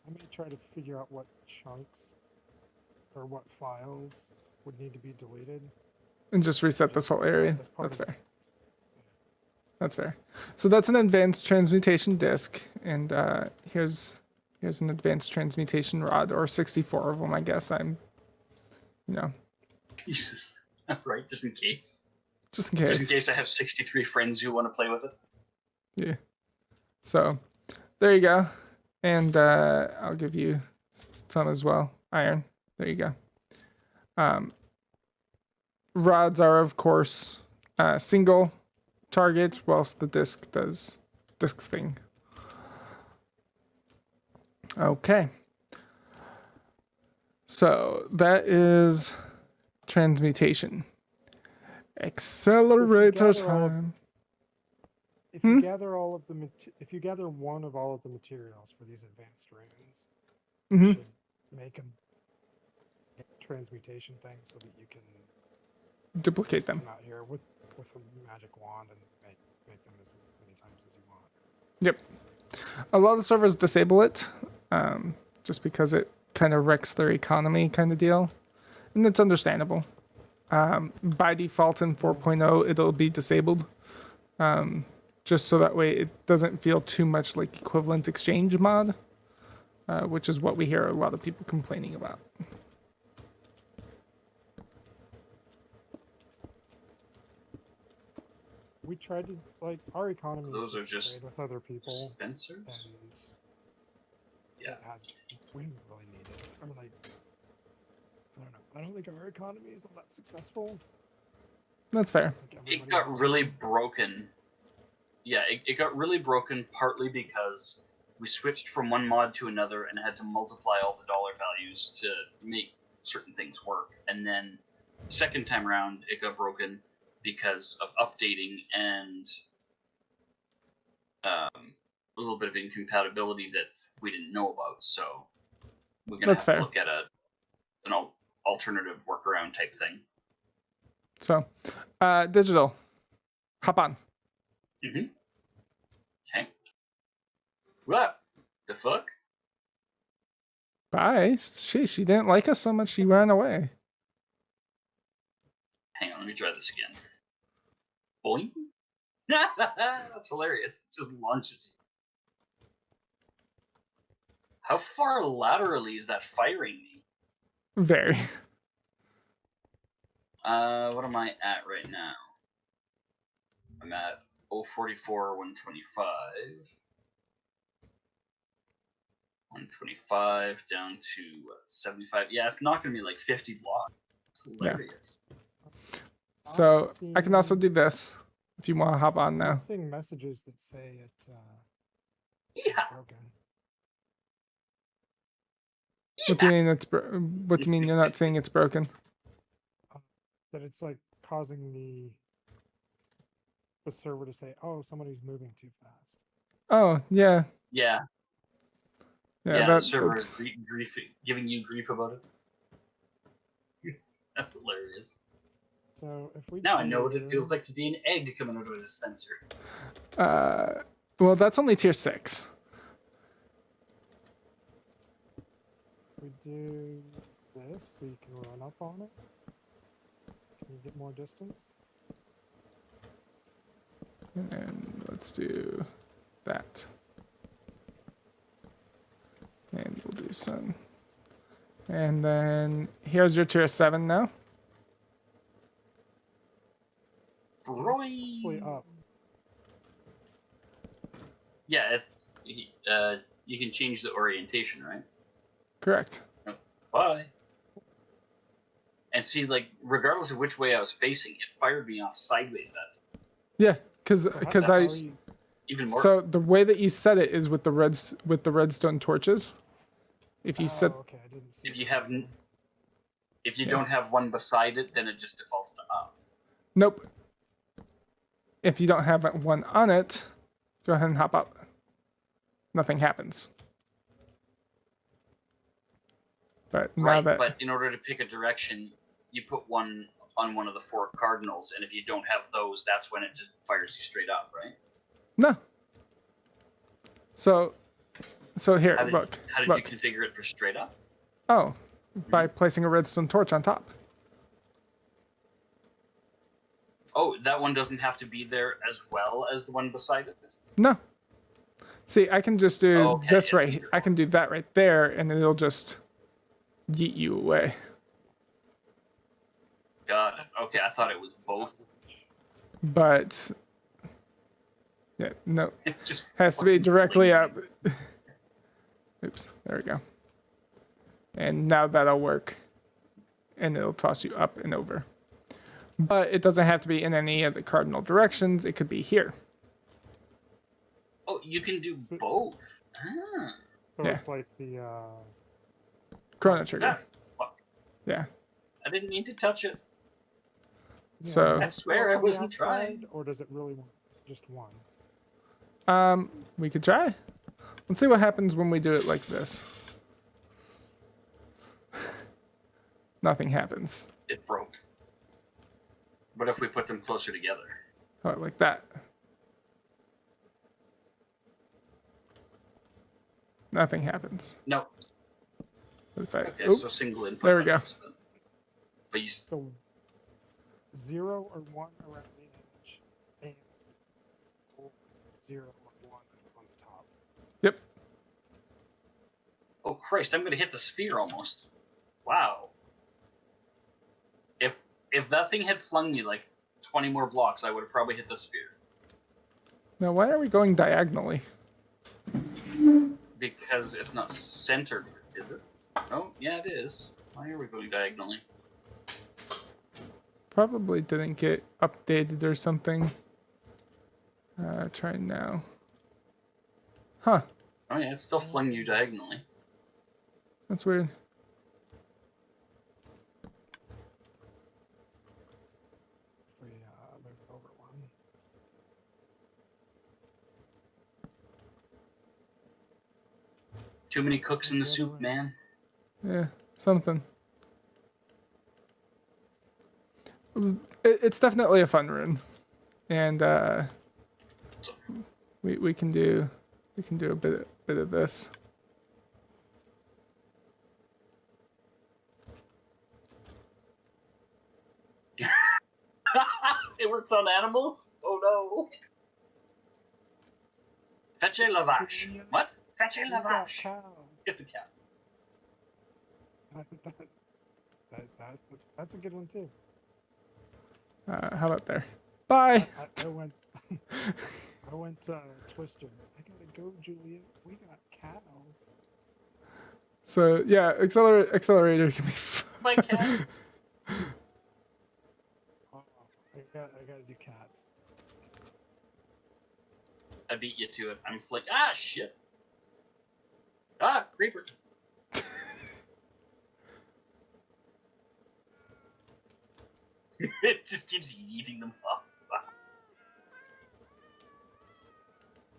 I may try to figure out what chunks or what files would need to be deleted. and just reset this whole area. as part That's of fair. That's fair. So that's an advanced transmutation disc, and here's an advanced transmutation rod, or 64 of them, I guess. Jesus. Right, just in case. Just in Just in case. case I have 63 friends who want to play with it. Yeah. So there you go, and I'll give you some as well. Iron. There you go. Rods are, of course, single targets, whilst the disc does disc thing. Okay. So that is transmutation. Accelerator time. If you gather all of the if you gather one of all of the materials for these advanced runes, you Mhm. should make a transmutation thing so that you can Duplicate just them. come out here with a magic wand and make them as many times as you want. Yep. A lot of servers disable it, just because it kind of wrecks their economy kind of deal. And it's understandable. By default in 4.0, it'll be disabled. Just so that way it doesn't feel too much like equivalent exchange mod, which is what we hear a lot of people complaining about. We tried to our economy. Those is are just trade with other people, Dispensers? and Yeah. it has. We didn't really need it. Or I don't know. I don't think our economy is all that successful. That's fair. It got really broken. Yeah, it got really broken partly because we switched from one mod to another and had to multiply all the dollar values to make certain things work. And then second time around, it got broken because of updating and a little bit of incompatibility that we didn't know about. So we're gonna That's have fair. to look at an alternative workaround type thing. So, digital. Hop on. Mm-hmm. Okay. What the fuck? Bye. She didn't like us so much she ran away. Hang on, let me try this again. Boing. That's hilarious. It just launches you. How far laterally is that firing me? Very. What am I at right now? I'm at 044, 125. 125 down to 75. Yeah, it's not going to be like 50 blocks. It's hilarious. So I can also do this if you want to hop on now. I'm seeing messages that say it's Yeah. broken. What do you mean what do you mean you're not seeing it's broken? That it's causing the server to say, "Oh, somebody's moving too fast." Oh yeah. Yeah. Yeah, The server that's is giving you grief about it. That's hilarious. So if we Now I know what it feels like to be an egg coming out of a dispenser. well, that's only tier 6. We do this so you can run up on it. Can you get more distance? And let's do that. And we'll do sun. And then here's your tier 7 now. Actually up. Yeah, it's you can change the orientation, right? Correct. Bye. And see, like, regardless of which way I was facing, it fired me off sideways. That Yeah, because So how- because how I. are you- even more. So the way that you set it is with the redstone torches. If you Oh, set okay, I didn't see If you that. have if you Yeah. don't have one beside it, then it just defaults to up. nope. If you don't have one on it, go ahead and hop up. Nothing happens. But now Right, that but in order to pick a direction, you put one on one of the 4 cardinals, and if you don't have those, that's when it just fires you straight up, right? no. So here, How did, look. how did look. you configure it for straight up? Oh, by placing a redstone torch on top. Oh, that one doesn't have to be there as well as the one beside it? No. See, I can just do Okay, this it's right. either I can do that right there, and it'll just yeet you away. Got it. Okay, I thought it was both. But yeah, no, It just has to be fucking directly flings up. you. Oops, there we go. And now that'll work, and it'll toss you up and over. But it doesn't have to be in any of the cardinal directions. It could be here. Oh, you can do So- both. Ah. So Yeah. it's like the Chrono Trigger. Ah, fuck. Yeah. I didn't mean to touch it. So- I swear I on the wasn't outside, trying. Or does it really want just one? We could try. Let's see what happens when we do it like this. Nothing happens. It broke. What if we put them closer together? Oh, like that. Nothing happens. No. What if I, Okay, oop, so single input. there we go. buttons, But you, So 0 or 1 around the edge, and 0 or 1 on the top. Yep. oh Christ, I'm gonna hit the sphere almost. Wow. If that thing had flung me like 20 more blocks, I would have probably hit the sphere. Now, why are we going diagonally? Because it's not centered, is it? Oh, yeah, it is. Why are we going diagonally? Probably didn't get updated or something. Try now. Huh. Oh yeah, it still flung you diagonally. That's weird. We move it over 1. Too many cooks in the The other soup, way. man. Yeah, something. It's definitely a fun rune, and we can do a bit of this. It works on animals? Oh no. Fetch a lavash. What? Fetch a We've got lavash. cows. Get the cat. That's a good one too. How about there? Bye. I went I went Twister. I gotta go, Julia. We got cows. So yeah, accelerator can be fun. My cat. Oh, I gotta do cats. I beat you to it. I'm like, ah, shit. Ah, creeper. It just keeps eating them up.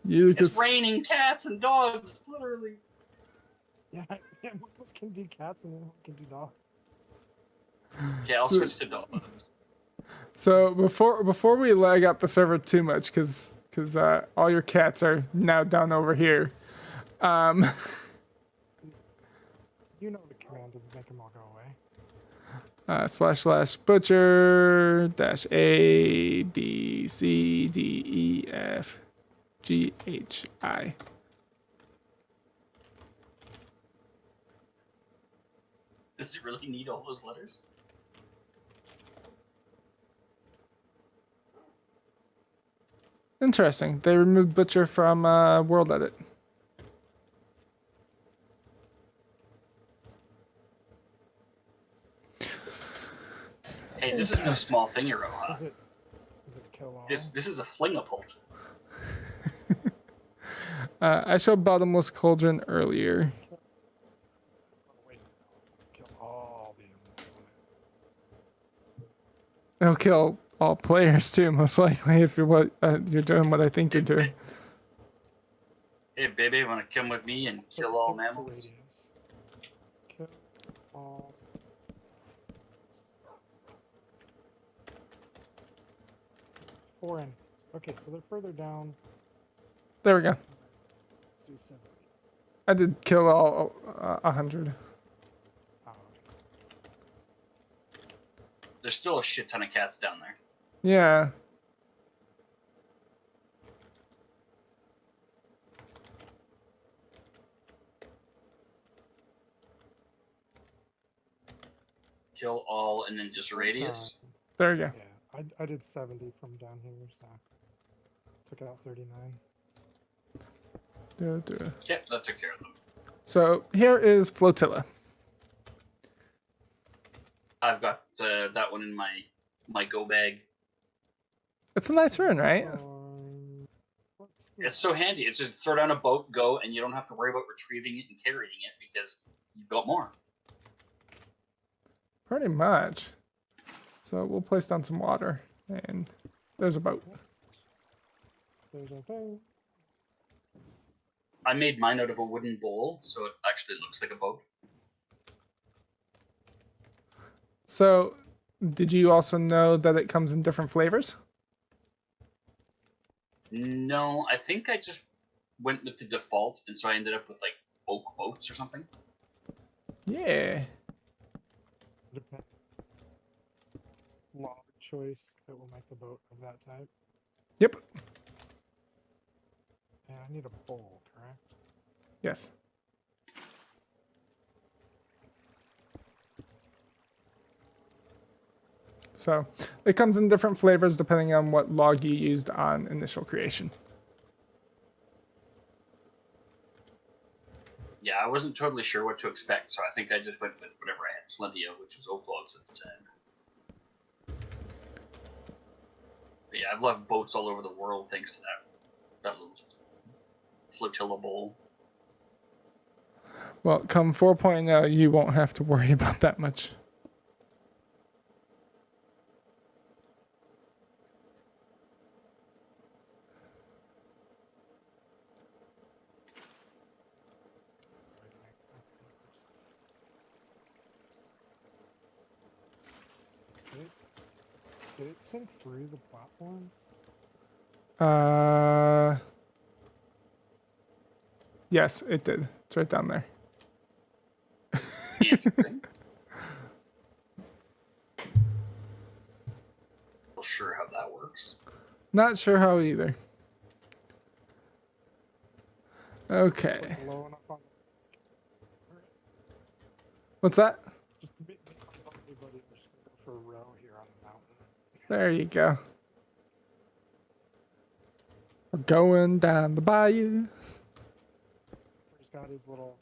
You It's raining cats and dogs, literally. Yeah, one of us can do cats and one can do dogs. Okay, I'll So- switch to dogs. So before we lag out the server too much, because all your cats are now down over here. You know the command to make them all go away. / butcher dash A B C D E F G H I. Does it really need all those letters? Interesting. They removed butcher from WorldEdit. Hey, this is no small thing, Iroha. Does it kill all? This is a flingapult. I showed bottomless cauldron earlier. Oh, wait, kill all the animals on it. It'll kill all players too, most likely, if you're you're doing what I think you're doing. Hey, baby, want to come with me and So kill all what's the mammals? radius? Kill all. 4 enemies. Okay, so they're further down. There we go. Let's do 70. I did kill all 100. Oh, okay. There's still a shit ton of cats down there. Yeah. Kill all and then just radius. There you go. Yeah, I did 70 from down here, so took out 39. Do it. Yep, that took care of them. So here is Flotilla. I've got that one in my go bag. It's a nice rune, right? What's It's so handy. It's just throw down a boat, go, and you don't have to worry about retrieving it and carrying it because you've got more. Pretty much. So we'll place down some water, and there's a boat. There's our thing. I made mine out of a wooden bowl, so it actually looks like a boat. So, did you also know that it comes in different flavors? No, I think I just went with the default, and so I ended up with like oak boats or something. Yeah. Depend. Log choice. It will make the boat of that type. Yep. And I need a bowl, correct? Yes. So, it comes in different flavors depending on what log you used on initial creation. Yeah, I wasn't totally sure what to expect, so I think I just went with whatever I had plenty of, which was oak logs at the time. But yeah, I've left boats all over the world thanks to that little flotilla bowl. Well, come 4.0, you won't have to worry about that much. Did it sync through the platform? Yes, it did. It's right down there. Interesting. Not sure how that works. Not sure how either. Okay. Low enough on What's that? just to make myself everybody. We're just gonna go for a row here on the mountain. There you go. We're going down the bayou. He's got his little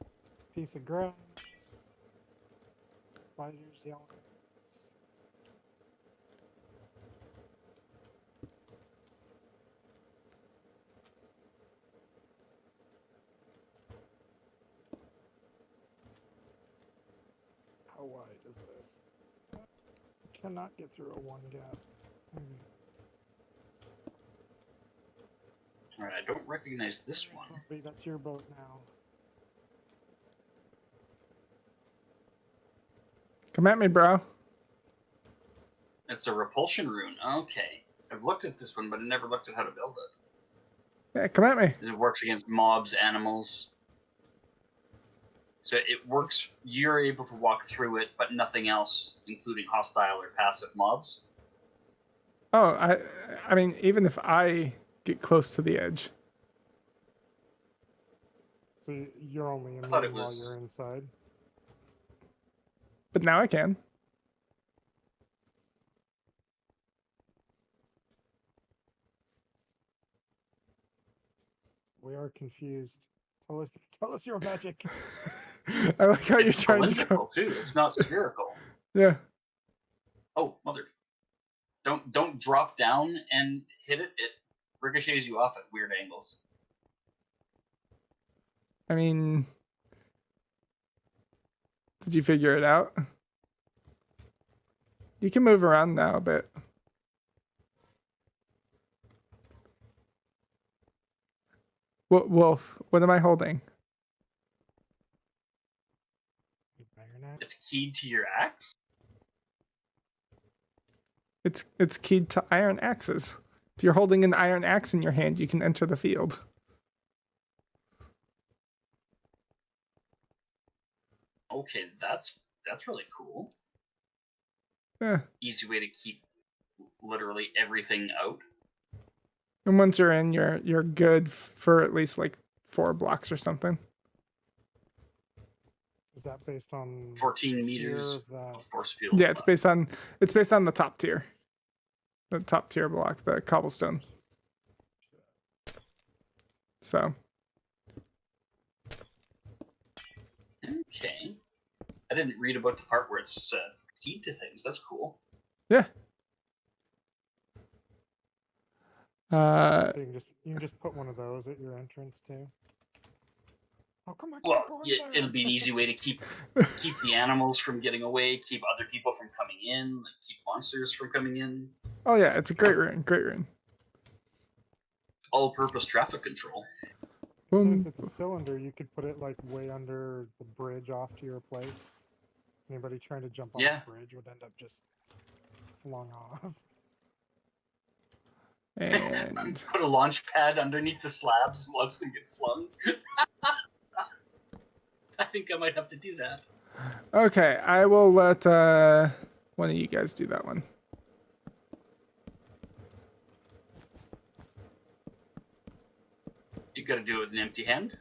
piece of grass. Spiders yelling. How wide is this? Cannot get through a one gap. Alright, I don't recognize this one. Zombie, that's your boat now. Come at me, bro. It's a repulsion rune. Okay. I've looked at this one, but I never looked at how to build it. Yeah, come at me. It works against mobs, animals. So it works. You're able to walk through it, but nothing else, including hostile or passive mobs. Oh, I mean, even if I get close to the edge. So you're only I thought immune it while was- you're inside. But now I can. We are confused. Tell us your magic. I like how you're It's trying to cylindrical go. too. It's not spherical. Yeah. Oh, mother! Don't drop down and hit it. It ricochets you off at weird angles. I mean, did you figure it out? You can move around now a bit. Wolf, what am I holding? Iron axe? It's keyed to your axe. It's keyed to iron axes. If you're holding an iron axe in your hand, you can enter the field. Okay, that's really cool. Yeah. Easy way to keep literally everything out. And once you're in, you're good for at least like 4 blocks or something. Is that based on 14 tier meters of that? of force field. Yeah, it's based on the top tier. The top tier block, the cobblestone. So Okay. I didn't read about the part where it's keyed to things. That's cool. yeah. So you can just put one of those at your entrance too. Oh come on! Well, go in yeah, there. it'll be an easy way to keep the animals from getting away, keep other people from coming in, like keep monsters from coming in. Oh yeah, it's a great rune. Great rune. All-purpose traffic control. Boom. Since it's a cylinder, you could put it like way under the bridge off to your place. Anybody trying to jump off Yeah. the bridge would end up just flung off. And Put a launch pad underneath the slabs and watch them get flung. I think I might have to do that. okay, I will let one of you guys do that one. You gotta do it with an empty hand.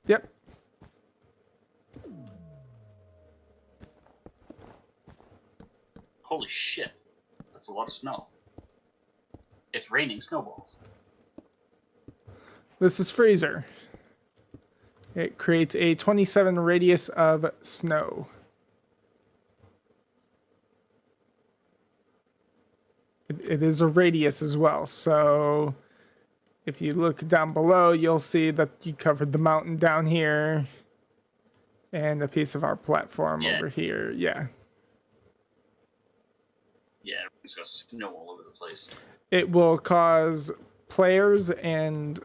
Yep. Holy shit. That's a lot of snow. It's raining snowballs. This is Freezer. It creates a 27 radius of snow. It is a radius as well, so if you look down below, you'll see that you covered the mountain down here and a piece of our platform Yeah. over here. Yeah. Yeah, everything's got snow all over the place. It will cause players and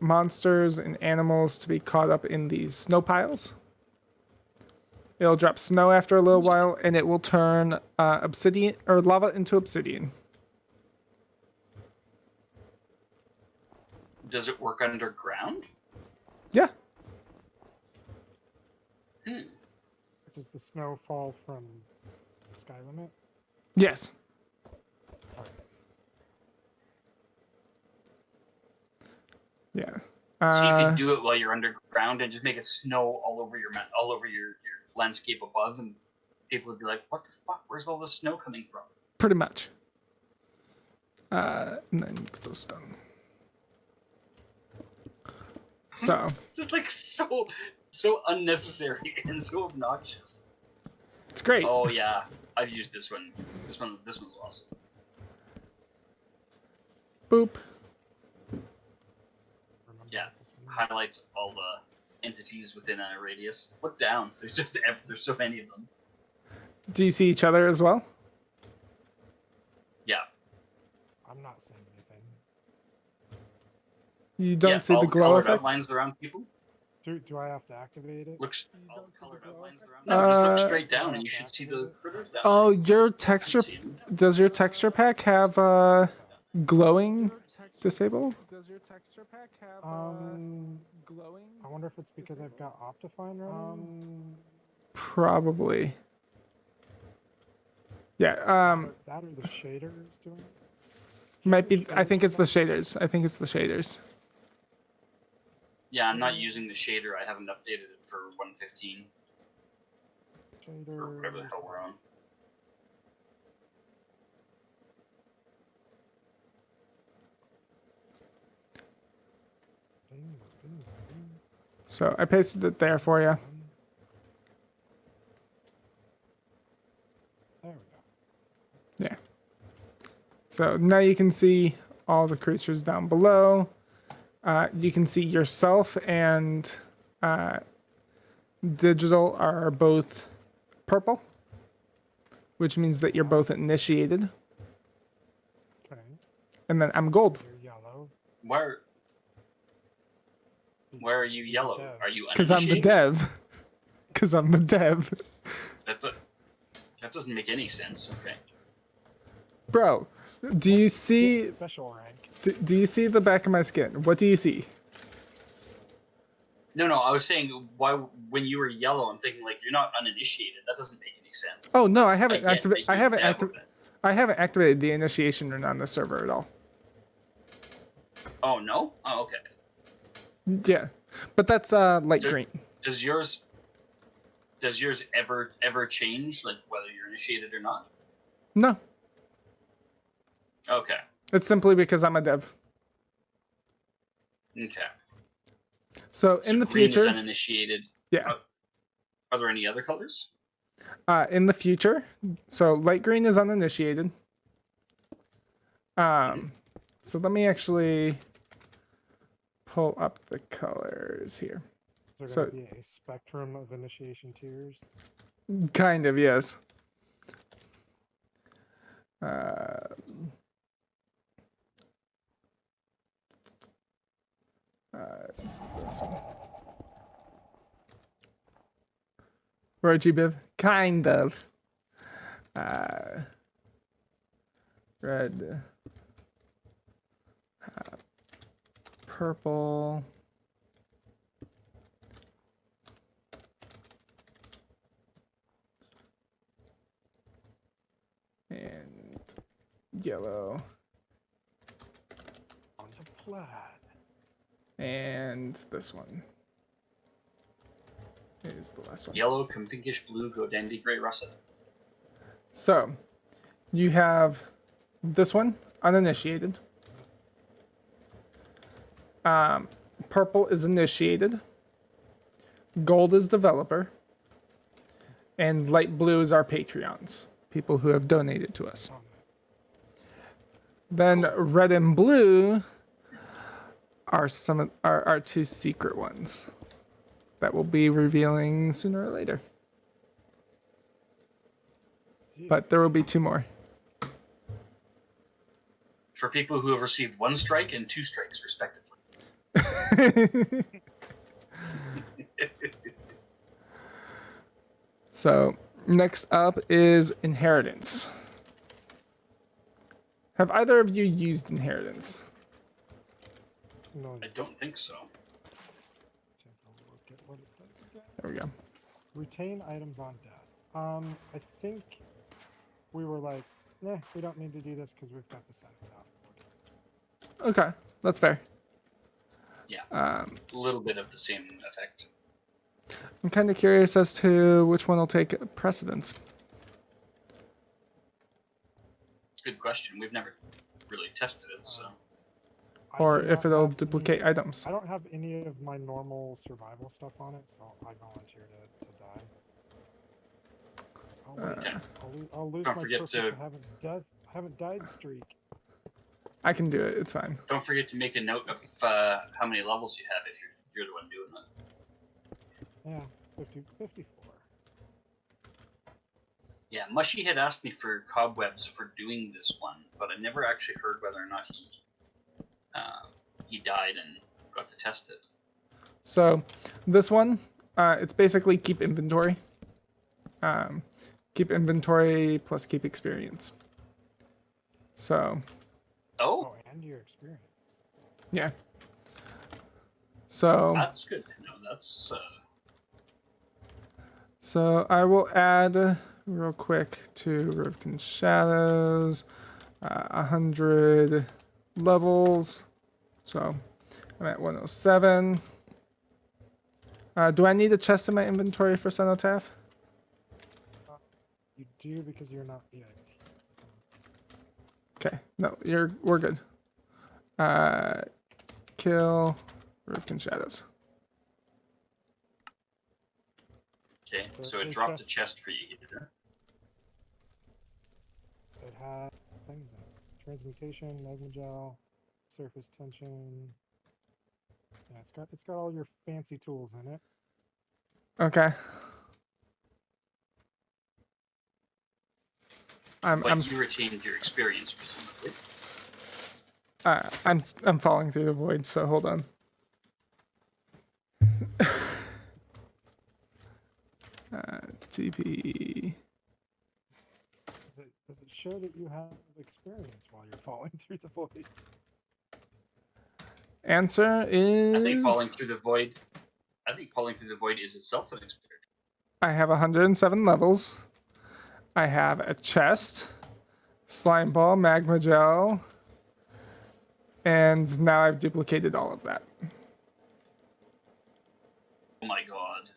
monsters and animals to be caught up in these snow piles. It'll drop snow after a little while, and it will turn obsidian or lava into obsidian. Does it work underground? Yeah. Does the snow fall from sky limit? Yes. Yeah. So you can do it while you're underground and just make it snow all over your landscape above, and people would be like, "What the fuck? Where's all this snow coming from?" Pretty much. And then glowstone. So Just like so unnecessary and so obnoxious. it's great. Oh yeah, I've used this one. This one's awesome. Boop. Remember Yeah. this one? Highlights all the entities within a radius. Look down. There's so many of them. Do you see each other as well? Yeah. I'm not saying anything. You don't Yeah, see all the glow colored effect? outlines around people. Do I have to activate it? Looks You all don't see colored the glow outlines effect? around. No, just look Uh, straight down and you should see the critters down. Oh, your texture. See 'em. Does your texture pack have glowing disabled? Does your texture pack have glowing? I wonder if it's because I've got Optifine running. Probably. Yeah. That or the shaders doing it. Might be. I think it's the shaders. I think it's the shaders. Yeah, I'm not using the shader. I haven't updated it for 1.15 Shaders. or whatever the hell we're on. So I pasted it there for you. There we go. Yeah. So now you can see all the creatures down below. You can see yourself and Digital are both purple, which means that you're both initiated. Okay. And then I'm gold. You're yellow. Why are you He's a yellow? dev. Are you Because I'm the uninitiated? dev. Because I'm the dev. That doesn't make any sense. Okay. Bro, do you see Special rank. do you see the back of my skin? What do you see? No, I was saying why when you were yellow, I'm thinking like you're not uninitiated. That doesn't make any sense. Oh no, I I haven't get activated. that I you haven't dabbled activated. it. I haven't activated the initiation rune on the server at all. Oh no? Oh okay. Yeah, but that's light Do- green. Does yours ever change, like whether you're initiated or not? No, Okay. it's simply because I'm a dev. Okay. So So in the green is future, uninitiated. yeah, Are there any other colors? in the future, so light green is uninitiated. So let me actually pull up the colors here. Is So- there going to be a spectrum of initiation tiers? Kind of, yes. It's this one. Right, G-Biv? Kind of. Red. Purple. And yellow. On to plaid. And this one is the last one. Yellow, come pinkish blue, go dandy, gray, russet. So, you have this one, uninitiated. Purple is initiated. Gold is developer. And light blue is our Patreons, people who have donated to us. Oh, Then red and blue are our two secret ones that we'll be revealing sooner or later. no. But there will be two more. For people who have received 1 strike and 2 strikes, respectively. So, next up is inheritance. Have either of you used inheritance? No, I don't think so. take a look at what it does again. There we go. Retain items on death. I think we were like, nah, we don't need to do this because we've got the cenotaph board. Okay, that's fair. Yeah. A little bit of the same effect. I'm kind of curious as to which one will take precedence. Good question. We've never really tested it, so. I Or do if not it'll have duplicate any- items. I don't have any of my normal survival stuff on it, so I volunteer to die. Oh, wait, Okay. I'll lose Don't my forget perfect to- haven't died streak. I can do it, it's fine. Don't forget to make a note of how many levels you have if you're the one doing it. Yeah, 54. Yeah, Mushy had asked me for cobwebs for doing this one, but I never actually heard whether or not he died and got to test it. So, this one, it's basically keep inventory. Keep inventory plus keep experience. So, Oh, Oh, and your experience. Yeah. So That's good to know. That's so I will add real quick to Rivkin Shadows 100 levels. So I'm at 107. Do I need a chest in my inventory for Cenotaph? You do because you're not VIP. Okay, no, we're good. Kill Rivkin Shadows. okay. The- So it the dropped a chest- chest for you here. It has things in it. Transmutation, magma gel, surface tension. Yeah, it's got all your fancy tools in it. Okay. But you retained your experience, presumably. I'm falling through the void, so hold on. TP. Does it show that you have experience while you're falling through the void? Answer is I think falling through the void. I think falling through the void is itself an experience. I have 107 levels. I have a chest, slime ball, magma gel, and now I've duplicated all of that. Oh my god.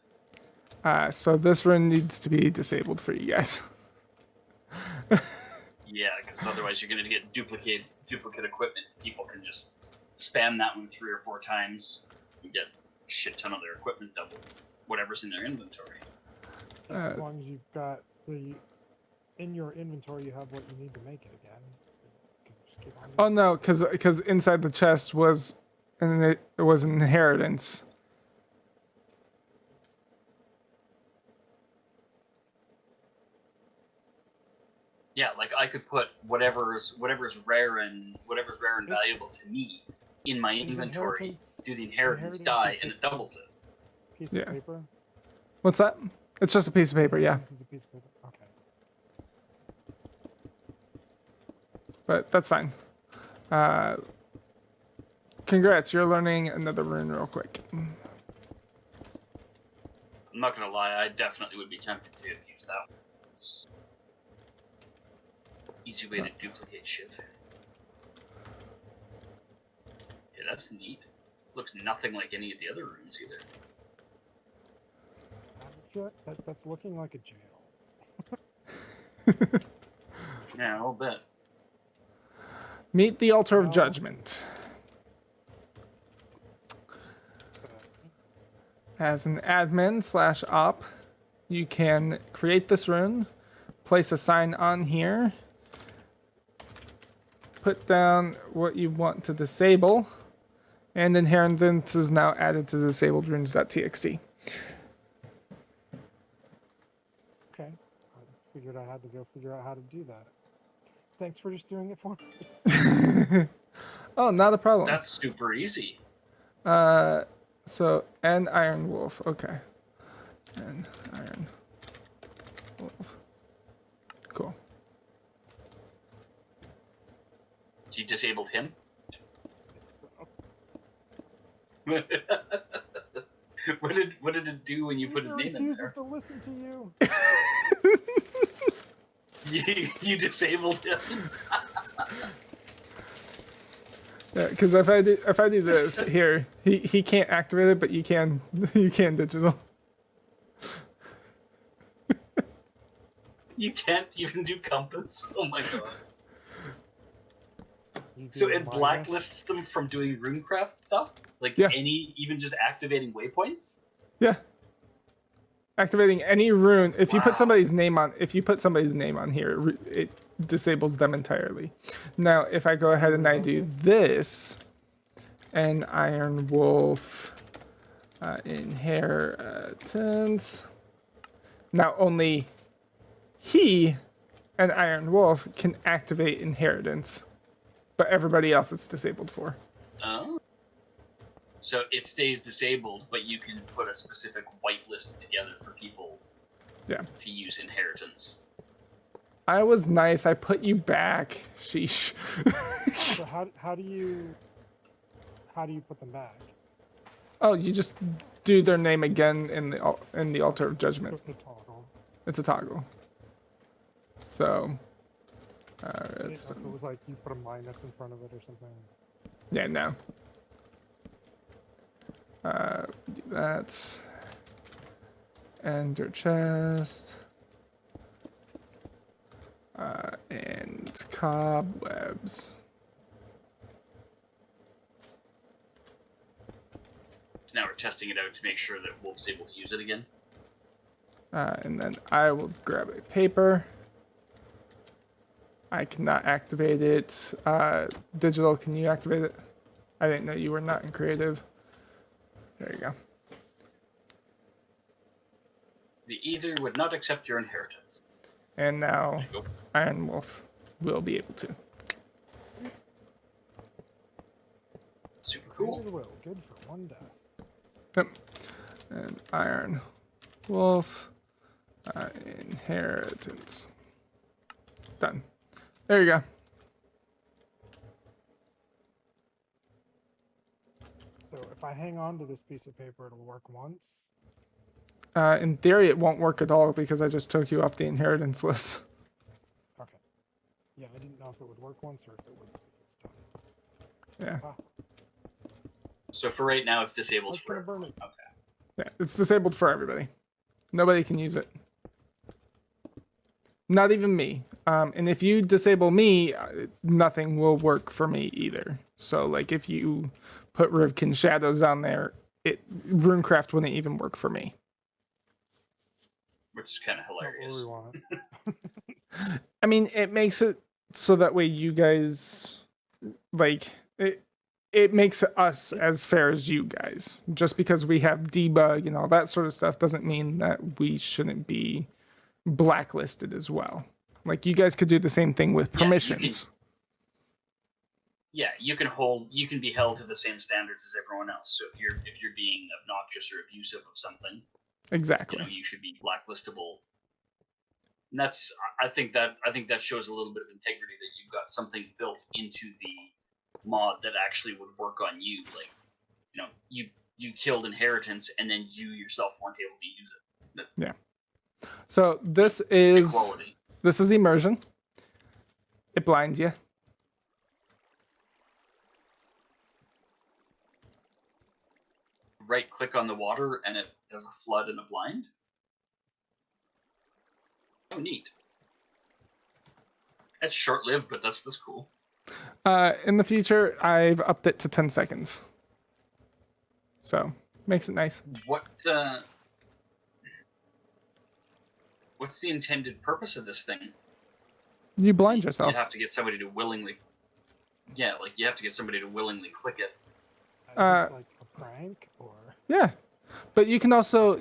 So this rune needs to be disabled for you guys. Yeah, because otherwise you're going to get duplicate equipment. People can just spam that one 3 or 4 times and get a shit ton of their equipment double, whatever's in their inventory. As long as you've got in your inventory, you have what you need to make it again. You can just keep on. Oh no, because inside the chest was an inheritance. Yeah, like I could put whatever's rare and valuable to me in my inventory, do the inheritance die, and it doubles it. Piece Yeah. of paper. What's that? It's just a piece of paper, yeah. This is a piece of paper. Okay. But that's fine. Congrats, you're learning another rune real quick. I'm not gonna lie, I definitely would be tempted to use that one. It's easy way to duplicate shit. Yeah, that's neat. Looks nothing like any of the other runes either. I feel like that's looking like a jail. Yeah, I'll bet. Meet the altar of Well- judgment. As an admin/op, you can create this rune, place a sign on here, put down what you want to disable, and inheritance is now added to disabled runes.txt. Okay. I figured I had to go figure out how to do that. Thanks for just doing it for me. Oh, not a problem. That's super easy. So NIronwolf, okay. NIronwolf. Cool. So you disabled him? So, What did it do when you put his name in refuses there? to listen to you. You disabled him. Yeah, because if I do this here, he can't activate it, but you can digital. You can't even do compass. Oh my god. You do So a it minus. blacklists them from doing runecraft stuff? Like Yeah. even just activating waypoints? Yeah. Activating any rune. If you put Wow. somebody's name on here, it disables them entirely. Now, if I go ahead and I do this, and Ironwolf inheritance. Now only he and Ironwolf can activate inheritance, but everybody else it's disabled for. Oh. So it stays disabled, but you can put a specific whitelist together for people Yeah. to use inheritance. I was nice. I put you back. Sheesh. So how do you how do you put them back? Oh, you just do their name again in the altar of So judgment. it's a toggle. It's a toggle. So, I didn't it's know if it was like you put a minus in front of it or something. yeah, no. Do that. Ender chest. And cobwebs. Now we're testing it out to make sure that Wolf's able to use it again. And then I will grab a paper. I cannot activate it. Digital, can you activate it? I didn't know you were not in creative. There you go. The Ether would not accept your inheritance. And now There you go. NIronwolf will be able to. Super cool. Created will, good for one death. Yep. And Iron Wolf inheritance. Done. There you go. So if I hang on to this piece of paper, it'll work once. In theory, it won't work at all because I just took you off the inheritance list. Okay. Yeah, I didn't know if it would work once or if it would if it's done. Yeah. Ah, So for right now, it's I disabled was gonna for. burn it. Okay. Yeah, it's disabled for everybody. Nobody can use it. Not even me. And if you disable me, nothing will work for me either. So, like, if you put Rivkin Shadows on there, Runecraft wouldn't even work for me. Which is kind of That's not hilarious. what we want. I mean, it makes it so that way you guys, like, it makes us as fair as you guys. Just because we have debug and all that sort of stuff doesn't mean that we shouldn't be blacklisted as well. Like, you guys could do the same thing with Yeah, you permissions. Yeah, you can be held to the same standards as everyone else. So if you're being obnoxious or abusive of something, Exactly. you should be blacklistable. And I think that shows a little bit of integrity that you've got something built into the mod that actually would work on you. Like, you killed inheritance and then you yourself weren't able to use it. Yeah. So this is Equality. immersion. It blinds you. Right click on the water and it does a flood and a blind. Oh, neat. That's short lived, but that's cool. In the future, I've upped it to 10 seconds. So makes it nice. What's the intended purpose of this thing? You blind yourself. You have to get somebody to willingly. Yeah, like you have to get somebody to willingly click it. Is it like a prank or? Yeah, but you can also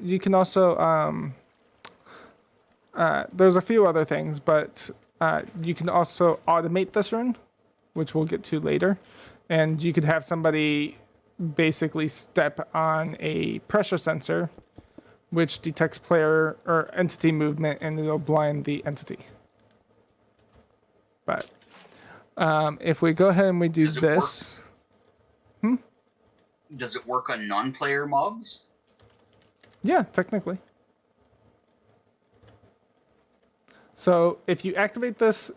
there's a few other things, but you can also automate this rune, which we'll get to later, and you could have somebody basically step on a pressure sensor, which detects player or entity movement, and it'll blind the entity. But if we go ahead and we do Does it this. Does it work on non-player mobs? Yeah, technically. So if you activate this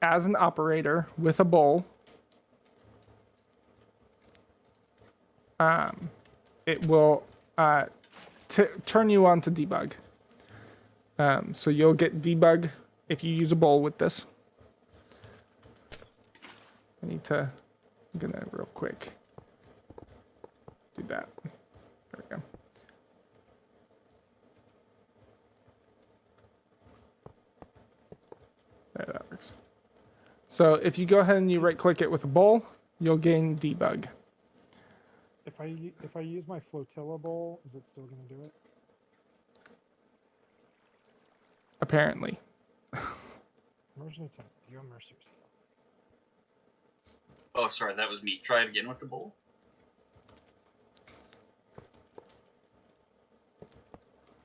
as an operator with a bowl, it will turn you on to debug. So you'll get debug if you use a bowl with this. I'm gonna real quick do that. There we go. There, that works. So if you go ahead and you right click it with a bowl, you'll gain debug. If I use my flotilla bowl, is it still gonna do it? Apparently. Immersion attempt. You immerse yourself. Oh, sorry, that was me. Try it again with the bowl.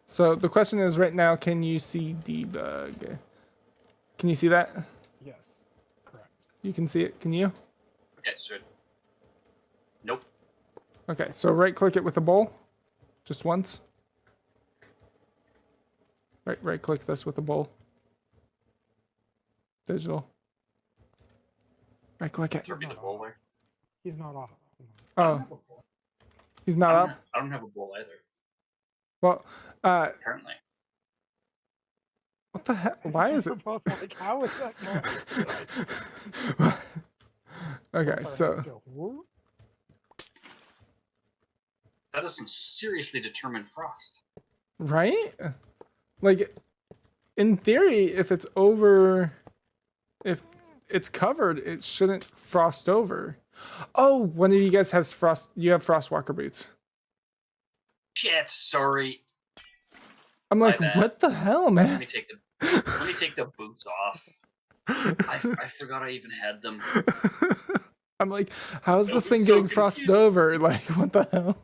So the question is right now, can you see debug? Can you see that? Yes, correct. You can see it, can you? Okay, so. Nope. Okay, so right click it with the bowl. Just once. Right click this with the bowl. Digital. Right click it. There be the bowl there. He's not off. I don't Oh, have a bowl. he's not up? I don't have a bowl either. Well, Apparently. what the heck? Why is We're it? both like, how is that going? Okay, Both our so heads go, "Whoop." That is some seriously determined frost. right? Like, in theory, if it's over, if it's covered, it shouldn't frost over. Oh, one of you guys has frost. You have Frostwalker boots. Shit, sorry. I'm like, bad. what the hell, Let man? me take the boots off. I forgot I even had them. I'm like, how's I this was thing so getting frosted confused. over? Like, what the hell?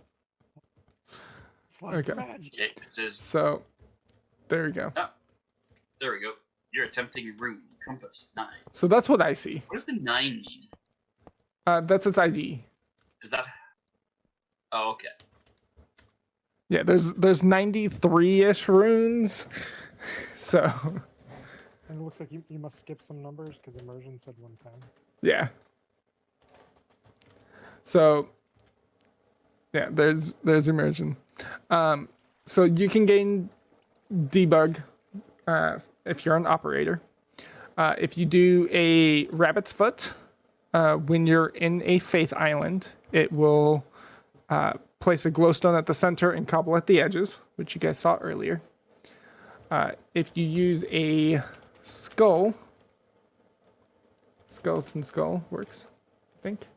It's like Okay. magic. Okay, it says, So, there we go. there we go. You're attempting rune compass 9. So that's what I see. What does the 9 mean? That's its ID. Is that? Oh, okay. Yeah, there's 93-ish runes. So, And it looks like you must skip some numbers because Immersion said 110. yeah. So, yeah, there's Immersion. So you can gain debug if you're an operator. If you do a rabbit's foot, when you're in a faith island, it will place a glowstone at the center and cobble at the edges, which you guys saw earlier. If you use a skull, skeleton skull works, I think.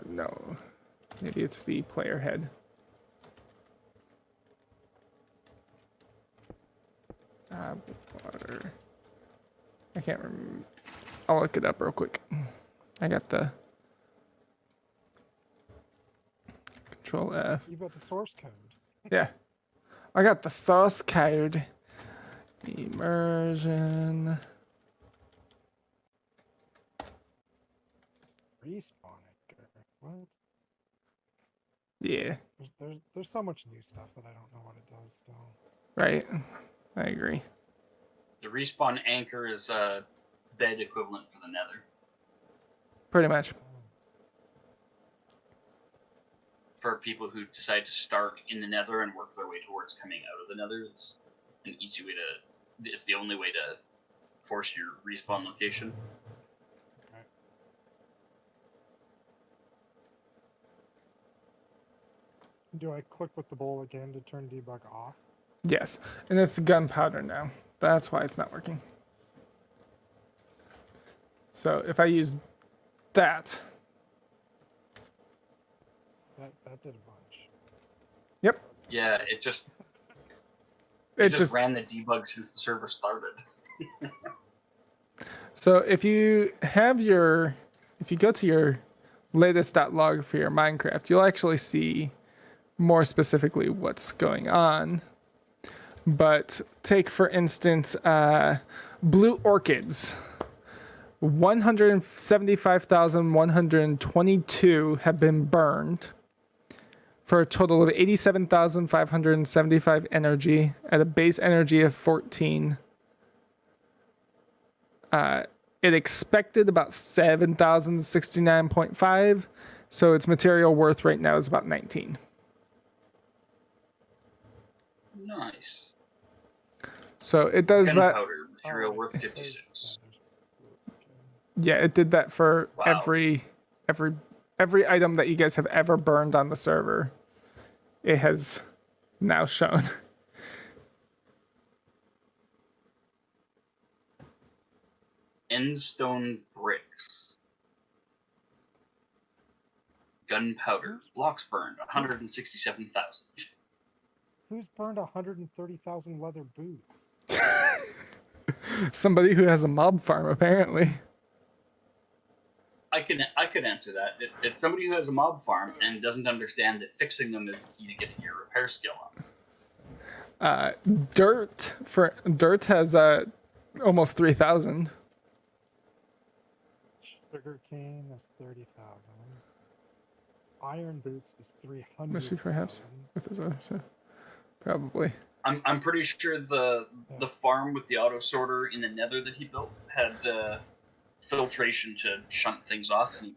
No, maybe it's the player head. Water. I can't remember. I'll look it up real quick. I got the Control F. You've got the source code. Yeah. I got the source code. Immersion. Respawn it. What? Yeah, There's so much new stuff that I don't know what it does still. right. I agree. The respawn anchor is bed equivalent for the nether. Pretty much. For people who decide to start in the nether and work their way towards coming out of the nether, it's an easy way to. It's the only way to force your respawn location. Okay. Do I click with the bowl again to turn debug off? Yes. And it's gunpowder now. That's why it's not working. So if I use that. That did a bunch. Yep. Yeah, it just It just just ran the debug since the server started. so if you go to your latest.log for your Minecraft, you'll actually see more specifically what's going on. But take, for instance, blue orchids. 175,122 have been burned for a total of 87,575 energy at a base energy of 14. It expected about 7,069.5, so its material worth right now is about 19. Nice. So it does that. Gunpowder material Oh, worth there's- 56. Yeah, it did that for Wow. every item that you guys have ever burned on the server. It has now shown. Endstone bricks. Gunpowder. Blocks burned. 167,000. Who's burned 130,000 leather boots? Somebody who has a mob farm, apparently. I can answer that. It's somebody who has a mob farm and doesn't understand that fixing them is the key to getting your repair skill up. Dirt has almost 3,000. Sugar cane is 30,000. iron boots is 300. Mystery perhaps with his other, so probably. I'm pretty sure the Yeah. farm with the auto sorter in the Nether that he built had filtration to shunt things off, and he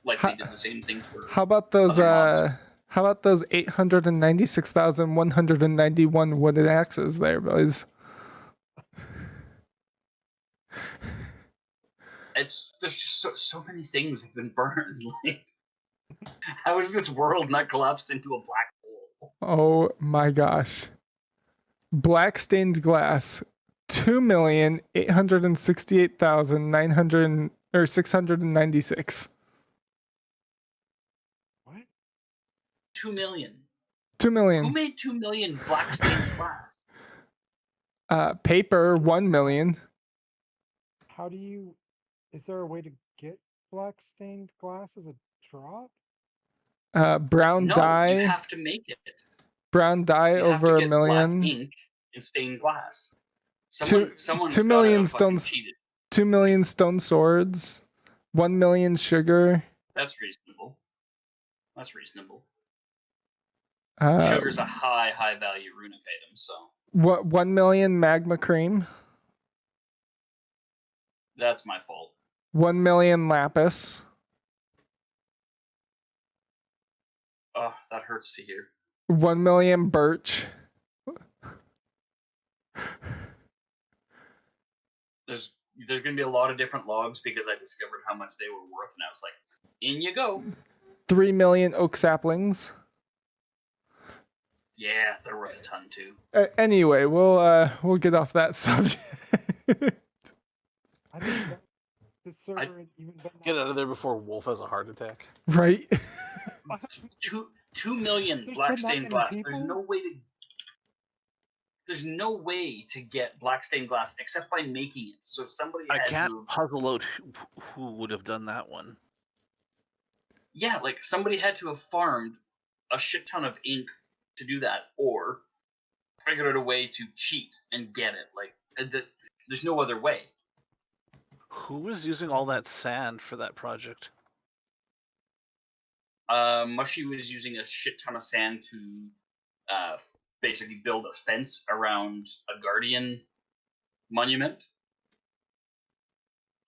likely did the same thing for. How about those? other mobs. How about those 896,191 wooden axes there, boys? There's just so many things have been burned. Like, how is this world not collapsed into a black hole? Oh my gosh! Black stained glass, 2,868,900 or 696. What? 2 million. 2 Who million. made 2 million black stained glass? Paper, 1 million. How do you? Is there a way to get black stained glass as a drop? Brown No, dye. you have to make it. Brown dye You have to over get a million. black ink and stained glass. Two- Someone's 2 gotta million have fucking stones. cheated. 2 million stone swords. 1 million sugar. That's reasonable. That's reasonable. Uh, Sugar's a high value runic item, so 1 million magma cream. that's my fault. 1 million lapis. Oh, that hurts to hear. 1 million birch. There's gonna be a lot of different logs because I discovered how much they were worth, and I was like, in you go. 3 million oak saplings. Yeah, they're worth a ton too. Anyway, we'll get off that subject. I didn't know this server had even been. Get out of there before Wolf has a heart attack. Right? 2 million There's black been that stained many glass. people? There's no way to get black stained glass except by making it. So if somebody I had can't to, puzzle out who would have done that one. yeah, like somebody had to have farmed a shit ton of ink to do that, or figured out a way to cheat and get it. Like there's no other way. Who was using all that sand for that project? Mushy was using a shit ton of sand to basically build a fence around a guardian monument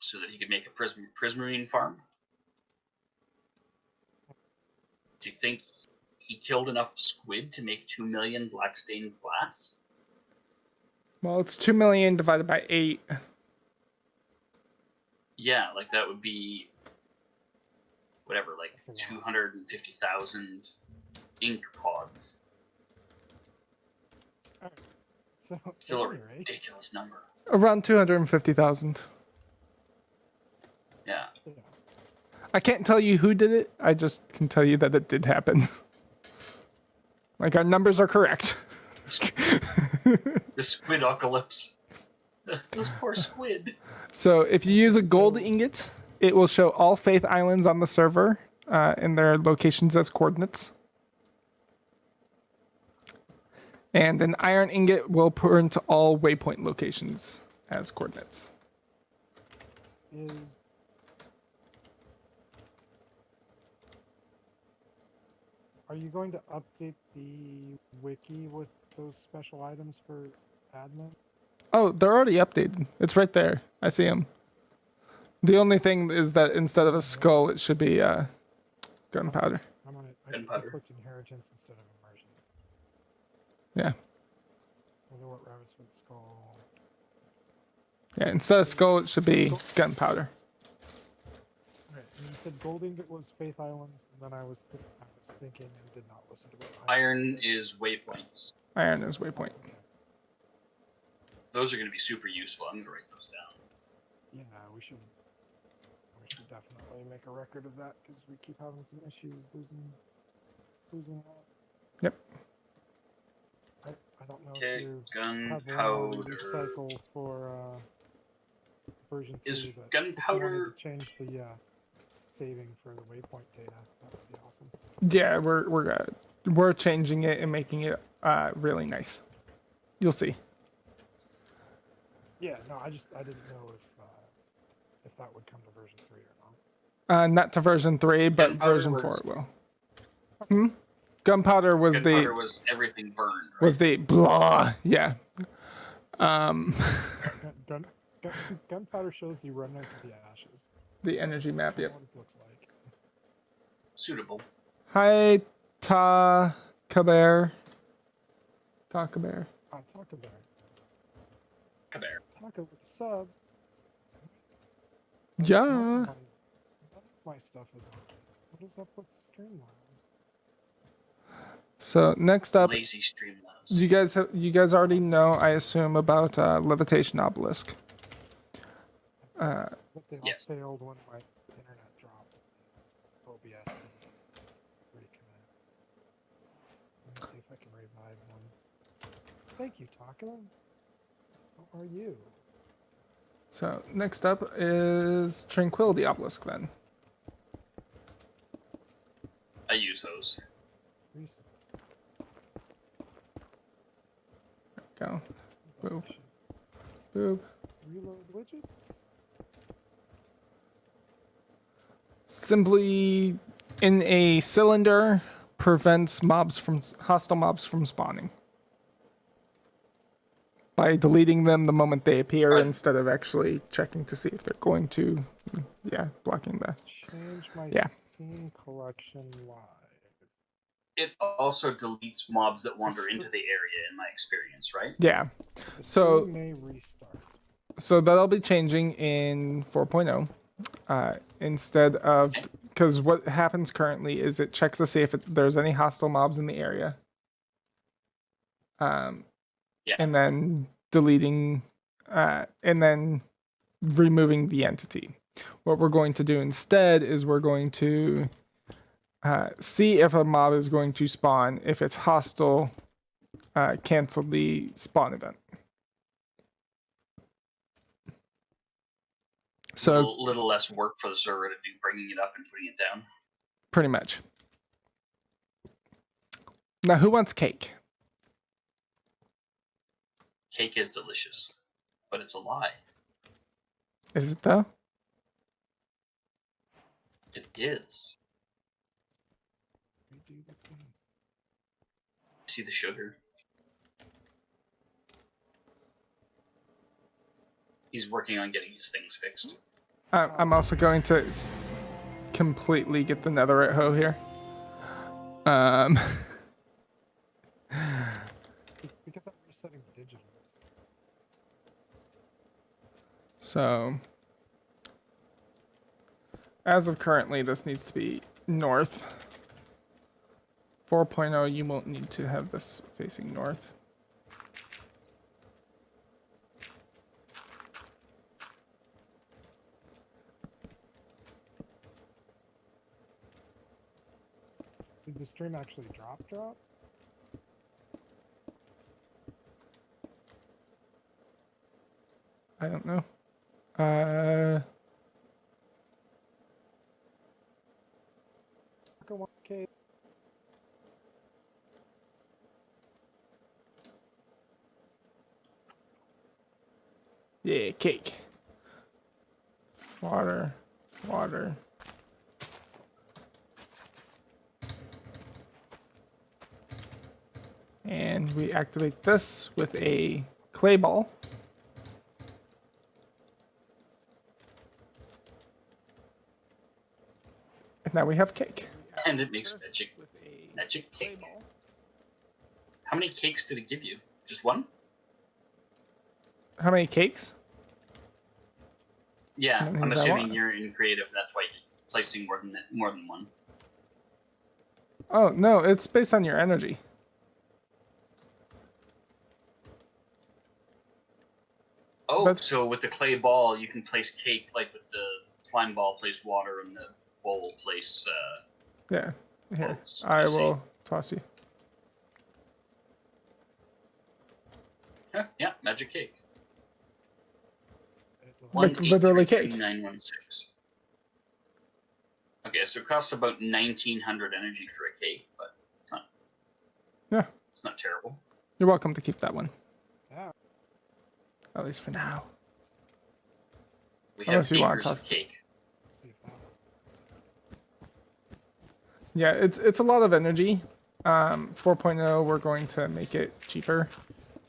so that he could make a prismarine farm. Do you think he killed enough squid to make 2 million black stained glass? Well, it's 2 million divided by 8. Yeah, like that would be whatever, like That's a lot. 250,000 ink pods. So, Still a at any rate, ridiculous number. Around 250,000. Yeah. yeah. I can't tell you who did it. I just can tell you that it did happen. Like, our numbers are correct. The squid apocalypse. Those poor squid. So if you use a gold ingot, it will show all Faith Islands on the server in their locations as coordinates. And an iron ingot will print all waypoint locations as coordinates. Are you going to update the wiki with those special items for admin? Oh, they're already updated. It's right there. I see them. The only thing is that instead of a skull, it should be gunpowder. I'm on it. I Gunpowder. clicked inheritance instead of immersion. Yeah. Wonder what rabbits with skull. Yeah, instead of skull, it should be gunpowder. Right. And you said gold ingot was Faith Islands, and then I was thinking and did not listen to what Iron is waypoints. Iron is waypoint. Those are going to be super useful. I'm going to write those down. Yeah, we should definitely make a record of that because we keep having some issues losing that. Yep. I don't know Okay, if you have one gunpowder. recycle for version 3, Is but if you wanted gunpowder- to change the saving for the waypoint data, that would be awesome. Yeah, we're changing it and making it really nice. You'll see. Yeah, no, I didn't know if that would come to version 3 or not. Not to version 3, but Gunpowder version 4 was- it will. Gunpowder was Gunpowder was everything burned, right? was the blah. Yeah. Um, Gunpowder shows the remnants of the ashes. the energy map. Kinda Yep. what it looks like. Suitable. Hi, Kaber. Taco Bear. Taco Bear. Kabare. Taco with the sub. Yeah. None of my stuff is on. What is up with Streamlabs? So next up, Lazy Streamlabs. you guys already know, I assume, about Levitation Obelisk. But they all Yes. failed when my internet dropped. OBS didn't recommit. Let me see if I can revive them. Thank you, Taco. How are you? So next up is Tranquility Obelisk then. I use those. Recent. Go. Boop. Revive. Boop. Reload widgets. Simply in a cylinder prevents hostile mobs from spawning by deleting them the moment they appear Right. instead of actually checking to see if they're going to, blocking the. Change my Yeah. Steam collection live. It also deletes mobs that wander into the area, in my experience, right? Yeah. The So- stream may restart. So that'll be changing in 4.0. Instead of, because what happens currently is it checks to see if there's any hostile mobs in the area. Yeah. And then deleting, and then removing the entity. What we're going to do instead is we're going to see if a mob is going to spawn. If it's hostile, cancel the spawn event. So Little less work for the server to do bringing it up and putting it down. pretty much. Now, who wants cake? Cake is delicious, but it's a lie. Is it though? It is. Redo the thing. See the sugar. He's working on getting his things fixed. I'm also going to completely get the netherite hoe here. Because I'm resetting digitals. So, as of currently, this needs to be north. 4.0, you won't need to have this facing north. Did the stream actually drop? I don't know. Taco 1K. Yeah, cake. Water. And we activate this with a clay ball. And now we have cake. And it makes magic cake. How many cakes did it give you? Just one? How many cakes? Yeah, How many I'm does that assuming want? you're in creative. That's why you're placing more than one. Oh, no, it's based on your energy. Oh, But- so with the clay ball, you can place cake like with the slime ball, place water, and the bowl place. Yeah. Here, Bolts, I see. will toss you. Yeah, magic cake. Like literally cake. 916. Okay, so it costs about 1900 energy for a cake, but Yeah. it's not terrible. You're welcome to keep that one. Yeah. At least for now. We Unless have you want acres of us to- cake. Let's see if that. Yeah, it's a lot of energy. 4.0, we're going to make it cheaper,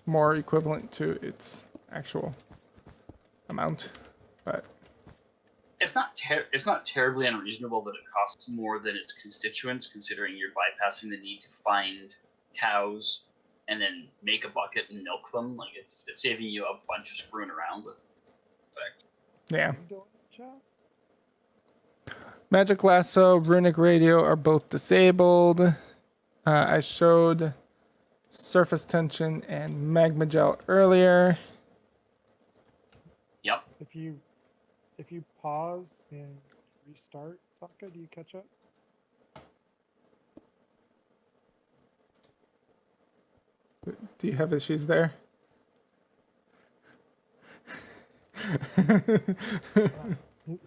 more equivalent to its actual amount. But It's not terribly unreasonable that it costs more than its constituents, considering you're bypassing the need to find cows and then make a bucket and milk them. Like it's saving you a bunch of screwing around with. Effect. yeah, Chat? Magic Lasso, Runic Radio are both disabled. I showed Surface Tension and Magma Gel earlier. Yep. If you pause and restart, Taka, do you catch up? Do you have issues there?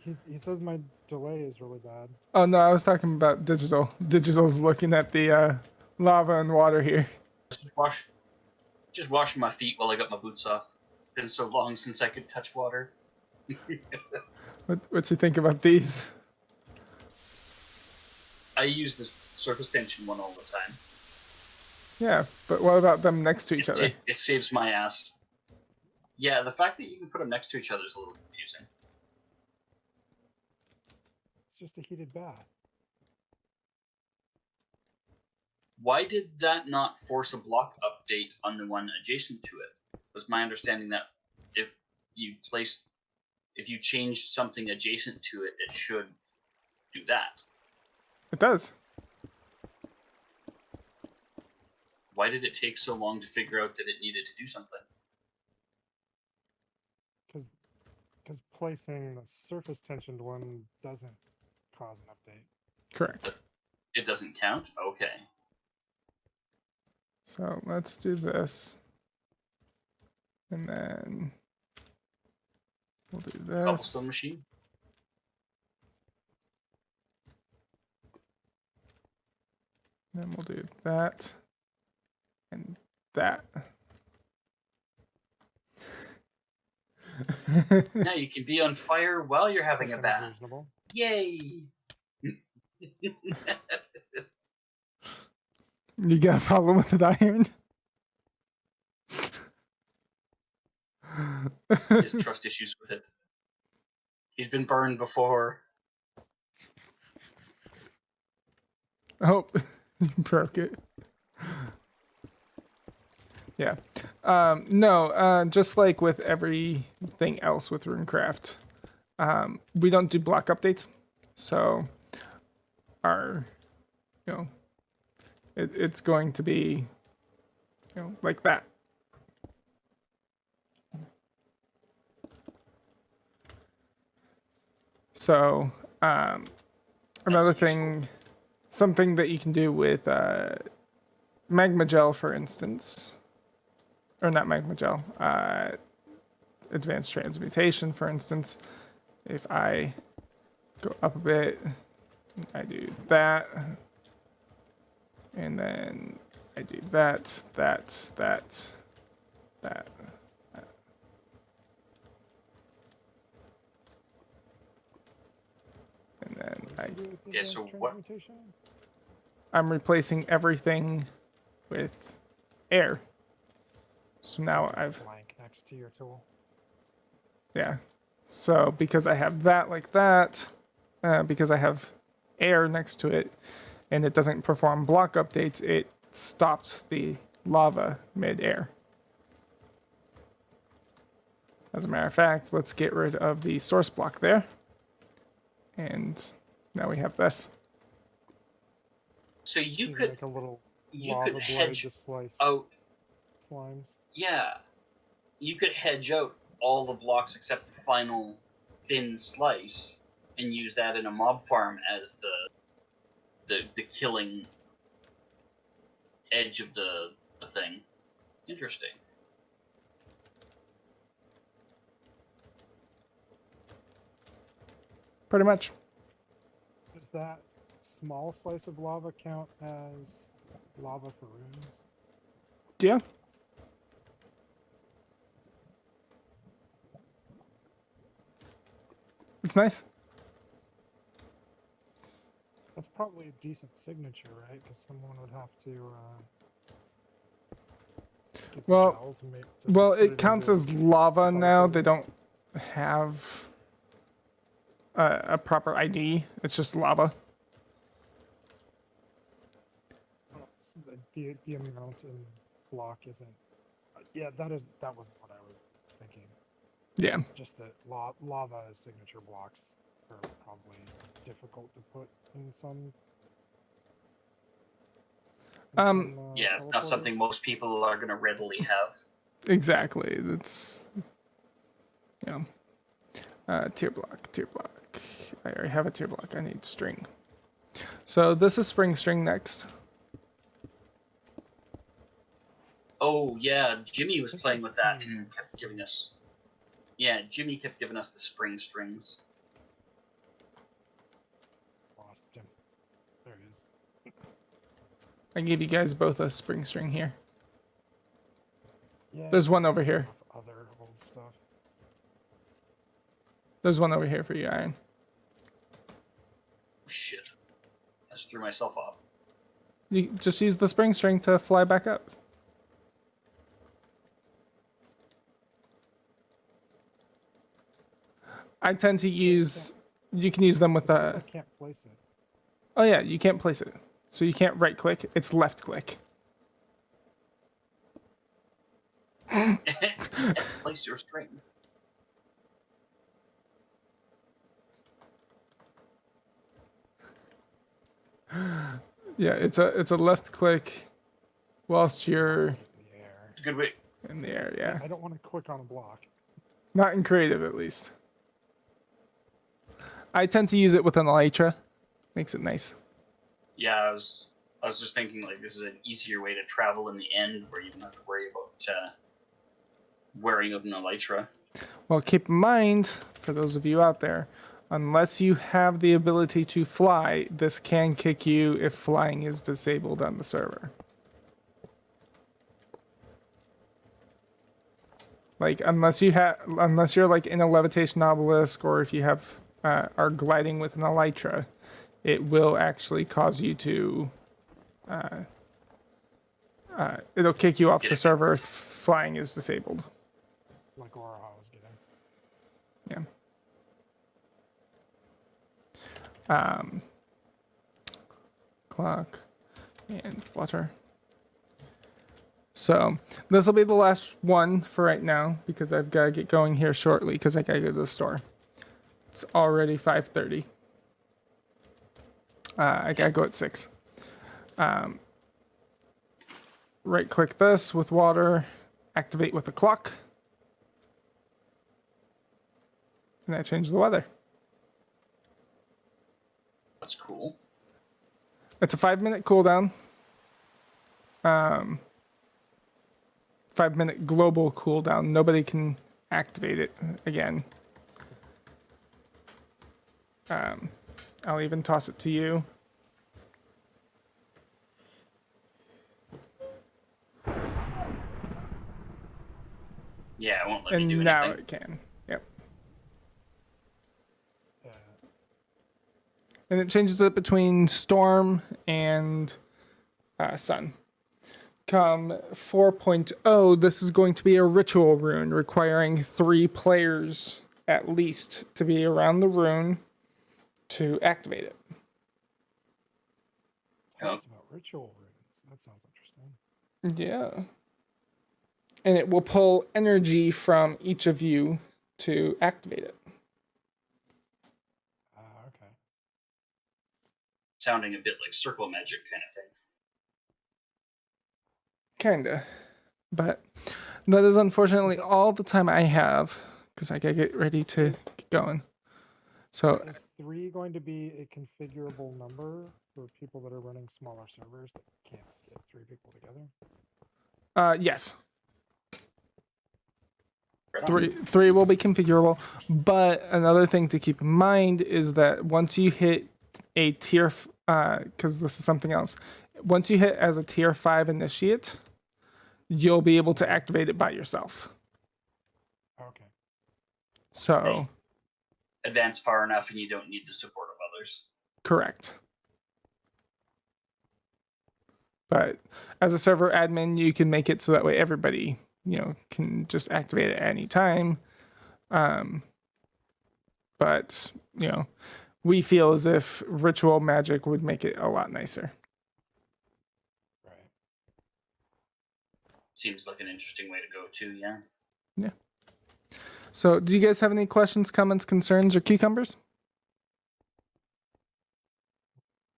He says my delay is really bad. Oh no, I was talking about digital. Digital's looking at the lava and water here. Just washing my feet while I got my boots off. Been so long since I could touch water. What you think about these? I use the surface tension one all the time. Yeah, but what about them next to each other? It saves my ass. Yeah, the fact that you can put them next to each other is a little confusing. It's just a heated bath. Why did that not force a block update on the one adjacent to it? It was my understanding that if you changed something adjacent to it, it should do that. It does. Why did it take so long to figure out that it needed to do something? Because placing the surface tensioned one doesn't cause an update. Correct. It doesn't count? Okay. So let's do this. And then we'll do this. Cobblestone machine? Then we'll do that. And that. Now you can be on fire while you're having a Something bath. reasonable. Yay! You got a problem with the iron? He has trust issues with it. He's been burned before. Oh, you broke it. Yeah. No, just like with everything else with Runecraft, we don't do block updates. So it's going to be, like that. So, another thing, something that you can do with Magma Gel, for instance, or not Magma Gel, Advanced Transmutation, for instance, if I go up a bit, I do that, and then I do that. And then Yeah, so what- I'm replacing everything with air. So now I've, blank next to your tool. yeah. So because I have that like that, because I have air next to it, and it doesn't perform block updates, it stopped the lava mid-air. As a matter of fact, let's get rid of the source block there. And now we have this. So you can could make a little you lava could blade hedge to slice out. slimes. Yeah, you could hedge out all the blocks except the final thin slice, and use that in a mob farm as the killing edge of the thing. Interesting. Pretty much. Does that small slice of lava count as lava for runes? Yeah. It's nice. That's probably a decent signature, right? Because someone would have to get the Well- gel to make. Well, put it counts into as lava now. They fireproof. don't have a proper ID. It's just lava. So the amount in block isn't. Yeah, that wasn't what I was thinking. Yeah. Just that lava signature blocks are probably difficult to put in some. Yeah, it's not something teleporters. most people are going to readily have. Exactly. That's tier block. I already have a tier block. I need string. So this is spring string next. Oh yeah, Jimmy was playing with that and kept giving us. Yeah, Jimmy kept giving us the spring strings. Lost him. There he is. I gave you guys both a spring string here. Yeah. There's one over here. Other old stuff. There's one over here for you, Iron. Oh, shit, I just threw myself off. You just use the spring string to fly back up. I tend to use. You can use them with It says a. I can't place it. Oh yeah, you can't place it. So you can't right click. It's left click. Place your string. Yeah, it's a left click, whilst you're In the air. It's a good way. in the air. Yeah, I don't want to click on a block. not in creative at least. I tend to use it with an elytra. Makes it nice. Yeah, I was just thinking like this is an easier way to travel in the end where you don't have to worry about wearing of an elytra. Well, keep in mind, for those of you out there, unless you have the ability to fly, this can kick you if flying is disabled on the server. Like, unless you're like in a Levitation Obelisk, or if you have are gliding with an elytra, it will actually cause you to. It'll kick you off the server if flying is disabled. Like Aura was getting. Yeah. Clock and water. So this will be the last one for right now because I've got to get going here shortly because I got to go to the store. It's already 5:30. I got to go at 6. Right click this with water, activate with the clock. And that changes the weather. That's cool. It's a 5-minute cooldown. 5-minute global cooldown. Nobody can activate it again. I'll even toss it to you. Yeah, it won't let me do And now anything. it can. Yep. Yeah. And it changes it between storm and sun. Come 4.0, this is going to be a ritual rune requiring 3 players at least to be around the rune to activate it. Tell us about ritual runes. That sounds interesting. Yeah. And it will pull energy from each of you to activate it. Okay. Sounding a bit like circle magic kind of thing. Kinda. But that is unfortunately all the time I have because I gotta get ready to get going. So Is 3 going to be a configurable number for people that are running smaller servers that can't get 3 people together? yes. Right on. Three will be configurable. But another thing to keep in mind is that once you hit a tier because this is something else. Once you hit as a tier 5 initiate, you'll be able to activate it by yourself. Okay. So Okay. Advance far enough and you don't need the support of others. correct. But as a server admin, you can make it so that way everybody, can just activate it at any time. But, we feel as if ritual magic would make it a lot nicer. Right. Seems like an interesting way to go too. Yeah. Yeah. So, do you guys have any questions, comments, concerns, or cucumbers?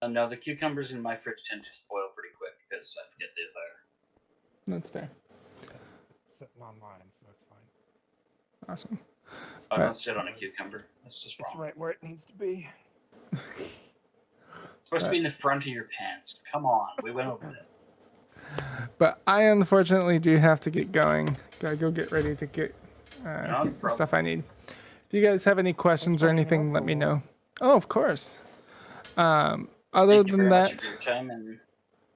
No, the cucumbers in my fridge tend to spoil pretty quick because I forget they're there. That's fair. Sitting on mine, so it's fine. Awesome. Oh, don't sit on a cucumber. That's just It's wrong. right where it needs to be. It's supposed to be in the front of your pants. Come on, we went over that. But I unfortunately do have to get going. Gotta go get ready to get the stuff I need. If you guys have any questions or anything, let me know. Oh, of course. Other Thank you than very much that, for your time and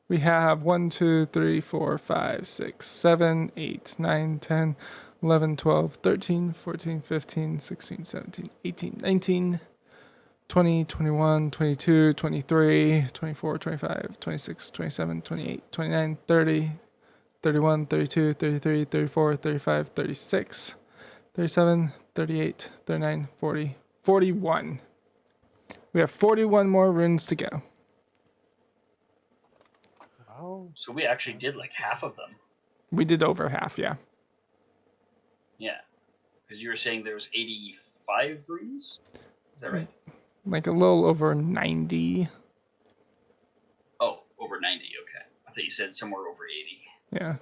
we have 1, 2, 3, 4, 5, 6, 7, 8, 9, 10, 11, 12, 13, 14, 15, 16, 17, 18, 19, 20, 21, 22, 23, 24, 25, 26, 27, 28, 29, 30, 31, 32, 33, 34, 35, 36, 37, 38, 39, 40, 41. We have 41 more runes to go. Well, so we actually did like half of them. We did over half, yeah. Yeah, because you were saying there was 85 runes. Is that right? Like a little over 90. Oh, over 90. Okay, I thought you said somewhere over 80. Yeah.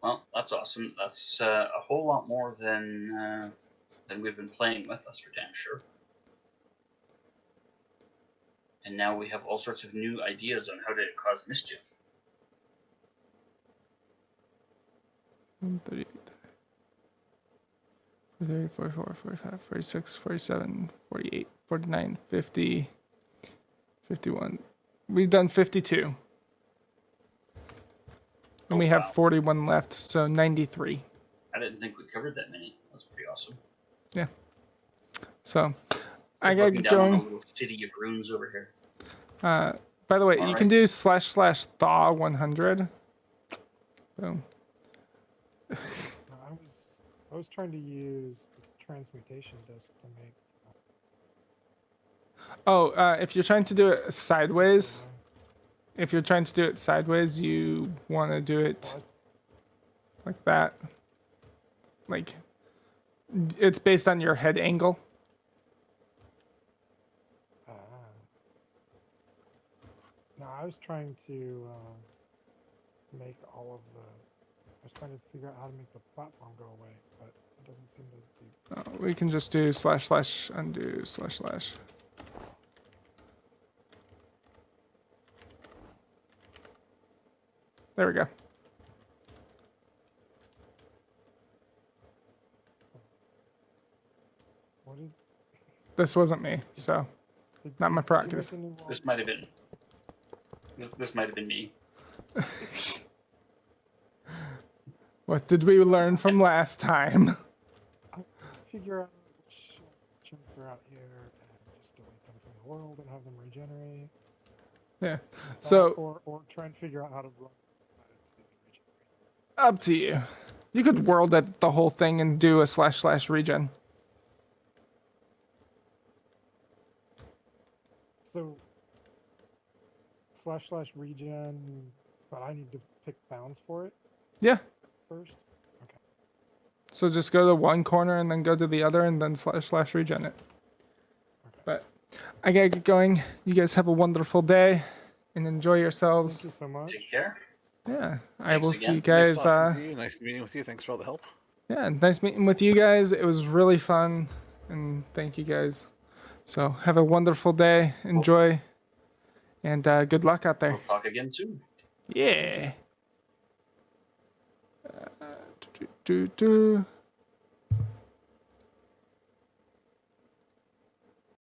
Well, that's awesome. That's a whole lot more than we've been playing with. That's for damn sure. And now we have all sorts of new ideas on how to cause mischief. 38, 43, 44, 45, 46, 47, 48, 49, 50, 51. We've done 52. And we have 41 left, so 93. I didn't think we covered that many. That's pretty awesome. Yeah. So, Still I gotta looking get down on going. a little city of runes over here. By the way, you can do //thaw 100. Boom. I was trying to use the transmutation disc to make. If you're trying to do it sideways, you want to do it like that. Like, it's based on your head angle. No, I was trying to make all of the. I was trying to figure out how to make the platform go away, but it doesn't seem to be. We can just do // undo //. There we go. What did? This wasn't me, so not my prerogative. This might have been. This might have been me. What did we learn from last time? Figure out which chunks are out here and just delete them from the world and have them regenerate. Yeah. So or try and figure out how to run it to regenerate. Up to you. You could world edit the whole thing and do a // regen. So // regen, but I need to pick bounds for it Yeah. first. Okay. So just go to one corner and then go to the other and then // regen it. Okay. But I gotta get going. You guys have a wonderful day and enjoy yourselves. Thank you so much. Take care. Yeah. I Thanks will see you again. Nice guys. talking to you. Nice meeting with you. Thanks for all the help. Yeah, nice meeting with you guys. It was really fun. And thank you guys. So have a wonderful day. Enjoy. And good luck out there. We'll talk again soon. Yeah. Do.